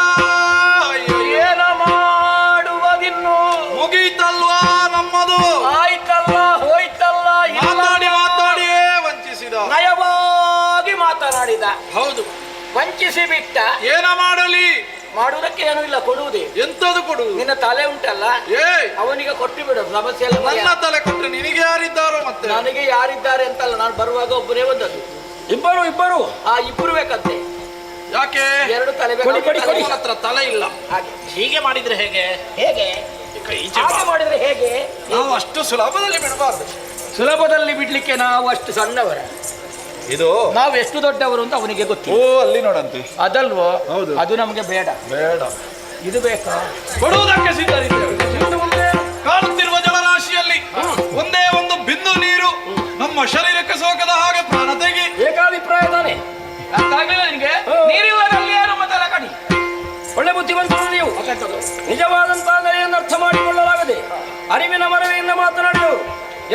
ಅಯ್ಯಯ್ಯೋ. ಏನ ಮಾಡುವುದಿನ್ನು? ಮುಗೀತಲ್ವಾ ನಮ್ಮದು? ಆಯ್ತಲ್ಲ, ಹೋಯ್ತಲ್ಲ. ಇಲ್ಲ. ಮಾತಾಡಿ ಮಾತಾಡಿಯೇ ವಂಚಿಸಿದ. ನಯವಾಗಿ ಮಾತನಾಡಿದ, ಹೌದು. ವಂಚಿಸಿ ಬಿಟ್ಟ. ಏನ ಮಾಡಲಿ? ಮಾಡುವುದಕ್ಕೆ ಏನೂ ಇಲ್ಲ, ಕೊಡುವುದೇ. ಎಂತದು ಕೊಡುವುದು? ನಿನ್ನ ತಲೆ ಉಂಟಲ್ಲ, ಏ, ಅವನಿಗೆ ಕೊಟ್ಟು ಬಿಡು. ಸಮಸ್ಯೆ ಎಲ್ಲ ನನ್ನ ತಲೆ ಕೊಟ್ರೆ ನಿನಗೆ ಯಾರಿದ್ದಾರೋ ಮತ್ತೆ? ನನಗೆ ಯಾರಿದ್ದಾರೆ ಅಂತಲ್ಲ, ನಾನು ಬರುವಾಗ ಒಬ್ಬನೇ ಬಂದದ್ದು. ಇಬ್ಬರು ಇಬ್ಬರು ಆ ಇಬ್ರು ಬೇಕಂತೆ. ಯಾಕೆ? ಎರಡು ತಲೆ ಕೊಡಿ, ಕೊಡಿ, ಕೊಡಿ. ಅವನ ಹತ್ರ ತಲೆ ಇಲ್ಲ. ಹಾಗೆ ಹೀಗೆ ಮಾಡಿದ್ರೆ ಹೇಗೆ? ಹೇಗೆ ಹಾಗೆ ಮಾಡಿದ್ರೆ ಹೇಗೆ? ನಾವು ಅಷ್ಟು ಸುಲಭದಲ್ಲಿ ಬಿಡಬಾರ್ದು. ಸುಲಭದಲ್ಲಿ ಬಿಡ್ಲಿಕ್ಕೆ ನಾವು ಅಷ್ಟು ಸಣ್ಣವರ, ಇದು ನಾವು ಎಷ್ಟು ದೊಡ್ಡವರು ಅಂತ ಅವನಿಗೆ ಓ ಗೊತ್ತಿಲ್ಲ. ಅಲ್ಲಿ ನೋಡಂತೆ. ಅದಲ್ವೋ? ಹೌದು. ಅದು ನಮಗೆ ಬೇಡ. ಬೇಡ, ಇದು ಬೇಕಾ? ಕೊಡುವುದಕ್ಕೆ ಸಿದ್ಧರಿದ್ದೇವೆ. ಇನ್ನು ಮುಂದೆ ಕಾಣುತ್ತಿರುವ ಜಲರಾಶಿಯಲ್ಲಿ ಒಂದೇ ಒಂದು ಬಿಂದು ನೀರು ನಮ್ಮ ಶರೀರಕ್ಕೆ ಸೋಕದ ಹಾಗೆ ಪ್ರಾಣ ತೆಗಿ. ಏಕಾಭಿಪ್ರಾಯ ತಾನೆ. ಅರ್ಥಾಗ್ಲಿಲ್ಲ ನಿನಗೆ? ನೀರಿಲ್ಲದಲ್ಲಿ ಏನು ಮೊದಲ ಕಡಿ. ಒಳ್ಳೆ ಬುದ್ಧಿವಂತರು ನೀವು. ನಿಜವಾದಂತಹ ನೆಲೆಯನ್ನು ಅರ್ಥ ಮಾಡಿಕೊಳ್ಳಲಾಗದೆ ಅರಿವಿನ ಮರವೆಯಿಂದ ಮಾತನಾಡಿದವರು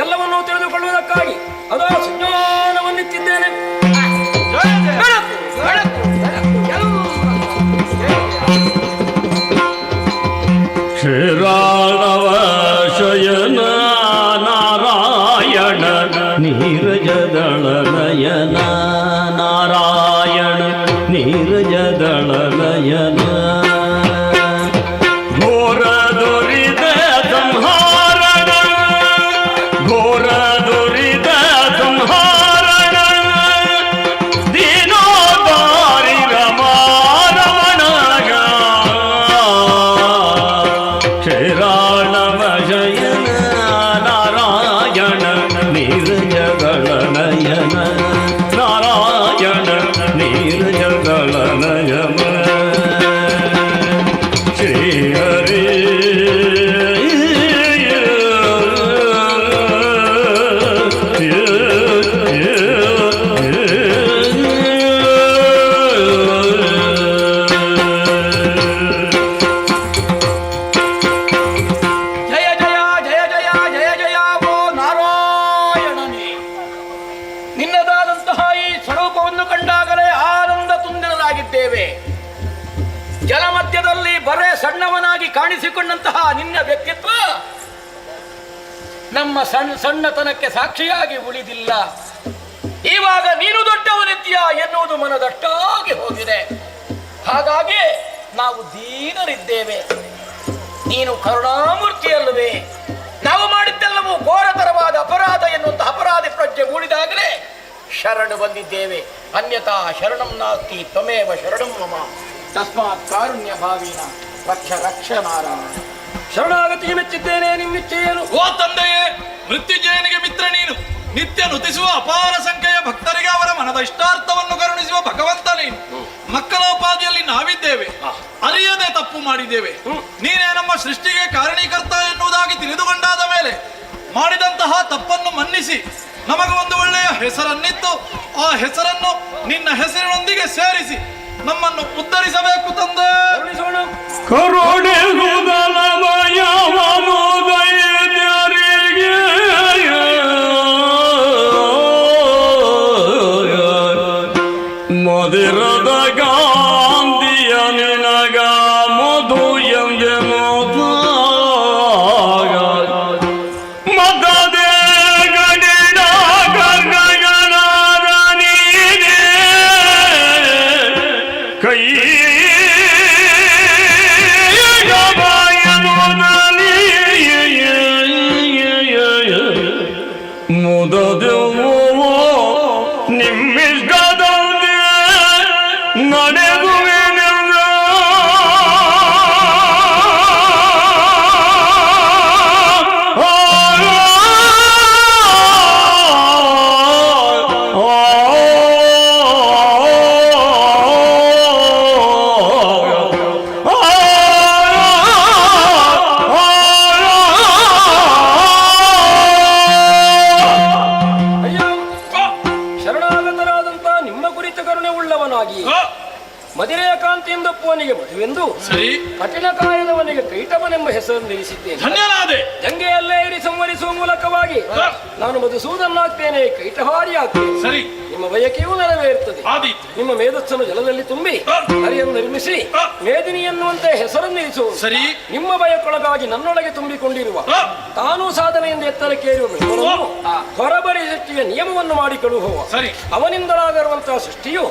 ಎಲ್ಲವನ್ನೂ ತಿಳಿದುಕೊಳ್ಳುವುದಕ್ಕಾಗಿ ಅದೋ ಸಂಜ್ಞಾನವನ್ನಿತ್ತಿದ್ದೇನೆ. ಬೆಳಕು, ಬೆಳಕು, ಬೆಳಕು, ಎಲ್ಲ. ಶ್ರೀರಾಘವ ಶಯನ ನಾರಾಯಣ ನೀರಜದಳ ನಯನ ನಾರಾಯಣ ನೀರಜದಳ ನಯನ ಘೋರ ದುರಿತ ಸಂಹಾರಣ ಘೋರ ದುರಿತ ಸಂಹಾರಣ ದೀನೋದಾರಿ ರಮಾರಮಣಗ ಕ್ಷೀರಾಣವ ಶಯನ ನಾರಾಯಣ ನೀರಜಗಳ ನಯನ ನಾರಾಯಣ ನೀರಜಗಳ ನಯನ ಶ್ರೀಹರಿ ಜಯ ಜಯ ಜಯ ಜಯ ಜಯ ಜಯ ಓ ನಾರಾಯಣನೇ. ನಿನ್ನದಾದಂತಹ ಈ ಸ್ವರೂಪವನ್ನು ಕಂಡಾಗಲೇ ಆನಂದ ತುಂಬಿದರಾಗಿದ್ದೇವೆ. ಜಲಮಧ್ಯದಲ್ಲಿ ಬರೇ ಸಣ್ಣವನಾಗಿ ಕಾಣಿಸಿಕೊಂಡಂತಹ ನಿನ್ನ ವ್ಯಕ್ತಿತ್ವ ನಮ್ಮ ಸಣ್ಣತನಕ್ಕೆ ಸಾಕ್ಷಿಯಾಗಿ ಉಳಿದಿಲ್ಲ. ಇವಾಗ ನೀನು ದೊಡ್ಡವನಿದ್ದೀಯಾ ಎನ್ನುವುದು ಮನದಟ್ಟಾಗಿ ಹೋಗಿದೆ. ಹಾಗಾಗಿ ನಾವು ದೀನರಿದ್ದೇವೆ. ನೀನು ಕರುಣಾಮೂರ್ತಿಯಲ್ಲವೇ? ನಾವು ಮಾಡಿದ್ದೆಲ್ಲವೂ ಘೋರತರವಾದ ಅಪರಾಧ ಎನ್ನುವಂತಹ ಅಪರಾಧಿ ಪ್ರಜ್ಞೆ ಮೂಡಿದಾಗಲೇ ಶರಣು ಬಂದಿದ್ದೇವೆ. ಅನ್ಯಥಾ ಶರಣಂ ನಾಸ್ತಿ ತ್ವಮೇವ ಶರಣಂ ಮಮ. ತಸ್ಮಾತ್ ಕಾರುಣ್ಯ ಭಾವಿನ ರಕ್ಷ ರಕ್ಷ ನಾರಾಯಣ. ಶರಣಾಗತಿಗೆ ಮೆಚ್ಚಿದ್ದೇನೆ. ನಿಮ್ಮಿಚ್ಛೆಯೇನು? ಓ ತಂದೆಯೇ, ಮೃತ್ಯುಂಜಯನಿಗೆ ಮಿತ್ರ ನೀನು. ನಿತ್ಯ ನುತಿಸುವ ಅಪಾರ ಸಂಖ್ಯೆಯ ಭಕ್ತರಿಗೆ ಅವರ ಮನದ ಇಷ್ಟಾರ್ಥವನ್ನು ಕರುಣಿಸುವ ಭಗವಂತ ನೀನು. ಮಕ್ಕಳೋಪಾದಿಯಲ್ಲಿ ನಾವಿದ್ದೇವೆ, ಅರಿಯದೆ ತಪ್ಪು ಮಾಡಿದ್ದೇವೆ. ನೀನೇ ನಮ್ಮ ಸೃಷ್ಟಿಗೆ ಕಾರಣೀಕರ್ತ ಎನ್ನುವುದಾಗಿ ತಿಳಿದುಕೊಂಡಾದ ಮೇಲೆ ಮಾಡಿದಂತಹ ತಪ್ಪನ್ನು ಮನ್ನಿಸಿ ನಮಗೆ ಒಂದು ಒಳ್ಳೆಯ ಹೆಸರನ್ನಿತ್ತು, ಆ ಹೆಸರನ್ನು ನಿನ್ನ ಹೆಸರಿನೊಂದಿಗೆ ಸೇರಿಸಿ ನಮ್ಮನ್ನು ಉದ್ಧರಿಸಬೇಕು ತಂದೆ. ಕರುಣೆ ಹೃದಯಮಯವನು ದೈತ್ಯರಿಗೆ ಮದಿರದ ಗಾಂಧಿಯ ನಿನಗ ಮಧು ಎಂದೆ ಮದದೆ ಗಡಿಡ ಗಂಗಗಳಾದ ನೀನೇ ಕೈ ಮುದದೆವು ನಿಮ್ಮಿಷ್ಟದಂತೆ ನಡೆದುವೆನೆಲ್ಲ ಶರಣಾಗತರಾದಂತ ನಿಮ್ಮ ಕುರಿತ ಕರುಣೆ ಉಳ್ಳವನಾಗಿ ಮದಿರೆಯ ಕಾಂತಿಯಿಂದ ಪೋನಿಗೆ ಮದುವೆಂದು ಸರಿ, ಕಠಿಣ ಕಾಯದವನಿಗೆ ಕೈಟವನೆಂಬ ಹೆಸರನ್ನು ಇರಿಸಿದ್ದೇನೆ. ಧನ್ಯನಾದೆ. ಜಂಗೆಯಲ್ಲೇ ಇರಿ ಸಂವರಿಸುವ ಮೂಲಕವಾಗಿ ನಾನು ಮಧುಸೂದನಾಗ್ತೇನೆ, ಕೈಟಹಾರಿ ಆಗ್ತೇನೆ. ಸರಿ, ನಿಮ್ಮ ಬಯಕೆಯೂ ನೆರವೇರುತ್ತದೆ. ಆದೀತು. ನಿಮ್ಮ ಮೇಧಸ್ಸನ್ನು ಜಲದಲ್ಲಿ ತುಂಬಿ ಹರಿಯನ್ನು ನಿರ್ಮಿಸಿ ಮೇದಿನಿ ಎನ್ನುವಂತೆ ಹೆಸರನ್ನಿರಿಸುವುದು. ಸರಿ, ನಿಮ್ಮ ಬಯಕ್ಕೊಳಗಾಗಿ ನನ್ನೊಳಗೆ ತುಂಬಿಕೊಂಡಿರುವ ತಾನೂ ಸಾಧನೆಯಿಂದ ಎತ್ತರಕ್ಕೇರುವ ಬೆಳವಣಿಗೆಯನ್ನು ಹೊರಬರಿ ಸೃಷ್ಟಿಯ ನಿಯಮವನ್ನು ಮಾಡಿ ಕಳುಹುವ ಸರಿ, ಅವನಿಂದಲಾಗಿರುವಂತಹ ಸೃಷ್ಟಿಯು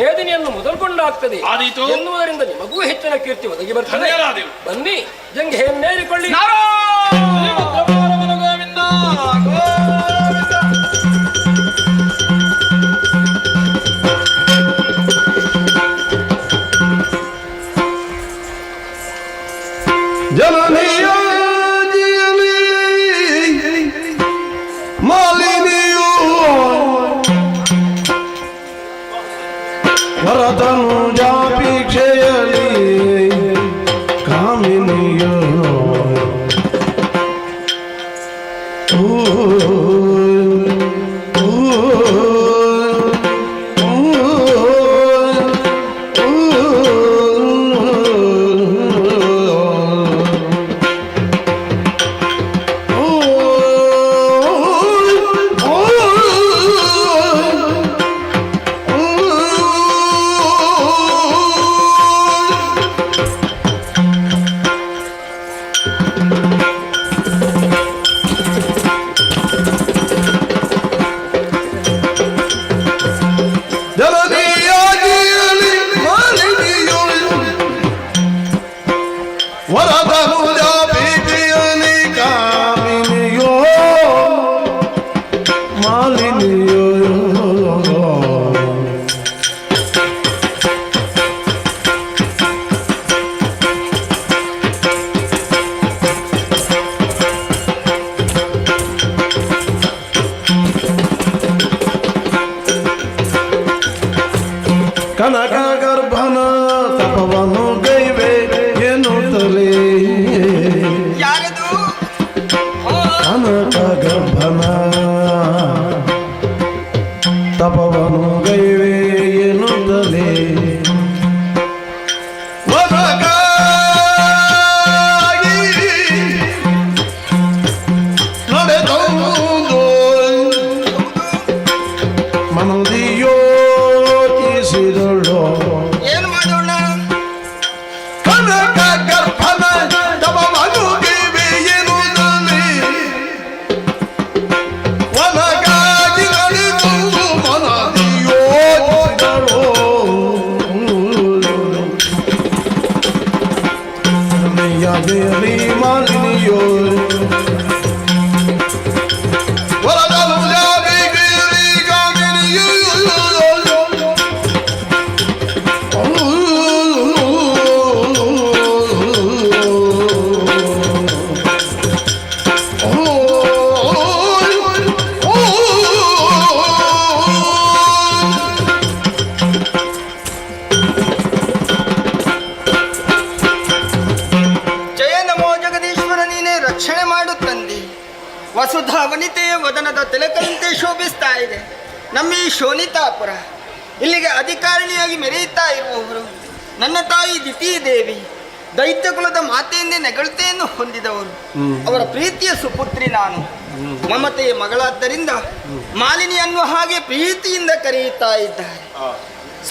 ಮೇದಿನಿಯನ್ನು ಮೊದಲ್ಕೊಂಡಾಗ್ತದೆ ಆದೀತು. ಎನ್ನುವುದರಿಂದ ನಿಮಗೂ ಹೆಚ್ಚಿನ ಕೀರ್ತಿ ಒದಗಿ ಬರ್ತದೆ. ಧನ್ಯರಾದೆವು. ಬನ್ನಿ ಜಂಘೆಯನ್ನೇರಿಕೊಳ್ಳಿ. ಗೋವಿಂದ ಗೋವಿಂದ. ಜನನಿಯ ಮಾಲಿನಿಯು ವರದನು ಜಾಪೀಕ್ಷೆಯಲಿ ಕಾಮಿನಿಯು ಕನಕ ಗರ್ಭನ ತಪವನ್ನು ಗೈವೆ ಎನ್ನುತ್ತಲೇ ಯಾರದು? ಕನಕ ಗರ್ಭನ ತಪವನ್ನು ಗೈವೆ ಎನ್ನುತ್ತಲೇ ನಡೆದೌದು ಮನದಿಯೋ ಏನು ಮಾಡೋಣ? ಕನಕ ಗರ್ಭನ ತಪವನ್ನು ಗೈವೆ ಎನ್ನುತ್ತಲೇ ಒನಗಾಗಿ ನಡೆದೌದು ಮನದಿಯೋ ಯಾದೇರಿ ಮಾಲಿನಿಯೋ ವರದನು ಜಾಬಿಗಿರಿ ಕಾಮಿನಿಯೋ ವಸುಧಾ ವನಿತೆಯ ವದನದ ತಿಲಕದಂತೆ ಶೋಭಿಸ್ತಾ ಇದೆ ನಮ್ಮ ಈ ಶೋಣಿತಾಪುರ. ಇಲ್ಲಿಗೆ ಅಧಿಕಾರಿಣಿಯಾಗಿ ಮೆರೆಯುತ್ತಾ ಇರುವವರು ನನ್ನ ತಾಯಿ ದಿತಿ ದೇವಿ, ದೈತ್ಯ ಕುಲದ ಮಾತೆಯನ್ನೇ ನೆಗಳ್ತೆಯನ್ನು ಹೊಂದಿದವರು. ಅವರ ಪ್ರೀತಿಯ ಸುಪುತ್ರಿ ನಾನು. ಮಮತೆಯ ಮಗಳಾದ್ದರಿಂದ ಮಾಲಿನಿ ಅನ್ನುವ ಹಾಗೆ ಪ್ರೀತಿಯಿಂದ ಕರೆಯುತ್ತಾ ಇದ್ದಾರೆ.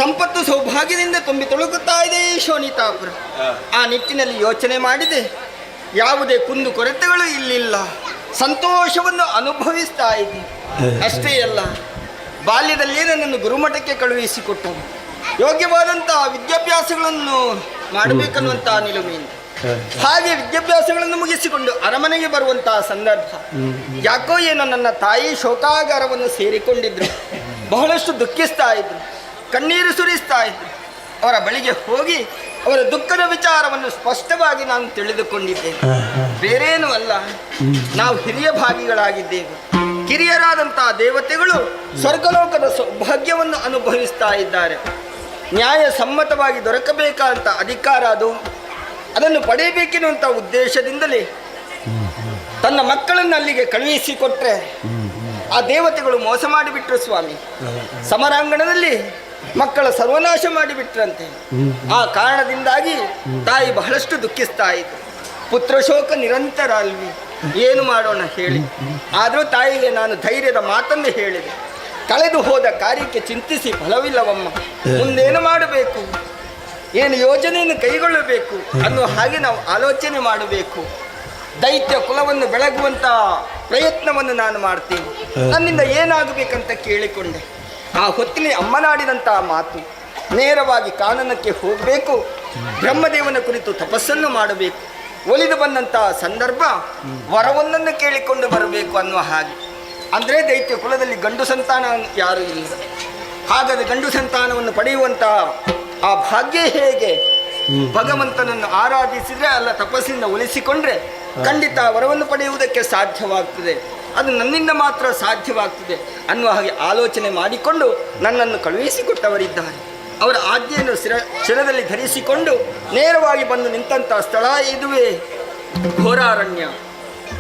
ಸಂಪತ್ತು ಸೌಭಾಗ್ಯದಿಂದ ತುಂಬಿ ತುಳುಕುತ್ತಾ ಇದೆ ಈ ಶೋಣಿತಾಪುರ. ಆ ನಿಟ್ಟಿನಲ್ಲಿ ಯೋಚನೆ ಮಾಡಿದೆ, ಯಾವುದೇ ಕುಂದು ಕೊರತೆಗಳು ಇಲ್ಲಿಲ್ಲ, ಸಂತೋಷವನ್ನು ಅನುಭವಿಸ್ತಾ ಇದ್ದೀನಿ. ಅಷ್ಟೇ ಅಲ್ಲ, ಬಾಲ್ಯದಲ್ಲೇ ನನ್ನನ್ನು ಗುರುಮಠಕ್ಕೆ ಕಳುಹಿಸಿಕೊಟ್ಟರು. ಯೋಗ್ಯವಾದಂತಹ ವಿದ್ಯಾಭ್ಯಾಸಗಳನ್ನು ಮಾಡಬೇಕನ್ನುವಂತಹ ನಿಲುಮೆಯಿಂದ ಹಾಗೆ ವಿದ್ಯಾಭ್ಯಾಸಗಳನ್ನು ಮುಗಿಸಿಕೊಂಡು ಅರಮನೆಗೆ ಬರುವಂತಹ ಸಂದರ್ಭ, ಯಾಕೋ ಏನೋ ನನ್ನ ತಾಯಿ ಶೋಕಾಗಾರವನ್ನು ಸೇರಿಕೊಂಡಿದ್ರು. ಬಹಳಷ್ಟು ದುಃಖಿಸ್ತಾ ಇದ್ರು, ಕಣ್ಣೀರು ಸುರಿಸ್ತಾ ಇದ್ರು. ಅವರ ಬಳಿಗೆ ಹೋಗಿ ಅವರ ದುಃಖದ ವಿಚಾರವನ್ನು ಸ್ಪಷ್ಟವಾಗಿ ನಾನು ತಿಳಿದುಕೊಂಡಿದ್ದೇನೆ. ಬೇರೇನೂ ಅಲ್ಲ, ನಾವು ಹಿರಿಯ ಭಾಗಿಗಳಾಗಿದ್ದೇವೆ. ಕಿರಿಯರಾದಂತಹ ದೇವತೆಗಳು ಸ್ವರ್ಗಲೋಕದ ಸೌಭಾಗ್ಯವನ್ನು ಅನುಭವಿಸ್ತಾ ಇದ್ದಾರೆ. ನ್ಯಾಯ ಸಮ್ಮತವಾಗಿ ದೊರಕಬೇಕಾದಂಥ ಅಧಿಕಾರ ಅದನ್ನು ಪಡೆಯಬೇಕೆನ್ನುವಂಥ ಉದ್ದೇಶದಿಂದಲೇ ತನ್ನ ಮಕ್ಕಳನ್ನು ಅಲ್ಲಿಗೆ ಕಳುಹಿಸಿಕೊಟ್ರೆ ಆ ದೇವತೆಗಳು ಮೋಸ ಮಾಡಿಬಿಟ್ರು ಸ್ವಾಮಿ. ಸಮರಾಂಗಣದಲ್ಲಿ ಮಕ್ಕಳ ಸರ್ವನಾಶ ಮಾಡಿಬಿಟ್ರಂತೆ. ಆ ಕಾರಣದಿಂದಾಗಿ ತಾಯಿ ಬಹಳಷ್ಟು ದುಃಖಿಸ್ತಾ ಇದ್ರು. ಪುತ್ರ ಶೋಕ ನಿರಂತರ ಅಲ್ವಿ, ಏನು ಮಾಡೋಣ ಹೇಳಿ. ಆದರೂ ತಾಯಿಗೆ ನಾನು ಧೈರ್ಯದ ಮಾತನ್ನು ಹೇಳಿದೆ. ಕಳೆದು ಹೋದ ಕಾರ್ಯಕ್ಕೆ ಚಿಂತಿಸಿ ಫಲವಿಲ್ಲವಮ್ಮ, ಮುಂದೇನು ಮಾಡಬೇಕು, ಏನು ಯೋಜನೆಯನ್ನು ಕೈಗೊಳ್ಳಬೇಕು ಅನ್ನುವ ಹಾಗೆ ನಾವು ಆಲೋಚನೆ ಮಾಡಬೇಕು. ದೈತ್ಯ ಕುಲವನ್ನು ಬೆಳಗುವಂಥ ಪ್ರಯತ್ನವನ್ನು ನಾನು ಮಾಡ್ತೀನಿ, ನನ್ನಿಂದ ಏನಾಗಬೇಕಂತ ಕೇಳಿಕೊಂಡೆ. ಆ ಹೊತ್ತಿನ ಅಮ್ಮನಾಡಿದಂತಹ ಮಾತು, ನೇರವಾಗಿ ಕಾನನಕ್ಕೆ ಹೋಗಬೇಕು, ಬ್ರಹ್ಮದೇವನ ಕುರಿತು ತಪಸ್ಸನ್ನು ಮಾಡಬೇಕು, ಒಲಿದು ಬಂದಂತಹ ಸಂದರ್ಭ ವರವೊಂದನ್ನು ಕೇಳಿಕೊಂಡು ಬರಬೇಕು ಅನ್ನುವ ಹಾಗೆ. ಅಂದರೆ ದೈತ್ಯ ಕುಲದಲ್ಲಿ ಗಂಡು ಸಂತಾನ ಯಾರೂ ಇಲ್ಲ. ಹಾಗಾದರೆ ಗಂಡು ಸಂತಾನವನ್ನು ಪಡೆಯುವಂತಹ ಆ ಭಾಗ್ಯ ಹೇಗೆ? ಭಗವಂತನನ್ನು ಆರಾಧಿಸಿದರೆ ಅಲ್ಲ, ತಪಸ್ಸಿಂದ ಒಲಿಸಿಕೊಂಡ್ರೆ ಖಂಡಿತ ವರವನ್ನು ಪಡೆಯುವುದಕ್ಕೆ ಸಾಧ್ಯವಾಗ್ತದೆ. ಅದು ನನ್ನಿಂದ ಮಾತ್ರ ಸಾಧ್ಯವಾಗ್ತದೆ ಅನ್ನುವ ಹಾಗೆ ಆಲೋಚನೆ ಮಾಡಿಕೊಂಡು ನನ್ನನ್ನು ಕಳುಹಿಸಿಕೊಟ್ಟವರಿದ್ದಾರೆ. ಅವರ ಆಜ್ಞೆಯನ್ನು ಶಿರದಲ್ಲಿ ಧರಿಸಿಕೊಂಡು ನೇರವಾಗಿ ಬಂದು ನಿಂತಹ ಸ್ಥಳ ಇದುವೇ ಘೋರಾರಣ್ಯ.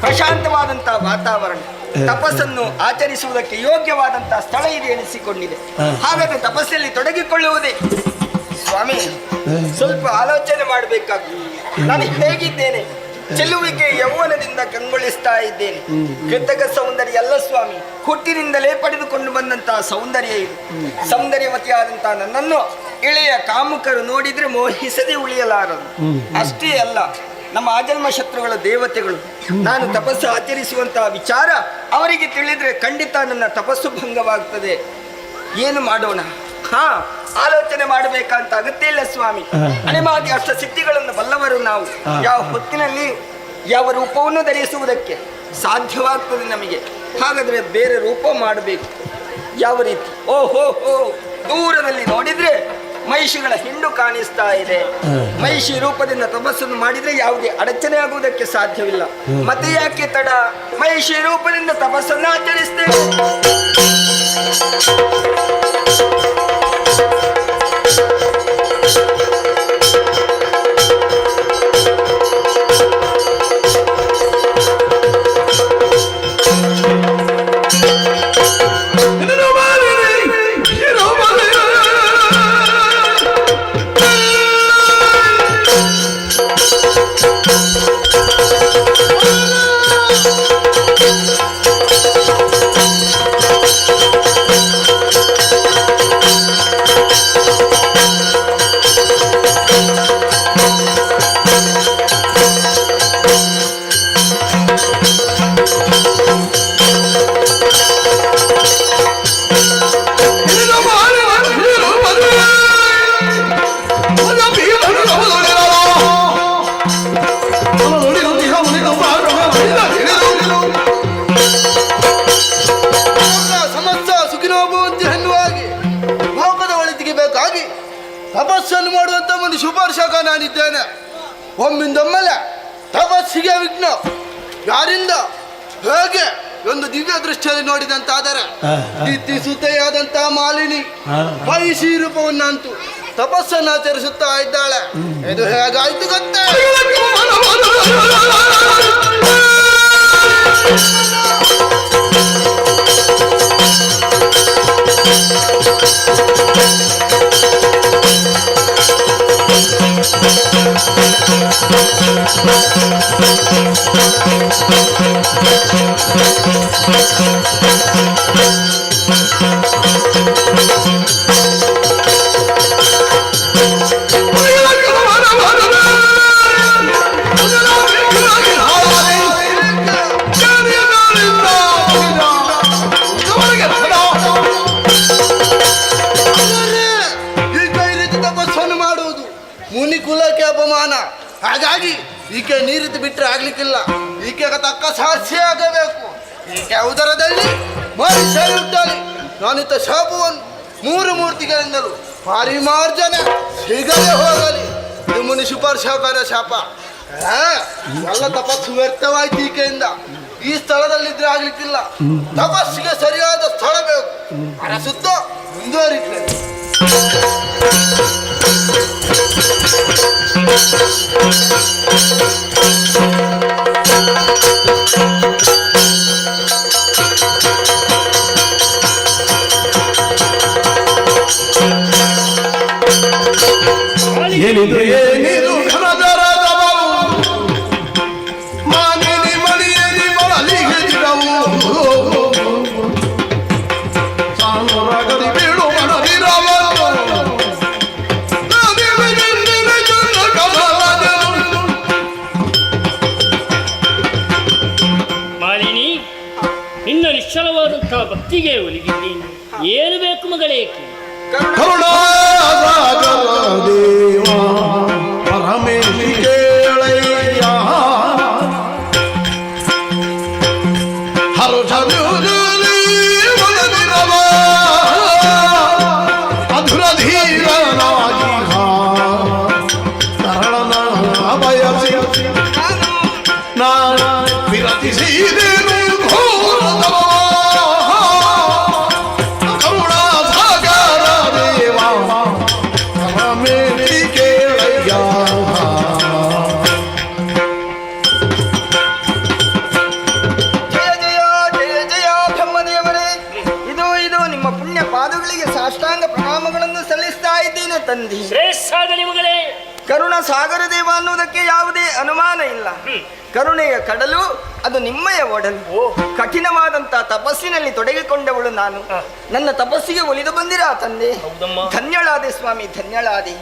ಪ್ರಶಾಂತವಾದಂಥ ವಾತಾವರಣ, ತಪಸ್ಸನ್ನು ಆಚರಿಸುವುದಕ್ಕೆ ಯೋಗ್ಯವಾದಂತಹ ಸ್ಥಳ ಇದೆ ಎನಿಸಿಕೊಂಡಿದೆ. ಹಾಗಾದರೆ ತಪಸ್ಸಲ್ಲಿ ತೊಡಗಿಕೊಳ್ಳುವುದೇ ಸ್ವಾಮಿ. ಸ್ವಲ್ಪ ಆಲೋಚನೆ ಮಾಡಬೇಕಾಗ್ತದೆ. ನಾನು ಹೇಗಿದ್ದೇನೆ, ಚೆಲ್ಲುವಿಕೆ ಯೌವನದಿಂದ ಕಂಗೊಳಿಸ್ತಾ ಇದ್ದೇನೆ. ಕೃತಕ ಸೌಂದರ್ಯ ಅಲ್ಲ ಸ್ವಾಮಿ, ಹುಟ್ಟಿನಿಂದಲೇ ಪಡೆದುಕೊಂಡು ಬಂದಂತಹ ಸೌಂದರ್ಯ ಇದು. ಸೌಂದರ್ಯವತಿಯಾದಂತಹ ನನ್ನನ್ನು ಇಳೆಯ ಕಾಮುಕರು ನೋಡಿದ್ರೆ ಮೋಹಿಸದೆ ಉಳಿಯಲಾರದು. ಅಷ್ಟೇ ಅಲ್ಲ, ನಮ್ಮ ಆಜನ್ಮ ಶತ್ರುಗಳ ದೇವತೆಗಳು ನಾನು ತಪಸ್ಸು ಆಚರಿಸುವಂತಹ ವಿಚಾರ ಅವರಿಗೆ ತಿಳಿದ್ರೆ ಖಂಡಿತ ನನ್ನ ತಪಸ್ಸು ಭಂಗವಾಗ್ತದೆ. ಏನು ಮಾಡೋಣ? ಆಲೋಚನೆ ಮಾಡಬೇಕಂತ ಅಗತ್ಯ ಇಲ್ಲ ಸ್ವಾಮಿ. ಅನಿಮಾದಿ ಅಷ್ಟ ಸಿದ್ಧಿಗಳನ್ನು ಬಲ್ಲವರು ನಾವು. ಯಾವ ಹೊತ್ತಿನಲ್ಲಿ ಯಾವ ರೂಪವನ್ನು ಧರಿಸುವುದಕ್ಕೆ ಸಾಧ್ಯವಾಗ್ತದೆ ನಮಗೆ. ಹಾಗಾದ್ರೆ ಬೇರೆ ರೂಪ ಮಾಡಬೇಕು. ಯಾವ ರೀತಿ? ಓಹೋ ಹೋ, ದೂರದಲ್ಲಿ ನೋಡಿದ್ರೆ ಮಹಿಷಿಗಳ ಹಿಂಡು ಕಾಣಿಸ್ತಾ ಇದೆ. ಮಹಿಷಿ ರೂಪದಿಂದ ತಪಸ್ಸನ್ನು ಮಾಡಿದ್ರೆ ಯಾವುದೇ ಅಡಚಣೆ ಆಗುವುದಕ್ಕೆ ಸಾಧ್ಯವಿಲ್ಲ. ಮತ್ತೆ ಯಾಕೆ ತಡ? ಮಹಿಷಿ ರೂಪದಿಂದ ತಪಸ್ಸನ್ನು ಆಚರಿಸ್ತೇವೆ. ತಪಸ್ಸನ್ನು ಮಾಡುವಂತ ಒಂದು ಶುಭಾರ್ಶಕ ನಾನಿದ್ದೇನೆ. ಒಮ್ಮಿಂದೊಮ್ಮೆಲೆ ತಪಸ್ಸಿಗೆ ವಿಘ್ನ ಯಾರಿಂದ ಹೇಗೆ ಒಂದು ದಿವ್ಯ ದೃಷ್ಟಿಯಲ್ಲಿ ನೋಡಿದಂತಾದರೆ ದಿತ್ತಿಸುತ್ತೆಯಾದಂತಹ ಮಾಲಿನಿ ಮಹಿಷಿ ರೂಪವನ್ನಂತೂ ತಪಸ್ಸನ್ನು ಆಚರಿಸುತ್ತಾ ಇದ್ದಾಳೆ. ಇದು ಹೇಗಾಯ್ತು ಗೊತ್ತೇ? ಈಗ ಈ ರೀತಿ ತಪಸ್ಸನ್ನು ಮಾಡುವುದು ಮುನಿ ಕುಲಕ್ಕೆ ಅಪಮಾನ. ಹಾಗಾಗಿ ಈಕೆ ನೀರಿದ್ದು ಬಿಟ್ಟರೆ ಆಗ್ಲಿಕ್ಕಿಲ್ಲ. ಈಕೆಗೆ ತಕ್ಕ ಸಾಕ್ಷಿ ಆಗಬೇಕು. ಈಕೆ ಉದರದಲ್ಲಿ ಮನುಷ್ಯರಿದ್ದಲ್ಲಿ ನಾನಿತ್ತ ಶಾಪವನ್ನು 3 ಮೂರ್ತಿಗಳಿಂದಲೂ ಪರಿಮಾರ್ಜನೆ ಸಿಗದೆ ಹೋಗಲಿ. ಇದು ಮುನಿ ಶಿಫಾರ್ಶಕರ ಶಾಪ. ಎಲ್ಲ ತಪಸ್ಸು ವ್ಯರ್ಥವಾಯ್ತು ಈಕೆಯಿಂದ. ಈ ಸ್ಥಳದಲ್ಲಿದ್ರೆ ಆಗ್ಲಿಕ್ಕಿಲ್ಲ. ತಪಸ್ಸಿಗೆ ಸರಿಯಾದ ಸ್ಥಳ ಬೇಕು. ಅರಸುತ್ತ ಮುಂದುವರಿತೇನೆ. ಏನಿದು ಘನದರದ ಮಾನಿನಿ ಮಣಿಯಲಿ ಬಳಲಿಗೆ ಜಿರವು ಸಾನುರಗದಿ ಬೀಳು ಮನದಿರವ ಮಾಲಿನಿ, ನಿನ್ನ ನಿಶ್ಚಲವಾದಂತಹ ಭಕ್ತಿಗೆ ಒಲಿಗಿದ್ದೀನಿ. ಏನು ಬೇಕು ಮಗಳೇ? ಕರುಣಾಸಾಗರ ದೇವ ಪರಮೇಶಿ ಕೇಳಯ್ಯ ಹರುಷದಲ್ಲಿ ಮನದಿರವ ಅಧುರ ಧೀರನಾಗಿ ತರಳನ ಬಯಸಿ ನಾನು ವಿರತಿಸಿದೇನು ಘೋರತವ ಕರುಣಾಸಾಗರ ದೇವ ಪರಮೇಶಿ ಕೇಳಯ್ಯ. ಜಯ ಜಯ ಜಯ ಜಯ ಬ್ರಹ್ಮದೇವರೇ. ಇದು ನಿಮ್ಮ ಪುಣ್ಯ ಪಾದಗಳಿಗೆ ಸಾಷ್ಟಾಂಗ ಪ್ರಣಾಮಗಳನ್ನು ಸಲ್ಲಿಸ್ತಾ ಇದ್ದೇನೆ ತಂದೆ. ಶ್ರೇಷ್ಠಾಗಲಿ ಮಗಳೇ. ಕರುಣ ಸಾಗರ ದೇವ ಅನ್ನುವುದಕ್ಕೆ ಯಾವುದೇ ಅನುಮಾನ ಇಲ್ಲ. ಕರುಣೆಯ ಕಡಲು ಅದು ನಿಮ್ಮಯ ಒಡಲು. ಕಠಿಣವಾದಂತ ತಪಸ್ಸಿನಲ್ಲಿ ತೊಡಗಿಕೊಂಡವಳು ನಾನು. ನನ್ನ ತಪಸ್ಸಿಗೆ ಒಲಿದು ಬಂದಿರಾ ತಂದೆ. ಧನ್ಯಳಾದೆ ಸ್ವಾಮಿ, ಧನ್ಯಳಾದೆ.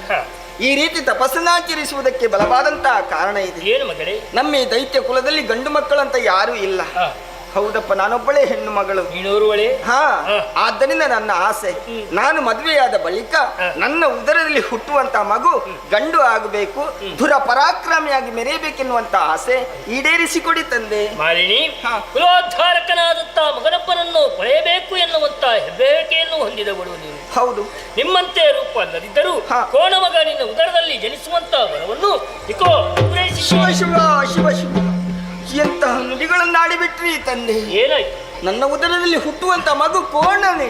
ಈ ರೀತಿ ತಪಸ್ಸನ್ನಾಚರಿಸುವುದಕ್ಕೆ ಬಲವಾದಂತಹ ಕಾರಣ ಇದೆ. ಏನು ಮಗಳೇ? ನಮ್ಮ ಈ ದೈತ್ಯ ಕುಲದಲ್ಲಿ ಗಂಡು ಮಕ್ಕಳಂತ ಯಾರೂ ಇಲ್ಲ. ಹೌದಪ್ಪ, ನಾನೊಬ್ಬಳೇ ಹೆಣ್ಣು ಮಗಳು. ನೀನೋರುವಳೆ? ಹಾ, ಆದ್ದರಿಂದ ನನ್ನ ಆಸೆ, ನಾನು ಮದುವೆಯಾದ ಬಳಿಕ ನನ್ನ ಉದರದಲ್ಲಿ ಹುಟ್ಟುವಂತ ಮಗು ಗಂಡು ಆಗಬೇಕು, ಧುರ ಪರಾಕ್ರಮಿಯಾಗಿ ಮೆರೆಯಬೇಕೆನ್ನುವಂತ ಆಸೆ ಈಡೇರಿಸಿಕೊಡಿ ತಂದೆ. ಮಾಲಿನಿ, ಕುಲೋದ್ಧಾರಕನಾದಂತ ಮಗನೊಬ್ಬನನ್ನು ಪಡೆಯಬೇಕು ಎನ್ನುವಂತ ಹೆಬ್ಬೆರಿಕೆಯನ್ನು ಹೊಂದಿದವಳು ನೀನು. ಹೌದು, ನಿಮ್ಮಂತೆ ರೂಪ ಅಲ್ಲದಿದ್ದರೂ ಕೋಣ ಮಗ ನಿನ್ನ ಉದರದಲ್ಲಿ ಜನಿಸುವಂತ ವರವನ್ನು ಇಕೋ ಶಿವ ಶಿವ ಶಿವ ಶಿವ ಎಂತಹ ನುಡಿಗಳನ್ನಾಡಿಬಿಟ್ರಿ ತಂದೆ. ಏನಾಯ್ತು? ನನ್ನ ಉದರದಲ್ಲಿ ಹುಟ್ಟುವಂತ ಮಗು ಕೋಣನೆ.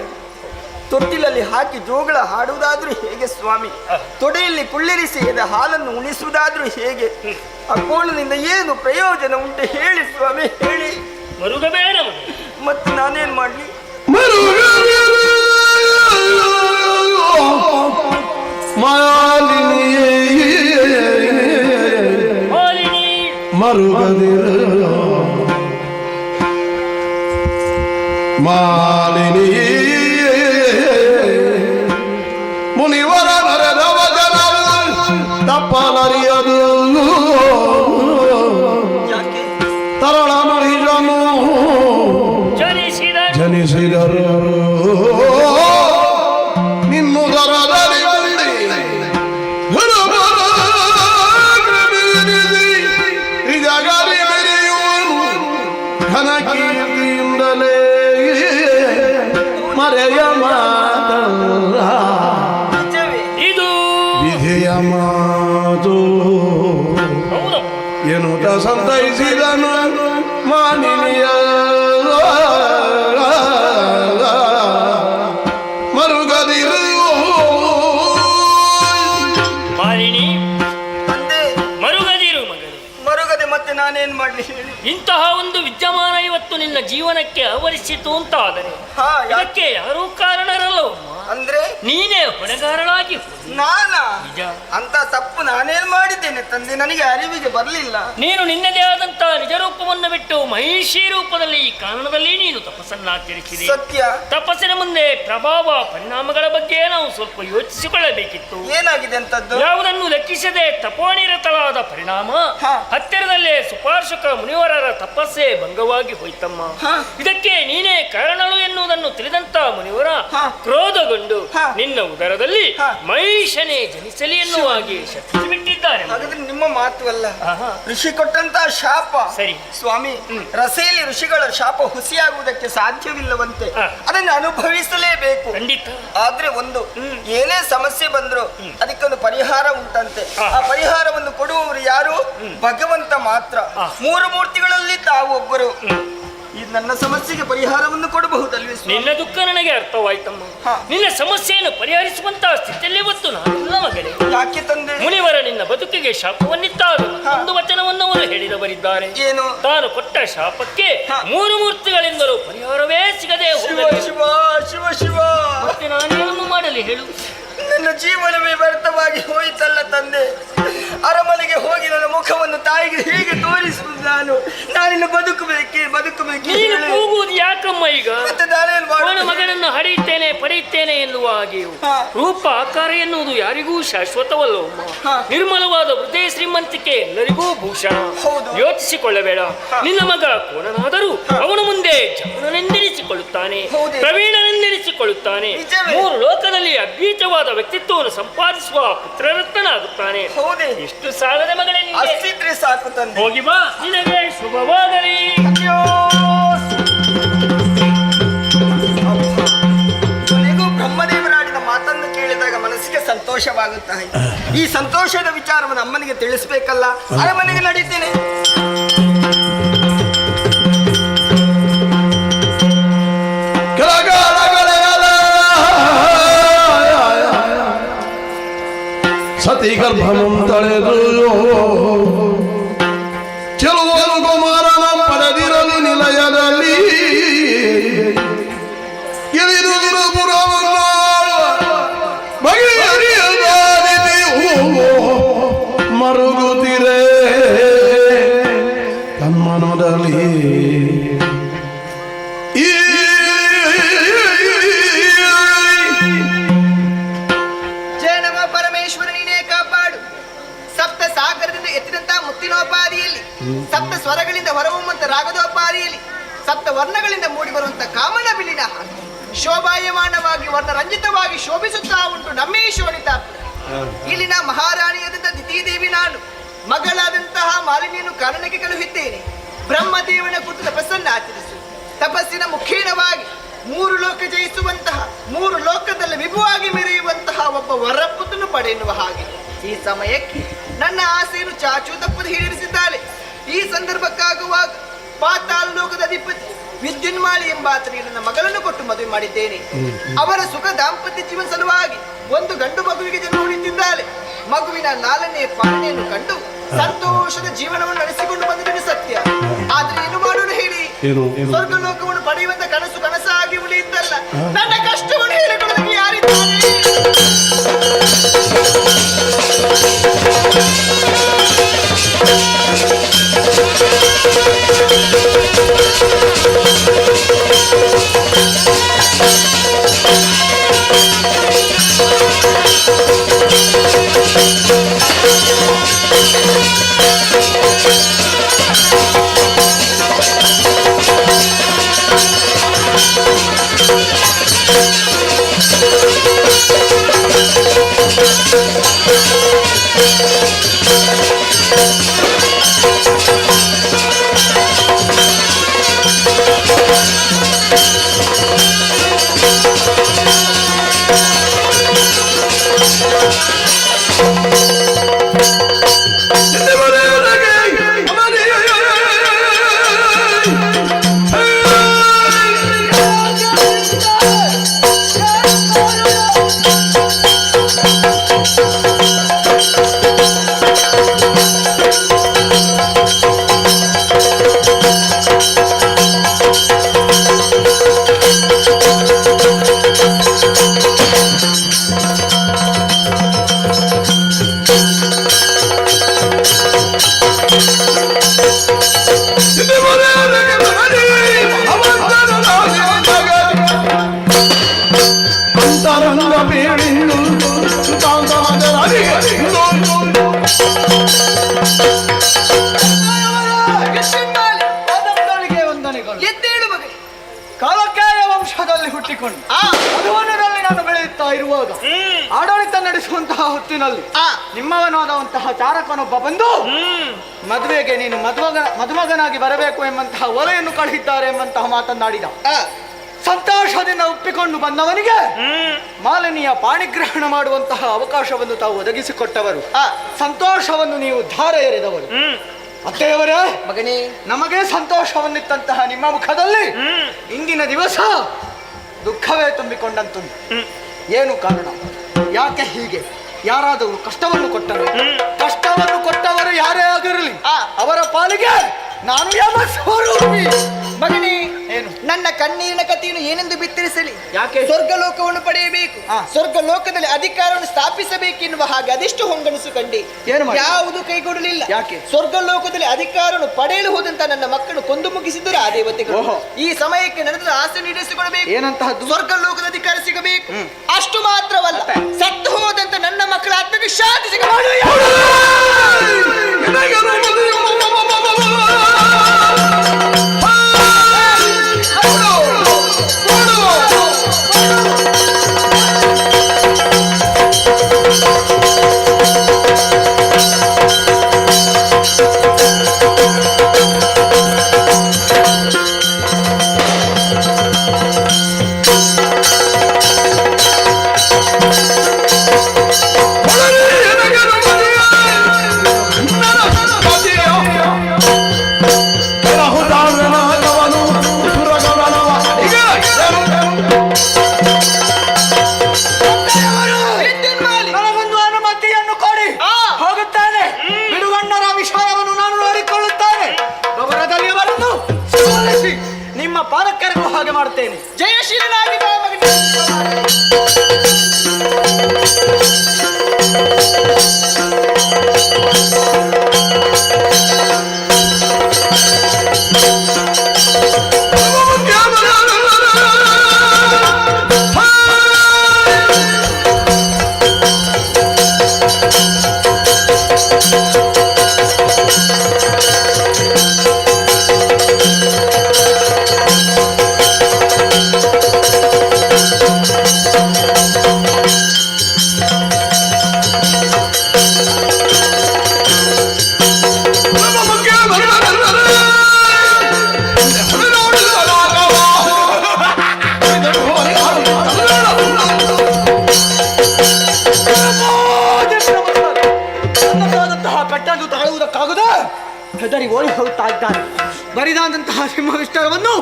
ತೊಟ್ಟಿಲಲ್ಲಿ ಹಾಕಿ ಜೋಗಳ ಹಾಡುವುದಾದ್ರೂ ಹೇಗೆ ಸ್ವಾಮಿ? ತೊಡೆಯಲ್ಲಿ ಕುಳ್ಳಿರಿಸಿ ಎದ ಹಾಲನ್ನು ಉಣಿಸುವುದಾದ್ರೂ ಹೇಗೆ? ಆ ಕೋಣನಿಂದ ಏನು ಪ್ರಯೋಜನ ಉಂಟು ಹೇಳಿ ಸ್ವಾಮಿ, ಹೇಳಿ. ಮರುಗಬೇಡ. ಮತ್ತೆ ನಾನೇನ್ ಮಾಡ್ಲಿ? ಮರುಗದಿರ ಮಾಲಿನಿ ಮುನಿವರ ನರೆದವ ಜನರು ತಪ್ಪಲರಿಯದು ತರಳ ಮಹಿಳನು ಜನಿಸಿದರು ನಿನ್ನುದರದಲ್ಲಿ ಜಗಲಿ ಮೆರೆಯುವನು ಘನ ಕೀರ್ತಿಯಿಂದಲೇ ಮರೆಯ ಮಾತಲ್ಲ ಇದು ವಿಧಿಯ ಮಾತು ಎನ್ನುತ್ತ ಸಂತೈಸಿದನು ಮಾನಿನಿಯ ಮರುಗದಿರು ಮಾಲಿನಿ, ಮರುಗದಿರು ಮಗಳು. ಮರುಗದೆ ಮತ್ತೆ ನಾನೇನ್ ಮಾಡ್ಲಿ ಹೇಳಿ? ಇಂತಹ ಒಂದು ವಿದ್ಯಮಾನ ಇವತ್ತು ನಿನ್ನ ಜೀವನಕ್ಕೆ ಆವರಿಸಿತು ಅಂತ ಆದರೆ ಇದಕ್ಕೆ ಯಾರೂ ಕಾರಣರಲ್ಲ. ಅಂದ್ರೆ ನೀನೇ ಹೊಣೆಗಾರಳಾಗಿ ನಾನಾ? ಅಂತ ತಪ್ಪು ನಾನೇನ್ ಮಾಡಿದ್ದೇನೆ ತಂದೆ, ನನಗೆ ಅರಿವಿಗೆ ಬರಲಿಲ್ಲ. ನೀನು ನಿನ್ನದೇ ಆದಂತಹ ನಿಜ ರೂಪವನ್ನು ಬಿಟ್ಟು ಮಹಿಷಿ ರೂಪದಲ್ಲಿ ಈ ಕಾರಣದಲ್ಲಿ ನೀನು ತಪಸ್ಸನ್ನಾಚರಿಸಿದೆ. ಸತ್ಯ. ತಪಸ್ಸಿನ ಮುಂದೆ ಪ್ರಭಾವ ಪರಿಣಾಮಗಳ ಬಗ್ಗೆ ನಾವು ಸ್ವಲ್ಪ ಯೋಚಿಸಿಕೊಳ್ಳಬೇಕಿತ್ತು. ಏನಾಗಿದೆ ಅಂತದ್ದು? ಯಾವುದನ್ನು ಲೆಕ್ಕಿಸದೆ ತಪೋನಿರತಳಾದ ಪರಿಣಾಮ ಹತ್ತಿರದಲ್ಲೇ ಸುಪಾರ್ಶಕ ಮುನಿವರರ ತಪಸ್ಸೇ ಭಂಗವಾಗಿ ಹೋಯ್ತಮ್ಮ. ಇದಕ್ಕೆ ನೀನೇ ಕಾರಣಳು ಎನ್ನುವುದನ್ನು ತಿಳಿದಂತ ಮುನಿವರ ಕ್ರೋಧಗೊಂಡು ನಿನ್ನ ಉದರದಲ್ಲಿ ಮಹಿಷನೇ ಜನಿಸಲಿ ಎನ್ನುವ ಹಾಗೆ ಶಪಿಸಿ ಬಿಟ್ಟಿದ್ದಾರೆ. ಹಾಗಾದ್ರೆ ನಿಮ್ಮ ಮಾತು ಅಲ್ಲ, ಋಷಿ ಕೊಟ್ಟಂತಹ ಶಾಪ. ಸರಿ ಸ್ವಾಮಿ, ರಸೆಯಲ್ಲಿ ಋಷಿಗಳ ಶಾಪ ಹುಸಿಯಾಗುವುದಕ್ಕೆ ಸಾಧ್ಯವಿಲ್ಲವಂತೆ, ಅದನ್ನು ಅನುಭವಿಸಲೇಬೇಕು. ಖಂಡಿತ. ಆದ್ರೆ ಒಂದು ಏನೇ ಸಮಸ್ಯೆ ಬಂದ್ರು ಅದಕ್ಕೊಂದು ಪರಿಹಾರ ಉಂಟಂತೆ. ಆ ಪರಿಹಾರವನ್ನು ಕೊಡುವವರು ಯಾರು? ಭಗವಂತ ಮಾತ್ರ. ಮೂರು ಮೂರ್ತಿಗಳಲ್ಲಿ ತಾವು ಒಬ್ಬರು. ಈ ನನ್ನ ಸಮಸ್ಯೆಗೆ ಪರಿಹಾರವನ್ನು ಕೊಡಬಹುದಲ್ವೇ? ನಿನ್ನ ದುಃಖ ನನಗೆ ಅರ್ಥವಾಯ್ತಮ್ಮ. ನಿನ್ನ ಸಮಸ್ಯೆಯನ್ನು ಪರಿಹರಿಸುವಂತಹ ಸ್ಥಿತಿಯಲ್ಲಿ ಇವತ್ತು ನಾನೆಲ್ಲ ಮಗಳೇ. ಯಾಕೆ ತಂದೆ? ಮುನಿವರ ನಿನ್ನ ಬದುಕಿಗೆ ಶಾಪವನ್ನಿತ್ತಾಗ ಒಂದು ವಚನವನ್ನು ಅವರು ಹೇಳಿದವರಿದ್ದಾರೆ. ಏನು? ತಾನು ಕೊಟ್ಟ ಶಾಪಕ್ಕೆ ಮೂರು ಮೂರ್ತಿಗಳಿಂದಲೂ ಪರಿಹಾರವೇ ಸಿಗದೆ ಶಿವ ಶಿವ ಶಿವ ಶಿವ. ಮತ್ತೆ ನಾನೇನು ಮಾಡಲಿ ಹೇಳು? ನನ್ನ ಜೀವನವೇ ವ್ಯರ್ಥವಾಗಿ ಹೋಯಿತಲ್ಲ ತಂದೆ. ಅರಮನೆಗೆ ಹೋಗಿ ನನ್ನ ಮುಖವನ್ನು ತಾಯಿಗೆ ಹೇಗೆ ತೋರಿಸುವುದು? ನಾನಿನ್ನು ಬದುಕಬೇಕೆ ನೀನು ಕೂಗುವುದು ಯಾಕಮ್ಮ ಈಗ? ಮತ್ತೆ ನಾನೇನು ಮಾಡುವುದು? ಮಗನನ್ನು ಹಡೆಯುತ್ತೇನೆ ಪಡೆಯುತ್ತೇನೆ ಎನ್ನುವ ಹಾಗೆಯೂ ರೂಪ ಆಕಾರ ಎನ್ನುವುದು ಯಾರಿಗೂ ಶಾಶ್ವತವಲ್ಲವಮ್ಮ. ನಿರ್ಮಲವಾದ ಹೃದಯ ಶ್ರೀಮಂತಿಕೆ ಎಲ್ಲರಿಗೂ ಭೂಷಣ. ಯೋಚಿಸಿಕೊಳ್ಳಬೇಡ. ನಿನ್ನ ಮಗ ಕೋಣನಾದರೂ ಅವನ ಮುಂದೆ ಜವನನೆಂದೆನಿಸಿಕೊಳ್ಳುತ್ತಾನೆ, ಪ್ರವೀಣನೆಂದೆನಿಸಿಕೊಳ್ಳುತ್ತಾನೆ. ಮೂರು ಲೋಕದಲ್ಲಿ ಅದ್ಭುತವಾದ ವ್ಯಕ್ತಿತ್ವವನ್ನು ಸಂಪಾದಿಸುವ ಪುತ್ರರತ್ನಾಗುತ್ತಾನೆ. ಎಷ್ಟು ಸಾಲದ ಮಗಳೇ ಅಷ್ಟಿದ್ರೆ ಸಾಕು ತಂದೆ. ಹೋಗಿ ಬಾ, ನಿನಗೆ ಶುಭವಾಗಲಿ. ಕೊನೆಗೂ ಬ್ರಹ್ಮದೇವರಾಡಿದ ಮಾತನ್ನು ಕೇಳಿದಾಗ ಮನಸ್ಸಿಗೆ ಸಂತೋಷವಾಗುತ್ತಾ ಇದೆ. ಈ ಸಂತೋಷದ ವಿಚಾರವನ್ನು ಅಮ್ಮನಿಗೆ ತಿಳಿಸ್ಬೇಕಲ್ಲ. ಅರಮನೆಗೆ ನಡೀತೇನೆ. ಸತಿ ಗರ್ಭಮಂ ತಳೆದು ಚೆಲುವನು ಕುಮಾರನ ಪಡೆದಿರಲು ನಿಲಯದಲ್ಲಿ ಇಳಿದು ಗುರುಪುರವನ್ನು ಮರುಗುತ್ತಿರೆ ತಮ್ಮನದಲ್ಲಿ ಮುತ್ತಿನೋಪಾದಿಯಲ್ಲಿ, ಸಪ್ತ ಸ್ವರಗಳಿಂದ ಹೊರಹೊಮ್ಮುವಂತ ರಾಗದೋಪಾದಿಯಲ್ಲಿ, ಸಪ್ತ ವರ್ಣಗಳಿಂದ ಮೂಡಿ ಬರುವಂತ ಕಾಮನ ಬಿಲ್ಲಿನ ಶೋಭಾಯಮಾನವಾಗಿ ವರ್ಣರಂಜಿತವಾಗಿ ಶೋಭಿಸುತ್ತಾ ಉಂಟು ನಮ್ಮೇ ಶೋಣಿತಾಪುರ. ಇಲ್ಲಿನ ಮಹಾರಾಣಿಯಾದಂಥ ದಿತಿದೇವಿ ನಾನು ಮಗಳಾದಂತಹ ಮಾಲಿನಿಯನ್ನು ಕಾರಣಕ್ಕೆ ಕಳುಹಿದ್ದೇನೆ. ಬ್ರಹ್ಮದೇವನ ಕುರಿತು ತಪಸ್ಸನ್ನು ಆಚರಿಸು. ತಪಸ್ಸಿನ ಮುಖೇನವಾಗಿ ಮೂರು ಲೋಕ ಜಯಿಸುವಂತಹ, ಮೂರು ಲೋಕದಲ್ಲಿ ವಿಭುವಾಗಿ ಮೆರೆಯುವಂತಹ ಒಬ್ಬ ವರಪುತ್ರನು ಪಡೆಯುವ ಹಾಗೆ ಈ ಸಮಯಕ್ಕೆ ನನ್ನ ಆಸೆಯನ್ನು ಚಾಚು ತಪ್ಪದೆ ಈಡೇರಿಸಿದ್ದಾಳೆ. ಈ ಸಂದರ್ಭಕ್ಕಾಗುವಾಗ ಪಾತಾಳ ಲೋಕದ ಅಧಿಪತಿ ವಿದ್ಯುನ್ಮಾಳಿ ಎಂಬಾತನಿಗೆ ನನ್ನ ಮಗಳನ್ನು ಕೊಟ್ಟು ಮದುವೆ ಮಾಡಿದ್ದೇನೆ. ಅವರ ಸುಖ ದಾಂಪತ್ಯ ಜೀವನ ಸಲುವಾಗಿ ಒಂದು ಗಂಡು ಮಗುವಿಗೆ ಜನ್ಮ ಹೊಡೆಯುತ್ತಿದ್ದಾಳೆ. ಮಗುವಿನ 4ನೇ ಪಾಲನೆಯನ್ನು ಕಂಡು ಸಂತೋಷದ ಜೀವನವನ್ನು ನಡೆಸಿಕೊಂಡು ಬಂದಿದ್ದೇನೆ ಸತ್ಯ. ಆದ್ರೆ ಏನು ಮಾಡೋಣ ಹೇಳಿ? ಸ್ವರ್ಗ ಲೋಕವನ್ನು ಪಡೆಯುವಂತ ಕನಸು ಕನಸಾಗಿ ಉಳಿಯುತ್ತಲ್ಲ. ನನ್ನ ಕಷ್ಟವನ್ನು ಹೇಳಿಕೊಳ್ಳೋದಕ್ಕೆ ಯಾರಿದ್ದಾರೆ? ಮಾಡಿಕೊಂಡು ಮಧುವನದಲ್ಲಿ ನಾನು ಬೆಳೆಯುತ್ತಾ ಇರುವಾಗ ಆಡಳಿತ ನಡೆಸುವಂತಹ ಹೊತ್ತಿನಲ್ಲಿ ನಿಮ್ಮವನಾದಂತಹ ಚಾರಕನೊಬ್ಬ ಬಂದು ಮದುವೆಗೆ ನೀನು ಮದುಮಗನಾಗಿ ಬರಬೇಕು ಎಂಬಂತಹ ಒಲೆಯನ್ನು ಕಳುಹಿದ್ದಾರೆ ಎಂಬಂತಹ ಮಾತನ್ನಾಡಿದ. ಸಂತೋಷದಿಂದ ಒಪ್ಪಿಕೊಂಡು ಬಂದವನಿಗೆ ಮಾಲಿನಿಯ ಪಾಣಿಗ್ರಹಣ ಮಾಡುವಂತಹ ಅವಕಾಶವನ್ನು ತಾವು ಒದಗಿಸಿಕೊಟ್ಟವರು. ಸಂತೋಷವನ್ನು ನೀವು ಧಾರೆ ಎರೆದವರು. ಅತ್ತೆಯವರೇ, ಮಗನೇ, ನಮಗೆ ಸಂತೋಷವನ್ನಿತ್ತಂತಹ ನಿಮ್ಮ ಮುಖದಲ್ಲಿ ಇಂದಿನ ದಿವಸ ದುಃಖವೇ ತುಂಬಿಕೊಂಡಂತುಂಟು. ಏನು ಕಾರಣ? ಯಾಕೆ ಹೀಗೆ? ಯಾರಾದರೂ ಕಷ್ಟವನ್ನು ಕೊಟ್ಟವರು ಯಾರೇ ಆಗಿರಲಿ ಅವರ ಪಾಲಿಗೆ ನಾನು ಯಾವ ಸ್ವರೂಪಿ. ಮಗನೇ, ಏನು? ನನ್ನ ಕಣ್ಣೀರಿನ ಕಥೆಯನ್ನು ಏನೆಂದು ಬಿತ್ತರಿಸಲಿ? ಯಾಕೆ? ಸ್ವರ್ಗಲೋಕವನ್ನು ಪಡೆಯಬೇಕು, ಸ್ವರ್ಗಲೋಕದಲ್ಲಿ ಅಧಿಕಾರವನ್ನು ಸ್ಥಾಪಿಸಬೇಕೆನ್ನುವ ಹಾಗೆ ಅದೆಷ್ಟು ಹೊಂಗಣಿಸು ಕಂಡೆ, ಯಾವುದು ಕೈಗೊಳ್ಳಲಿಲ್ಲ. ಯಾಕೆ? ಸ್ವರ್ಗಲೋಕದಲ್ಲಿ ಅಧಿಕಾರವನ್ನು ಪಡೆಯಲು ಹೋದಂತ ನನ್ನ ಮಕ್ಕಳು ಕೊಂದು ಮುಗಿಸಿದರು ಆ ದೇವತೆಗಳು. ಈ ಸಮಯಕ್ಕೆ ನಡೆದ ಆಸೆ ಈಡೇರಿಸಿಕೊಡಬೇಕು. ಏನಂತಹದ್ದು? ಸ್ವರ್ಗಲೋಕದ ಅಧಿಕಾರ ಸಿಗಬೇಕು. ಅಷ್ಟು ಮಾತ್ರವಲ್ಲ, ಸತ್ತು ಹೋದಂತ ನನ್ನ ಮಕ್ಕಳ ಆತ್ಮಕ್ಕೆ ಶಾಂತಿ ಸಿಗಬೇಕು. ಹಾಗೆ ಮಾಡುತ್ತೇನೆ. ಜಯಶೀಲನಾಗಿ ಬಾ ಮಗನೇ. ಹೆದರಿ ಓಡಿ ಹೋಗ್ತಾ ಇದ್ದಾರೆ. ಬರಿದಾದಂತಹ ಸಿಂಹ ವಿಸ್ತಾರವನ್ನು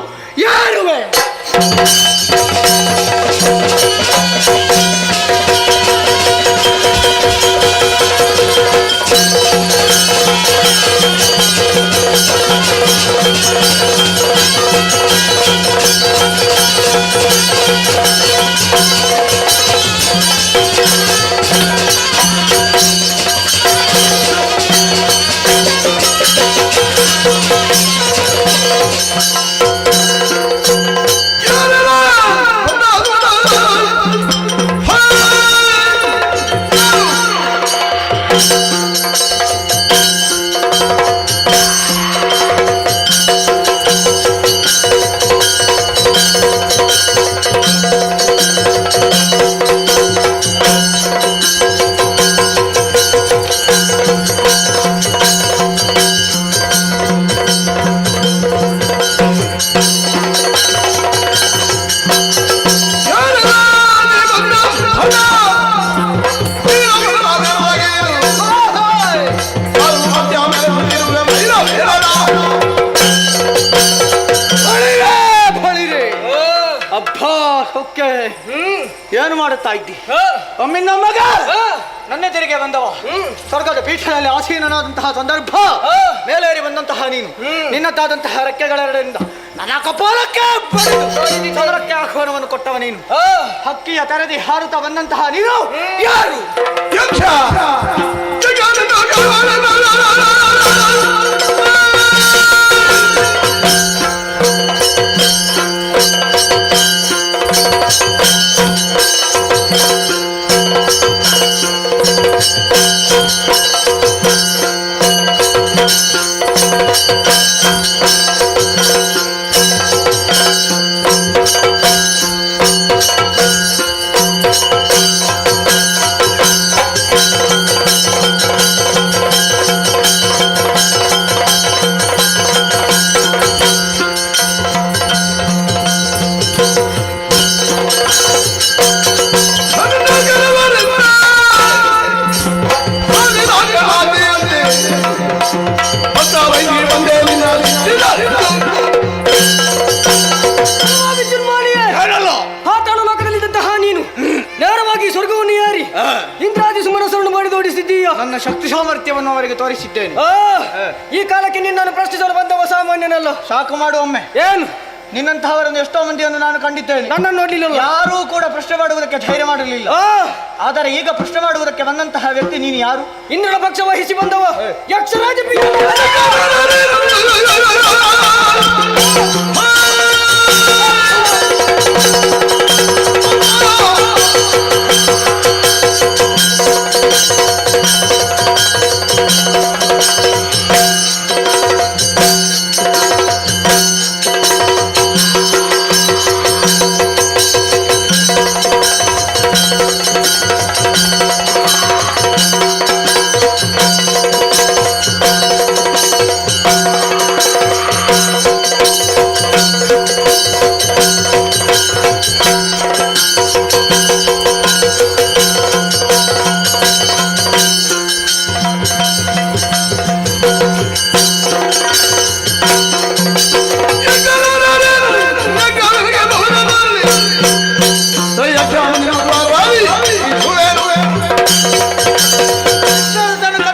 ಯಾರುವೆ ಏನು ಮಾಡುತ್ತಾ ಇದ್ದಿ? ಒಮ್ಮಿನ ಮಗ ನನ್ನ ಎದುರಿಗೆ ಬಂದವ, ಸ್ವರ್ಗದ ಪೀಠದಲ್ಲಿ ಆಸೀನನಾದಂತಹ ಸಂದರ್ಭ ಮೇಲೇರಿ ಬಂದಂತಹ ನೀನು ನಿನ್ನದಾದಂತಹ ರೆಕ್ಕೆಗಳೆರಡರಿಂದ ನನ್ನ ಕಪಾಲಕ್ಕೆ ಚದರಕ್ಕೆ ಆಹ್ವಾನವನ್ನು ಕೊಟ್ಟವ ನೀನು. ಹಕ್ಕಿಯ ತೆರೆದಿ ಹಾರುತ್ತಾ ಬಂದಂತಹ ನೀನು ಯಾರು? ನನ್ನ ಶಕ್ತಿ ಸಾಮರ್ಥ್ಯವನ್ನು ಅವರಿಗೆ ತೋರಿಸಿದ್ದೇನೆ. ಈ ಕಾಲಕ್ಕೆ ನಿನ್ನನ್ನು ಪ್ರಶ್ನಿಸಲು ಬಂದವ ಸಾಮಾನ್ಯನಲ್ಲ. ಸಾಕು ಮಾಡು ಒಮ್ಮೆ. ಏನು? ನಿನ್ನಂತಹವರನ್ನು ಎಷ್ಟೋ ಮಂದಿಯನ್ನು ನಾನು ಕಂಡಿದ್ದೇನೆ. ನನ್ನನ್ನು ನೋಡ್ಲಿಲ್ಲ. ಯಾರೂ ಕೂಡ ಪ್ರಶ್ನೆ ಮಾಡುವುದಕ್ಕೆ ಧೈರ್ಯ ಮಾಡಲಿಲ್ಲ. ಆದರೆ ಈಗ ಪ್ರಶ್ನೆ ಮಾಡುವುದಕ್ಕೆ ಬಂದಂತಹ ವ್ಯಕ್ತಿ ನೀನು ಯಾರು? ಇಂದ್ರನ ಪಕ್ಷ ವಹಿಸಿ ಬಂದವ ಯಕ್ಷರಾಜ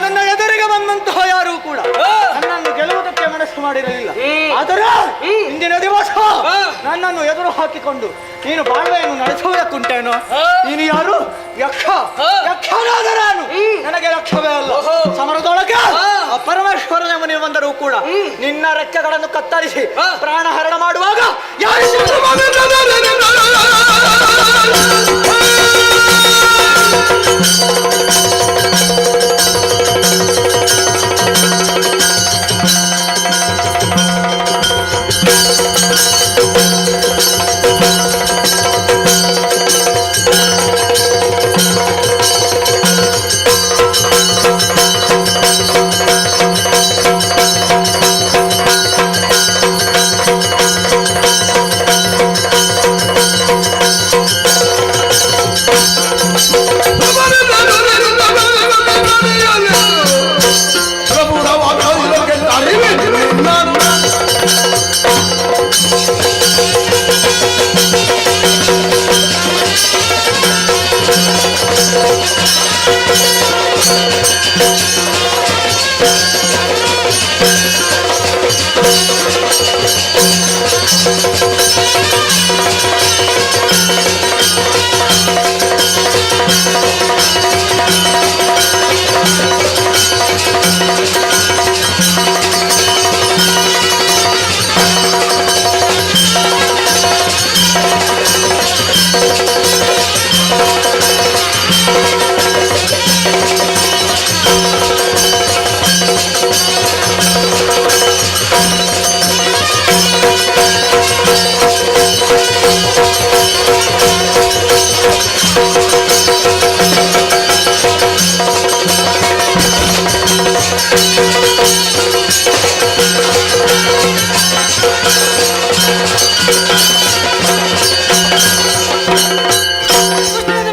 ನನ್ನ ಎದುರಿಗೆ ಬಂದಂತಹ ಯಾರು ಕೂಡ ನನ್ನನ್ನು ಗೆಲ್ಲುವುದಕ್ಕೆ ಮನಸ್ಸು ಮಾಡಿರಲಿಲ್ಲ. ಆದರೆ ಇಂದಿನ ದಿವಸ ನನ್ನನ್ನು ಎದುರು ಹಾಕಿಕೊಂಡು ನೀನು ಬಾಳ್ವೆಯನ್ನು ನಡೆಸುವುದಕ್ಕುಂಟೇನೋ? ನೀನು ಯಾರು? ಯಕ್ಷ. ಯಕ್ಷನಾದ ನಾನು. ನನಗೆ ಲಕ್ಷ್ಯವೇ ಅಲ್ಲ. ಸಮರದೊಳಗೆ ಆ ಪರಮೇಶ್ವರನ ಮನೆ ಬಂದರೂ ಕೂಡ ನಿನ್ನ ರೆಕ್ಕೆಗಳನ್ನು ಕತ್ತರಿಸಿ ಪ್ರಾಣ ಹರಣ ಮಾಡುವಾಗ ಯಾರು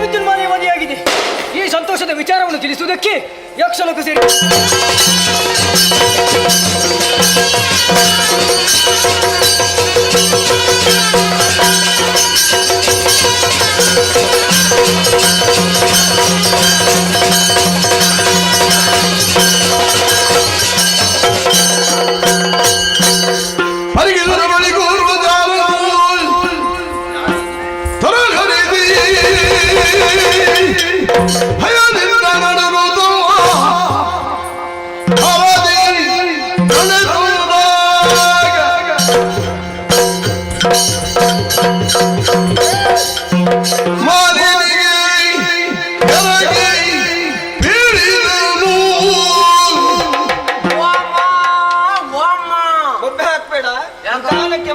ವಿದ್ಯುನ್ಮಾನವಾದಿಯಾಗಿದೆ. ಈ ಸಂತೋಷದ ವಿಚಾರವನ್ನು ತಿಳಿಸುವುದಕ್ಕೆ ಯಕ್ಷಲೋಕ ಸೇರಿ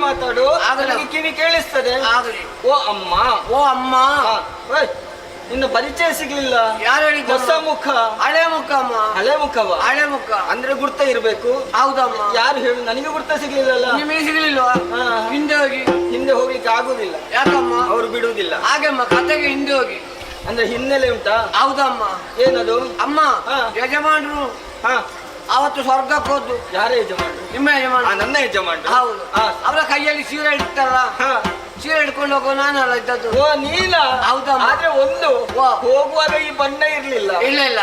ಮಾತಾಡು, ಕಿವಿ ಕೇಳಿಸ್ತದೆ. ಓ ಅಮ್ಮ, ಓ ಅಮ್ಮ, ನಿನ್ನ ಪರಿಚಯ ಸಿಗ್ಲಿಲ್ಲ. ಯಾರು ಹೇಳಿದ್ದು? ಹೊಸ ಮುಖ, ಹಳೆ ಮುಖ ಅಮ್ಮ. ಹಳೆ ಮುಖವ? ಹಳೆ ಮುಖ ಅಂದ್ರೆ ಗುರ್ತ ಇರ್ಬೇಕು. ಹೌದಮ್ಮ. ಯಾರು ಹೇಳು? ನನಗೆ ಗುರ್ತ ಸಿಗ್ಲಿಲ್ಲಲ್ಲ. ನಿಮಗೆ ಸಿಗ್ಲಿಲ್ವಾ? ಹಿಂದೆ ಹೋಗಿ. ಹಿಂದೆ ಹೋಗ್ಲಿಕ್ಕೆ ಆಗುದಿಲ್ಲ. ಯಾಕಮ್ಮ? ಅವ್ರು ಬಿಡುವುದಿಲ್ಲ. ಹಾಗೆಮ್ಮ, ಕತೆಗೆ ಹಿಂದೆ ಹೋಗಿ. ಅಂದ್ರೆ ಹಿನ್ನೆಲೆ ಉಂಟಾ? ಹೌದಮ್ಮ. ಏನದು ಅಮ್ಮ? ಯಜಮಾನ್ರು ಅವತ್ತು ಸ್ವರ್ಗಕ್ಕೆ ಹೋದ್ದು. ಯಾರ ಯಜಮಾನ್ರು? ನಿಮ್ಮ ಯಜಮಾನ. ನನ್ನ ಯಜಮಾನ್ರು. ಹೌದು. ಅವರ ಕೈಯಲ್ಲಿ ಸೀರೆ ಇಡ್ತಾರಲ್ಲ, ಸೀರೆ ಹಿಡ್ಕೊಂಡು ಹೋಗೋ ನಾನಲ್ಲ ಇದ್ದದ್ದು. ಓ ನೀನ? ಹೌದಮ್ಮ. ಆದ್ರೆ ಒಂದು ಹೋಗುವಾಗ ಈ ಬಣ್ಣ ಇರ್ಲಿಲ್ಲ. ಇಲ್ಲ ಇಲ್ಲ,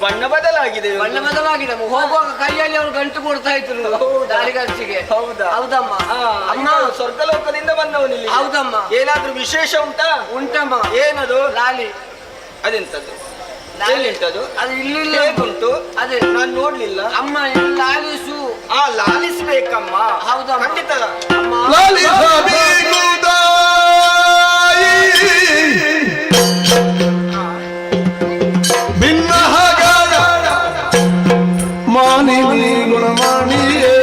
ಬಣ್ಣ ಬದಲಾಗಿದೆ ಬಣ್ಣ ಬದಲಾಗಿದೆ. ಹೋಗುವಾಗ ಕೈಯಲ್ಲಿ ಅವರು ಗಂಟು ಕೊಡ್ತಾ ಇದ್ರು ದಾರಿ ಖರ್ಚಿಗೆ. ಹೌದಾ? ಹೌದಮ್ಮ. ಅಮ್ಮ ಸ್ವರ್ಗಲೋಕದಿಂದ ಬಂದವನಿಲ್ಲಿ. ಹೌದಮ್ಮ. ಏನಾದ್ರೂ ವಿಶೇಷ ಉಂಟಾ? ಉಂಟಮ್ಮ. ಏನದು? ಲಾಲಿ. ಅದೆಂತದ್ದು? ಲಾಲಿ ಉಂಟದು? ಅದು ಇಲ್ಲಿ ಹೇಗುಂಟು? ಅದೇ ನಾನು ನೋಡ್ಲಿಲ್ಲ. ಅಮ್ಮ ಇಲ್ಲಿ ಲಾಲಿಸು. ಲಾಲಿಸ್ಬೇಕಮ್ಮ. ಹೌದಮ್ಮ. ಖಂಡಿತ. ಅಮ್ಮ ಭಿನ್ನ ಮಾನಿನಿ ಗುಣಮಾಣಿಯೇ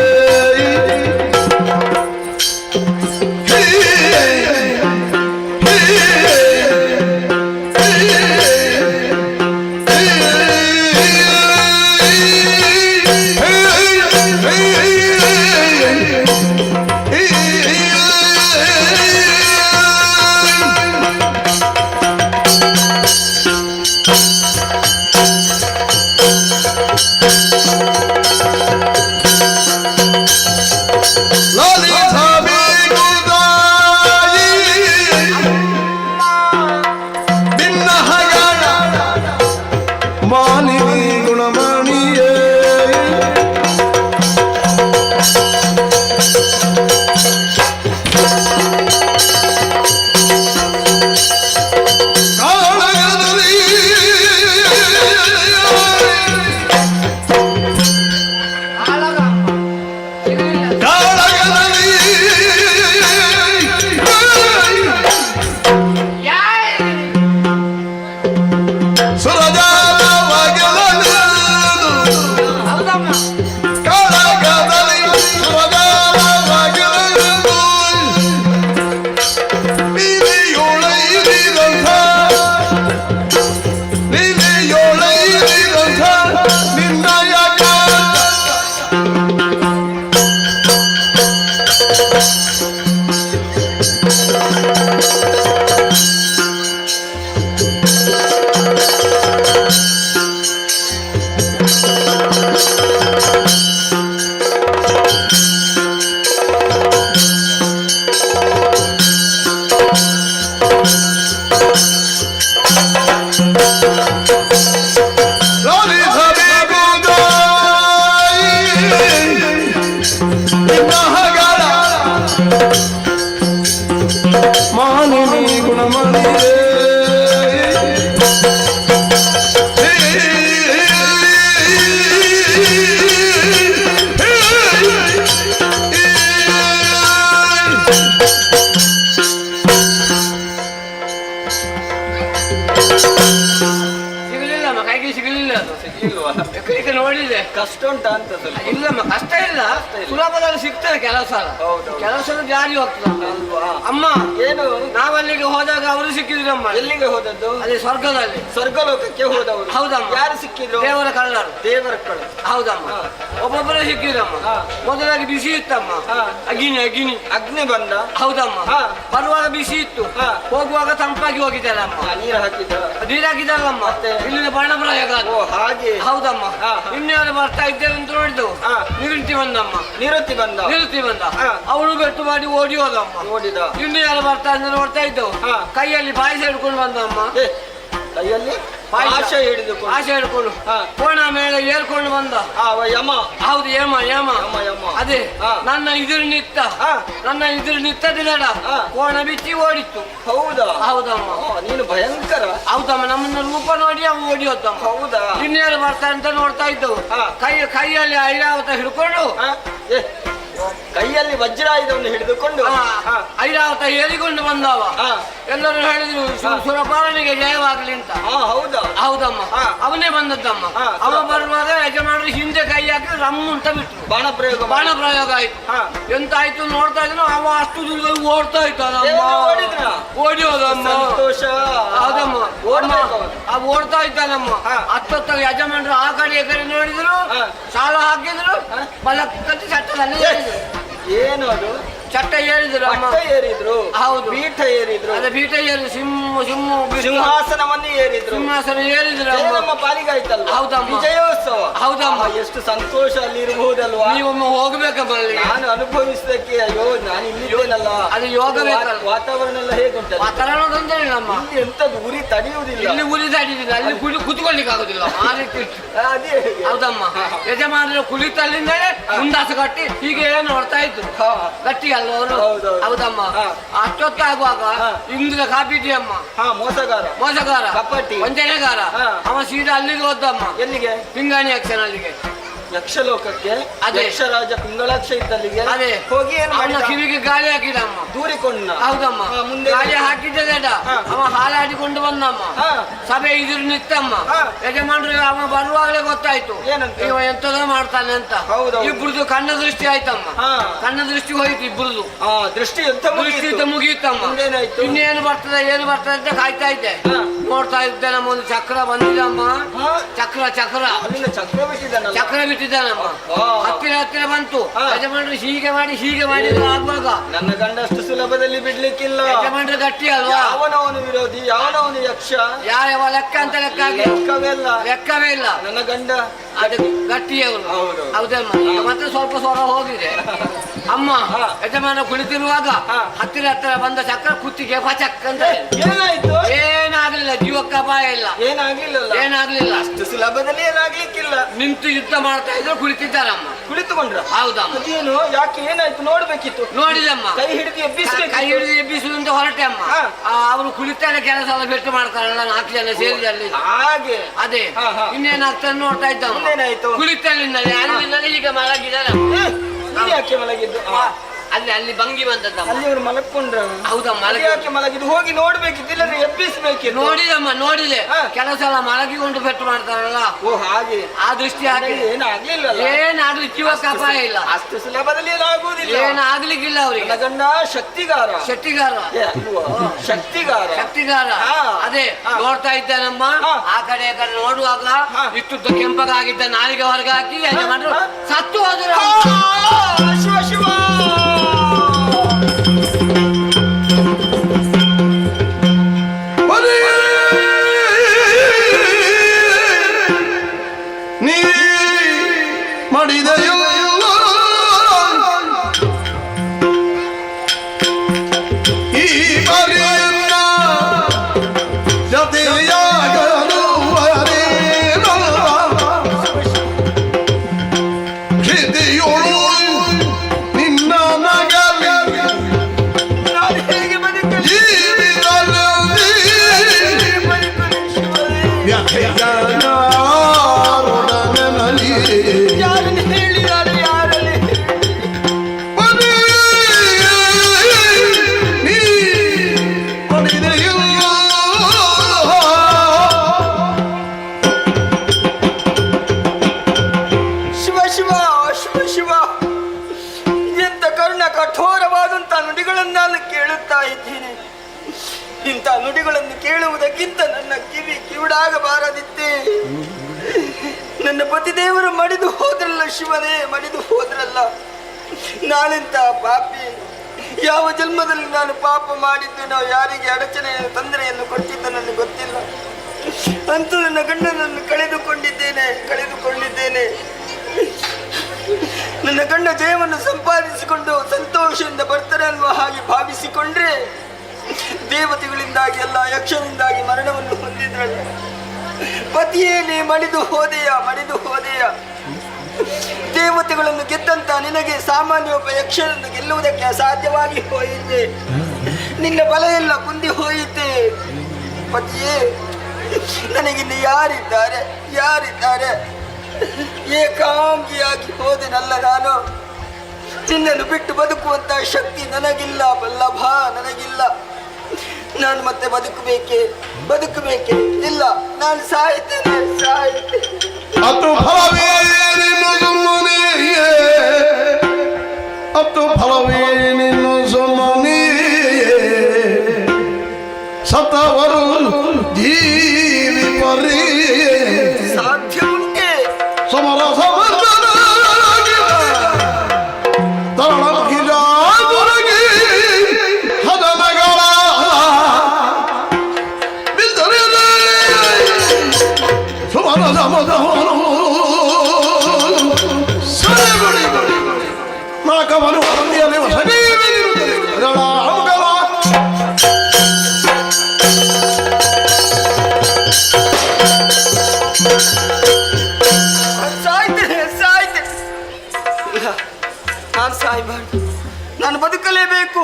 ಮಾನಿನಿ ಗುಣಮಾಣಿಯೇ ಸಿಗಲಿಲ್ಲಮ್ಮ, ಕೈಗೆ ಸಿಗಲಿಲ್ಲ. ಎಕಡಿಕೆ ನೋಡಿದೆ. ಕಷ್ಟ ಉಂಟಾ ಅಂತ ಸ್ವಲ್ಪ? ಇಲ್ಲಮ್ಮ, ಕಷ್ಟ ಇಲ್ಲ. ಸುಲಭದಲ್ಲಿ ಸಿಗ್ತದೆ ಕೆಲಸ. ಕೆಲಸದ ಜಾರಿ ಹೋಗ್ತದೆ. ಅಮ್ಮ ಏನು? ನಾವಲ್ಲಿಗೆ ಹೋದಾಗ ಅವರು ಸಿಕ್ಕಿದ್ರಮ್ಮ. ಎಲ್ಲಿಗೆ ಹೋದದ್ದು? ಅದೇ ಸ್ವರ್ಗದಲ್ಲಿ. ಸ್ವರ್ಗಲೋಕಕ್ಕೆ ಹೋದವರು. ಹೌದಮ್ಮ. ಯಾರು ಸಿಕ್ಕಿದ್ರು? ದೇವರ ಕಳ್ಳರು. ದೇವರ ಕಳ್ಳ. ಹೌದಮ್ಮ. ಒಬ್ಬೊಬ್ಬರೇ ಸಿಕ್ಕಿದ್ರಮ್ಮ. ಮೊದಲಾಗಿ ಬಿಸಿ ಇತ್ತಮ್ಮ. ಅಗ್ನಿ ಅಗ್ನಿ ಅಗ್ನಿ ಬಂದ. ಹೌದಮ್ಮ. ಬರುವಾಗ ಬಿಸಿ ಇತ್ತು, ಹೋಗುವಾಗ ತಂಪಾಗಿ ಹೋಗಿದ್ದಾರಮ್ಮ. ನೀರು ಹಾಕಿದ? ನೀರು ಹಾಕಿದಾರಮ್ಮ. ಇಲ್ಲಿನ ಬಾಣ ಪ್ರಯೋಗ. ಓ ಹಾಗೆ. ಹೌದಮ್ಮ. ಇನ್ಯಾರು ಬರ್ತಾ ಇದ್ದೇವೆ ಅಂತ ನೋಡಿದ್ದು ನಿವೃತ್ತಿ ಬಂದಮ್ಮ. ನಿವೃತ್ತಿ ಬಂದ. ನಿವೃತ್ತಿ ಬಂದ. ಅವಳು ಬೆಟ್ಟು ಮಾಡಿ ಓಡಿ ಹೋದಮ್ಮ. ನೋಡಿದ. ಇನ್ಯಾರು ಬರ್ತಾ ಅಂತ ನೋಡ್ತಾ ಇದ್ದವು. ಕೈಯಲ್ಲಿ ಪಾಯಸ ಹಿಡ್ಕೊಂಡು ಬಂದಮ್ಮ. ಕೈಯಲ್ಲಿ ಆಶೆ ಹಿಡಿದುಕೊಂಡು. ಆಶೆ ಹಿಡ್ಕೊಂಡು ಕೋಣ ಮೇಲೆ ಏರ್ಕೊಂಡು ಬಂದ. ಯಮ. ಹೌದು, ಯಮ ಯಮ. ಯಮ. ಅದೇ ನನ್ನ ಇದುರು ನಿತ್ತ. ನನ್ನ ಇದುರು ನಿತ್ತದಿಲ್ಲ. ಕೋಣ ಬಿಚ್ಚಿ ಓಡಿತ್ತು. ಹೌದಾ? ಹೌದಮ್ಮ. ನೀನು ಭಯಂಕರ. ಹೌದಮ್ಮ. ನಮ್ಮನ್ನ ರೂಪ ನೋಡಿ ಅವು ಓಡಿ ಹೋದಮ್ಮ. ಹೌದಾ? ಇನ್ಯಾರು ಬರ್ತಾರೆ ಅಂತ ನೋಡ್ತಾ ಇದ್ದವು. ಕೈಯಲ್ಲಿ ಐರಾವತ ಹಿಡ್ಕೊಂಡು, ಕೈಯಲ್ಲಿ ವಜ್ರಾಯುಧವನ್ನು ಹಿಡಿದುಕೊಂಡು ಐರಾವತ ಹೇಳಿಕೊಂಡು ಬಂದವ. ಎಲ್ಲರೂ ಹೇಳಿದ್ರು ಸುರಪಾಲನಿಗೆ ಜಯವಾಗ್ಲಿ ಅಂತ. ಹೌದಾ? ಹೌದಮ್ಮ. ಅವನೇ ಬಂದದ್ದಮ್ಮ. ಅವ ಬರುವಾಗ ಯಜಮಾನರು ಹಿಂದೆ ಕೈ ಹಾಕಿ ರಮ್ಮು ಅಂತ ಬಿಟ್ರು. ಬಾಣ ಪ್ರಯೋಗ ಆಯ್ತು. ಎಂತ ಆಯ್ತು ನೋಡ್ತಾ ಇದ್ರು. ಅವ ಅಷ್ಟು ದೂರದಲ್ಲಿ ಓಡ್ತಾ ಇದ್ದಾನಮ್ಮ. ಓಡಿ ಹೋದಮ್ಮ. ಹೌದಮ್ಮ. ಓಡ್ತಾ ಇದ್ದಾನಮ್ಮ. ಹತ್ತೊತ್ತ ಯಜಮಾನರು ಆ ಕಡೆ ಈ ಕಡೆ ನೋಡಿದ್ರು, ಸಾಲ ಹಾಕಿದ್ರು, ಬಲಕ್ಕಿ ಸಟ್ಟದಲ್ಲಿ ಏನು ಅದು? ಚಟ್ಟ ಏರಿದ್ರು ಅಮ್ಮ. ಪಟ್ಟ ಏರಿದ್ರು, ಹೌದು. ಪೀಠ ಏರಿದ್ರು, ಅದೇ ಪೀಠ ಏರಿದ್ರು, ಸಿಂಹಾಸನವನ್ನೇ ಏರಿದ್ರು. ಸಿಂಹಾಸನ ಏರಿದ್ರು ಅಮ್ಮ. ನಮ್ಮ ಪಾಲಿಗೆ ಆಯ್ತಲ್ಲ ಹೌದಮ್ಮ. ವಿಜಯೋತ್ಸವ. ಹೌದಮ್ಮ. ಎಷ್ಟು ಸಂತೋಷ ಅಲ್ಲಿ ಇರಬಹುದಲ್ವಾ. ನೀವೊಮ್ಮೆ ಹೋಗ್ಬೇಕಮ್ಮ ಅಲ್ಲಿಗೆ. ನಾನು ಅನುಭವಿಸದಕ್ಕೆ ಅಯ್ಯೋ ನಾನು ಇಲ್ಲಿದ್ದೇನಲ್ಲ. ಅದು ಯೋಗ ಬೇಕಲ್ಲ. ವಾತಾವರಣ ಎಲ್ಲ ಹೇಗುಂಟಲ್ಲ. ವಾತಾವರಣ ತೊಂದರೆ ಇಲ್ಲಮ್ಮ. ಇಲ್ಲಿ ಎಂತದ್ದು ಉರಿ ತಡೆಯುವುದಿಲ್ಲ. ಇಲ್ಲಿ ಉರಿದಾಡಿದ್ದೀನಿ, ಅಲ್ಲಿ ಕುತ್ಕೊಳ್ಲಿಕ್ಕೆ ಆಗುದಿಲ್ಲ ಅದೇ ಹೇಗೆ. ಹೌದಮ್ಮ. ಯಜಮಾನರು ಕುಳಿತಲ್ಲಿಂದಲೇ ಮುಂದಾಸು ಕಟ್ಟಿ ಹೀಗೆ ನೋಡ್ತಾ ಇದ್ರು. ಗಟ್ಟಿ ಅಲ್ಲ ಅವರು. ಹೌದಮ್ಮ. ಅಷ್ಟೊತ್ತಾಗುವಾಗ ಇಂದಿನ ಕಾಪಿ ಇದೆಯಮ್ಮ. ಮೋಸಗಾರ, ಕಪಟಿ, ವಂಚನೆಗಾರ. ಅವ ಸೀದಾ ಅಲ್ಲಿಗೆ ಹೋದಮ್ಮ. ಎಲ್ಲಿಗೆ? ಪಿಂಗಾಣಿ ಅಕ್ಷರಲ್ಲಿಗೆ, ಯಕ್ಷಲೋಕಕ್ಕೆ. ಅದೇ ಯಕ್ಷರಾಜ ಪಿಂಗಳಾಕ್ಷ ಇದ್ದಲ್ಲಿಗೆ ಅದೇ ಹೋಗಿ ಏನು ಅವನ ಕಿವಿಗೆ ಗಾಳಿ ಹಾಕಿದಮ್ಮ. ದೂರಿಕೊಂಡ. ಹೌದಮ್ಮ. ಮುಂದೆ ಗಾಳಿ ಹಾಕಿದ್ದ ಅವ ಹಾಲಾಡಿಕೊಂಡು ಬಂದಮ್ಮ. ಸಭೆ ಇದ್ರು ನಿತ್ತಮ್ಮ. ಯಜಮಾನ್ರು ಅವ ಬರುವಾಗಲೇ ಗೊತ್ತಾಯ್ತು ಇವ ಎಂತದ ಮಾಡ್ತಾನೆ ಅಂತ. ಇಬ್ರದು ಕಣ್ಣ ದೃಷ್ಟಿ ಆಯ್ತಮ್ಮ. ಕಣ್ಣ ದೃಷ್ಟಿ ಹೋಯ್ತು ಇಬ್ರದು. ದೃಷ್ಟಿ ಮುಗಿಯುತ್ತಮ್ಮ. ಇನ್ನೇನು ಬರ್ತದೆ ಏನು ಬರ್ತದೆ ಅಂತ ಕಾಯ್ತಾ ಇದ್ದೆ. ನೋಡ್ತಾ ಇದ್ದೆ ನಮ್ಮ ಒಂದು ಚಕ್ರ ಬಂದಿದಮ್ಮ. ಚಕ್ರ ಚಕ್ರ ಬಿಟ್ಟಿದ್ದಾನಮ್ಮ. ಹತ್ತಿರ ಬಂತು. ಯಜಮಾನ್ರು ಹೀಗೆ ಮಾಡಿ ಆಗುವಾಗ ನನ್ನ ಗಂಡ ಅಷ್ಟು ಸುಲಭದಲ್ಲಿ ಬಿಡ್ಲಿಕ್ಕಿಲ್ಲ. ಯಜಮಾನ್ರು ಗಟ್ಟಿ ಅಲ್ವಾ. ಯಾವನವನು ವಿರೋಧಿ, ಯಾವನವನು ಯಕ್ಷ, ಯಾವ ಲೆಕ್ಕ ಅಂತ ಲೆಕ್ಕವೇ ಇಲ್ಲ. ನನ್ನ ಗಂಡ ಅದು ಗಟ್ಟಿಯವರು. ಹೌದಮ್ಮ. ಈಗ ಮತ್ತೆ ಸ್ವಲ್ಪ ಸ್ವರ ಹೋಗಿದೆ ಅಮ್ಮ. ಯಜಮಾನ ಕುಳಿತಿರುವಾಗ ಹತ್ತಿರ ಬಂದ ಚಕ್ರ ಕುತ್ತಿಗೆ ಪಚಕ್ ಅಂತ. ಏನಾಯ್ತು? ಏನಾಗ್ಲಿಲ್ಲ, ಜೀವಕ್ಕೆ ಅಪಾಯ ಇಲ್ಲ. ಏನಾಗ್ಲಿಲ್ಲ. ಅಷ್ಟು ಸುಲಭದಲ್ಲಿ ಏನಾಗ್ಲಿಕ್ಕಿಲ್ಲ. ನಿಂತು ಯುದ್ಧ ಮಾಡ್ತಾ ಇದ್ರು, ಕುಳಿತಿದ್ದಾರಮ್ಮ. ಕುಳಿತುಕೊಂಡ್ರ? ಹೌದಮ್ಮ. ಅದೇನು ಯಾಕೆ ಏನಾಯ್ತು ನೋಡ್ಬೇಕಿತ್ತು. ನೋಡಿದಮ್ಮ. ಕೈ ಹಿಡಿದು ಎಬ್ಬಿಸುವುದು ಅಂತ ಹೊರಟೆ ಅಮ್ಮ. ಅವರು ಕುಳಿತಾನೆ ಕೆಲಸ ಎಲ್ಲ ಬೆಟ್ಟು ಮಾಡ್ತಾರಲ್ಲ 4 ಜನ ಸೇರಿದಲ್ಲಿ. ಹಾಗೆ ಅದೇ ಇನ್ನೇನಾಗ್ತದೆ ನೋಡ್ತಾ ಇದ್ದಮ್ಮ. ಕುಳಿತಲ್ಲಿಂದ ಈಗ ಮಲಗಿದಾರ. ಯಾಕೆ ಮಲಗಿದ್ದು? ಅಲ್ಲಿ ಭಂಗಿ ಬಂದದ್ದ. ಅಲ್ಲಿ ಅವರು ಮಲಕೊಂಡ್ರ? ಹೌದಮ್ಮ. ಯಾಕೆ ಮಲಗಿದ್ದು? ಹೋಗಿ ನೋಡ್ಬೇಕಿತ್ತು, ಇಲ್ಲದ್ರೆ ಎಬ್ಬಿಸ್ಬೇಕಿತ್ತು. ನೋಡಿದಮ್ಮ, ನೋಡಿದೆ. ಕೆಲಸ ಎಲ್ಲ ಮಲಗಿಕೊಂಡು ಪೆಟ್ಟು ಮಾಡ್ತಾರಲ್ಲ. ಓ ಹಾಗೆ. ಆ ದೃಷ್ಟಿ ಹಾಗೆ. ಏನಾಗ್ಲಿಲ್ಲ. ಏನಾಗ್ಲಿಕ್ಕೆ ಜೀವಕ್ಕೆ ಅಪಾಯ ಇಲ್ಲ. ಅಷ್ಟು ಸುಲಭದಲ್ಲಿ ಏನಾಗುವುದಿಲ್ಲ. ಏನಾಗ್ಲಿಕ್ಕಿಲ್ಲ ಅವ್ರಿಗೆ. ಗಂಡ ಶಕ್ತಿಗಾರ. ಅದೇ ನೋಡ್ತಾ ಇದ್ದಾನಮ್ಮ. ಆ ಕಡೆ ನೋಡುವಾಗ ಇಷ್ಟುದ್ದ ಕೆಂಪಗಾಗಿದ್ದ ನಾಲಿಗೆ ಹೊರಗೆ ಹಾಕಿ ಯಜಮಾನರು ಸತ್ತು ಹೋದ್ರು. ಶಿವ ಶಿವ. ನೀ ಮಾಡಿದೆಯೋ ಈ ಬಾರಿಯನ್ನ ಜತೆಯಾಗಲು ಕ್ಷಿತಿಯೋಳು ನಿನ್ನ ನಗಲಿ ಜೀವಿತದಲ್ಲಿ ಕಠೋರವಾದಂತಹ ನುಡಿಗಳನ್ನು ನಾನು ಕೇಳುತ್ತಾ ಇದ್ದೇನೆ. ಇಂಥ ನುಡಿಗಳನ್ನು ಕೇಳುವುದಕ್ಕಿಂತ ನನ್ನ ಕಿವಿ ಕಿವುಡಾಗಬಾರದಿತ್ತೆ. ನನ್ನ ಪತಿದೇವರು ಮಡಿದು ಹೋದ್ರಲ್ಲ ಶಿವನೇ, ಮಡಿದು ಹೋದ್ರಲ್ಲ. ನಾನೆಂತ ಪಾಪಿ, ಯಾವ ಜನ್ಮದಲ್ಲಿ ನಾನು ಪಾಪ ಮಾಡಿದ್ದೇನೋ, ಯಾರಿಗೆ ಅಡಚಣೆಯ ತೊಂದರೆಯನ್ನು ಕೊಟ್ಟಿದ್ದ ನನಗೆ ಗೊತ್ತಿಲ್ಲ. ಅಂತೂ ನನ್ನ ಗಂಡನನ್ನು ಕಳೆದುಕೊಂಡಿದ್ದೇನೆ. ನನ್ನ ಗಂಡ ಜಯವನ್ನು ಸಂಪಾದಿಸಿಕೊಂಡು ಸಂತೋಷದಿಂದ ಬರ್ತಾರೆ ಅನ್ನುವ ಹಾಗೆ ಭಾವಿಸಿಕೊಂಡ್ರೆ ದೇವತೆಗಳಿಂದಾಗಿ ಅಲ್ಲ, ಯಕ್ಷನಿಂದಾಗಿ ಮರಣವನ್ನು ಹೊಂದಿದ್ರಲ್ಲ. ಪತಿಯೇನೆ ಮಡಿದು ಹೋದೆಯ. ದೇವತೆಗಳನ್ನು ಗೆದ್ದಂತ ನಿನಗೆ ಸಾಮಾನ್ಯ ಒಬ್ಬ ಯಕ್ಷನನ್ನು ಗೆಲ್ಲುವುದಕ್ಕೆ ಅಸಾಧ್ಯವಾಗಿ ಹೋಯಿತೆ. ನಿನ್ನ ಬಲ ಎಲ್ಲ ಕುಂದಿ ಹೋಯಿತೆ. ಪತಿಯೇ, ನನಗಿನ್ನು ಯಾರಿದ್ದಾರೆ? ಏಕಾಂಗಿಯಾಗಿ ಹೋದೆನಲ್ಲ ನಾನು. ನಿನ್ನನ್ನು ಬಿಟ್ಟು ಬದುಕುವಂತಹ ಶಕ್ತಿ ನನಗಿಲ್ಲ ಬಲ್ಲಭ, ನನಗಿಲ್ಲ. ನಾನು ಮತ್ತೆ ಬದುಕಬೇಕೆ? ಇಲ್ಲ, ನಾನು ಸಾಯ್ತೇನೆ. ಅತು ಫಲವೇ ನಿನ್ನ ಸುಮ್ಮನೆಯೇ, ಅತು ಫಲವೇ ನಿನ್ನ ಸುಮ್ಮನೆಯೇ. ಸತ್ತವರು ಜೀವಿ ಪರಿ ಸಾಧ್ಯ ಉಂಟೆ? ಸಮರ ತರಳಕ್ಕಿಜ ನಾನು ಸಾಯಬಾರ್ದು, ನಾನು ಬದುಕಲೇಬೇಕು,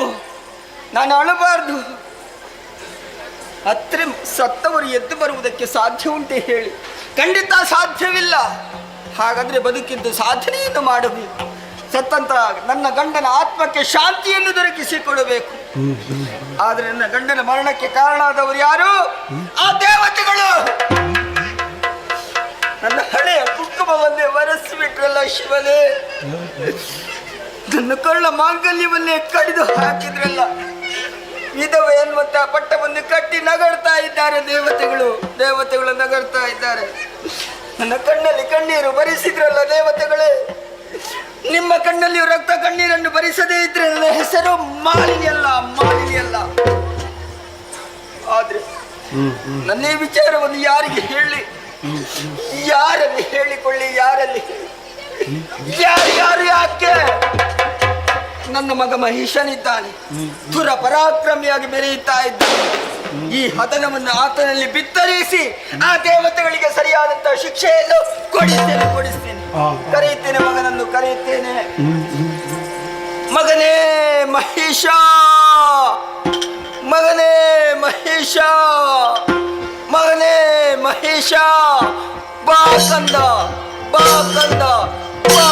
ನಾನು ಅಳಬಾರ್ದು. ಹತ್ರ ಸತ್ತವರು ಎದ್ದು ಬರುವುದಕ್ಕೆ ಸಾಧ್ಯ ಉಂಟೆ ಹೇಳಿ? ಖಂಡಿತ ಸಾಧ್ಯವಿಲ್ಲ. ಹಾಗಾದ್ರೆ ಬದುಕಿದ್ದು ಸಾಧನೆಯನ್ನು ಮಾಡಬೇಕು. ಸತ್ತಂತ ನನ್ನ ಗಂಡನ ಆತ್ಮಕ್ಕೆ ಶಾಂತಿಯನ್ನು ದೊರಕಿಸಿಕೊಡಬೇಕು. ಆದ್ರೆ ನನ್ನ ಗಂಡನ ಮರಣಕ್ಕೆ ಕಾರಣ ಆದವರು ಯಾರು? ಆ ದೇವತೆಗಳು. ನನ್ನ ಹಳೆಯ ಕುಂಕುಮವನ್ನೇ ಒರೆಸಿಬಿಟ್ರಲ್ಲ ಶಿವನೇ, ನನ್ನ ಕಳ್ಳ ಮಾಂಗಲ್ಯವನ್ನೇ ಕಡಿದು ಹಾಕಿದ್ರಲ್ಲ, ವಿಧವೆ ಎನ್ನುವಂತ ಪಟ್ಟವನ್ನು ಕಟ್ಟಿ ನಗಡ್ತಾ ಇದ್ದಾರೆ ದೇವತೆಗಳು ನಗಡ್ತಾ ಇದ್ದಾರೆ. ನನ್ನ ಕಣ್ಣಲ್ಲಿ ಕಣ್ಣೀರು ಬರಿಸಿದ್ರಲ್ಲ ದೇವತೆಗಳೇ, ನಿಮ್ಮ ಕಣ್ಣಲ್ಲಿ ರಕ್ತ ಕಣ್ಣೀರನ್ನು ಬರಿಸದೇ ಇದ್ರೆ ನನ್ನ ಹೆಸರು ಮಾಲಿನಿ ಅಲ್ಲ. ಆದ್ರೆ ನನ್ನ ಈ ವಿಚಾರವನ್ನು ಯಾರಿಗೆ ಹೇಳಿ, ಯಾರಲ್ಲಿ ಹೇಳಿಕೊಳ್ಳಿ, ಯಾರು ಯಾಕೆ? ನನ್ನ ಮಗ ಮಹಿಷನಿದ್ದಾನೆ, ಧುರ ಪರಾಕ್ರಮಿಯಾಗಿ ಮೆರೆಯುತ್ತಾ ಇದ್ದಾನೆ. ಈ ಹತನವನ್ನು ಆತನಲ್ಲಿ ಬಿತ್ತರಿಸಿ ಆ ದೇವತೆಗಳಿಗೆ ಸರಿಯಾದಂತಹ ಶಿಕ್ಷೆಯನ್ನು ಕೊಡಿಸ್ತೇನೆ. ಕರೆಯುತ್ತೇನೆ, ಮಗನನ್ನು ಕರೆಯುತ್ತೇನೆ. ಮಗನೇ ಮಹಿಷ, ಮಗನೇ ಮಹಿಷ, ಮಗನೇ ಮಹಿಷ, ಬಾ ಕಂದ, ಬಾ ಕಂದ, ಬಾ.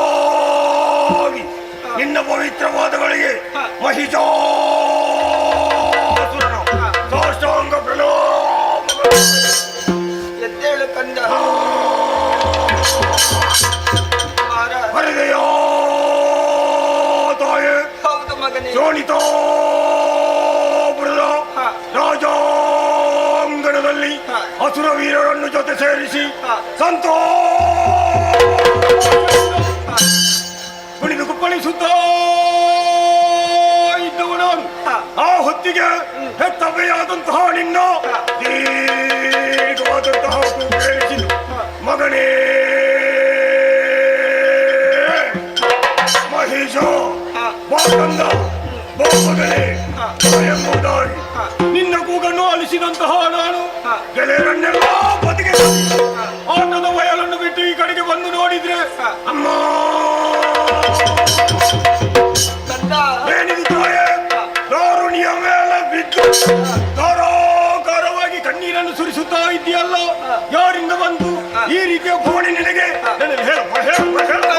ಮೊದಲಾಗಿ ನಿನ್ನ ಪವಿತ್ರವಾದಗಳಿಗೆ ಮಹಿಷಾಸುರನು ಸಾಷ್ಟಾಂಗ ಪ್ರಣಾಮ. ಎದ್ದೇಳು ಕಂದ. ಹರಿದೆಯೋ ತಾಯೇ? ಹೌದು ಮಗನೇ. ಶೋಣಿತಾಪುರದ ರಾಜಾಂಗಣದಲ್ಲಿ ಅಸುರ ವೀರರನ್ನು ಜೊತೆ ಸೇರಿಸಿ ಕುಣಿದು ಕುಪ್ಪಳಿಸುತ್ತಾ ಇದ್ದವು ನಾನು. ಆ ಹೊತ್ತು ಹೊತ್ತಿಗೆ ಹೆತ್ತವೆಯಾದಂತಹ ನಿನ್ನ ದೀರ್ಘವಾದಂತಹ ಕೇಳಿಸಿದ್ದು ಮಗನೇ ಮಹೇಶ ಬಾಕಂದ ಮಗನೇ ಎಂಬುದಾಗಿ ನಿನ್ನ ಕೂಗನ್ನು ಅಲಿಸಿದಂತಹ ನಾನು ಗೆಳೆಯರನ್ನೆಲ್ಲ ಬದಿಗೆ ಆಟದ ವಯಲನ್ನು ಬಿಟ್ಟು ಈ ಕಡೆಗೆ ಬಂದು ನೋಡಿದ್ರೆ ಅಮ್ಮ ಏನಿದು ತಾಯೇ ದಾರುಣಿಯ ಮೇಲೆ ಬಿದ್ದು ಧಾರಾಕಾರವಾಗಿ ಕಣ್ಣೀರನ್ನು ಸುರಿಸುತ್ತಾ ಇದೆಯಲ್ಲ ಯಾರಿಂದ ಬಂದು ಈ ರೀತಿಯ ಭವನಿ ನಿನಗೆ ಹೇಳಮ್ಮ ಹೇಳಮ್ಮ ಹೇಳಮ್ಮ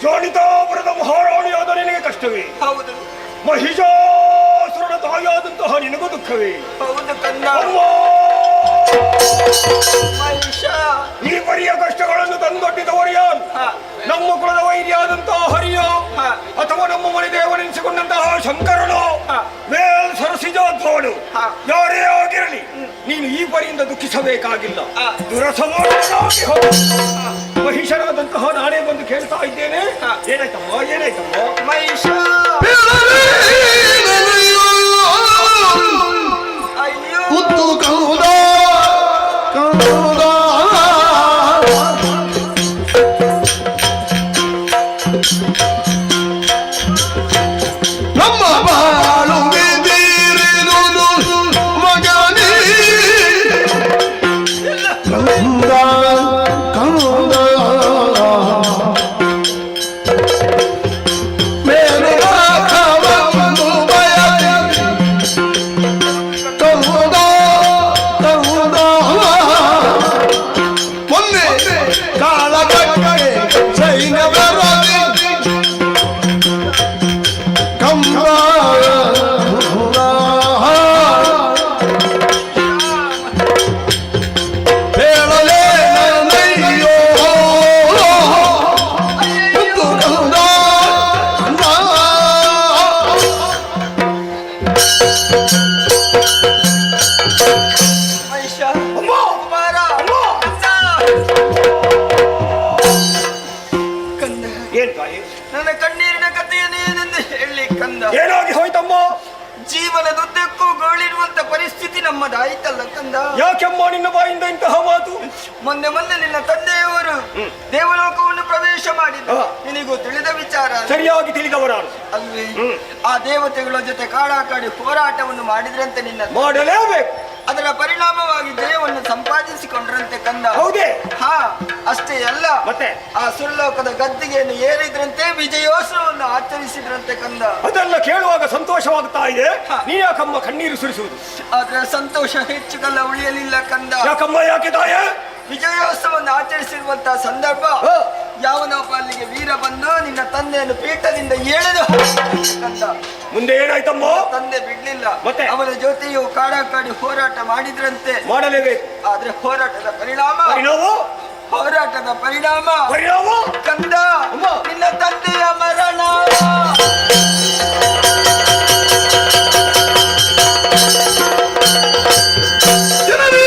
ಜೋಡಿತಾಪುರದ ಮಹಾರಾಣಿಯಾದ ನಿನಗೆ ಕಷ್ಟವೇ? ಹೌದು. ಮಹಿಷಾಸುರನ ತಾಯಿಯಾದಂತಹ ನಿನಗೂ ದುಃಖವೇ? ಹೌದು ಕಂದ. ಮಹಿಷ ಈ ಪರಿಯ ಕಷ್ಟಗಳನ್ನು ತಂದೊಡ್ಡಿದವರು ಯಾರು? ನಮ್ಮ ಕುಲದ ವೈರಿಯಾದಂತಹ ಹರಿಯ ಅಥವಾ ನಮ್ಮ ಮನೆ ದೇವನೆನಿಸಿಕೊಂಡಂತಹ ಶಂಕರನು ಮೇಲ್ ಸರಸಿಜೋದ್ಭವನು ಯಾರೇ ಆಗಿರಲಿ ನೀನು ಈ ಪರಿಯಿಂದ ದುಃಖಿಸಬೇಕಾಗಿಲ್ಲ. ದುರಸವಾಗಿ ಹೋಗು. ಮಹಿಷನಾದಂತಹ ನಾನೇ ಬಂದು ಕೇಳ್ತಾ ಇದ್ದೇನೆ. ಏನಾಯ್ತಮ್ಮ ಏನಾಯ್ತಮ್ಮ? ಮಹಿಷ ಅಯ್ಯೋ ಉತ್ತು ಕೌದ ನಮ್ಮ ಬಾಳು ಬಿದಿರಿದುದು ಮಗನೇ ಕೌದ ಕೌದ ಮೇಲೆ ರಾಘವನು ಬಯಕೆ ಕೌದ ಕೌದ ಮೊನ್ನೆ ಕಾಳಗಕ್ಕೆ ಸೈನ್ಯವರದಿ ಕಂಬ ಹೇಳಲೇ ನನ್ನಯ್ಯೋ ಉತ್ತು ಕೌದ ಮಹಿಷ ಕುಮಾರ ಕಂದ. ಏನ್ ತಾಯಿ? ನನ್ನ ಕಣ್ಣೀರಿನ ಕಥೆಯನ್ನು ಏನೆಂದು ಹೇಳಿ ಕಂದ. ಏನಾಗಿ ಹೋಯ್ತಮ್ಮ? ಜೀವನದುದ್ದಕ್ಕೂ ಗೋಳಿರುವಂತ ಪರಿಸ್ಥಿತಿ ನಮ್ಮದಾಯ್ತಲ್ಲ ಕಂದ. ಯಾಕೆಮ್ಮ ನಿನ್ನ ಬಾಯಿಂದ ಇಂತಹ ಮಾತು? ಮೊನ್ನೆ ನಿನ್ನ ತಂದೆಯವರು ದೇವಲೋಕವನ್ನು ಪ್ರವೇಶ ಮಾಡಿದ ನಿನಗೂ ತಿಳಿದ ವಿಚಾರ ಸರಿಯಾಗಿ ತಿಳಿದವರಾರು ಅಲ್ವೇ? ಆ ದೇವತೆಗಳ ಜೊತೆ ಕಾಡಾಕಾಡಿ ಹೋರಾಟವನ್ನು ಮಾಡಿದ್ರಂತೆ ನಿನ್ನ ಮಾಡಲೇಬೇಕು. ಅದರ ಪರಿಣಾಮವಾಗಿ ಜಯವನ್ನು ಸಂಪಾದಿಸಿಕೊಂಡ್ರಂತೆ ಕಂದ. ಹೌದೇ? ಹಾ, ಅಷ್ಟೇ ಅಲ್ಲ, ಮತ್ತೆ ಆ ಸುರಲೋಕದ ಗದ್ದಿಗೆಯನ್ನು ಏರಿದ್ರಂತೆ, ವಿಜಯೋತ್ಸವವನ್ನು ಆಚರಿಸಿದ್ರಂತೆ ಕಂದ. ಅದೆಲ್ಲ ಕೇಳುವಾಗ ಸಂತೋಷವಾಗ್ತಾ ಇದೆ. ನೀ ಯಾಕಮ್ಮ ಕಣ್ಣೀರು ಸುರಿಸುವುದು? ಆದ್ರೆ ಸಂತೋಷ ಹೆಚ್ಚು ಕಾಲ ಉಳಿಯಲಿಲ್ಲ ಕಂದ. ಯಾಕಮ್ಮ ಯಾಕೆ ತಾಯೇ? ವಿಜಯೋತ್ಸವವನ್ನು ಆಚರಿಸಿರುವಂತಹ ಸಂದರ್ಭ ಯಾವನೊಬ್ಬ ಅಲ್ಲಿಗೆ ವೀರ ಬಂದು ನಿನ್ನ ತಂದೆಯನ್ನು ಪೀಠದಿಂದ ಎಳೆದು ಕಂದ. ಮುಂದೆ ಏನಾಯ್ತಮ್ಮ? ತಂದೆ ಬಿಡ್ಲಿಲ್ಲ. ಮತ್ತೆ ಅವನ ಜೊತೆಯು ಕಾಡಾಕಾಡಿ ಹೋರಾಟ ಮಾಡಿದ್ರಂತೆ. ಮಾಡಲೇಬೇಕು. ಆದ್ರೆ ಹೋರಾಟದ ಪರಿಣಾಮ ಕಂದ ನಿನ್ನ ತಂದೆಯ ಮರಣ. ಜನವೇ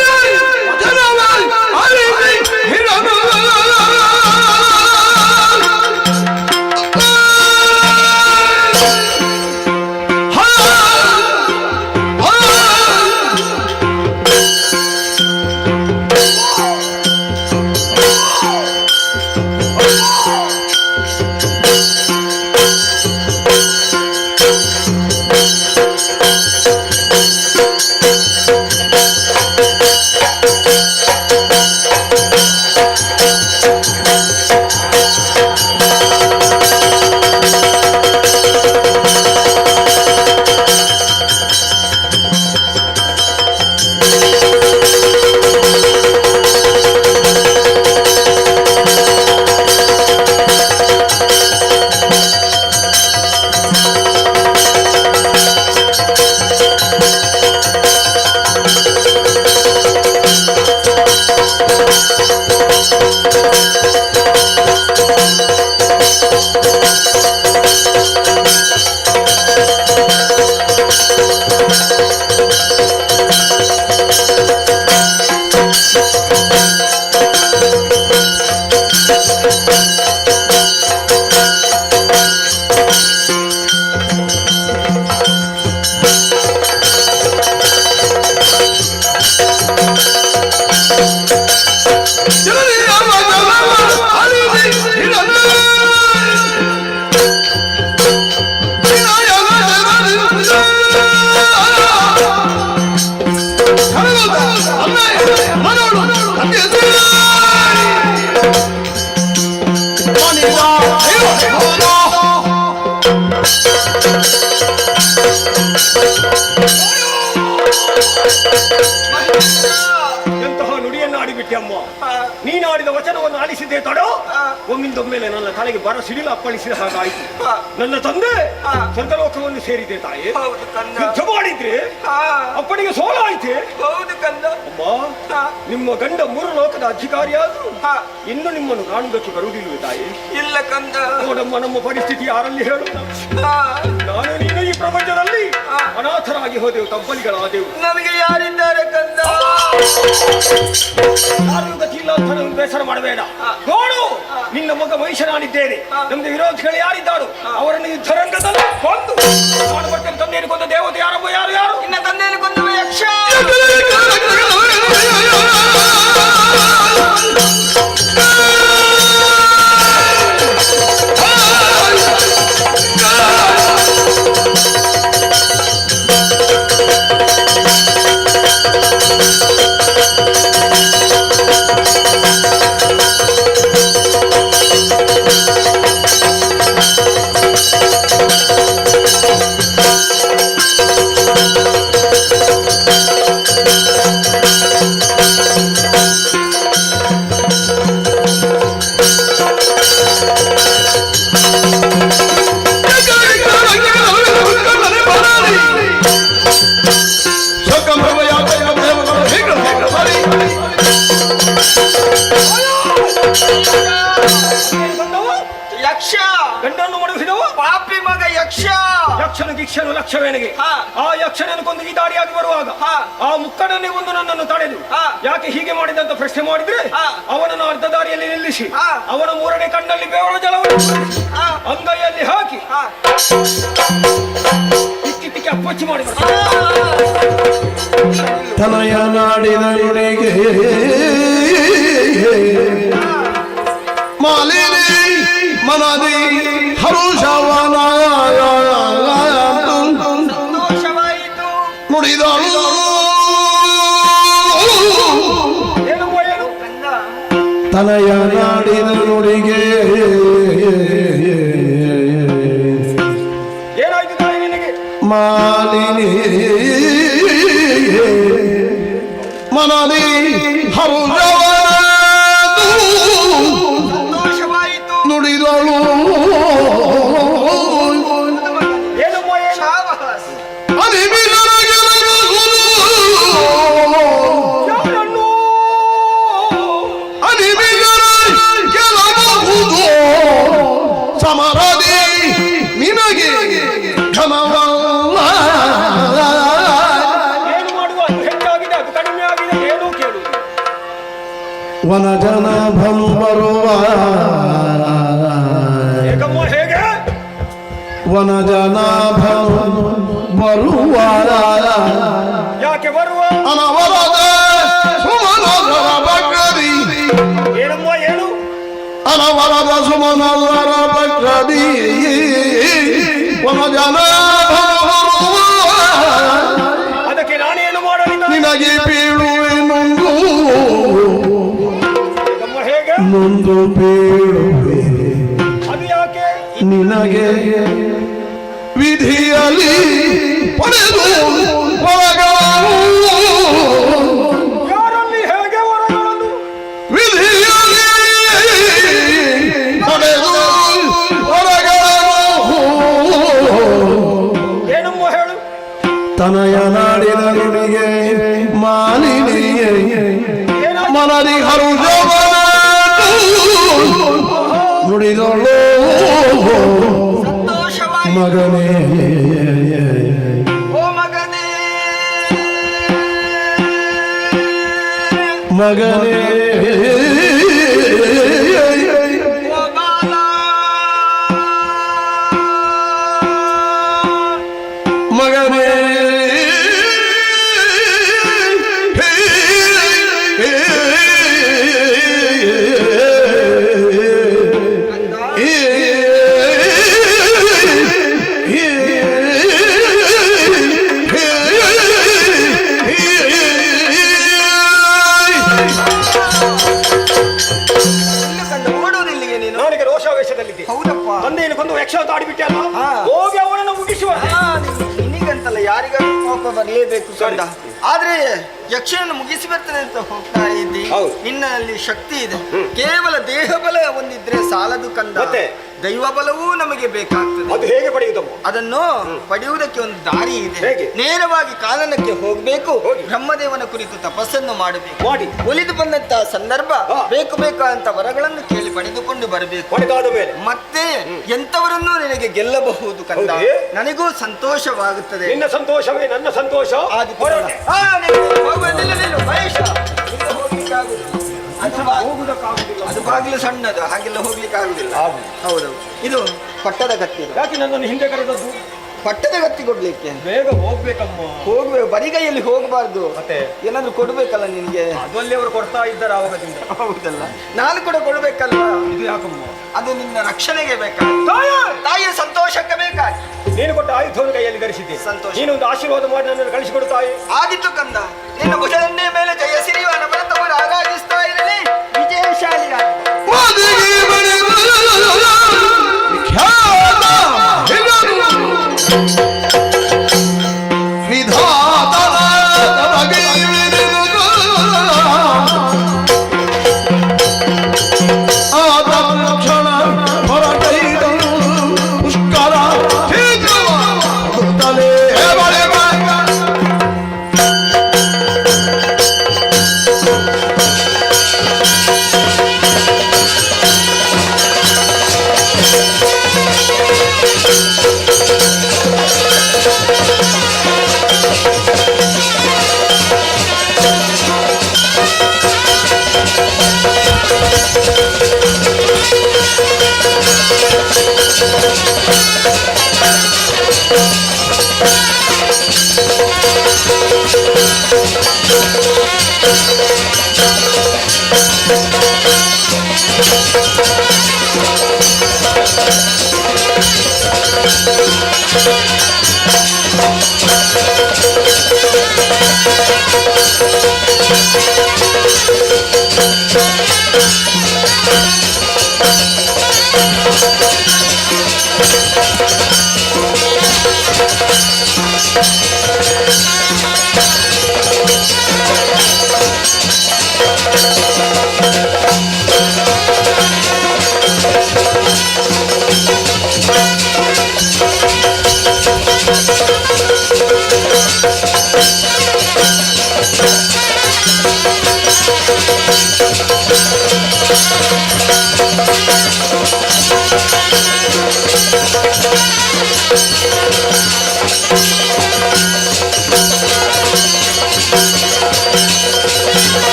ಎಂತಹ ನುಡಿಯನ್ನು ಆಡಿಬಿಟ್ಟೆ ಅಮ್ಮ. ನೀನಾಡಿದ ವಚನವನ್ನು ಆಲಿಸಿದ್ದೆ ತಡೋ ಒಮ್ಮಿಂದೊಮ್ಮೆಲೆ ನನ್ನ ತಲೆಗೆ ಬರ ಸಿಡಿಲ ಅಪ್ಪಳಿಸಿದ ಹಾಗಾಯಿತು. ನನ್ನ ತಂದೆ ಸ್ವರ್ಗಲೋಕವನ್ನು ಸೇರಿದೆ ತಾಯಿ. ಯುದ್ಧ ಮಾಡಿದ್ರೆ ಅಪ್ಪನಿಗೆ ಸೋಲಾಯಿತೆ. ಅಮ್ಮ, ನಿಮ್ಮ ಗಂಡ 3 ಲೋಕದ ಅಧಿಕಾರಿಯಾದ್ರು ಇನ್ನು ನಿಮ್ಮನ್ನು ಕಾಣುವುದಕ್ಕೆ ಬರುವುದಿಲ್ವೇ ತಾಯಿ? ಇಲ್ಲ ಕಂದ. ನೋಡಮ್ಮ, ನಮ್ಮ ಪರಿಸ್ಥಿತಿ ಯಾರಲ್ಲಿ ಹೇಳು. ನಾನು ನೀನು ಈ ಪ್ರಪಂಚದಲ್ಲಿ ಅನಾಥರಾಗಿ ಹೋದೆವು, ತಬ್ಬಲಿಗಳಾದೆವು. ನಮಗೆ ಯಾರಿದ್ದಾರೆ ಕಂದ? ಯಾರಿಗೂ ಗತಿ ಇಲ್ಲ ಅಂತ ನನಗೆ ಬೇಸರ ಮಾಡಬೇಡ. ನೋಡು, ನಿನ್ನ ಮಗ ಮಹಿಷನಾನಿದ್ದೇನೆ. ನಮ್ದು ವಿರೋಧಿಗಳು ಯಾರಿದ್ದಾರೋ ಅವರನ್ನು ಯುದ್ಧರಂಗದಲ್ಲಿ ಕೊಂದು ಮಾಡಬರ್ತೇನೆ. ತಂದೆಯನ್ನು ಕೊಂದ ದೇವತೆ ಯಾರಮ್ಮ? ಯಾರು ಯಾರು? ನಿನ್ನ ತಂದೆಯನ್ನು ಕೊಂದವ ಯಕ್ಷ. ಯಕ್ಷ ಗಂಡನ್ನು ಮಡಗಿಸಿದವ ಪಾಪಿ ಮಗ ಯಕ್ಷ. ಯಕ್ಷನು ಗಿಕ್ಷನು ಲಕ್ಷವೇನಿಗೆ ಆ ಯಕ್ಷನನ್ನು ಕೊಂದು ಈ ದಾರಿಯಾಗಿ ಬರುವಾಗ ಆ ಮುಕ್ಕಡನ್ನೇ ಒಂದು ನನ್ನನ್ನು ತಡೆದು ಯಾಕೆ ಹೀಗೆ ಮಾಡಿದಂತ ಪ್ರಶ್ನೆ ಮಾಡಿದ್ರೆ ಅವನನ್ನು ಅರ್ಧ ದಾರಿಯಲ್ಲಿ ನಿಲ್ಲಿಸಿ ಅವನ 3ನೇ ಕಣ್ಣಲ್ಲಿ ಬೇವರ ಜಲವನ್ನು ಅಂಗೈಯಲ್ಲಿ ಹಾಕಿ ಇಕ್ಕಿಟ್ಟಿಕ್ಕೆ ಅಪ್ಪಚ್ಚಿ ಮಾಡಿ ತನಯ ನಾಡಿನ ನುಡಿಗೆ ಮಾಲಿನಿ ಮನದಿ ಹರುಷವನ ಸಂತೋಷವಾಯಿತು. ನುಡಿದಳು ತನಯ ನಾಡಿನ ನುಡಿಗೆ ಏನಾಯ್ತು ತಾಯಿ ನಿನಗೆ? ಮಾಲಿನಿ ಮನದಿ ಹರುಷವನ ಸಂತೋಷವಾಯಿತು. ನುಡಿದಳು ಏನಮ್ಮ ಏನು? ಶಾಬಾಸ್. ಯಾರನ್ನು? ಸಮರದಿ ನಿನಗೆ ಘನವಲ್ಲ. ಏನು ಮಾಡುವ? ಅದು ಹೆಚ್ಚಾಗಿದೆ, ಅದು ಕಡಿಮೆ ಆಗಿದೆ, ಏನೂ ಕೇಳುವುದು. ವನಜನ ಬರುವ ಏಕಮ್ಮ ಹೇಗೆ? ವನಜನ ಬರುವ ಯಾಕೆ ಬರುವ? ಅನವರದ ಸುಮನರ ಬಗ್ಗದಿ ಏನಮ್ಮ ಏನು? ಅನವರದ ಸುಮನರ ಬಗ್ಗದಿ ವನಜನ ಬರುವ ಅದಕ್ಕೆ ನಾನೇನು ಮಾಡಲಿ? ನಿನಗೆ ಬೀಳುವೆ ನೊಂದು ಏಕಮ್ಮ ಹೇಗೆ? ನೊಂದು ಬೀಳುವೆ ಅದು ಯಾಕೆ? ನಿನಗೆ ವಿಧಿಯಲ್ಲಿ ಪಡೆದು ಹೊರಗಳು ಯಾರಲ್ಲಿ ಹೇಗೆ ಹೊರಗಳನ್ನು? ವಿಧಿಯಲ್ಲಿ ಪಡೆದು ಹೊರಗಳು ಏನಮ್ಮ ಹೇಳು? ತನಯ ನಾಡಿನ ನುಡಿಗೆ ಮಾಲಿನಿಯೇ ಮನದಿ ಹರುಷವನ ನುಡಿದಳು ಸಂತೋಷವಾಗಿ ಮಗನೇ ಓ ಮಗನೇ ಮಗನೇ ಓ ಬಾಲ ಮಗನೇ ಓಡೋದಿಲ್ಲಿಗೆ ನೀನು ನನಗೆ ರೋಷಾವೇಶದಲ್ಲಿದ್ದೆ ಹೌದಪ್ಪ ತಂದೆಯನ್ನು ಕೊಂದು ಯಕ್ಷ ಅಂತ ಆಡಿಬಿಟ್ಟಲ್ಲ ಹಾ. ಹೋಗಿ ಅವನನ್ನು ಮುಗಿಸುವ ನಿನಗಂತಲ್ಲ ಯಾರಿಗಾದ್ರೂ ಕೋಪ ಬರಲೇಬೇಕು ಕಂಡ ಆದ್ರೆ ಯಕ್ಷನನ್ನು ಮುಗಿಸಿ ಬರ್ತದೆ ಅಂತ ಹೋಗ್ತಾ ಇದ್ದಿ ಹೌದು. ನಿನ್ನಲ್ಲಿ ಶಕ್ತಿ ಇದೆ ಕೇವಲ ದೇಹ ಬಲ ಒಂದಿದ್ರೆ ಸಾಲದು ಕಂದ ಮತ್ತೆ? ದೈವ ಬಲವೂ ನಮಗೆ ಬೇಕಾಗ್ತದೆ ಅದು ಹೇಗೆ ಪಡೆಯುತ್ತಮ್ಮ? ಅದನ್ನು ಪಡೆಯುವುದಕ್ಕೆ ಒಂದು ದಾರಿ ಇದೆ ಹೇಗೆ? ನೇರವಾಗಿ ಕಾನನಕ್ಕೆ ಹೋಗ್ಬೇಕು ಹೋಗಿ. ಬ್ರಹ್ಮದೇವನ ಕುರಿತು ತಪಸ್ಸನ್ನು ಮಾಡಬೇಕು ಮಾಡಿ. ಒಲಿದು ಬಂದಂತಹ ಸಂದರ್ಭ ಹಾ. ಬೇಕು ಬೇಕಾದಂತ ವರಗಳನ್ನು ಕೇಳಿ ಪಡೆದುಕೊಂಡು ಬರಬೇಕು ಪಡೆದಾದ ಮೇಲೆ ಮತ್ತೆ ಎಂತವರನ್ನೂ ನಿನಗೆ ಗೆಲ್ಲಬಹುದು ಕಂದ ಹೌದೇ? ನನಗೂ ಸಂತೋಷವಾಗುತ್ತದೆ ನಿನ್ನ ಸಂತೋಷವೇ ನನ್ನ ಸಂತೋಷ. ಆದಿತ್ಯ. ಹೊರಟೆ. ಆ, ನಿಲ್ಲು, ಮಹೇಶ. ಇಲ್ಲಿ ಹೋಗ್ಲಿಕ್ಕಾಗುದಿಲ್ಲ. ಹೋಗುವುದಕ್ಕಾಗುವುದಿಲ್ಲ. ಅದು ಬಾಗಿಲು ಸಣ್ಣದು ಹಾಗೆಲ್ಲ ಹೋಗ್ಲಿಕ್ಕೆ ಆಗುದಿಲ್ಲ ಹೌದೌದು ಇದು ಪಟ್ಟದ ಕತ್ತಿ ಇದು. ಯಾಕೆ ನನ್ನನ್ನು ಹಿಂದೆ ಕರೆದದ್ದು? ಪಟ್ಟದ ಕತ್ತಿ ಕೊಡ್ಲಿಕ್ಕೆ ಬೇಗ ಹೋಗ್ಬೇಕಮ್ಮ. ಹೋಗ್ಬೇಕು ಬರಿಗೈಯಲ್ಲಿ ಹೋಗಬಾರ್ದು ಮತ್ತೆ? ಏನಾದ್ರೂ ಕೊಡ್ಬೇಕಲ್ಲ ನಿನ್ಗೆ ಅದರಲ್ಲಿ ಅವರು ಕೊಡ್ತಾ ಇದ್ದಾರೆ ಆವಾಗದಿಂದ. ಹೌದಲ್ಲ ನಾನು ಕೂಡ ಕೊಡ್ಬೇಕಲ್ವಾ ಇದು ಯಾಕಮ್ಮ? ಅದು ನಿನ್ನ ರಕ್ಷಣೆಗೆ ಬೇಕಾಗಿ ತಾಯಿಯ ಸಂತೋಷಕ್ಕೆ ಬೇಕಾಗಿ ನೀನು ಕೊಟ್ಟ ಆಯುಧವನ್ನು ಕೈಯಲ್ಲಿ ಧರಿಸಿದ್ದೆ. ಸಂತೋಷ. ನೀನು ಒಂದು ಆಶೀರ್ವಾದ ಮಾಡಿ ನನ್ನನ್ನು ಕಳಿಸಿಕೊಡು ತಾಯಿ. ಆದಿತ್ತು ಕಂದ ನಿನ್ನ ಭುಜದನ್ನೇ ಮೇಲೆ ಜಯ ಸಿರಿಯುವ ನವರತವರು ಆರಾಧಿಸ್ತಾ ಇರಲಿ ವಿಜಯಶಾಲಿಯಾಗಿ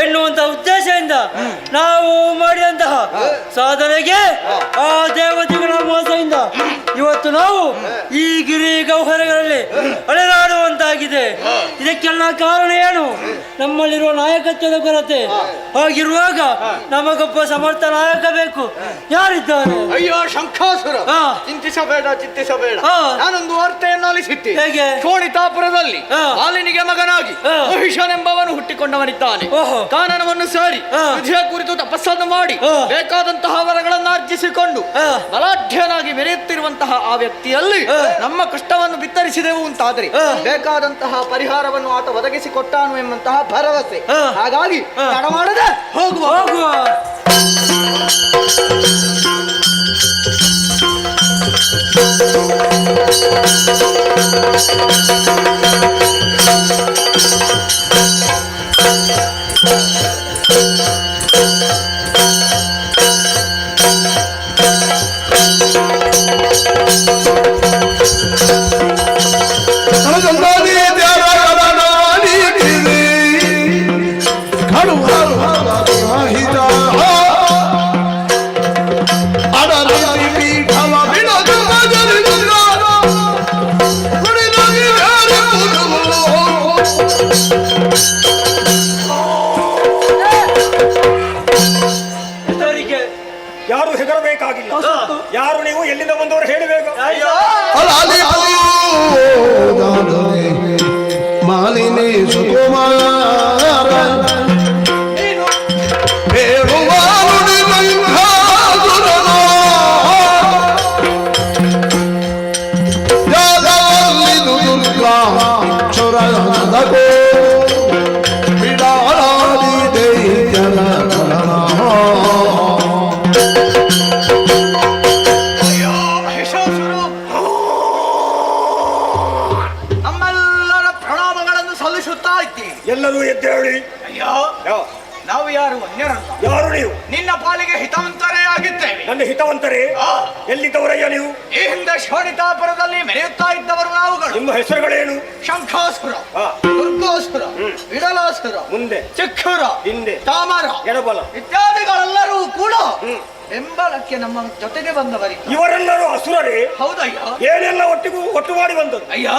ಎನ್ನುವಂತ ಉದ್ದೇಶದಿಂದ ನಾವು ಮಾಡಿದಂತಹ ಸಾಧನೆಗೆ ಆ ದೇವತೆಗಳ ಮೋಸದಿಂದ ಇವತ್ತು ನಾವು ಈ ಗಿರಿ ಗೌಹರಗಳಲ್ಲಿ ಅಲೆದಾಡುವಂತಾಗಿದೆ. ಇದಕ್ಕೆಲ್ಲ ಕಾರಣ ಏನು? ನಮ್ಮಲ್ಲಿರುವ ನಾಯಕತ್ವದ ಕೊರತೆ. ಹಾಗಿರುವಾಗ ನಮಗೊಬ್ಬ ಸಮರ್ಥ ನಾಯಕ ಬೇಕು. ಯಾರಿದ್ದಾರೆ? ಅಯ್ಯೋ ಶಂಖಾಸುರ, ಚಿಂತಿಸಬೇಡ ಚಿಂತಿಸಬೇಡ. ನಾನೊಂದು ವಾರ್ತೆಯನ್ನು ಆಲಿಸಿದ್ದೆ. ಹೇಗೆ? ಶೋಣಿತಾಪುರದಲ್ಲಿ ಮಾಲಿನಿಗೆ ಮಗನಾಗಿ ಮಹಿಷನೆಂಬವನು ಹುಟ್ಟಿಕೊಂಡವನಿದ್ದಾನೆ. ಕಾನನವನ್ನು ಸಾರಿ ವಿಧಿಯ ಕುರಿತು ತಪಸ್ಸನ್ನು ಮಾಡಿ ಬೇಕಾದಂತಹ ವರಗಳನ್ನು ಅರ್ಜಿಸಿಕೊಂಡು ಬಲಾಢ್ಯನಾಗಿ ಮೆರೆಯುತ್ತಿರುವಂತಹ ಆ ವ್ಯಕ್ತಿಯಲ್ಲಿ ನಮ್ಮ ಕಷ್ಟವನ್ನು ಬಿತ್ತರಿಸಿದೆವು ಅಂತಾದ್ರೆ ಬೇಕಾದಂತಹ ಪರಿಹಾರವನ್ನು ಆತ ಒದಗಿಸಿಕೊಟ್ಟಾನು ಎಂಬಂತಹ ಭರವಸೆ. ಹಾಗಾಗಿ ತಡ ಮಾಡದೆ ಹೋಗುವ. ಯಾರು ಹೆದರಬೇಕಾಗಿಲ್ಲ. ಯಾರು ನೀವು ಎಲ್ಲಿಂದ ಬಂದವರು ಹೇಳಬೇಕು. ಮಾಲಿನಿ ಸುಕುಮಾರ ಎಲ್ಲರೂ ಎದ್ದೇಳಿ. ನಾವು ಯಾರು? ಯಾರು ನೀವು? ನಿನ್ನ ಪಾಲಿಗೆ ಹಿತವಂತರೇ ಆಗಿದ್ದೇವೆ. ನನ್ನ ಹಿತವಂತರೇ? ಎಲ್ಲಿದ್ದವರಯ್ಯ ನೀವು? ಈ ಹಿಂದೆ ಶೋಣಿತಾಪುರದಲ್ಲಿ ಮೆರೆಯುತ್ತಾ ಇದ್ದವರು ನಾವುಗಳು. ನಿಮ್ಮ ಹೆಸರುಗಳೇನು? ಶಂಖಾಸುರ, ದುರ್ಗಾಸುರ, ವಿಡಲಾಸುರ, ಮುಂದೆ ಚಿಕ್ಕುರ, ಹಿಂದೆ ತಾಮರ, ಎಡಬಲ ಇತ್ಯಾದಿಗಳೆಲ್ಲರೂ ಕೂಡ ಬೆಂಬಲಕ್ಕೆ ನಮ್ಮ ಜೊತೆಗೆ ಬಂದವರಿ. ಇವರೆಲ್ಲರೂ ಅಸುರರೇ? ಹೌದಯ್ಯ. ಏನೆಲ್ಲ ಒಟ್ಟು ಮಾಡಿ ಬಂದರು? ಅಯ್ಯ,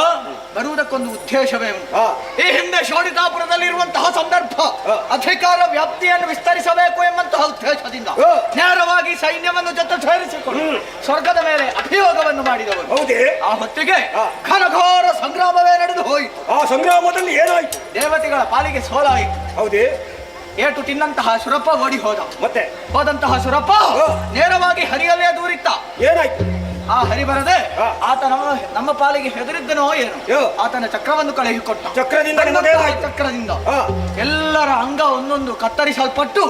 ಬರುವುದಕ್ಕೊಂದು ಉದ್ದೇಶವೇ ಉಂಟು. ಈ ಹಿಂದೆ ಶೋಣಿತಾಪುರದಲ್ಲಿ ಇರುವಂತಹ ಸಂದರ್ಭ ಅಧಿಕಾರ ವ್ಯಾಪ್ತಿಯನ್ನು ವಿಸ್ತರಿಸಬೇಕು ಎಂಬಂತಹ ಉದ್ದೇಶದಿಂದ ನೇರವಾಗಿ ಸೈನ್ಯವನ್ನು ಜೊತೆ ಸೇರಿಸಿಕೊಂಡು ಸ್ವರ್ಗದ ಮೇಲೆ ಅಭಿಯೋಗವನ್ನು ಮಾಡಿದವರು. ಹೌದೇ? ಆ ಹೊತ್ತಿಗೆ ಘನಘೋರ ಸಂಗ್ರಾಮವೇ ನಡೆದು ಹೋಯಿತು. ಆ ಸಂಗ್ರಾಮದಲ್ಲಿ ಏನಾಯ್ತು? ದೇವತೆಗಳ ಪಾಲಿಗೆ ಸೋಲಾಯಿತು. ಹೌದೇ? ಏಟು ತಿನ್ನಂತಹ ಸುರಪ್ಪ ಓಡಿ ಹೋದ. ಮತ್ತೆ ಹೋದಂತಹ ಸುರಪ್ಪ ನೇರವಾಗಿ ಹರಿಯಲ್ಲೇ ದೂರಿತ್ತ. ಏನಾಯ್ತು? ಆ ಹರಿ ಬರದೆ ಆತ ನಮ್ಮ ಪಾಲಿಗೆ ಹೆದರಿದ್ದನೋ ಏನು, ಆತನ ಚಕ್ರವನ್ನು ಕಳುಹಿಕೊಟ್ಟ. ಚಕ್ರದಿಂದ ಎಲ್ಲರ ಅಂಗ ಒಂದೊಂದು ಕತ್ತರಿಸಲ್ಪಟ್ಟು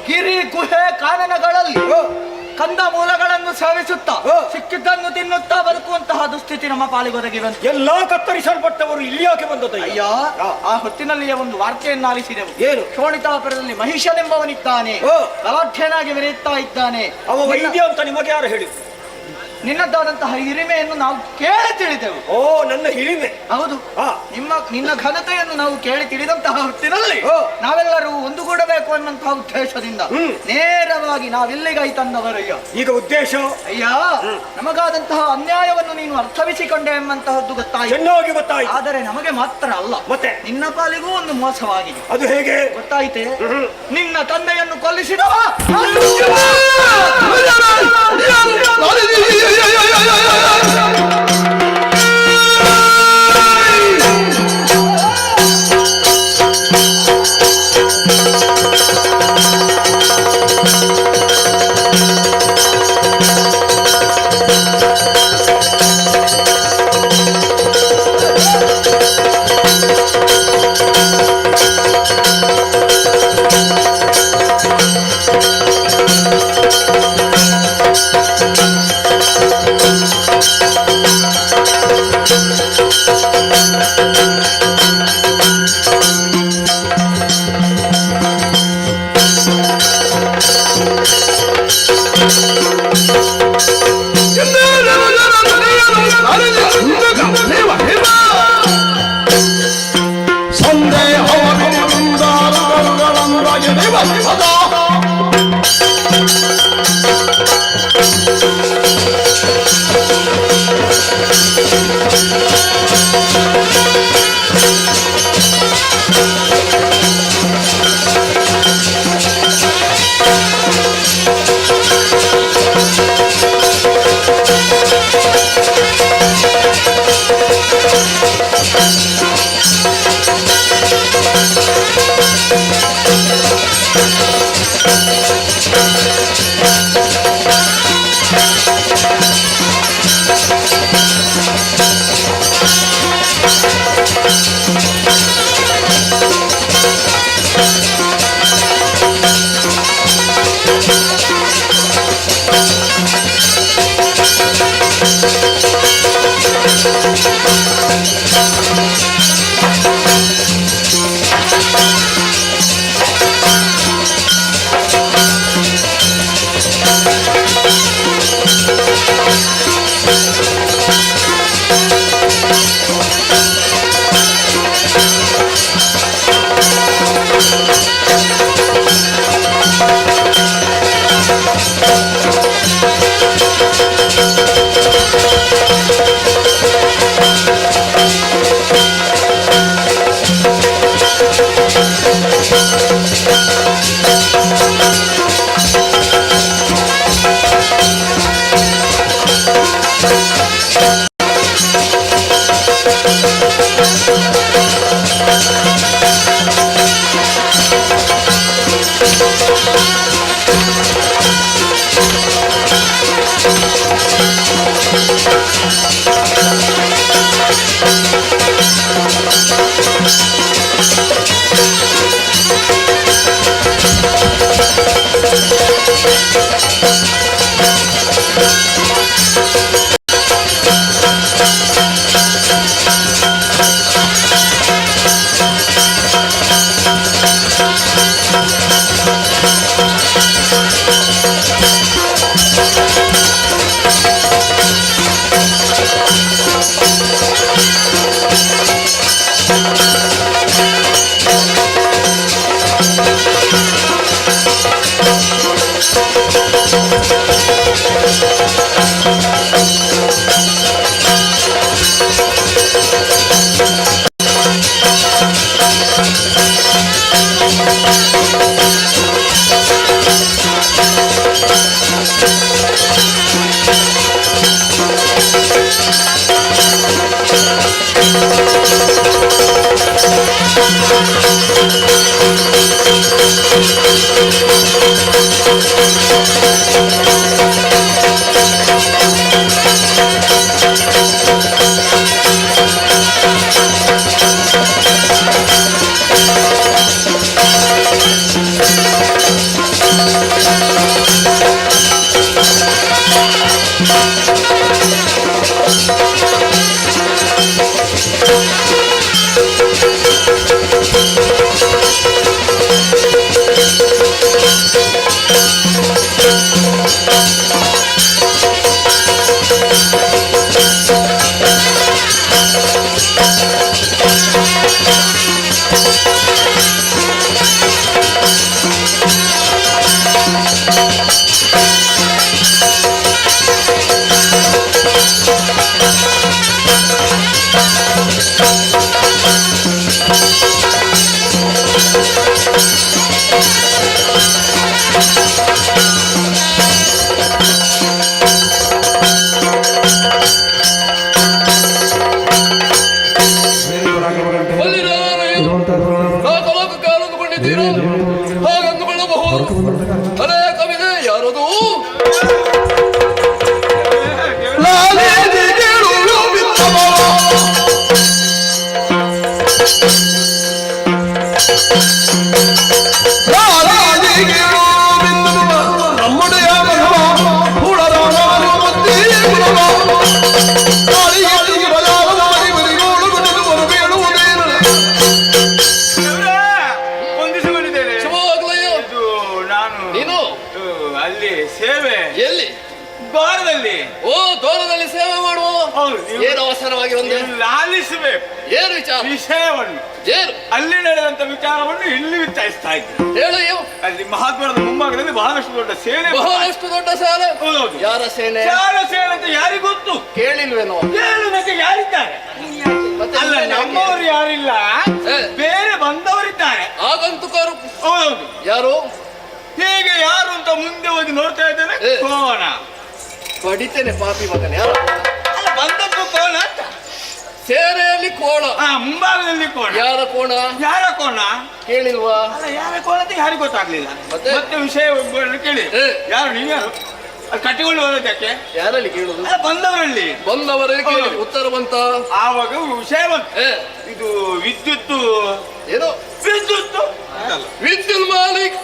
ಗಿರಿ ಗುಹೆ ಕಾನನಗಳಲ್ಲಿ ಕಂದ ಮೂಲಗಳನ್ನು ಸೇವಿಸುತ್ತಾ ಸಿಕ್ಕಿದ್ದನ್ನು ತಿನ್ನುತ್ತಾ ಬದುಕುವಂತಹ ದುಸ್ಥಿತಿ ನಮ್ಮ ಪಾಲಿಗೆ ಒದಗಿ ಬಂತು. ಎಲ್ಲಾ ಕತ್ತರಿಸಲ್ಪಟ್ಟವರು ಇಲ್ಲಿ ಯಾಕೆ ಬಂದದ್ದು? ಅಯ್ಯ, ಆ ಹೊತ್ತಿನಲ್ಲಿಯೇ ಒಂದು ವಾರ್ತೆಯನ್ನು ಆಲಿಸಿದೆವು. ಏನು? ಶೋಣಿತಾಪುರದಲ್ಲಿ ಮಹಿಷನೆಂಬವನಿದ್ದಾನೆ, ಗಲಾಢ್ಯನಾಗಿ ಮೆರೆಯುತ್ತಾ ಇದ್ದಾನೆ. ಅವ ವೈದ್ಯ ಅಂತ ನಿಮಗೆ ಯಾರು ಹೇಳಿ? ನಿನ್ನದಾದಂತಹ ಹಿರಿಮೆಯನ್ನು ನಾವು ಕೇಳಿ ತಿಳಿದೆವು. ಓ, ನನ್ನ ಹಿರಿಮೆ? ಹೌದು. ನಿನ್ನ ಘನತೆಯನ್ನು ನಾವು ಕೇಳಿ ತಿಳಿದಂತಹ ಹೊತ್ತಿನಲ್ಲಿ ನಾವೆಲ್ಲರೂ ಒಂದುಗೂಡಬೇಕು ಅನ್ನುವಂತಹ ಉದ್ದೇಶದಿಂದ ನೇರವಾಗಿ ನಾವೆಲ್ಲಿಗೈ ತಂದವರಯ್ಯ. ಈಗ ಉದ್ದೇಶ? ಅಯ್ಯ, ನಮಗಾದಂತಹ ಅನ್ಯಾಯವನ್ನು ನೀನು ಅರ್ಥವಿಸಿಕೊಂಡೆ ಎಂಬಂತಹದ್ದು ಗೊತ್ತಾಯಿತು. ಚೆನ್ನಾಗಿ ಗೊತ್ತಾಯಿತು. ಆದರೆ ನಮಗೆ ಮಾತ್ರ ಅಲ್ಲ, ಮತ್ತೆ ನಿನ್ನ ಪಾಲಿಗೂ ಒಂದು ಮೋಸವಾಗಿದೆ. ಅದು ಹೇಗೆ ಗೊತ್ತಾಯಿತೆ? ನಿನ್ನ ತಂದೆಯನ್ನು ಕೊಲ್ಲಿಸಿದವ ದ್ವಾರದಲ್ಲಿ. ಓ ದ್ವಾರದಲ್ಲಿ ಸೇವೆ ಮಾಡುವ. ಹೌದು. ಏನು ಅವಸರವಾಗಿ ಬಂದೆ? ಲಾಲಿಸಬೇಕು. ಏನು ವಿಚಾರ? ವಿಷಯವನ್ನು ಏನು? ಅಲ್ಲಿ ನಡೆದಂತ ವಿಚಾರವನ್ನು ಇಲ್ಲಿ ವಿಚಾರಿಸ್ತಾ ಇದ್ದೆ. ಹೇಳು ಏನು? ಅಲ್ಲಿ ಮಹಾದ್ವಾರದ ಮುಂಭಾಗದಲ್ಲಿ ಬಹಳಷ್ಟು ದೊಡ್ಡ ಸೇನೆ. ಬಹಳಷ್ಟು ದೊಡ್ಡ ಸೇನೆ. ಹೌದೌದು. ಯಾರ ಸೇನೆ? ಯಾರ ಸೇನೆ ಅಂತ ಯಾರಿಗೂ ಗೊತ್ತು? ಕೇಳಿಲ್ವೇನೋ? ಕೇಳುವುದಕ್ಕೆ ಯಾರಿದ್ದಾರೆ? ಮತ್ತೆ ಅಲ್ಲ, ನಮ್ಮವರು ಯಾರಿಲ್ಲ, ಬೇರೆ ಬಂದವರಿದ್ದಾರೆ. ಆಗಂತುಕರು. ಹೌದೌದು. ಯಾರು? ಹೀಗೆ ಯಾರು ಅಂತ ಮುಂದೆ ಹೋಗಿ ನೋಡ್ತಾ ಇದ್ದೇನೆ. ಕೋಣ. ಬಡಿತೇನೆ ಪಾಪಿ ಮಗನೇ. ಯಾರು? ಅಲ್ಲ, ಬಂದದ್ದು ಕೋಣ ಅಂತ. ಸೇನೆಯಲ್ಲಿ ಕೋಣ. ಮುಂಭಾಗದಲ್ಲಿ ಕೋಣ. ಯಾರ ಕೋಣ? ಯಾರ ಕೋಣ ಕೇಳಿಲ್ವಾ? ಅಲ್ಲ, ಯಾರ ಕೋಣ ಅಂತ ಯಾರಿಗೂ ಗೊತ್ತಾಗ್ಲಿಲ್ಲ. ಮತ್ತೆ ವಿಷಯ ಕೇಳಿ. ಯಾರು? ನೀವು ಯಾರು? ಅದು ಕಟ್ಟಿಕೊಂಡು ಹೋದಕ್ಕೆ ಯಾರಲ್ಲಿ ಕೇಳುದು? ಬಂದವರಲ್ಲಿ. ಬಂದವರಲ್ಲಿ ಕೇಳಿ ಉತ್ತರ ಬಂತ. ಆವಾಗ ವಿಷಯ ಬಂತು. ಇದು ವಿದ್ಯುತ್. ಏನು ವಿದ್ಯುತ್? ವಿದ್ಯುಲ್ ಮಾಲಿಕ್.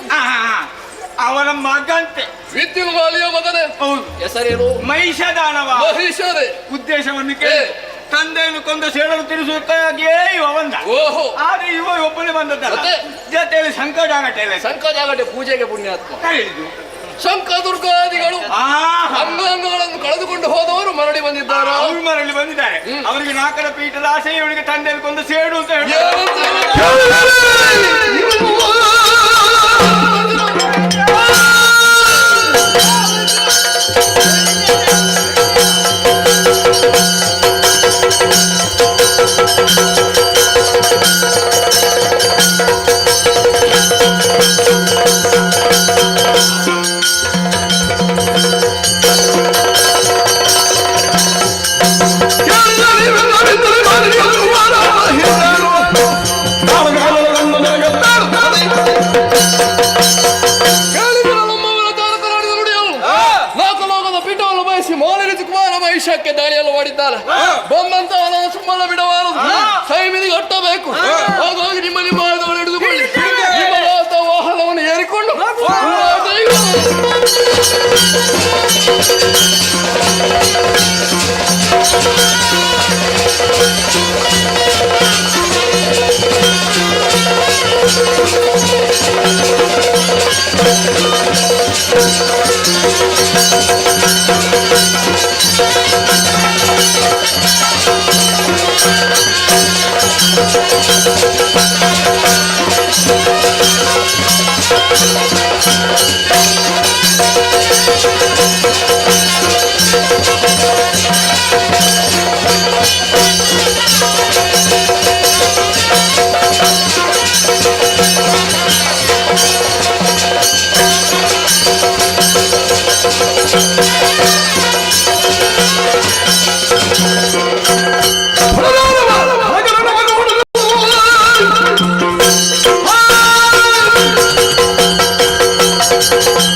ಅವನ ಮಗಂತೆ. ವಿದ್ಯುಲ್ ಮಾಲಿಯ ಮಗನೇ. ಹೌದು. ಹೆಸರೇನು? ಮಹಿಷದಾನವ. ಮಹಿಷರೇ. ಉದ್ದೇಶವನ್ನು ಕೇಳಿ ತಂದೆಯನ್ನು ಕೊಂದ ಸೇಡನ್ನು ತಿರುಸುವುದಕ್ಕಾಗಿಯೇ ಇವ ಬಂದ. ಓಹೋ. ಆದ್ರೆ ಇವ ಒಬ್ಬನೇ ಬಂದದ್ದಲ್ಲ, ಜೊತೆಯಲ್ಲಿ ಸಂಕಟಾಗಟ್ಟೆ. ಸಂಕಟಾಗಟ್ಟೆ ಪೂಜೆಗೆ ಪುಣ್ಯಾತ್ಮ ಹೇಳಿದ್ದು. ಶಂಕ ದುರ್ಗಾದಿಗಳು ಅಂಗಾಂಗಗಳನ್ನು ಕಳೆದುಕೊಂಡು ಹೋದವರು ಮರಳಿ ಬಂದಿದ್ದಾರೆ. ಅವರು ಮರಳಿ ಬಂದಿದ್ದಾರೆ. ಅವರಿಗೆ ನಾಲ್ಕರ ಪೀಠದ ಆಸೆ, ಇವರಿಗೆ ತಂದೆಯಲ್ಲಿ ಕೊಂದ ಸೇಡು ಅಂತ ಹೇಳಿ. ಭವಿಷ್ಯಕ್ಕೆ ದಾಳಿಯನ್ನು ಮಾಡಿದ್ದಾರೆ. ಬಂದಂತ ಸುಮ್ಮನೆ ಬಿಡಬಾರದು, ಸೈಮಿನಿಗೆ ಒಟ್ಟಬೇಕು. ಹಾಗಾಗಿ ನಿಮ್ಮ ವಾಹನವನ್ನು ಹಿಡಿದುಕೊಳ್ಳಿ, ನಿಮ್ಮ ವಾಹನವನ್ನು ಏರಿಕೊಂಡು Thank you.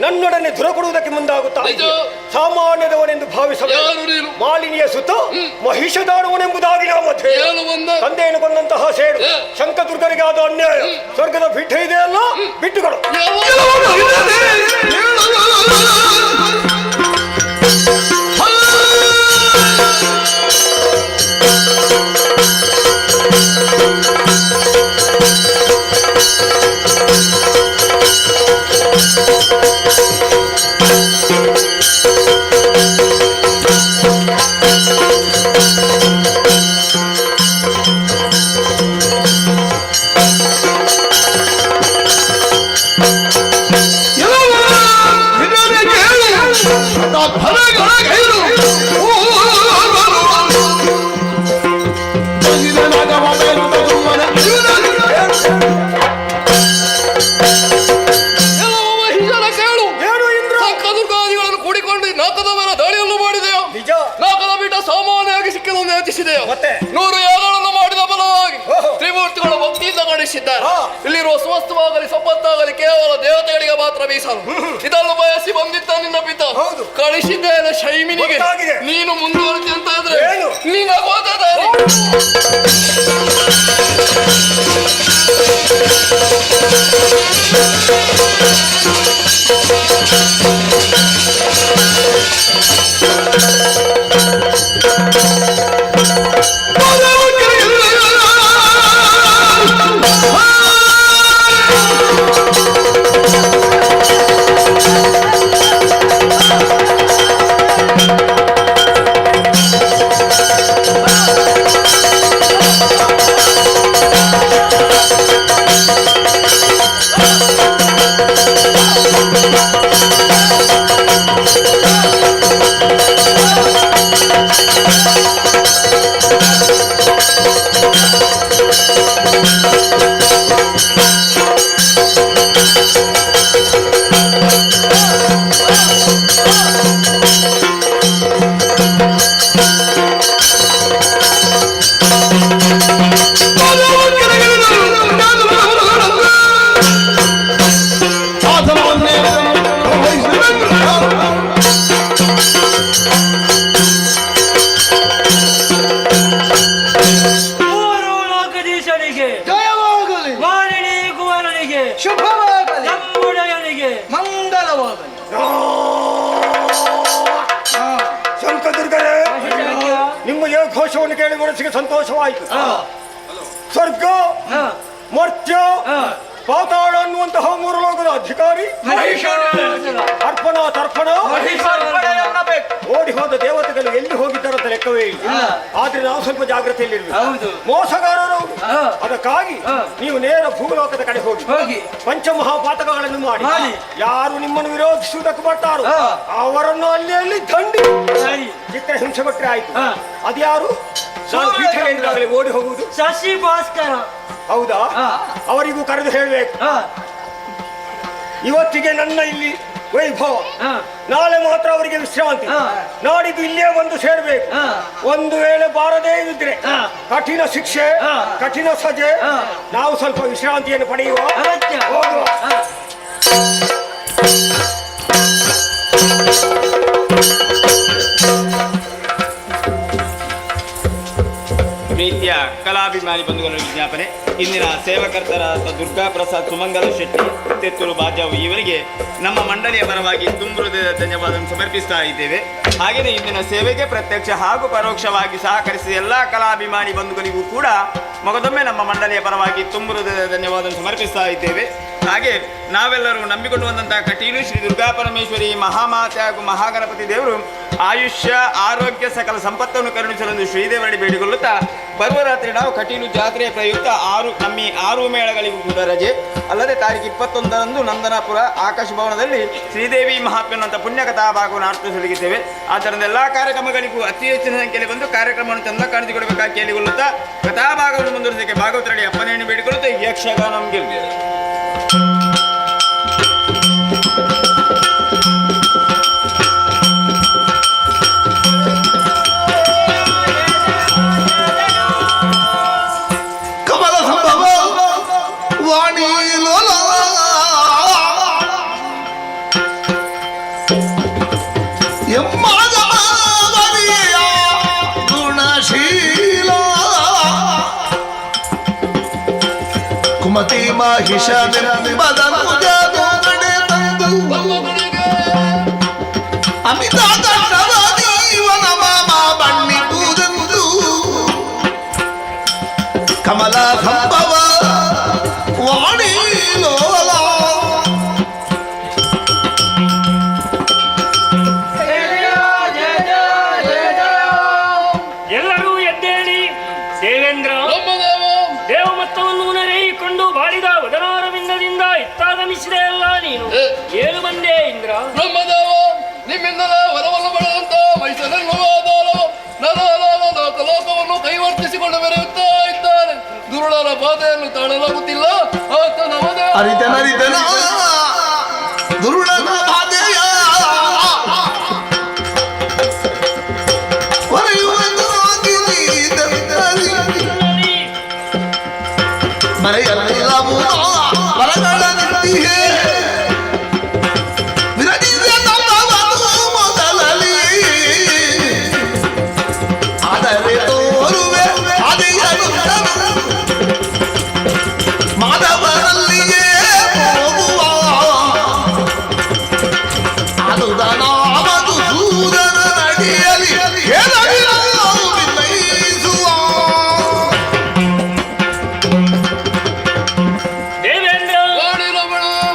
ನನ್ನೊಡನೆ ಧುರ ಕೊಡುವುದಕ್ಕೆ ಮುಂದಾಗುತ್ತಾ ಸಾಮಾನ್ಯದವನೆಂದು ಭಾವಿಸಬೇಕು. ಮಾಲಿನಿಯ ಸುತ್ತ ಮಹಿಷದಾಡುವನೆಂಬುದಾಗಿ ನಮ್ಮ ಮಧ್ಯೆ ತಂದೆಯನ್ನು ಕೊಂದಂತಹ ಸೇಡು ಶಂಕದುರ್ಗರಿಗೆ ಆದ ಅನ್ಯಾಯ ಸ್ವರ್ಗದ ಪೀಠ ಇದೆಯಲ್ಲ ಬಿಟ್ಟುಕೊಡು. ಮತ್ತೆ 100 ಯಾಗಗಳನ್ನು ಮಾಡಿದ ಬಲವಾಗಿ ತ್ರಿಮೂರ್ತಿಗಳು ಭಕ್ತಿಯಿಂದ ಗಣಿಸಿದ್ದಾರೆ. ಇಲ್ಲಿರುವ ಸಮಸ್ತವಾಗಲಿ ಸಂಪತ್ತಾಗಲಿ ಕೇವಲ ದೇವತೆಗಳಿಗೆ ಮಾತ್ರ ಮೀಸಲು. ಇದನ್ನು ಬಯಸಿ ಬಂದಿದ್ದ ನಿನ್ನ ಪಿತ ಕಳಿಸಿದ್ದೇನೆ ಶೈಮಿನಿಗೆ. ನೀನು ಮುಂದುವರಿಸಿ ಅಂತ ಆದ್ರೆ ನೀನು Oh! ಕುವರನಿಗೆ ಜಯವಾಗಲಿ, ಮಾಲಿನಿ ಕುವರನಿಗೆ ಶುಭವಾಗಲಿ, ನಮ್ಮೊಡೆಯನಿಗೆ ಮಂಗಲವಾಗಲಿ. ಶಂಕದುರ್ಗರೇ, ನಿಮ್ಮ ಈ ಘೋಷವನ್ನು ಕೇಳಿ ಮನಸ್ಸಿಗೆ ಸಂತೋಷವಾಯಿತು. ಸ್ವರ್ಗ, ಮರ್ತ್ಯ, ಪಾತಾಳ ಅನ್ನುವಂತಹ ಮೂರು ಲೋಕದ ಅಧಿಕಾರಿ, ಅರ್ಪಣ ತರ್ಪಣ, ಓಡಿ ಹೋದ ದೇವತೆಗಳು ಎಲ್ಲಿ ಹೋಗಿದ್ದಾರಂತ ಲೆಕ್ಕವೇ ಇಲ್ಲ. ಆದ್ರೆ ನಾವು ಸ್ವಲ್ಪ ಜಾಗ್ರತೆಯಲ್ಲಿರ್ಬೇಕು. ಮೋಸಗಾರರು. ಅದಕ್ಕಾಗಿ ನೀವು ನೇರ ಭೂಲೋಕದ ಕಡೆ ಹೋಗಿ ಪಂಚಮಹಾಪಾತಕಗಳನ್ನು ಮಾಡಿ ಯಾರು ನಿಮ್ಮನ್ನು ವಿರೋಧಿಸುವುದಕ್ಕೆ ಬರ್ತಾರೋ ಅವರನ್ನು ಅಲ್ಲಿ ದಂಡಿ ಚಿತ್ರ ಹಿಂಸೆ ಕೊಟ್ಟರೆ ಆಯ್ತು. ಅದ್ಯಾರು ಓಡಿ ಹೋಗುವುದು? ಶಶಿ ಭಾಸ್ಕರ. ಹೌದಾ? ಅವರಿಗೂ ಕರೆದು ಹೇಳಬೇಕು, ಇವತ್ತಿಗೆ ನನ್ನ ಇಲ್ಲಿ ವೈಭವ, ನಾಳೆ ಮಾತ್ರ ಅವರಿಗೆ ವಿಶ್ರಾಂತಿ, ನಾಡಿದ್ದು ಇಲ್ಲೇ ಬಂದು ಸೇರ್ಬೇಕು. ಒಂದು ವೇಳೆ ಬಾರದೇ ಇದ್ರೆ ಕಠಿಣ ಶಿಕ್ಷೆ, ಕಠಿಣ ಸಜೆ. ನಾವು ಸ್ವಲ್ಪ ವಿಶ್ರಾಂತಿಯನ್ನು ಪಡೆಯುವ. ಹೋಗುವ. ಪ್ರೀತಿಯ ಕಲಾಭಿಮಾನಿ ಬಂಧುಗಳ ವಿಜ್ಞಾಪನೆ. ಇಂದಿನ ಸೇವಕರ್ತರಾದ ದುರ್ಗಾ ಪ್ರಸಾದ್ ಸುಮಂಗಲ ಶೆಟ್ಟಿ ತೆತ್ತೂರು ಬಾಜಾವು ಇವರಿಗೆ ನಮ್ಮ ಮಂಡಳಿಯ ಪರವಾಗಿ ತುಂಬ ಹೃದಯದ ಧನ್ಯವಾದವನ್ನು ಸಮರ್ಪಿಸ್ತಾ ಇದ್ದೇವೆ. ಹಾಗೆಯೇ ಇಂದಿನ ಸೇವೆಗೆ ಪ್ರತ್ಯಕ್ಷ ಹಾಗೂ ಪರೋಕ್ಷವಾಗಿ ಸಹಕರಿಸಿದ ಎಲ್ಲ ಕಲಾಭಿಮಾನಿ ಬಂಧುಗಳಿಗೂ ಕೂಡ ಮಗದೊಮ್ಮೆ ನಮ್ಮ ಮಂಡಳಿಯ ಪರವಾಗಿ ತುಂಬ ಹೃದಯದ ಧನ್ಯವಾದವನ್ನು ಸಮರ್ಪಿಸ್ತಾ ಇದ್ದೇವೆ. ಹಾಗೆ ನಾವೆಲ್ಲರೂ ನಂಬಿಕೊಂಡು ಬಂದಂತಹ ಕಟೀಲು ಶ್ರೀ ದುರ್ಗಾ ಪರಮೇಶ್ವರಿ ಮಹಾಮಾತೆ ಹಾಗೂ ಮಹಾಗಣಪತಿ ದೇವರು ಆಯುಷ್ಯ ಆರೋಗ್ಯ ಸಕಲ ಸಂಪತ್ತನ್ನು ಕರುಣಿಸಲೆಂದು ಶ್ರೀದೇವರಡಿ ಬೇಡಿಕೊಳ್ಳುತ್ತಾ ಬರುವ ರಾತ್ರಿ ನಾವು ಕಟೀಲು ಜಾತ್ರೆಯ ಪ್ರಯುಕ್ತ 6 ಮೇಳಗಳಿಗೂ ಕೂಡ ರಜೆ. ಅಲ್ಲದೆ ತಾರೀಕು 21ರಂದು ನಂದನಾಪುರ ಆಕಾಶ ಭವನದಲ್ಲಿ ಶ್ರೀದೇವಿ ಮಹಾತ್ಮೆಯನ್ನುವಂಥ ಪುಣ್ಯ ಕಥಾ ಭಾಗವನ್ನು ಆರ್ಪಿಸಲಿದ್ದೇವೆ. ಆದ್ದರಿಂದ ಎಲ್ಲ ಕಾರ್ಯಕ್ರಮಗಳಿಗೂ ಅತಿ ಹೆಚ್ಚಿನ ಸಂಖ್ಯೆಯಲ್ಲಿ ಬಂದು ಕಾರ್ಯಕ್ರಮವನ್ನು ಚಂದ ಕಾಣಿಸಿಕೊಡಬೇಕಾಗಿ ಕೇಳಿಕೊಳ್ಳುತ್ತಾ ಕಥಾಭಾಗವನ್ನು ಮುಂದುವರಿಸಲಿಕ್ಕೆ ಭಾಗವತರಡಿ ಅಪ್ಪನೆಯನ್ನು ಬೇಡಿಕೊಳ್ಳುತ್ತಾ ಯಕ್ಷಗಾನ ಗೆಲ್ವಿ. ಕಮಲ ಸಂಭವ ವಾಣಿ ಲೋಲ ಗುಣಶೀಲ ಕುಮತಿ ಮಾಹಿಷ ಮದನು ಜಾದೋಗಡೆ ತಂದು ಅಮಿತ ಕಷ್ಟವೀವನ ಮಾಮ ಬಣ್ಣಿಪುದೆಂದು ಕಮಲ ಸಂಭವ ವಾಣಿ ಲೋಲ. ಎಲ್ಲರೂ ಎದ್ದೇಳಿ. ದೇವೇಂದ್ರ ದೇವಮತ್ತವನ್ನು ನೆರೆಯಿಕೊಂಡು ಬಾಳಿದ ವದನಾರವಿಂದದಿಂದ ಇತ್ತಾಗಮಿಸಿದೆ ಅಲ್ಲ ನೀನು. ಏನು ಬಂದೆ ಇಂದ್ರ? ಬ್ರಹ್ಮದೇವ, ನಿಮ್ಮಿಂದಲೇ ವರವನ್ನು ಪಡೆದಂತ ಮೈಸೂರನ್ನು ಲೋಕವನ್ನು ಕೈವರ್ತಿಸಿಕೊಂಡು ಮೆರೆಯುತ್ತಾ ಇದ್ದಾನೆ. ದುರುಳರ ಬಾಧೆಯನ್ನು ತಾಳಲಾಗುತ್ತಿಲ್ಲ. ಅರಿತನ ದುರುಳನ ಬಾಧೆಯ ಮರೆಯಲ್ಲ ವರಗಳ ನಿಂತಿಯೇ ಮೊದಲಲ್ಲಿ ಆದರೆ ತೋರುವೆ ಅದಿಯನು ಮಾಧವರಲ್ಲಿಯೇ ಹೋಗುವ ಅನುದ ನಾಮದು ಸೂದನ ನಡಿಯಲಿ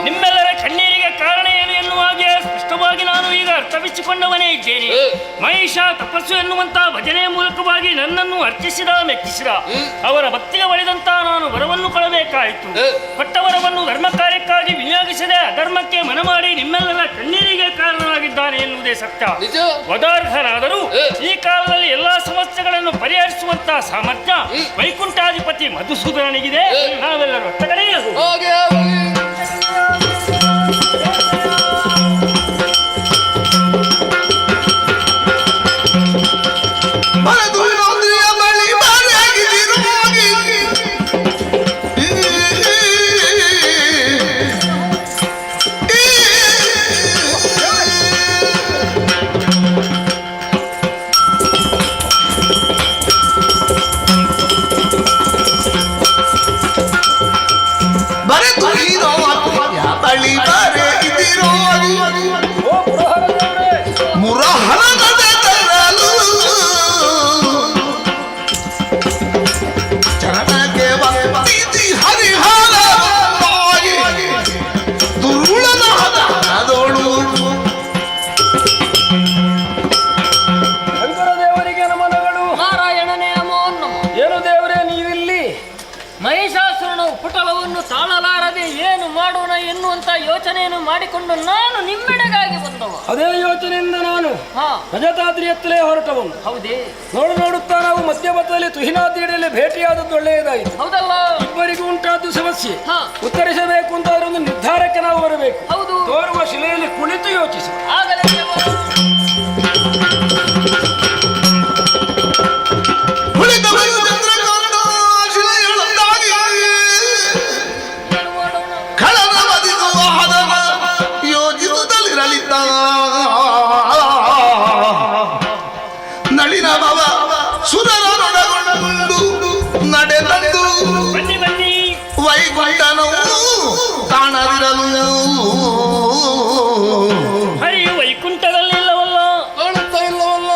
ನಿಮ್ಮೆಲ್ಲರ ಕಣ್ಣೀರಿಗೆ ಕಾರಣ ಏನು ಎನ್ನುವ ಹಾಗೆ ಸ್ಪಷ್ಟವಾಗಿ ನಾನು ಈಗ ಅರ್ಥವಿಸಿಕೊಂಡವನೇ ಇದ್ದೇನೆ. ಮಹಿಷ ತಪಸ್ಸು ಎನ್ನುವಂತ ಭಜನೆಯ ಮೂಲಕವಾಗಿ ನನ್ನನ್ನು ಅರ್ಚಿಸಿದ ಮೆಚ್ಚಿಸಿದ ಅವರ ಭಕ್ತಿಗೆ ಒಲಿದಂತ ನಾನು ವರವನ್ನು ಕೊಡಬೇಕಾಯಿತು. ಕೊಟ್ಟವರವನ್ನು ಧರ್ಮ ಕಾರ್ಯಕ್ಕಾಗಿ ವಿನಿಯೋಗಿಸದೆ ಅಧರ್ಮಕ್ಕೆ ಮನಮಾಡಿ ನಿಮ್ಮೆಲ್ಲರ ಕಣ್ಣೀರಿಗೆ ಕಾರಣನಾಗಿದ್ದಾನೆ ಎನ್ನುವುದೇ ಸತ್ಯ. ವದಾರ್ಹನಾದರೂ ಈ ಕಾಲದಲ್ಲಿ ಎಲ್ಲಾ ಸಮಸ್ಯೆಗಳನ್ನು ಪರಿಹರಿಸುವಂತ ಸಾಮರ್ಥ್ಯ ವೈಕುಂಠಾಧಿಪತಿ ಮಧುಸೂದನನಿಗಿದೆ. ನಾವೆಲ್ಲರೂ ಒಟ್ಟ ಕಡೆಯದು. ಉಪಟಳವನ್ನು ತಾಳಲಾರದೆ ಏನು ಮಾಡೋಣ ಎನ್ನುವಂತ ಯೋಚನೆಯನ್ನು ಮಾಡಿಕೊಂಡು ನಾನು ನಿಮ್ಮೆಡೆಗಾಗಿ ಬಂದವ. ಅದೇ ಯೋಚನೆಯಿಂದ ನಾನು ರಜತಾದ್ರಿಯತ್ತಲೇ ಹೊರಟವನು. ಹೌದೇ? ನೋಡುತ್ತಾ ನಾವು ಮಧ್ಯಪಥದಲ್ಲಿ ತುಹಿನಾದ್ರಿಯಲ್ಲಿ ಭೇಟಿಯಾದದ್ದು ಒಳ್ಳೆಯದಾಯಿತು. ಹೌದಲ್ಲ? ಇಬ್ಬರಿಗೂ ಉಂಟಾದ್ದು ಸಮಸ್ಯೆ ಉತ್ತರಿಸಬೇಕು ಅಂತ ಒಂದು ನಿರ್ಧಾರಕ್ಕೆ ನಾವು ಬರಬೇಕು. ಹೌದು. ತೋರುವ ಶಿಲೆಯಲ್ಲಿ ಕುಳಿತು ಯೋಚಿಸು. ಆಗಲೇ ನಳಿನ ಭವ ಸುರನೊಡಗೊಂಡು ನಡೆದಂದು ವೈಗುಂಠನು ಕಾಣದಿರಲು ಹರಿಯು ವೈಕುಂಠದಲ್ಲಿಲ್ಲವಲ್ಲ, ಕಾಣುತ್ತಾ ಇಲ್ಲವಲ್ಲ.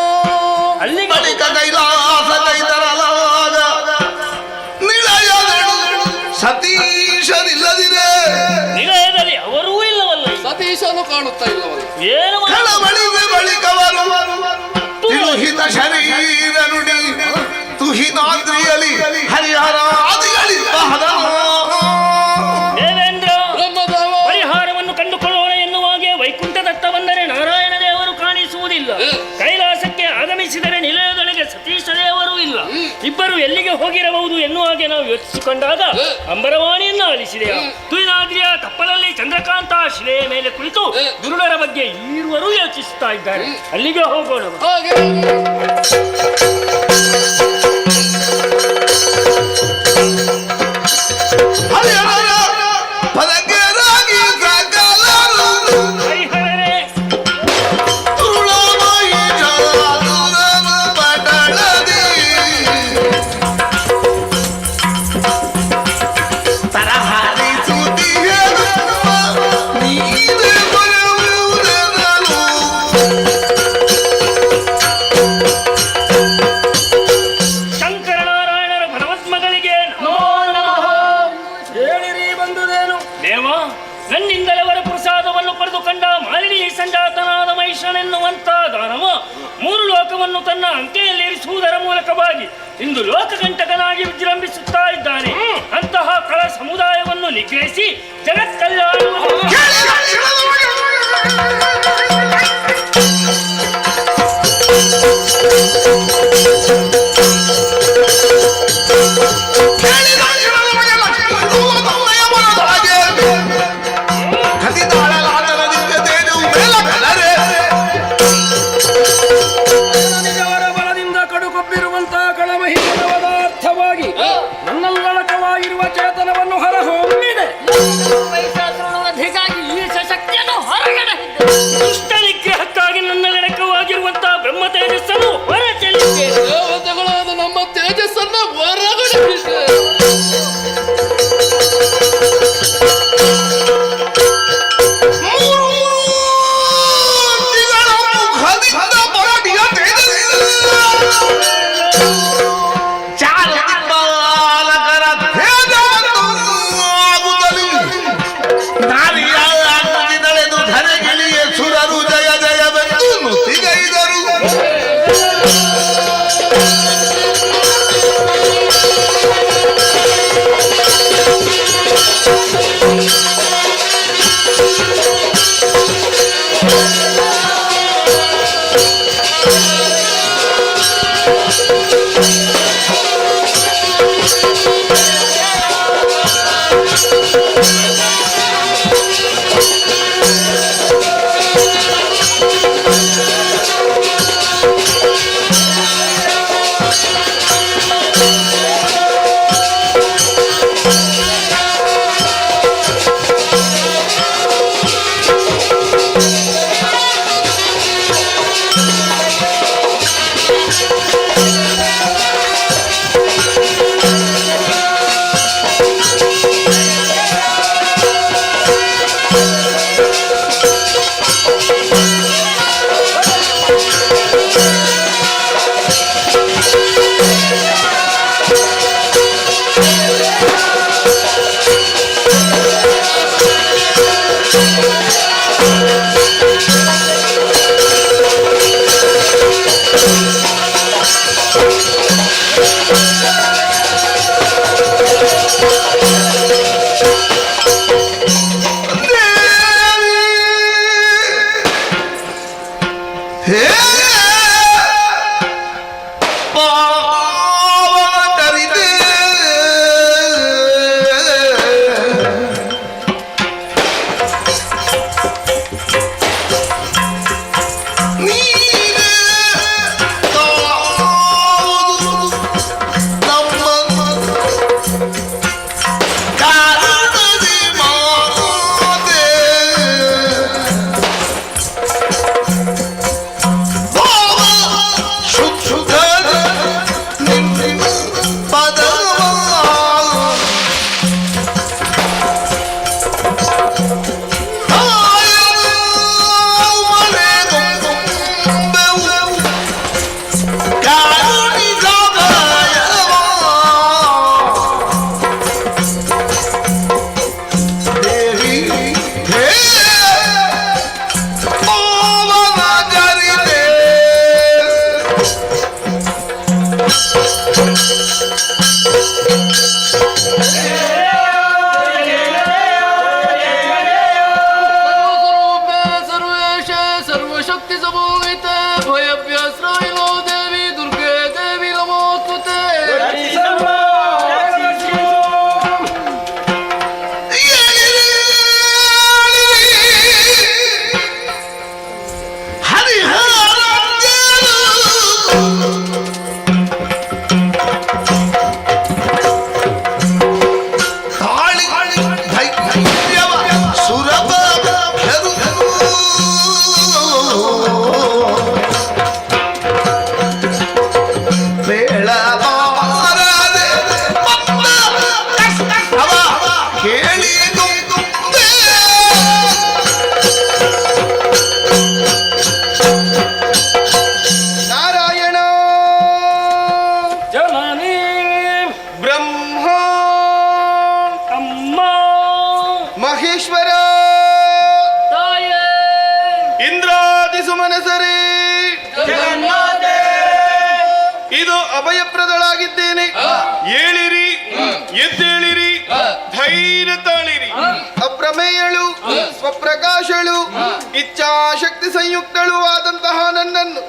ಅಲ್ಲಿ ಬಳಿಕ ಕೈಲಾಸ ಕೈತರಲಾಗ ನಿಲಯಗಳು ಸತೀಶನಿಲ್ಲದಿದೆ, ನಿಲಯದಲ್ಲಿ ಅವರೂ ಇಲ್ಲವಲ್ಲ, ಸತೀಶನು ಕಾಣುತ್ತಾ ಇಲ್ಲವಲ್ಲ. ಏನು ಕಳವಳಿಗೆ ಬಳಿಕವರು ತಿರುಹಿತ ಶರೀರ ನುಡಿ ತುಹಿನಾದ್ರಿಯಲಿ ಹರಿಹರಾದಿಗಳಿಂದ ದೇವೇಂದ್ರ ಪರಿಹಾರವನ್ನು ಕಂಡುಕೊಳ್ಳೋಣ ಎನ್ನುವಾಗೆ ವೈಕುಂಠದತ್ತ ಬಂದರೆ ನಾರಾಯಣ ದೇವರು ಕಾಣಿಸುವುದಿಲ್ಲ, ಕೈಲಾಸಕ್ಕೆ ಆಗಮಿಸಿದರೆ ನಿಲಯದೊಳಗೆ ಸತೀಶ ದೇವರು ಇಲ್ಲ, ಇಬ್ಬರು ಎಲ್ಲಿಗೆ ಹೋಗಿರಬಹುದು ಎನ್ನುವಾಗೆ ನಾವು ಯೋಚಿಸಿಕೊಂಡಾಗ ಅಂಬರವಾಣಿಯನ್ನು ಆಲಿಸಿದೆಯ ತುಯಿನಾದ್ರಿಯ ತಪ್ಪಲಲ್ಲಿ ಚಂದ್ರಕಾಂತ ಶಿಲೆಯ ಮೇಲೆ ಕುಳಿತು ಗುರುಡರ ಬಗ್ಗೆ ಈರುವರು ಯೋಚಿಸುತ್ತಾ ಇದ್ದಾರೆ. ಅಲ್ಲಿಗೆ ಹೋಗೋಣ. ಸಂಜಾತನಾದ ಮಹಿಷನೆನ್ನುವಂತ ದಾನವ ಮೂರು ಲೋಕವನ್ನು ತನ್ನ ಅಂಕೆಯಲ್ಲಿರಿಸುವುದರ ಮೂಲಕವಾಗಿ ಇಂದು ಲೋಕಕಂಟಕನಾಗಿ ವಿಜೃಂಭಿಸುತ್ತಾ ಇದ್ದಾನೆ. ಅಂತಹ ಕಳ ಸಮುದಾಯವನ್ನು ನಿಗ್ರಹಿಸಿ ಜಗತ್ಕಲ್ಯಾಣವನ್ನು ನನ್ನಲ್ಲಳಕವಾಗಿರುವ ಚೇತನವನ್ನು ಹೊರಹೊಮ್ಮಿದೆ. ದುಷ್ಟ ನಿಗ್ರಹಕ್ಕಾಗಿ ನನ್ನಲ್ಲಡಕವಾಗಿರುವಂತಹ ಬ್ರಹ್ಮ ತೇಜಸ್ಸನ್ನು ಹೊರ ಚೆಲ್ಲಿದ್ದೇನೆ. ದೇವತೆಗಳಾದ ನಮ್ಮ ತೇಜಸ್ಸನ್ನು ಹೊರಗಡೆ ಮಹೇಶ್ವರ ತಾಯೇ ಇಂದ್ರಾದಿ ಸುಮನಸರೇ ಇದು ಅಭಯಪ್ರದಳಾಗಿದ್ದೇನೆ. ಏಳಿರಿ, ಎದ್ದೇಳಿರಿ, ಧೈರ್ಯ ತಾಳಿರಿ. ಅಪ್ರಮೇಯಳು, ಸ್ವಪ್ರಕಾಶಳು, ಇಚ್ಛಾಶಕ್ತಿ ಸಂಯುಕ್ತಳು ಆದಂತಹ ನನ್ನನ್ನು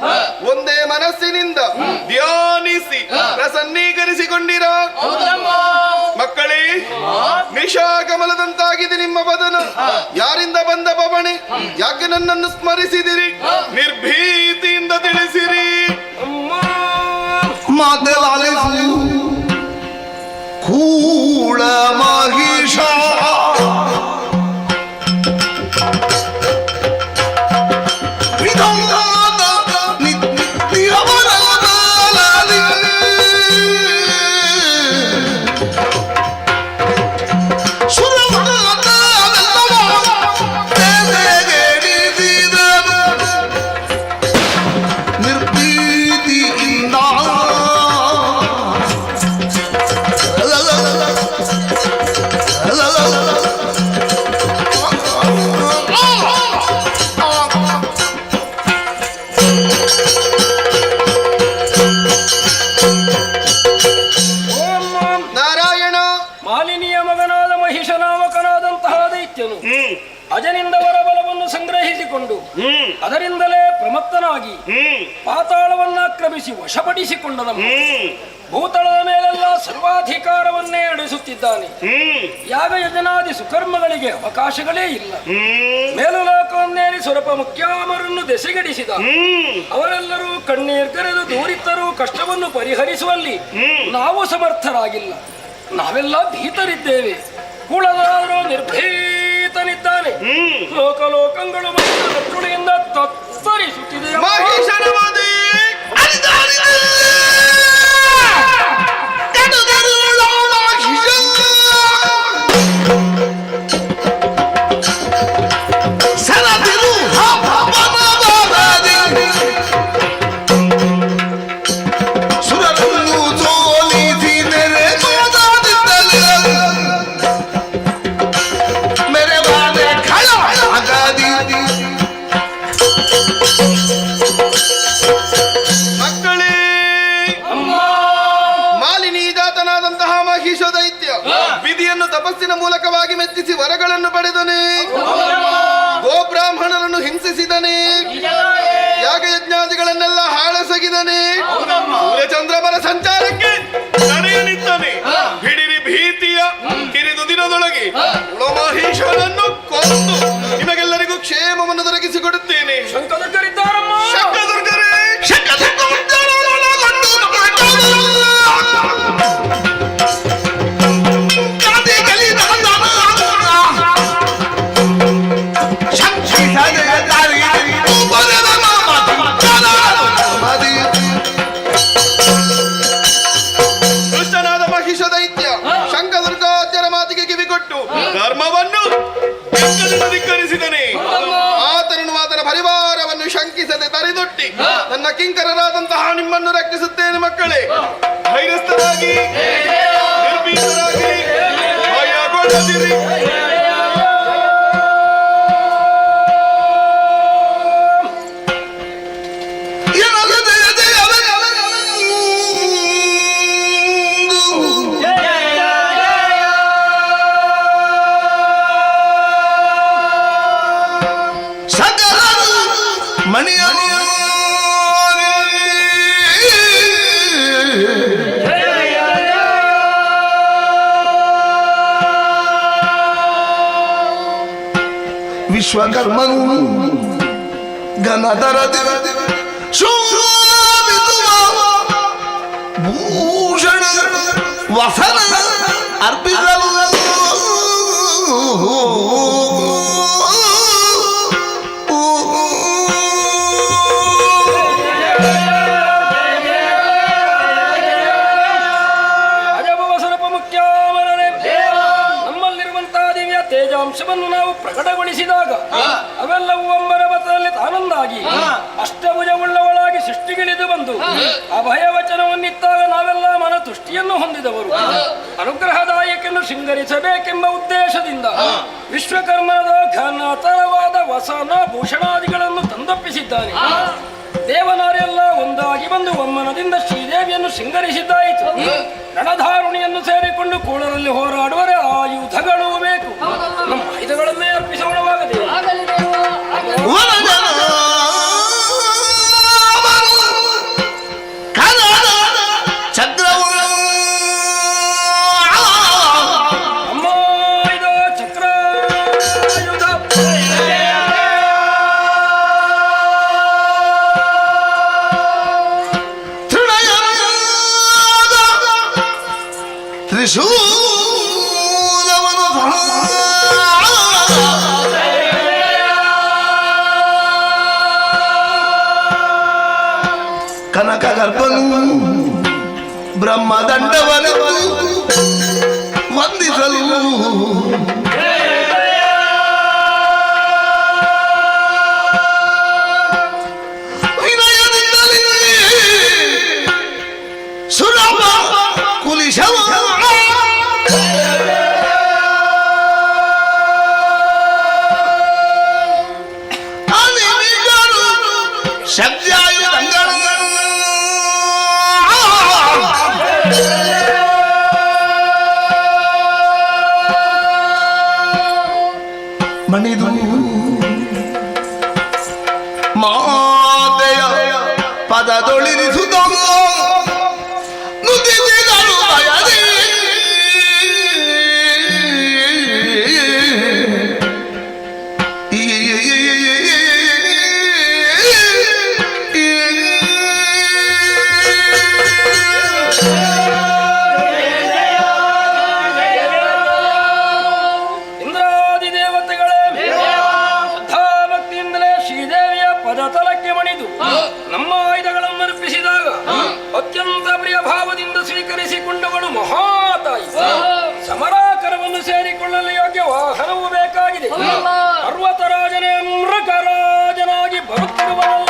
ಒಂದೇ ಮನಸ್ಸಿನಿಂದ ಧ್ಯಾನಿಸಿ ಪ್ರಸನ್ನೀಕರಿಸಿಕೊಂಡಿರ ಮಕ್ಕಳೇ. ನಿಶಾಕಮಲದಂತಾಗಿದೆ ನಿಮ್ಮ ಬದನ. ಯಾರಿಂದ ಬಂದ ಬವಣೆ? ಯಾಕೆ ನನ್ನನ್ನು ಸ್ಮರಿಸಿದಿರಿ? ನಿರ್ಭೀತಿಯಿಂದ ತಿಳಿಸಿರಿ. ಮಾತಲಾಲಿಸು ಕೂಳ ಮಹಿಷ ಅಜನಿಂದ ವರಬಲವನ್ನು ಸಂಗ್ರಹಿಸಿಕೊಂಡು ಅದರಿಂದಲೇ ಪ್ರಮತ್ತನಾಗಿ ಪಾತಾಳವನ್ನಾಕ್ರಮಿಸಿ ವಶಪಡಿಸಿಕೊಂಡನ. ಭೂತಳದ ಮೇಲೆಲ್ಲ ಸರ್ವಾಧಿಕಾರವನ್ನೇ ನಡೆಸುತ್ತಿದ್ದಾನೆ. ಯಾಗ ಯಜನಾದಿ ಸುಕರ್ಮಗಳಿಗೆ ಅವಕಾಶಗಳೇ ಇಲ್ಲ. ಮೇಲುಲೋಕವನ್ನೇರಿ ಸ್ವರೂಪ ಮುಖ್ಯಾಮರನ್ನು ದೆಸೆಗಡಿಸಿದ. ಅವರೆಲ್ಲರೂ ಕಣ್ಣೀರ್ಗರೆದು ದೂರಿತ್ತರೂ ಕಷ್ಟವನ್ನು ಪರಿಹರಿಸುವಲ್ಲಿ ನಾವು ಸಮರ್ಥರಾಗಿಲ್ಲ. ನಾವೆಲ್ಲ ಭೀತರಿದ್ದೇವೆ. ಕುಳದಾದರೂ ನಿರ್ಭೀತನಿದ್ದಾನೆ. ಲೋಕಲೋಕಗಳು ಲಕ್ಷಣೆಯಿಂದ ತತ್ತರಿಸುತ್ತಿದೆ. ತಪಸ್ಸಿನ ಮೂಲಕವಾಗಿ ಮೆಚ್ಚಿಸಿ ವರಗಳನ್ನು ಪಡೆದನೆ. ಗೋಬ್ರಾಹ್ಮಣರನ್ನು ಹಿಂಸಿಸಿದನೆ. ಯಾಗಯಜ್ಞಾದಿಗಳನ್ನೆಲ್ಲ ಹಾಳಸಗಿದನೆ. ಸೂರ್ಯಚಂದ್ರಮರ ಸಂಚಾರಕ್ಕೆ ತಡೆಯಲಿದ್ದಾನೆ. ಹಿಡಿರಿ ಭೀತಿಯ ಕಿರಿದು ದಿನದೊಳಗೆ ಉಳಮಹೇಶ್ವರನ್ನು ಕೊಂದು ನಿಮಗೆಲ್ಲರಿಗೂ ಕ್ಷೇಮವನ್ನು ದೊರಕಿಸಿಕೊಡುತ್ತೇನೆ. ಶಂಕದುರ್ಗರಿದ್ದಾರಮ್ಮ. ಶಂಕದುರ್ಗರೇ ಧರ್ಮವನ್ನು ಧಿಕ್ಕರಿಸಿದನೆ. ಆತನನ್ನು ಆತನ ಪರಿವಾರವನ್ನು ಶಂಕಿಸದೆ ತರಿದೊಟ್ಟಿ ನನ್ನ ಕಿಂಕರರಾದಂತಹ ನಿಮ್ಮನ್ನು ರಕ್ಷಿಸುತ್ತೇನೆ. ಮಕ್ಕಳೇ, ಧೈರ್ಯಸ್ಥರಾಗಿ, ನಿರ್ಭೀತರಾಗಿ, ಭಯಗೊಳ್ಳದಿರಿ. ವಿಶ್ವಕರ್ಮನು ಗಣಧರ ಭೂಷಣ ವಸನ ಅರ್ಪಿಸಲು ಅಜಭವ ಸ್ವರೂಪ ಮುಖ್ಯಾಮರನೇ, ನಮ್ಮಲ್ಲಿರುವಂತಹ ದಿವ್ಯ ತೇಜ ಅಂಶವನ್ನು ನಾವು ಪ್ರಕಟಗೊಳಿಸಿದಾಗ ಅವೆಲ್ಲವೂ ಒಮ್ಮರ ಮತದಲ್ಲಿ ತಾನೊಂದಾಗಿ ಅಷ್ಟಭುಜವುಳ್ಳವಳಾಗಿ ಸೃಷ್ಟಿಗಿಳಿದು ಬಂದು ಅಭಯ ವಚನವನ್ನಿತ್ತಾಗ ನಾವೆಲ್ಲ ಮನ ತುಷ್ಟಿಯನ್ನು ಹೊಂದಿದವರು ಅನುಗ್ರಹದಾಯಕನ್ನು ಶೃಂಗರಿಸಬೇಕೆಂಬ ಉದ್ದೇಶದಿಂದ ವಿಶ್ವಕರ್ಮನದ ಘನತರವಾದ ವಸನ ಭೂಷಣಾದಿಗಳನ್ನು ತಂದೊಪ್ಪಿಸಿದ್ದಾನೆ. ದೇವನಾರೆಲ್ಲ ಒಂದಾಗಿ ಬಂದು ಒಮ್ಮನದಿಂದ ಶ್ರೀದೇವಿಯನ್ನು ಶೃಂಗರಿಸಿದ್ದಾಯಿತು. ರಣಧಾರುಣಿಯನ್ನು ಸೇರಿಕೊಂಡು ಕೂಳರಲ್ಲಿ ಹೋರಾಡುವರೆ ಆಯುಧಗಳು ಬೇಕು. ನಮ್ಮ ಆಯುಧಗಳನ್ನೇ ಅರ್ಪಿಸೋಣವಾಗದೆ ಕನಕಗರ್ಭನು ಬ್ರಹ್ಮದಂಡವನು ವಂದಿಸಲು ವಿನಯದಿಂದಲೇ ಸುಲಭ ಕುಲಿಶವ ಮಣಿದು ಮಾತೆಯ ಪದದೊಳಿರಿಸುತ್ತ ನುಡಿದಿಗಳು ಬಯದೆ ತಲಕ್ಕೆ ಮಣಿದು ನಮ್ಮ ಆಯುಧಗಳನ್ನು ಅರ್ಪಿಸಿದಾಗ ಅತ್ಯಂತ ಪ್ರಿಯ ಭಾವದಿಂದ ಸ್ವೀಕರಿಸಿಕೊಂಡವಳು ಮಹಾತಾಯಿ. ಸಮರಾಕರವನ್ನು ಸೇರಿಕೊಳ್ಳಲು ಯೋಗ್ಯ ವಾಹನವೂ ಬೇಕಾಗಿದೆ. ಪರ್ವತರಾಜನೇ ಮೃಗರಾಜನಾಗಿ ಬರುತ್ತಿರುವವಲ್ಲ.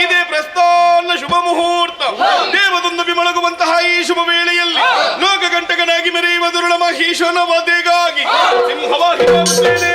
ಇದೇ ಪ್ರಸ್ಥಾನ ಶುಭ ಮುಹೂರ್ತ. ದೇವದೊಂದು ಬಿಮಳಗುವಂತಹ ಈ ಶುಭ ವೇಳೆಯಲ್ಲಿ ಲೋಕಗಂಟಕನಾಗಿ ಮೆರೆಯುವ ದುರುಳ ಮಹೀಶನ ವಧೆಗಾಗಿ ಸಿಂಹವಾಹಿನಿಯಾಗುತ್ತೇನೆ.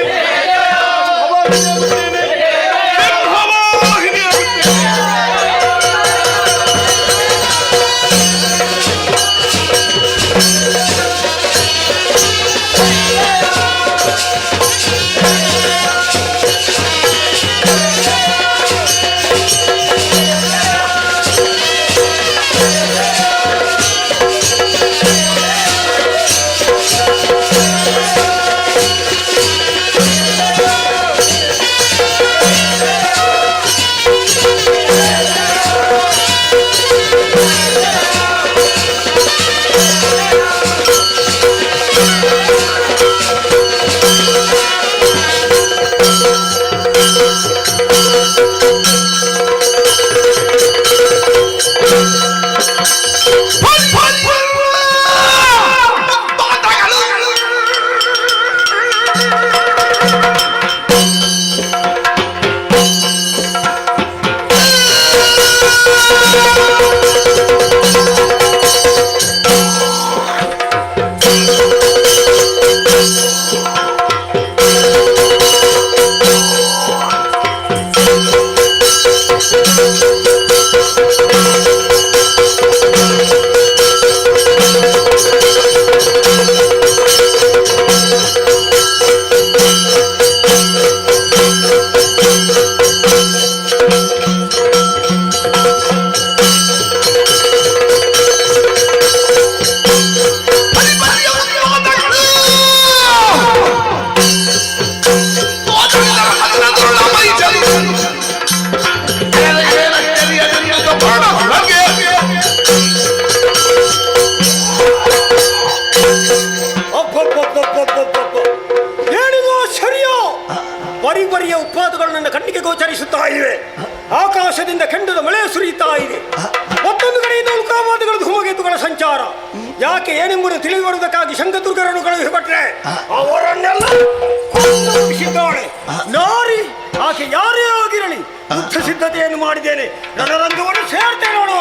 ಹೇಳಿದ ಸರಿಯೋ? ಬರಿಬರಿಯ ಉತ್ಪಾದಗಳು ನನ್ನ ಕಣ್ಣಿಗೆ ಗೋಚರಿಸುತ್ತಾ ಇವೆ. ಆಕಾಶದಿಂದ ಕೆಂಡದ ಮಳೆ ಸುರಿಯುತ್ತಾ ಇದೆ. ಮತ್ತೊಂದು ಕಡೆಯಿಂದ ಉಲ್ಕಾಪಾತಗಳ ಧೂಮಕೇತುಗಳ ಸಂಚಾರ. ಯಾಕೆ ಏನೆಂಬುದು ತಿಳಿದುಬರುವುದಕ್ಕಾಗಿ ಶಂಕದುರ್ಗರನ್ನು ಕಳುಹಿಸಿಕೊಟ್ರೆ ಅವರನ್ನೆಲ್ಲ ಕೊಂದಿದ್ದಾಳೆ ನಾರಿ. ಆಕೆ ಯಾರೇ ಆಗಿರಲಿ, ಯುದ್ಧ ಸಿದ್ಧತೆಯನ್ನು ಮಾಡಿದ್ದೇನೆ. ನನ್ನ ರಂಗವನ್ನು ಸೇರ್ತೇನೆ ನೋಡು.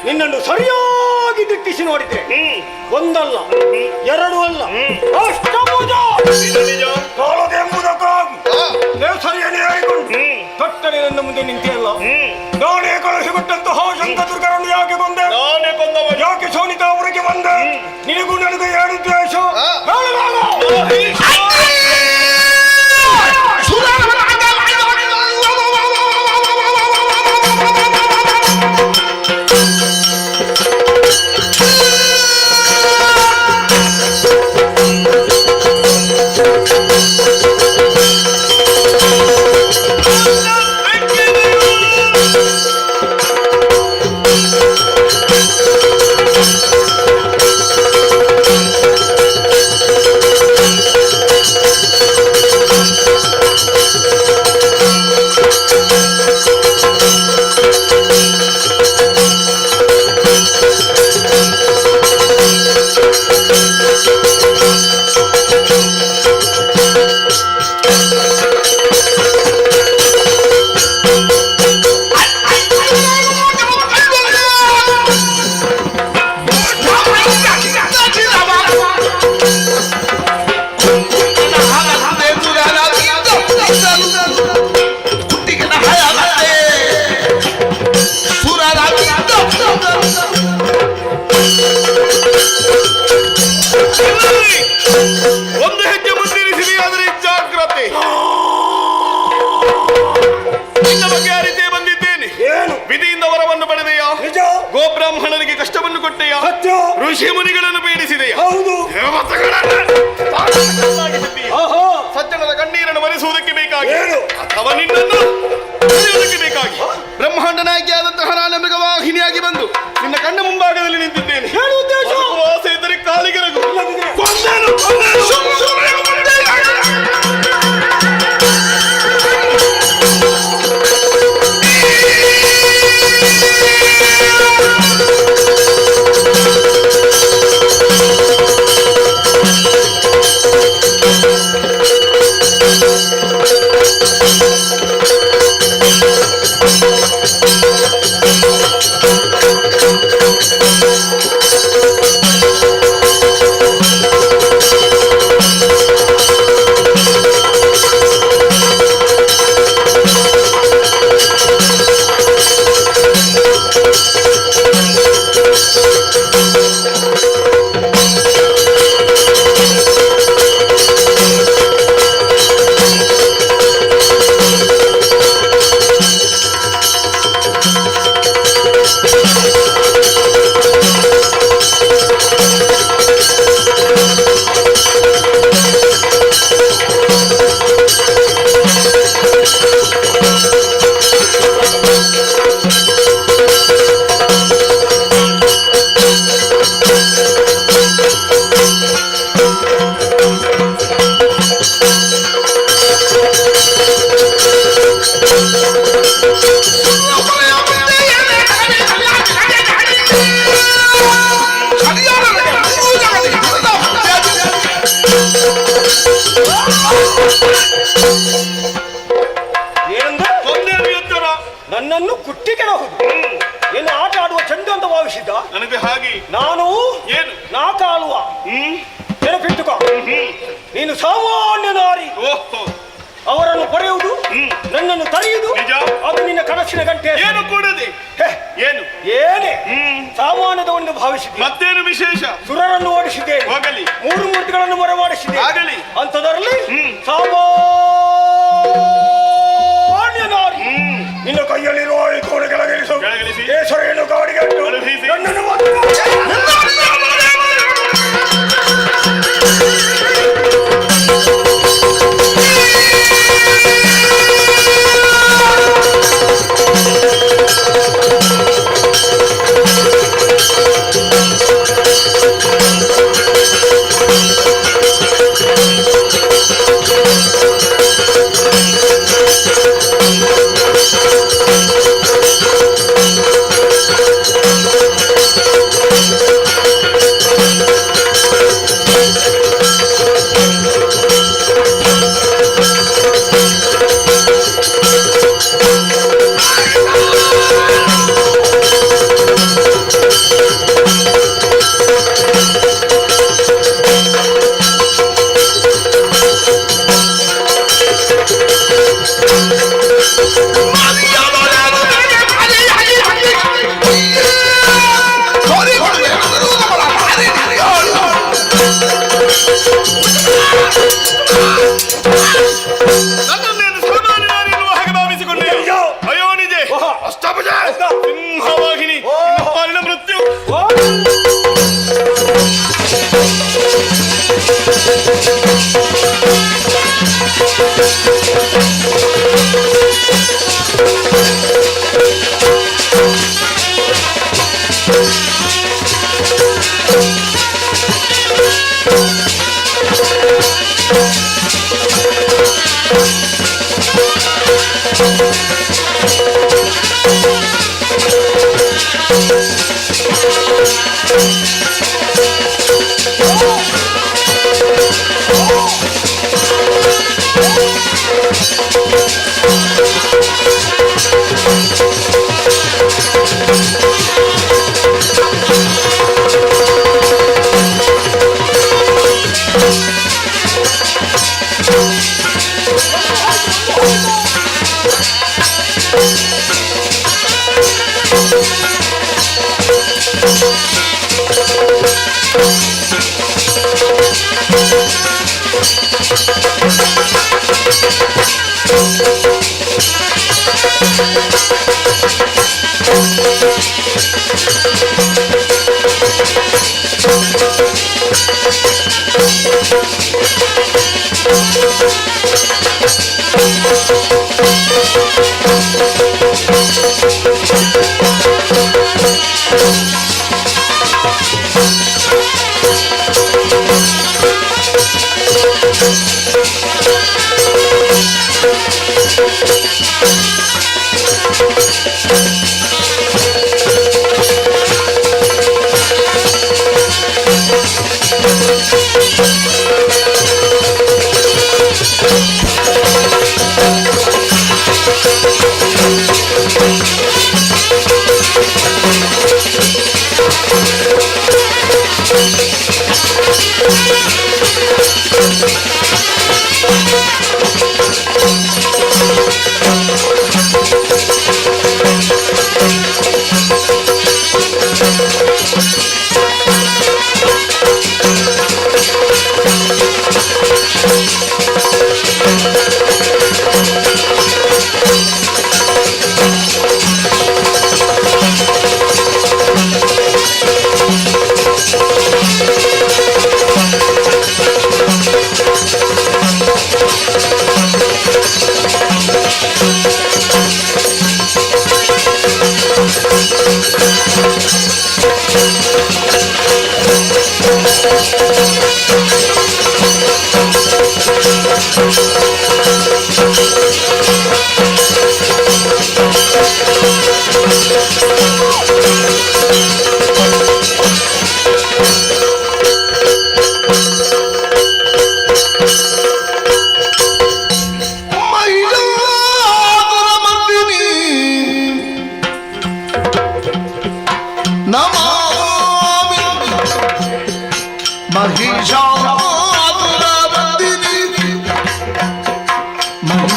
ನಿನ್ನನ್ನು ಸರಿಯಾಗಿ ದಿಟ್ಟಿಸಿ ನೋಡಿದೆ. ಒಂದಲ್ಲ, ಎರಡು ಅಲ್ಲ, ಅಷ್ಟಭುಜ ಕಾಲದೆಂಬುದಕ್ಕಾಗಿ ಸರಿಯನ್ನೇ ಆಯ್ಕೊಂಡು ತಟ್ಟನೆ ನನ್ನ ಮುಂದೆ ನಿಂತಿಯಲ್ಲ. ನಾನೇ ಕಳಿಸಿಕೊಟ್ಟಂತಹ ಶಂಕದುರ್ಗರನ್ನು ಯಾಕೆ ಬಂದೆ? ಯಾಕೆ ಸೋನಿತಾ ಅವರಿಗೆ ಬಂದೆ? ನಿನಗೂ ನನಗೂ ಏನು ದ್ವೇಷ? ಕೊಟ್ಟೆಯ ಋಷಿ ಮುನಿಗಳನ್ನು ಪೀಡಿಸಿದೆಯ ಹೌದು ಸಜ್ಜನದ ಕಣ್ಣೀರನ್ನು ಮರೆಸುವುದಕ್ಕೆ ಬೇಕಾಗಿ ಅಥವಾ ನಿನ್ನನ್ನು ಉಳಿಯುವುದಕ್ಕೆ ಬೇಕಾಗಿ ಬ್ರಹ್ಮಾಂಡ ನಾಯಕಿಯಾದಂತಹ ನಾನು ಮೃಗವಾಹಿನಿಯಾಗಿ ಬಂದು ನಿನ್ನ ಕಣ್ಣ ಮುಂಭಾಗದಲ್ಲಿ ನಿಂತಿದ್ದೇನೆ. ಆಸೆ ಇದ್ದರೆ ಕಾಲಿಗೆರಗು. ನನ್ನನ್ನು ಕುಟ್ಟಿಗೆಡಹುದು ಏನು ಆಟ ಆಡುವ ಚೆಂಡ ಅಂತ ಭಾವಿಸಿದ್ದ ನನಗೆ ಹಾಗೆ ನಾನು ಏನು ನಾಕಾಳುವ ನೆನಪಿಟ್ಟುಕೋ ನೀನು ಸಾಮಾನ್ಯ ನಾರಿ ಅವರನ್ನು ಪಡೆಯುವುದು ನನ್ನನ್ನು ತರೆಯುವುದು ಅದು ನಿನ್ನ ಕನಸಿನ ಗಂಟೆ ಏನು ಕೂಡದೆ ಏನು ಏನೇ ಸಾಮಾನ್ಯದ ಒಂದು ಭಾವಿಸಿದೆ ಮತ್ತೇನು ವಿಶೇಷ ಸುರರನ್ನು ಓಡಿಸಿದ್ದೇನೆ ಹೋಗಲಿ ಮೂರು ಮೂರ್ತಿಗಳನ್ನು ಮರೆಮಾಡಿಸಿದೆ ಆಗಲಿ ಅಂಥದರಲ್ಲಿ ಸಾಮಾನ್ಯ ನಾರಿ ನಿನ್ನ ಕೈಯಲ್ಲಿರುವ ಈ ಕೋಣೆ ಕೆಳಗಿಳಿಸು ಕೇಸರಿಯನ್ನು ಗಾಡಿಗೆ ನನ್ನನ್ನು ಸಿಂಹವಾಹಿನಿ ಮೃತ್ಯು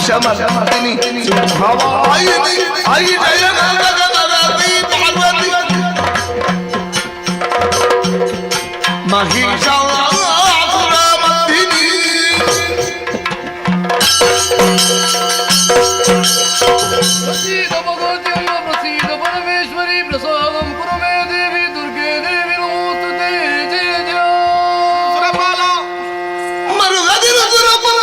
महिषमर्दिनी सिंहवाहिनी आई जय गगनगति पार्वती महिषासुरमर्दिनी प्रसीद भगवती अम्ब प्रसीद परमेश्वरी प्रसादं कुरु मे देवी दुर्गे देवी नमोस्तुते जय जय सुरपाल मरुगदिर सुरपाल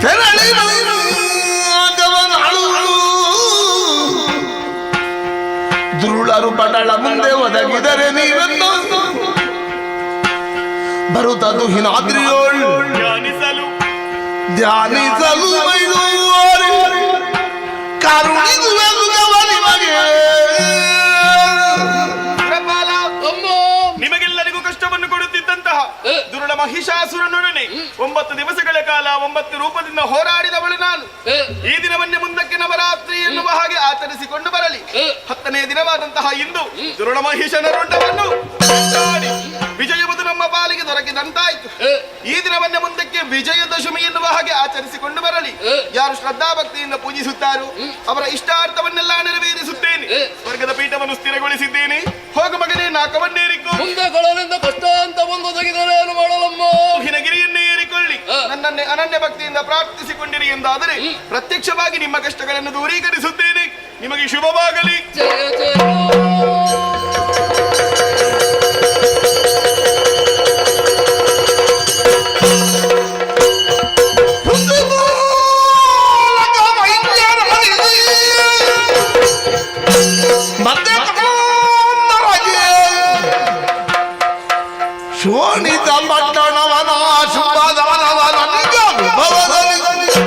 ತೆರಳಿ ದುರುಳರು ಪಟಳ ಮುಂದೆ ಒದಗಿದರೆ ನೀವೆಂದು ಬರುತ್ತದು ಹಿನಾದ್ರಿಯೋಳು ಧ್ಯಾನಿಸಲು ನಿಮಗೆಲ್ಲರಿಗೂ ಕಷ್ಟವನ್ನು ಕೊಡುತ್ತಿದ್ದಂತಹ ದುರುಳ ಮಹಿಷಾಸುರನೊಡನೆ 9 ದಿವಸಗಳ ಕಾಲ 9 ರೂಪದಿಂದ ಹೋರಾಡಿದವಳು ನಾನು. ಈ ದಿನವನ್ನೇ ಮುಂದಕ್ಕೆ ನವರಾತ್ರಿ ಎನ್ನುವ ಹಾಗೆ ಆಚರಿಸಿಕೊಂಡು ಬರಲಿ. 10ನೇ ದಿನವಾದಂತಹ ಇಂದು ದುರುಳ ಮಹಿಷನ ರುಂಡವನ್ನು ವಿಜಯವುದು ನಮ್ಮ ಪಾಲಿಗೆ ದೊರಕಿದಂತಾಯ್ತು. ಈ ದಿನವನ್ನೇ ಮುಂದಕ್ಕೆ ವಿಜಯದಶಮಿ ಎನ್ನುವ ಹಾಗೆ ಆಚರಿಸಿಕೊಂಡು ಬರಲಿ. ಯಾರು ಶ್ರದ್ಧಾಭಕ್ತಿಯಿಂದ ಪೂಜಿಸುತ್ತಾರೋ ಅವರ ಇಷ್ಟಾರ್ಥವನ್ನೆಲ್ಲ ನೆರವೇರಿಸುತ್ತೇನೆ. ಸ್ವರ್ಗದ ಪೀಠವನ್ನು ಸ್ಥಿರಗೊಳಿಸಿದ್ದೇನೆ. ಹೋಗು ಮಗನೇ, ನಾಕವನ್ನೇರಿಕೊ. ಮುಂದೆ ಕೊಳಲಿಂದ ಕಷ್ಟ ಅಂತ ಬಂದು ತೆಗೆದರೆ ಏನು ಮಾಡಲಮ್ಮ? ಹಿನಗಿರಿಯನ್ನೇ ಏರಿಕೊಳ್ಳಿ, ನನ್ನನ್ನೇ ಅನನ್ಯ ಭಕ್ತಿಯಿಂದ ಪ್ರಾರ್ಥಿಸಿಕೊಂಡಿರಿ ಎಂದಾದರೆ ಪ್ರತ್ಯಕ್ಷವಾಗಿ ನಿಮ್ಮ ಕಷ್ಟಗಳನ್ನು ದೂರೀಕರಿಸುತ್ತೇನೆ. ನಿಮಗೆ ಶುಭವಾಗಲಿ. ಜಯ ಜಯ ಶೋಣಿತ ಪಟ್ಟಣವನ ಶುಭದಾನವನ ನಿಜ ವಿಭವದಲ್ಲಿ ಜಯ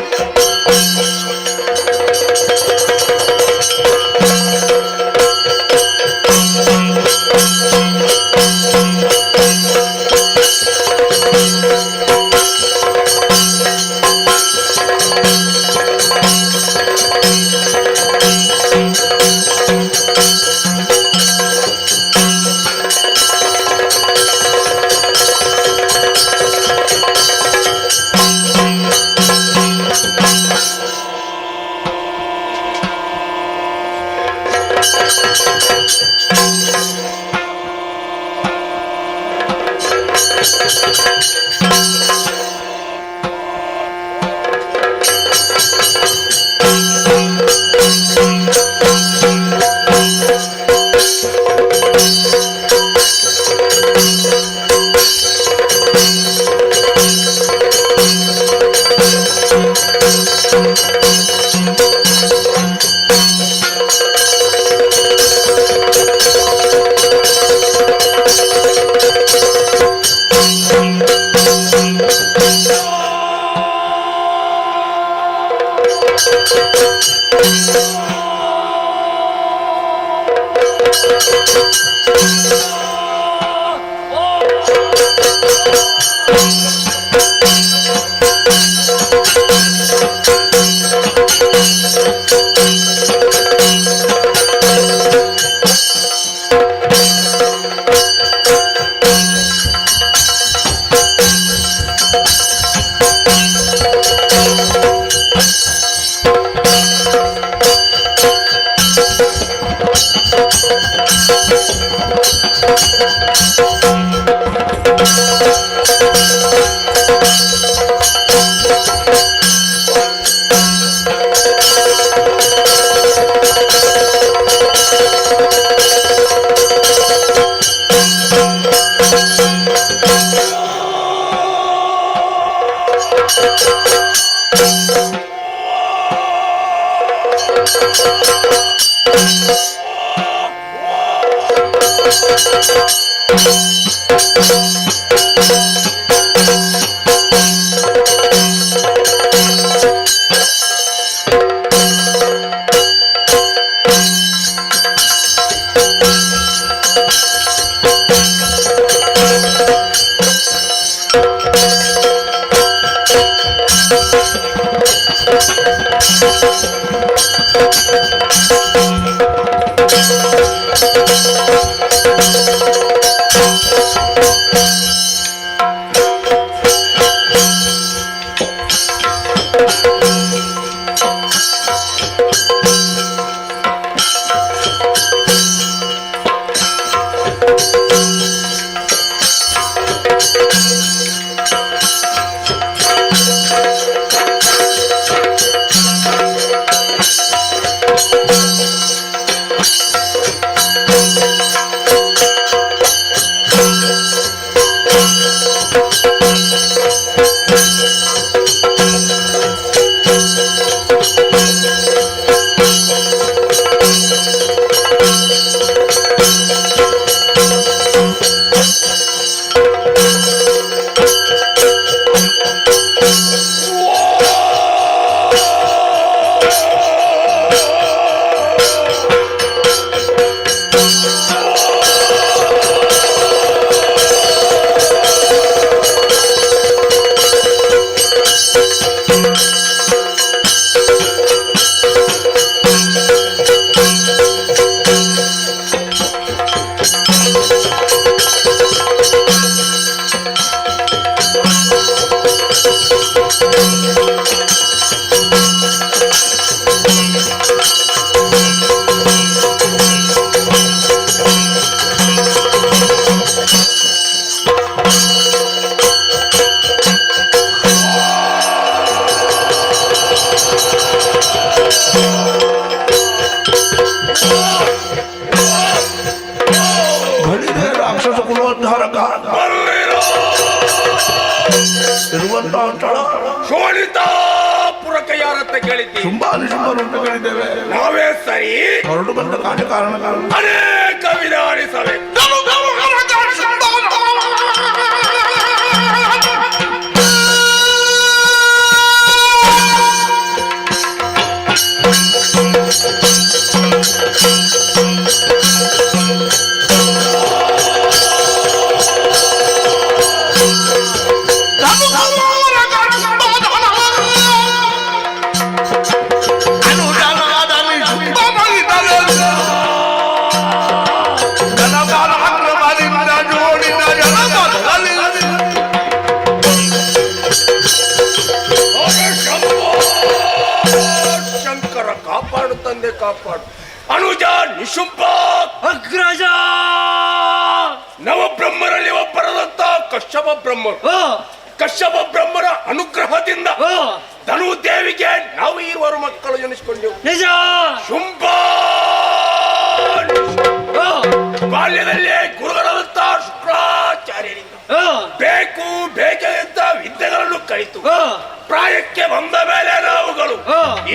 ರಾಕ್ಷಸ ಕುಲೋದ್ಧಾರಕ ಇರುವಂತಹ ಸ್ಥಳ ಶೋಣಿತಾಪುರಕ್ಕೆ ಯಾರಂತ ಕೇಳಿದ್ದೀವಿ? ಶುಂಭಾನಿಶುಂಭರು ಅಂತ ಕೇಳಿದ್ದೇವೆ. ನಾವೇ ಸರಿ ಹೊರಟು ಬಂದ ಕಾರಣ ಅನೇಕ ವಿಧಾನಿಸವೆ. ಶಂಕರ ಕಾಪಾಡು ತಂದೆ ಕಾಪಾಡು. ಅನುಜ ನಿಶುಂಭ ಅಗ್ರಜ ನವಬ್ರಹ್ಮರಲ್ಲಿ ಒಬ್ಬರಾದಂತ ಕಶ್ಯಪ ಬ್ರಹ್ಮರು. ಕಶ್ಯಪ ಬ್ರಹ್ಮರ ಅನುಗ್ರಹದಿಂದ ಧನುದೇವಿಗೆ ನಾವು ಇರುವರು ಮಕ್ಕಳು ಎನಿಸಿಕೊಂಡೆವು. ನಿಜ. ಶುಂಭ ಬಾಲ್ಯದಲ್ಲೇ ಗುರುಗಳಾದಂತ ಶುಕ್ರಾಚಾರ್ಯರಿಂದ ಬೇಕಾದಂತ ವಿದ್ಯೆಗಳನ್ನು ಕಲಿತು ಪ್ರಾಯಕ್ಕೆ ಬಂದ ಮೇಲೆ ನಾವುಗಳು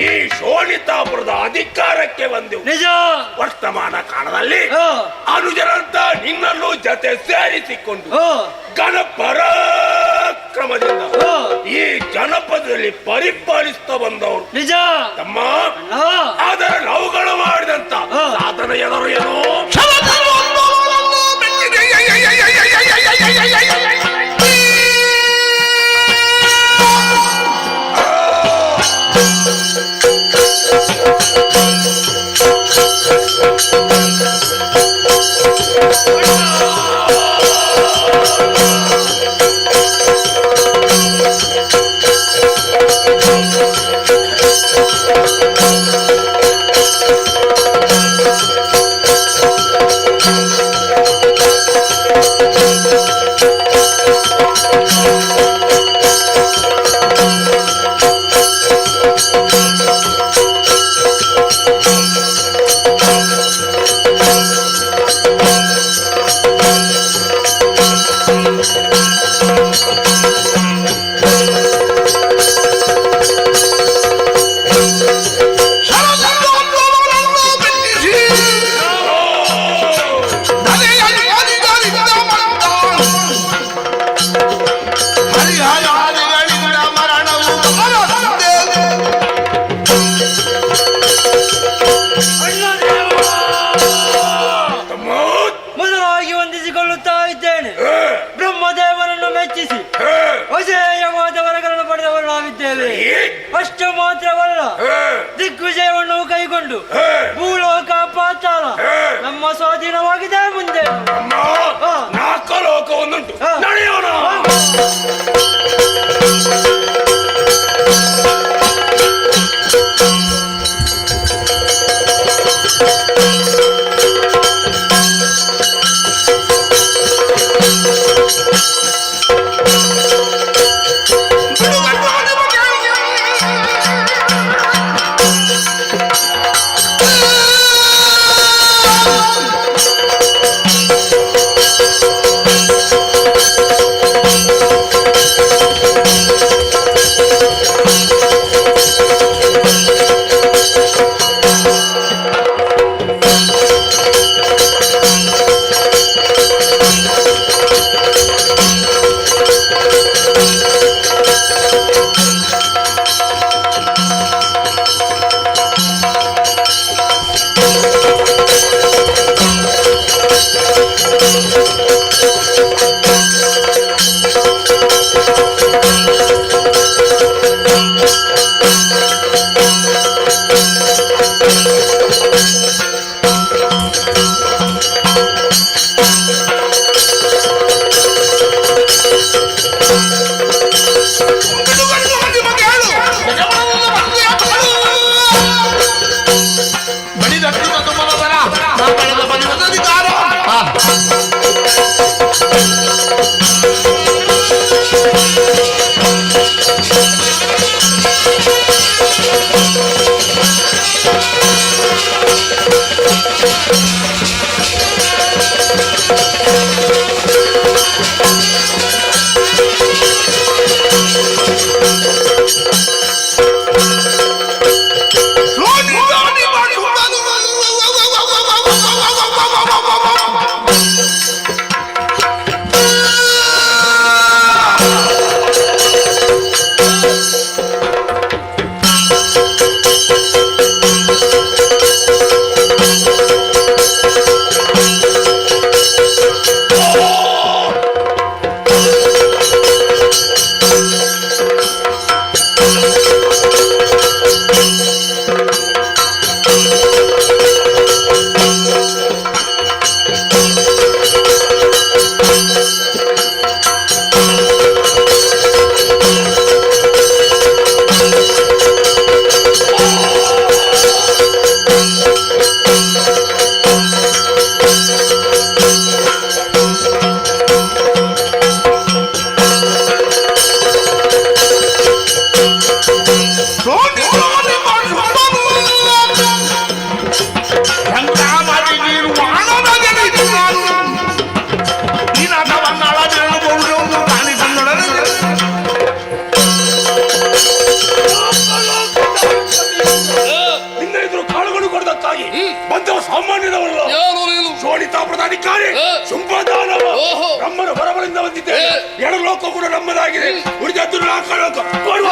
ಈ ಶೋಣಿತಾಪುರದ ಅಧಿಕಾರಕ್ಕೆ ಬಂದೆವು. ನಿಜ. ವರ್ತಮಾನ ಕಾಲದಲ್ಲಿ ಅನುಜರಂತ ನಿನ್ನನ್ನು ಜೊತೆ ಸೇರಿಸಿಕೊಂಡು ಗಣಪರಾಕ್ರಮದಿಂದ ಈ ಜನಪದ ಕಾಲದಲ್ಲಿ ಪರಿಪಾಲಿಸ್ತಾ ಬಂದವರು ನಿಜ ತಮ್ಮ. ಆದರೆ ನಾವುಗಳು ಮಾಡಿದಂತ ಸಾಧನ ಎದರು ಏನೋ ಮೊದಲಾಗಿ ವಂದಿಸಿಕೊಳ್ಳುತ್ತಾ ಇದ್ದೇನೆ. ಬ್ರಹ್ಮದೇವರನ್ನು ಮೆಚ್ಚಿಸಿ ಅಜೇಯವಾದ ವರಗಳನ್ನು ಪಡೆದವರು ನಾವಿದ್ದೇವೆ. ಅಷ್ಟು ಮಾತ್ರವಲ್ಲ, ದಿಗ್ವಿಜಯವನ್ನು ಕೈಗೊಂಡು ಭೂಲೋಕ ಪಾತಾಳ ನಮ್ಮ ಸ್ವಾಧೀನವಾಗಿದೆ. ಮುಂದೆ ನಾಲ್ಕು ಲೋಕ ಒಂದುಂಟು, ನಡೆಯೋಣ. ಎದುರು ಕಾಳುಗಳು ಕೊಡದಕ್ಕಾಗಿ ಬಂದವ ಸಾಮಾನ್ಯದವರಲ್ಲ. ಯಾರು ನೀನು? ಶೋಣಿತಾಪುರದ ಅಧಿಕಾರಿ ಶುಂಭದಾನವ. ಬ್ರಹ್ಮನ ಬರಬಳಿಂದ ಬಂದಿದ್ದೇನೆ. ಎಡಲೋಕ ಕೂಡ ನಮ್ಮದಾಗಿದೆ. ಉಳಿದದ್ದು ನಾಲ್ಕು ಕೊಡುವ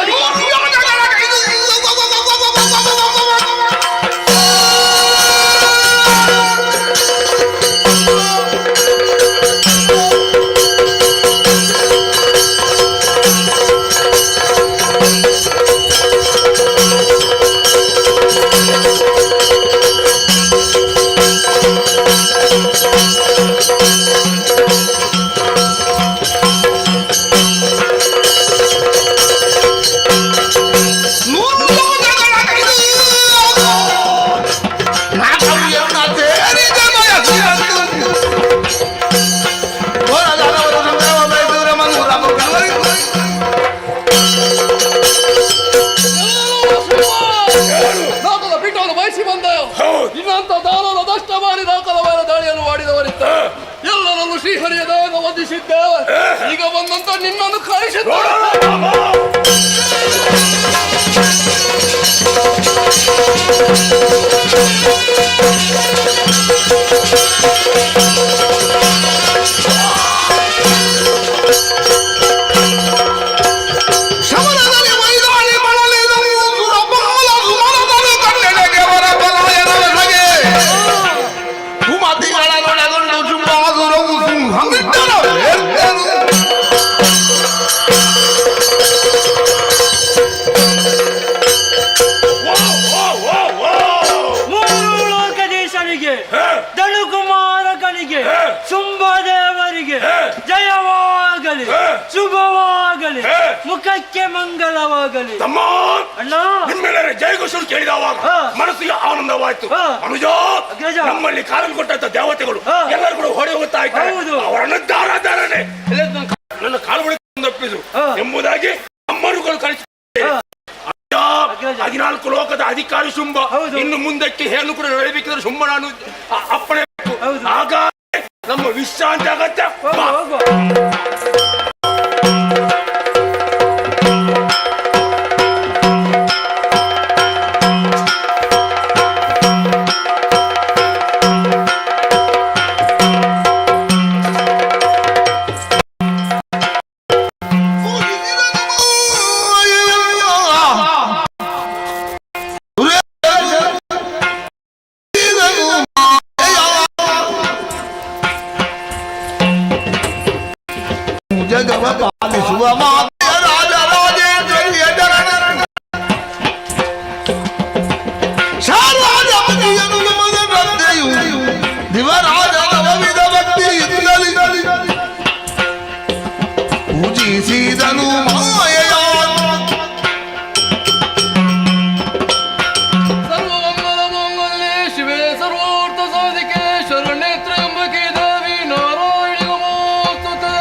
ನಾಲ್ಕಲ ಪೀಠವನ್ನು ಬಯಸಿ ಬಂದ ಇನ್ನಂತ ದಾನದ ದಷ್ಟ ಮಾಡಿ ನಾಲ್ಕಲ ಮೇಲೆ ದಾಳಿಯನ್ನು ಮಾಡಿದವರಿದ್ದ ಎಲ್ಲರನ್ನು ಶ್ರೀಹರಿಯ ದಯೆಯನ್ನು ವಂದಿಸಿದ್ದೇವೆ. ಈಗ ಬಂದಂತ ನಿನ್ನನ್ನು ಕಳಿಸಿದ್ದೇವೆ. ದಣುಕುಮಾರಕನಿಗೆ ಶುಂಭದೇವರಿಗೆ ಜಯವಾಗಲಿ, ಶುಭವಾಗಲಿ, ಮುಖಕ್ಕೆ ಮಂಗಲವಾಗಲಿ. ಅಣ್ಣ ನಿಮ್ಮೆಲ್ಲರ ಜಯಘೋಷಗಳು ಕೇಳಿದವಾಗ ಮನಸ್ಸಿಗೆ ಆನಂದವಾಯ್ತು. ಅನುಜ ನಮ್ಮಲ್ಲಿ ಕಾಲನ್ನು ಕೊಟ್ಟಂತ ದೇವತೆಗಳು ಎಲ್ಲರೂ ಕೂಡ ಹೊಡೆ ಹೋಗ್ತಾ ಇದ್ದಾರೆ. ಅವರನ್ನು ದಾರಾಧಾರಣೆ ನನ್ನ ಕಾಲುಗಳು ಒಪ್ಪಿಸು ಎಂಬುದಾಗಿ ನಮ್ಮರುಗಳು ಕಳಿಸಿದ್ದಾರೆ. 14 ಲೋಕದ ಅಧಿಕಾರಿ ಶುಂಭ. ಇನ್ನು ಮುಂದಕ್ಕೆ ಹೇಳು ಕೂಡ ನಡೆಯಬೇಕಿದ್ರೆ ಶುಂಭ ನಾನು ಅಪ್ಪಣೆ ಬೇಕು. ಆಗ ನಮ್ಮ ವಿಶ್ರಾಂತಿ ಅಗತ್ಯ. ಜಗವ ಪಾಲಿಸುವ ಮಾತೆಯ ರಾಜ ರಾಜೇಂದ್ರನಿಯ ಜನನ ಶಾರಾಜಾದಿಯನು ನಮನ ಗದ್ದೆಯು ದಿವರಾಜ ನವವಿಧ ಭಕ್ತಿಯಿಂದಲಿ ಪೂಜಿಸಿದನು ಮಾಯೆಯ ಸರ್ವಮಂಗಲ ಮಂಗಲ್ಯೆ ಶಿವೆ ಸರ್ವಾರ್ಥ ಸಾಧಿಕೆ ಶರಣ್ಯೆ ತ್ರ್ಯಂಬಕೆ ದೇವಿ ನಾರಾಯಣಿ ನಮೋಸ್ತುತೆ.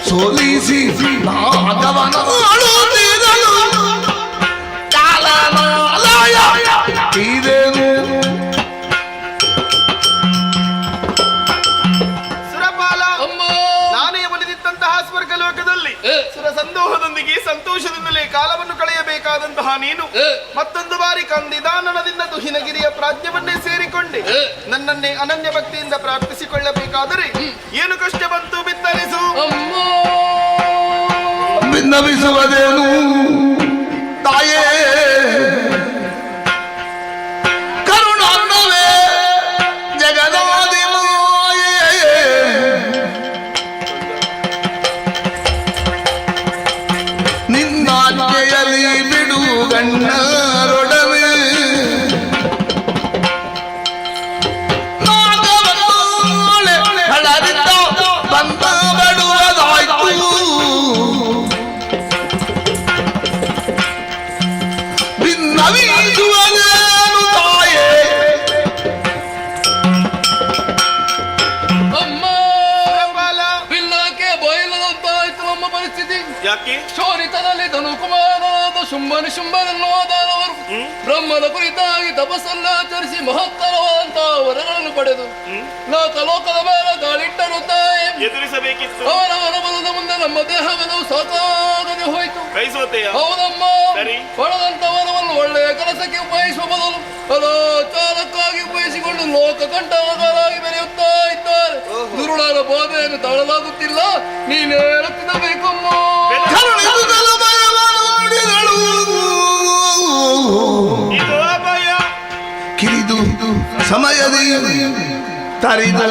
ಸೋಲಿಸಿ ನಾಗವನ ಆಳುತ್ತಿರಲು ಕಾಲನಾಲಯ ಇದೇನು ಸುರಪಾಲ, ನಾನೇ ಒಲಿದಿದ್ದಂತಹ ಸ್ವರ್ಗಲೋಕದಲ್ಲಿ ಸುರ ಸಂದೋಹದೊಂದಿಗೆ ಸಂತೋಷದಿಂದಲೇ ಕಾಲವನ್ನು ಕಳೆಯಬೇಕಾದಂತಹ ನೀನು ಮತ್ತೊಂದು ಬಾರಿ ಕಂದಿದಾನನದಿಂದ ದುಹಿನಗಿರಿಯ ಪ್ರಾಜ್ಞವನ್ನೇ ಸೇರಿಕೊಂಡೆ ನನ್ನನ್ನೇ ಅನನ್ಯ ಭಕ್ತಿಯಿಂದ ಪ್ರಾರ್ಥಿಸಿಕೊಳ್ಳಬೇಕಾದರೆ ಏನು ಕಷ್ಟ ಬಂತು ಬಿತ್ತರಿಸು. ಭಿನ್ನವಿಸುವುದೇನು ತಾಯೇ ಕರುಣಾರ್ಣವೇ ಜಗದಾದಿ ಮಾಯೆ ನಿನ್ನಾಜ್ಞೆಯಲ್ಲಿ ಬಿಡು ಗಣ್ಣರೊಡನೆ ನಾಗವನ್ನಾಳೆ ಹಳರಿಂದ ಬಂದ ಬಡುವುದಾಯ್ತು. ಭಿನ್ನವಿಸುವುದೇನು ತಾಯೇ ಅಮ್ಮ ಬಿಲ್ಲಕ್ಕೆ ಬಯಲದಂತಾಯ್ತು ನಮ್ಮ ಪರಿಸ್ಥಿತಿ. ಯಾಕೆ? ಶೋರಿತದಲ್ಲಿ ಧನುಕುಮಾರನಾದ ಶುಂಭನಿಶುಂಭನೆನ್ನುವ ದಾನವರು ಬ್ರಹ್ಮ ಬ್ರಹ್ಮನ ಕುರಿತಾಗಿ ತಪಸ್ಸನ್ನಾಚರಿಸಿ ಮಹತ್ತರವಾದಂತಹ ವರಗಳನ್ನು ಪಡೆದು ಲೋಕದ ಮೇಲೆ ಗಾಳಿಟ್ಟನು ತಾಯಿ ಎದುರಿಸಬೇಕಿತ್ತು. ಅವನ ಬಲದ ಮುಂದೆ ನಮ್ಮ ದೇಹ ಬಲವು ಸಾಕಾಗದೆ ಹೋಯಿತು. ಹೌದಮ್ಮ, ಪಡೆದಂತ ವರವನ್ನು ಒಳ್ಳೆಯ ಕೆಲಸಕ್ಕೆ ಉಪಯೋಗಿಸುವ ಬದಲು ಅನಾಚಾರಕ್ಕಾಗಿ ಉಪಯೋಗಿಸಿಕೊಂಡು ಲೋಕ ಕಂಠಗಳಾಗಿ ಬೆರೆಯುತ್ತಾ ಇದ್ದಾರೆ. ದುರುಳನ ಬೋಧೆಯನ್ನು ತಾಳಲಾಗುತ್ತಿಲ್ಲ. ನೀನೇ ತಿನ್ನಬೇಕಮ್ಮ. ಕಿರಿದು ಸಮಯದಿ ತರಿದು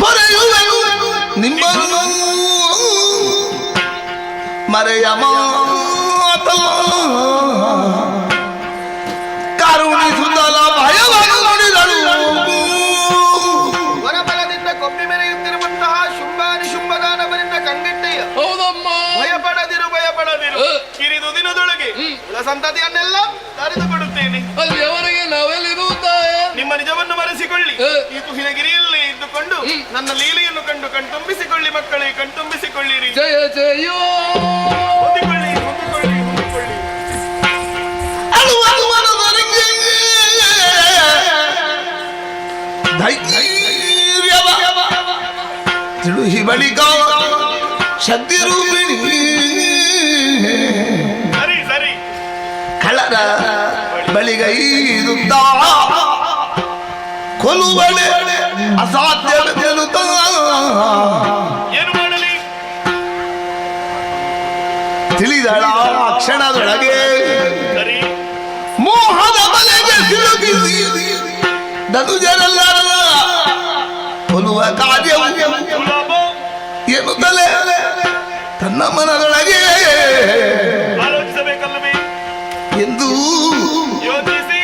ಪರೆಯುವೆನು ನಿಮ್ಮನ್ನು ಮರೆಯ ಮಾತಲ್ಲ ಕರುಣಿಸುತ್ತಲ ಭಯವನ್ನು ನುಡಿದಳು. ವರಬಲದಿಂದ ಕೊಬ್ಬಿ ಮೆರೆಯುತ್ತಿರುವಂತಹ ಶುಂಭಾನಿಶುಂಭದಾನವರಿಂದ ಕಂಗೆಟ್ಟೆಯ. ಹೌದಮ್ಮ, ಭಯಪಡದಿರು ಕಿರಿದು ದಿನದೊಳಗೆ ಸಂತತಿಯನ್ನೆಲ್ಲ ತರಿದುಕೊಡುತ್ತೇನೆ. ಅಲ್ಲಿಯವರೆಗೆ ನಾವೆಲ್ಲಿರುತ್ತಾರೆ. ನಿಮ್ಮ ನಿಜವನ್ನು ಮರೆಸಿಕೊಳ್ಳಿ. ಈ ಕುಹಿನಗಿರಿಯಲ್ಲಿ ಇದ್ದುಕೊಂಡು ನನ್ನ ಲೀಲೆಯನ್ನು ಕಂಡು ಕಣ್ತುಂಬಿಸಿಕೊಳ್ಳಿ ಮಕ್ಕಳೇ, ಕಣ್ತುಂಬಿಸಿಕೊಳ್ಳಿರಿ. ಜಯ ಜಯೋ ಹೊಂದಿಕೊಳ್ಳಿ ಹೊಂದಿಕೊಳ್ಳಿ ಹೊಂದಿಕೊಳ್ಳಿ. ತಿಳುಹಿ ಬಳಿಕ ಶಕ್ತಿ ರೂಪಿಣಿ ಕಳರ ಬಳಿಗೈದುತ್ತ ಕೊಲುವಳೆ ಅಸಾಧ್ಯವೆನ್ನುತ್ತ ಏನು ಮಾಡಲಿ? ತಿಳಿದಳ ಕ್ಷಣದೊಳಗೆ ಮೋಹದ ಬಲೆಗೆ ಸಿಲುಕಿಸಿ ಧನುಜರೆಲ್ಲರ ಕೊಲುವ ಕಾರ್ಯವು ಎನ್ನುತ್ತಲೇ ತನ್ನ ಮನದೊಳಗೆ ಆಲೋಚಿಸಬೇಕಲ್ಲವೇ ಎಂದು ಯೋಚಿಸಿ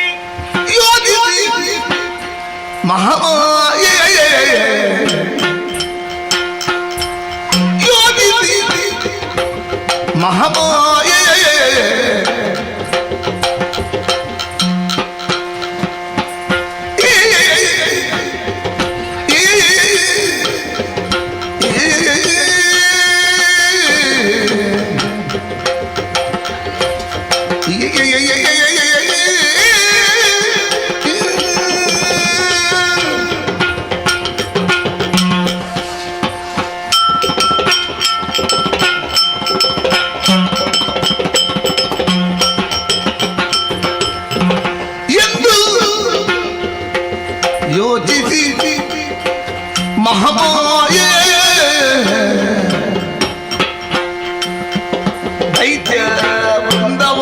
ಮಹಾಮಾಯೆ ಯೋಚಿಸಿ ಮಹಾಮಾಯೆ ಯೋಚಿಸಿ ಮಹಾಮಾಯೆ ದೈತ್ಯ ಬೃಂದವ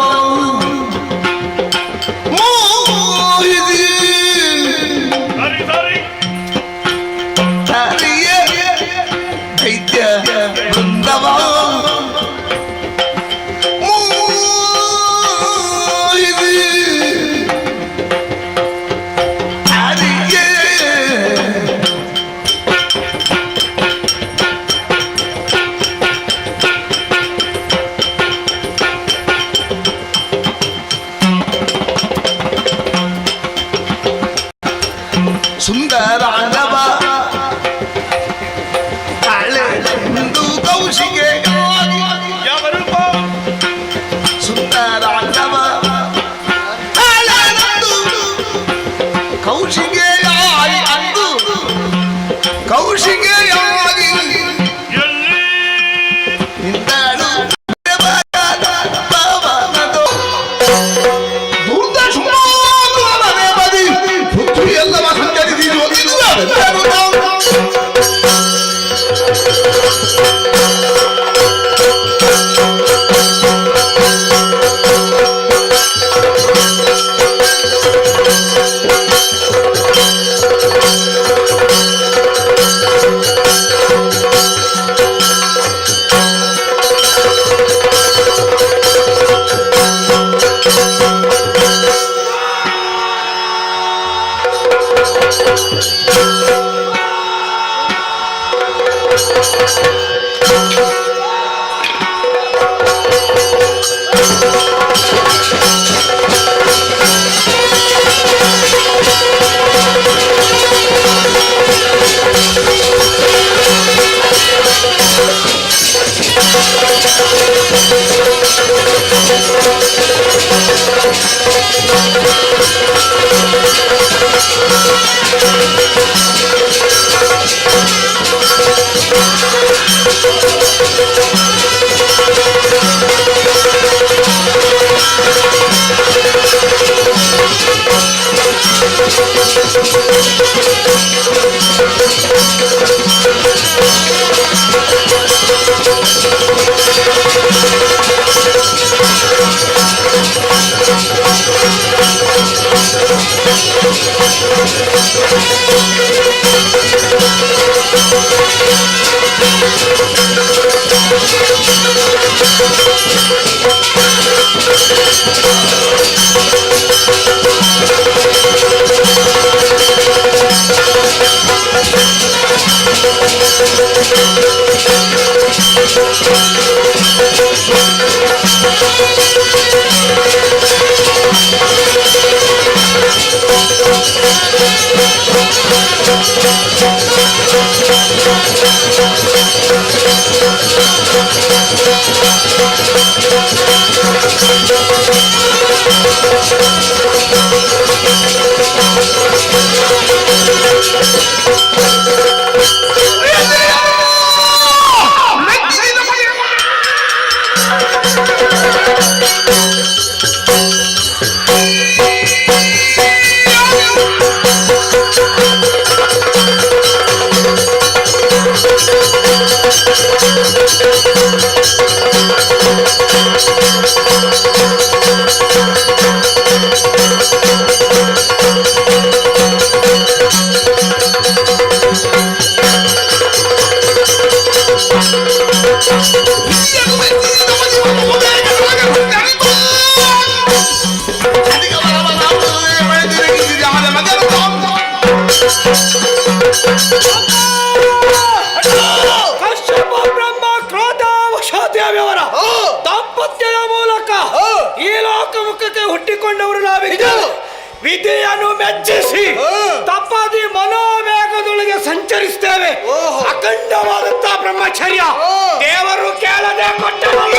ಕಶ್ಯಪ ಬ್ರಹ್ಮ ಕ್ರೋಧಾವಶಾದ್ಯವರ ದಾಂಪತ್ಯದ ಮೂಲಕ ಈ ಲೋಕಮುಖಕ್ಕೆ ಹುಟ್ಟಿಕೊಂಡವರು ನಾವಿದ್ದೇವೆ. ವಿಧಿಯನ್ನು ಮೆಚ್ಚಿಸಿ ತಪ್ಪಾದಿ ಮನೋವೇಗದೊಳಗೆ ಸಂಚರಿಸ್ತೇವೆ. ಅಖಂಡವಾದಂತಹ ಬ್ರಹ್ಮಚರ್ಯ ದೇವರು ಕೇಳದೆ ಕೊಟ್ಟವಲ್ಲ.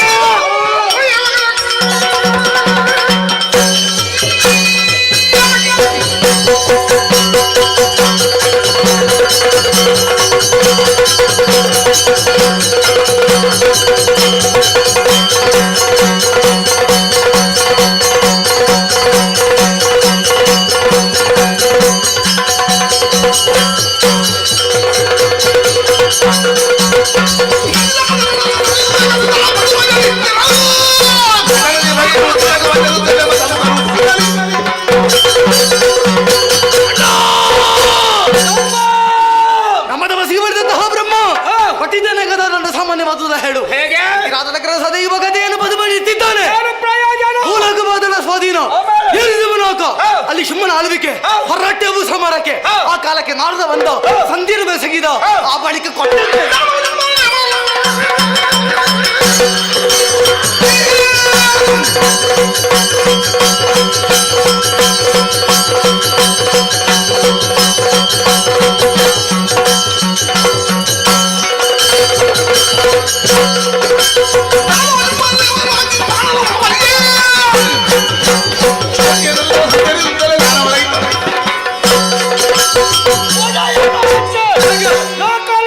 ಹೇಳು ಹೇಗೆ ಸದೈವ ಗದೆಯನ್ನು ಬದುಕುತ್ತಿದ್ದಾನೆ. ಸ್ವಾಧೀನ ಅಲ್ಲಿ ಶಿವನ ಆಳ್ವಿಕೆ ಹೊರಟೆವು ಸಮರಕ್ಕೆ ಆ ಕಾಲಕ್ಕೆ ನಾರದ ಬಂದ ಸಂಧಿಯನ್ನು ಬೆಸಗಿದ ಆ ಬಳಿಕ ಕೊಟ್ಟ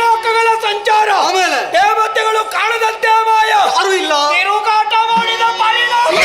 ಲೋಕಗಳ ಸಂಚಾರ ಆಮೇಲೆ ದೇವತೆಗಳು ಕಾಣದಂತೆ ಮಾಯ ಯಾರು ಇಲ್ಲ ತಿರುಗಾಟ ಮಾಡಿದ ಪರಿಣಾಮ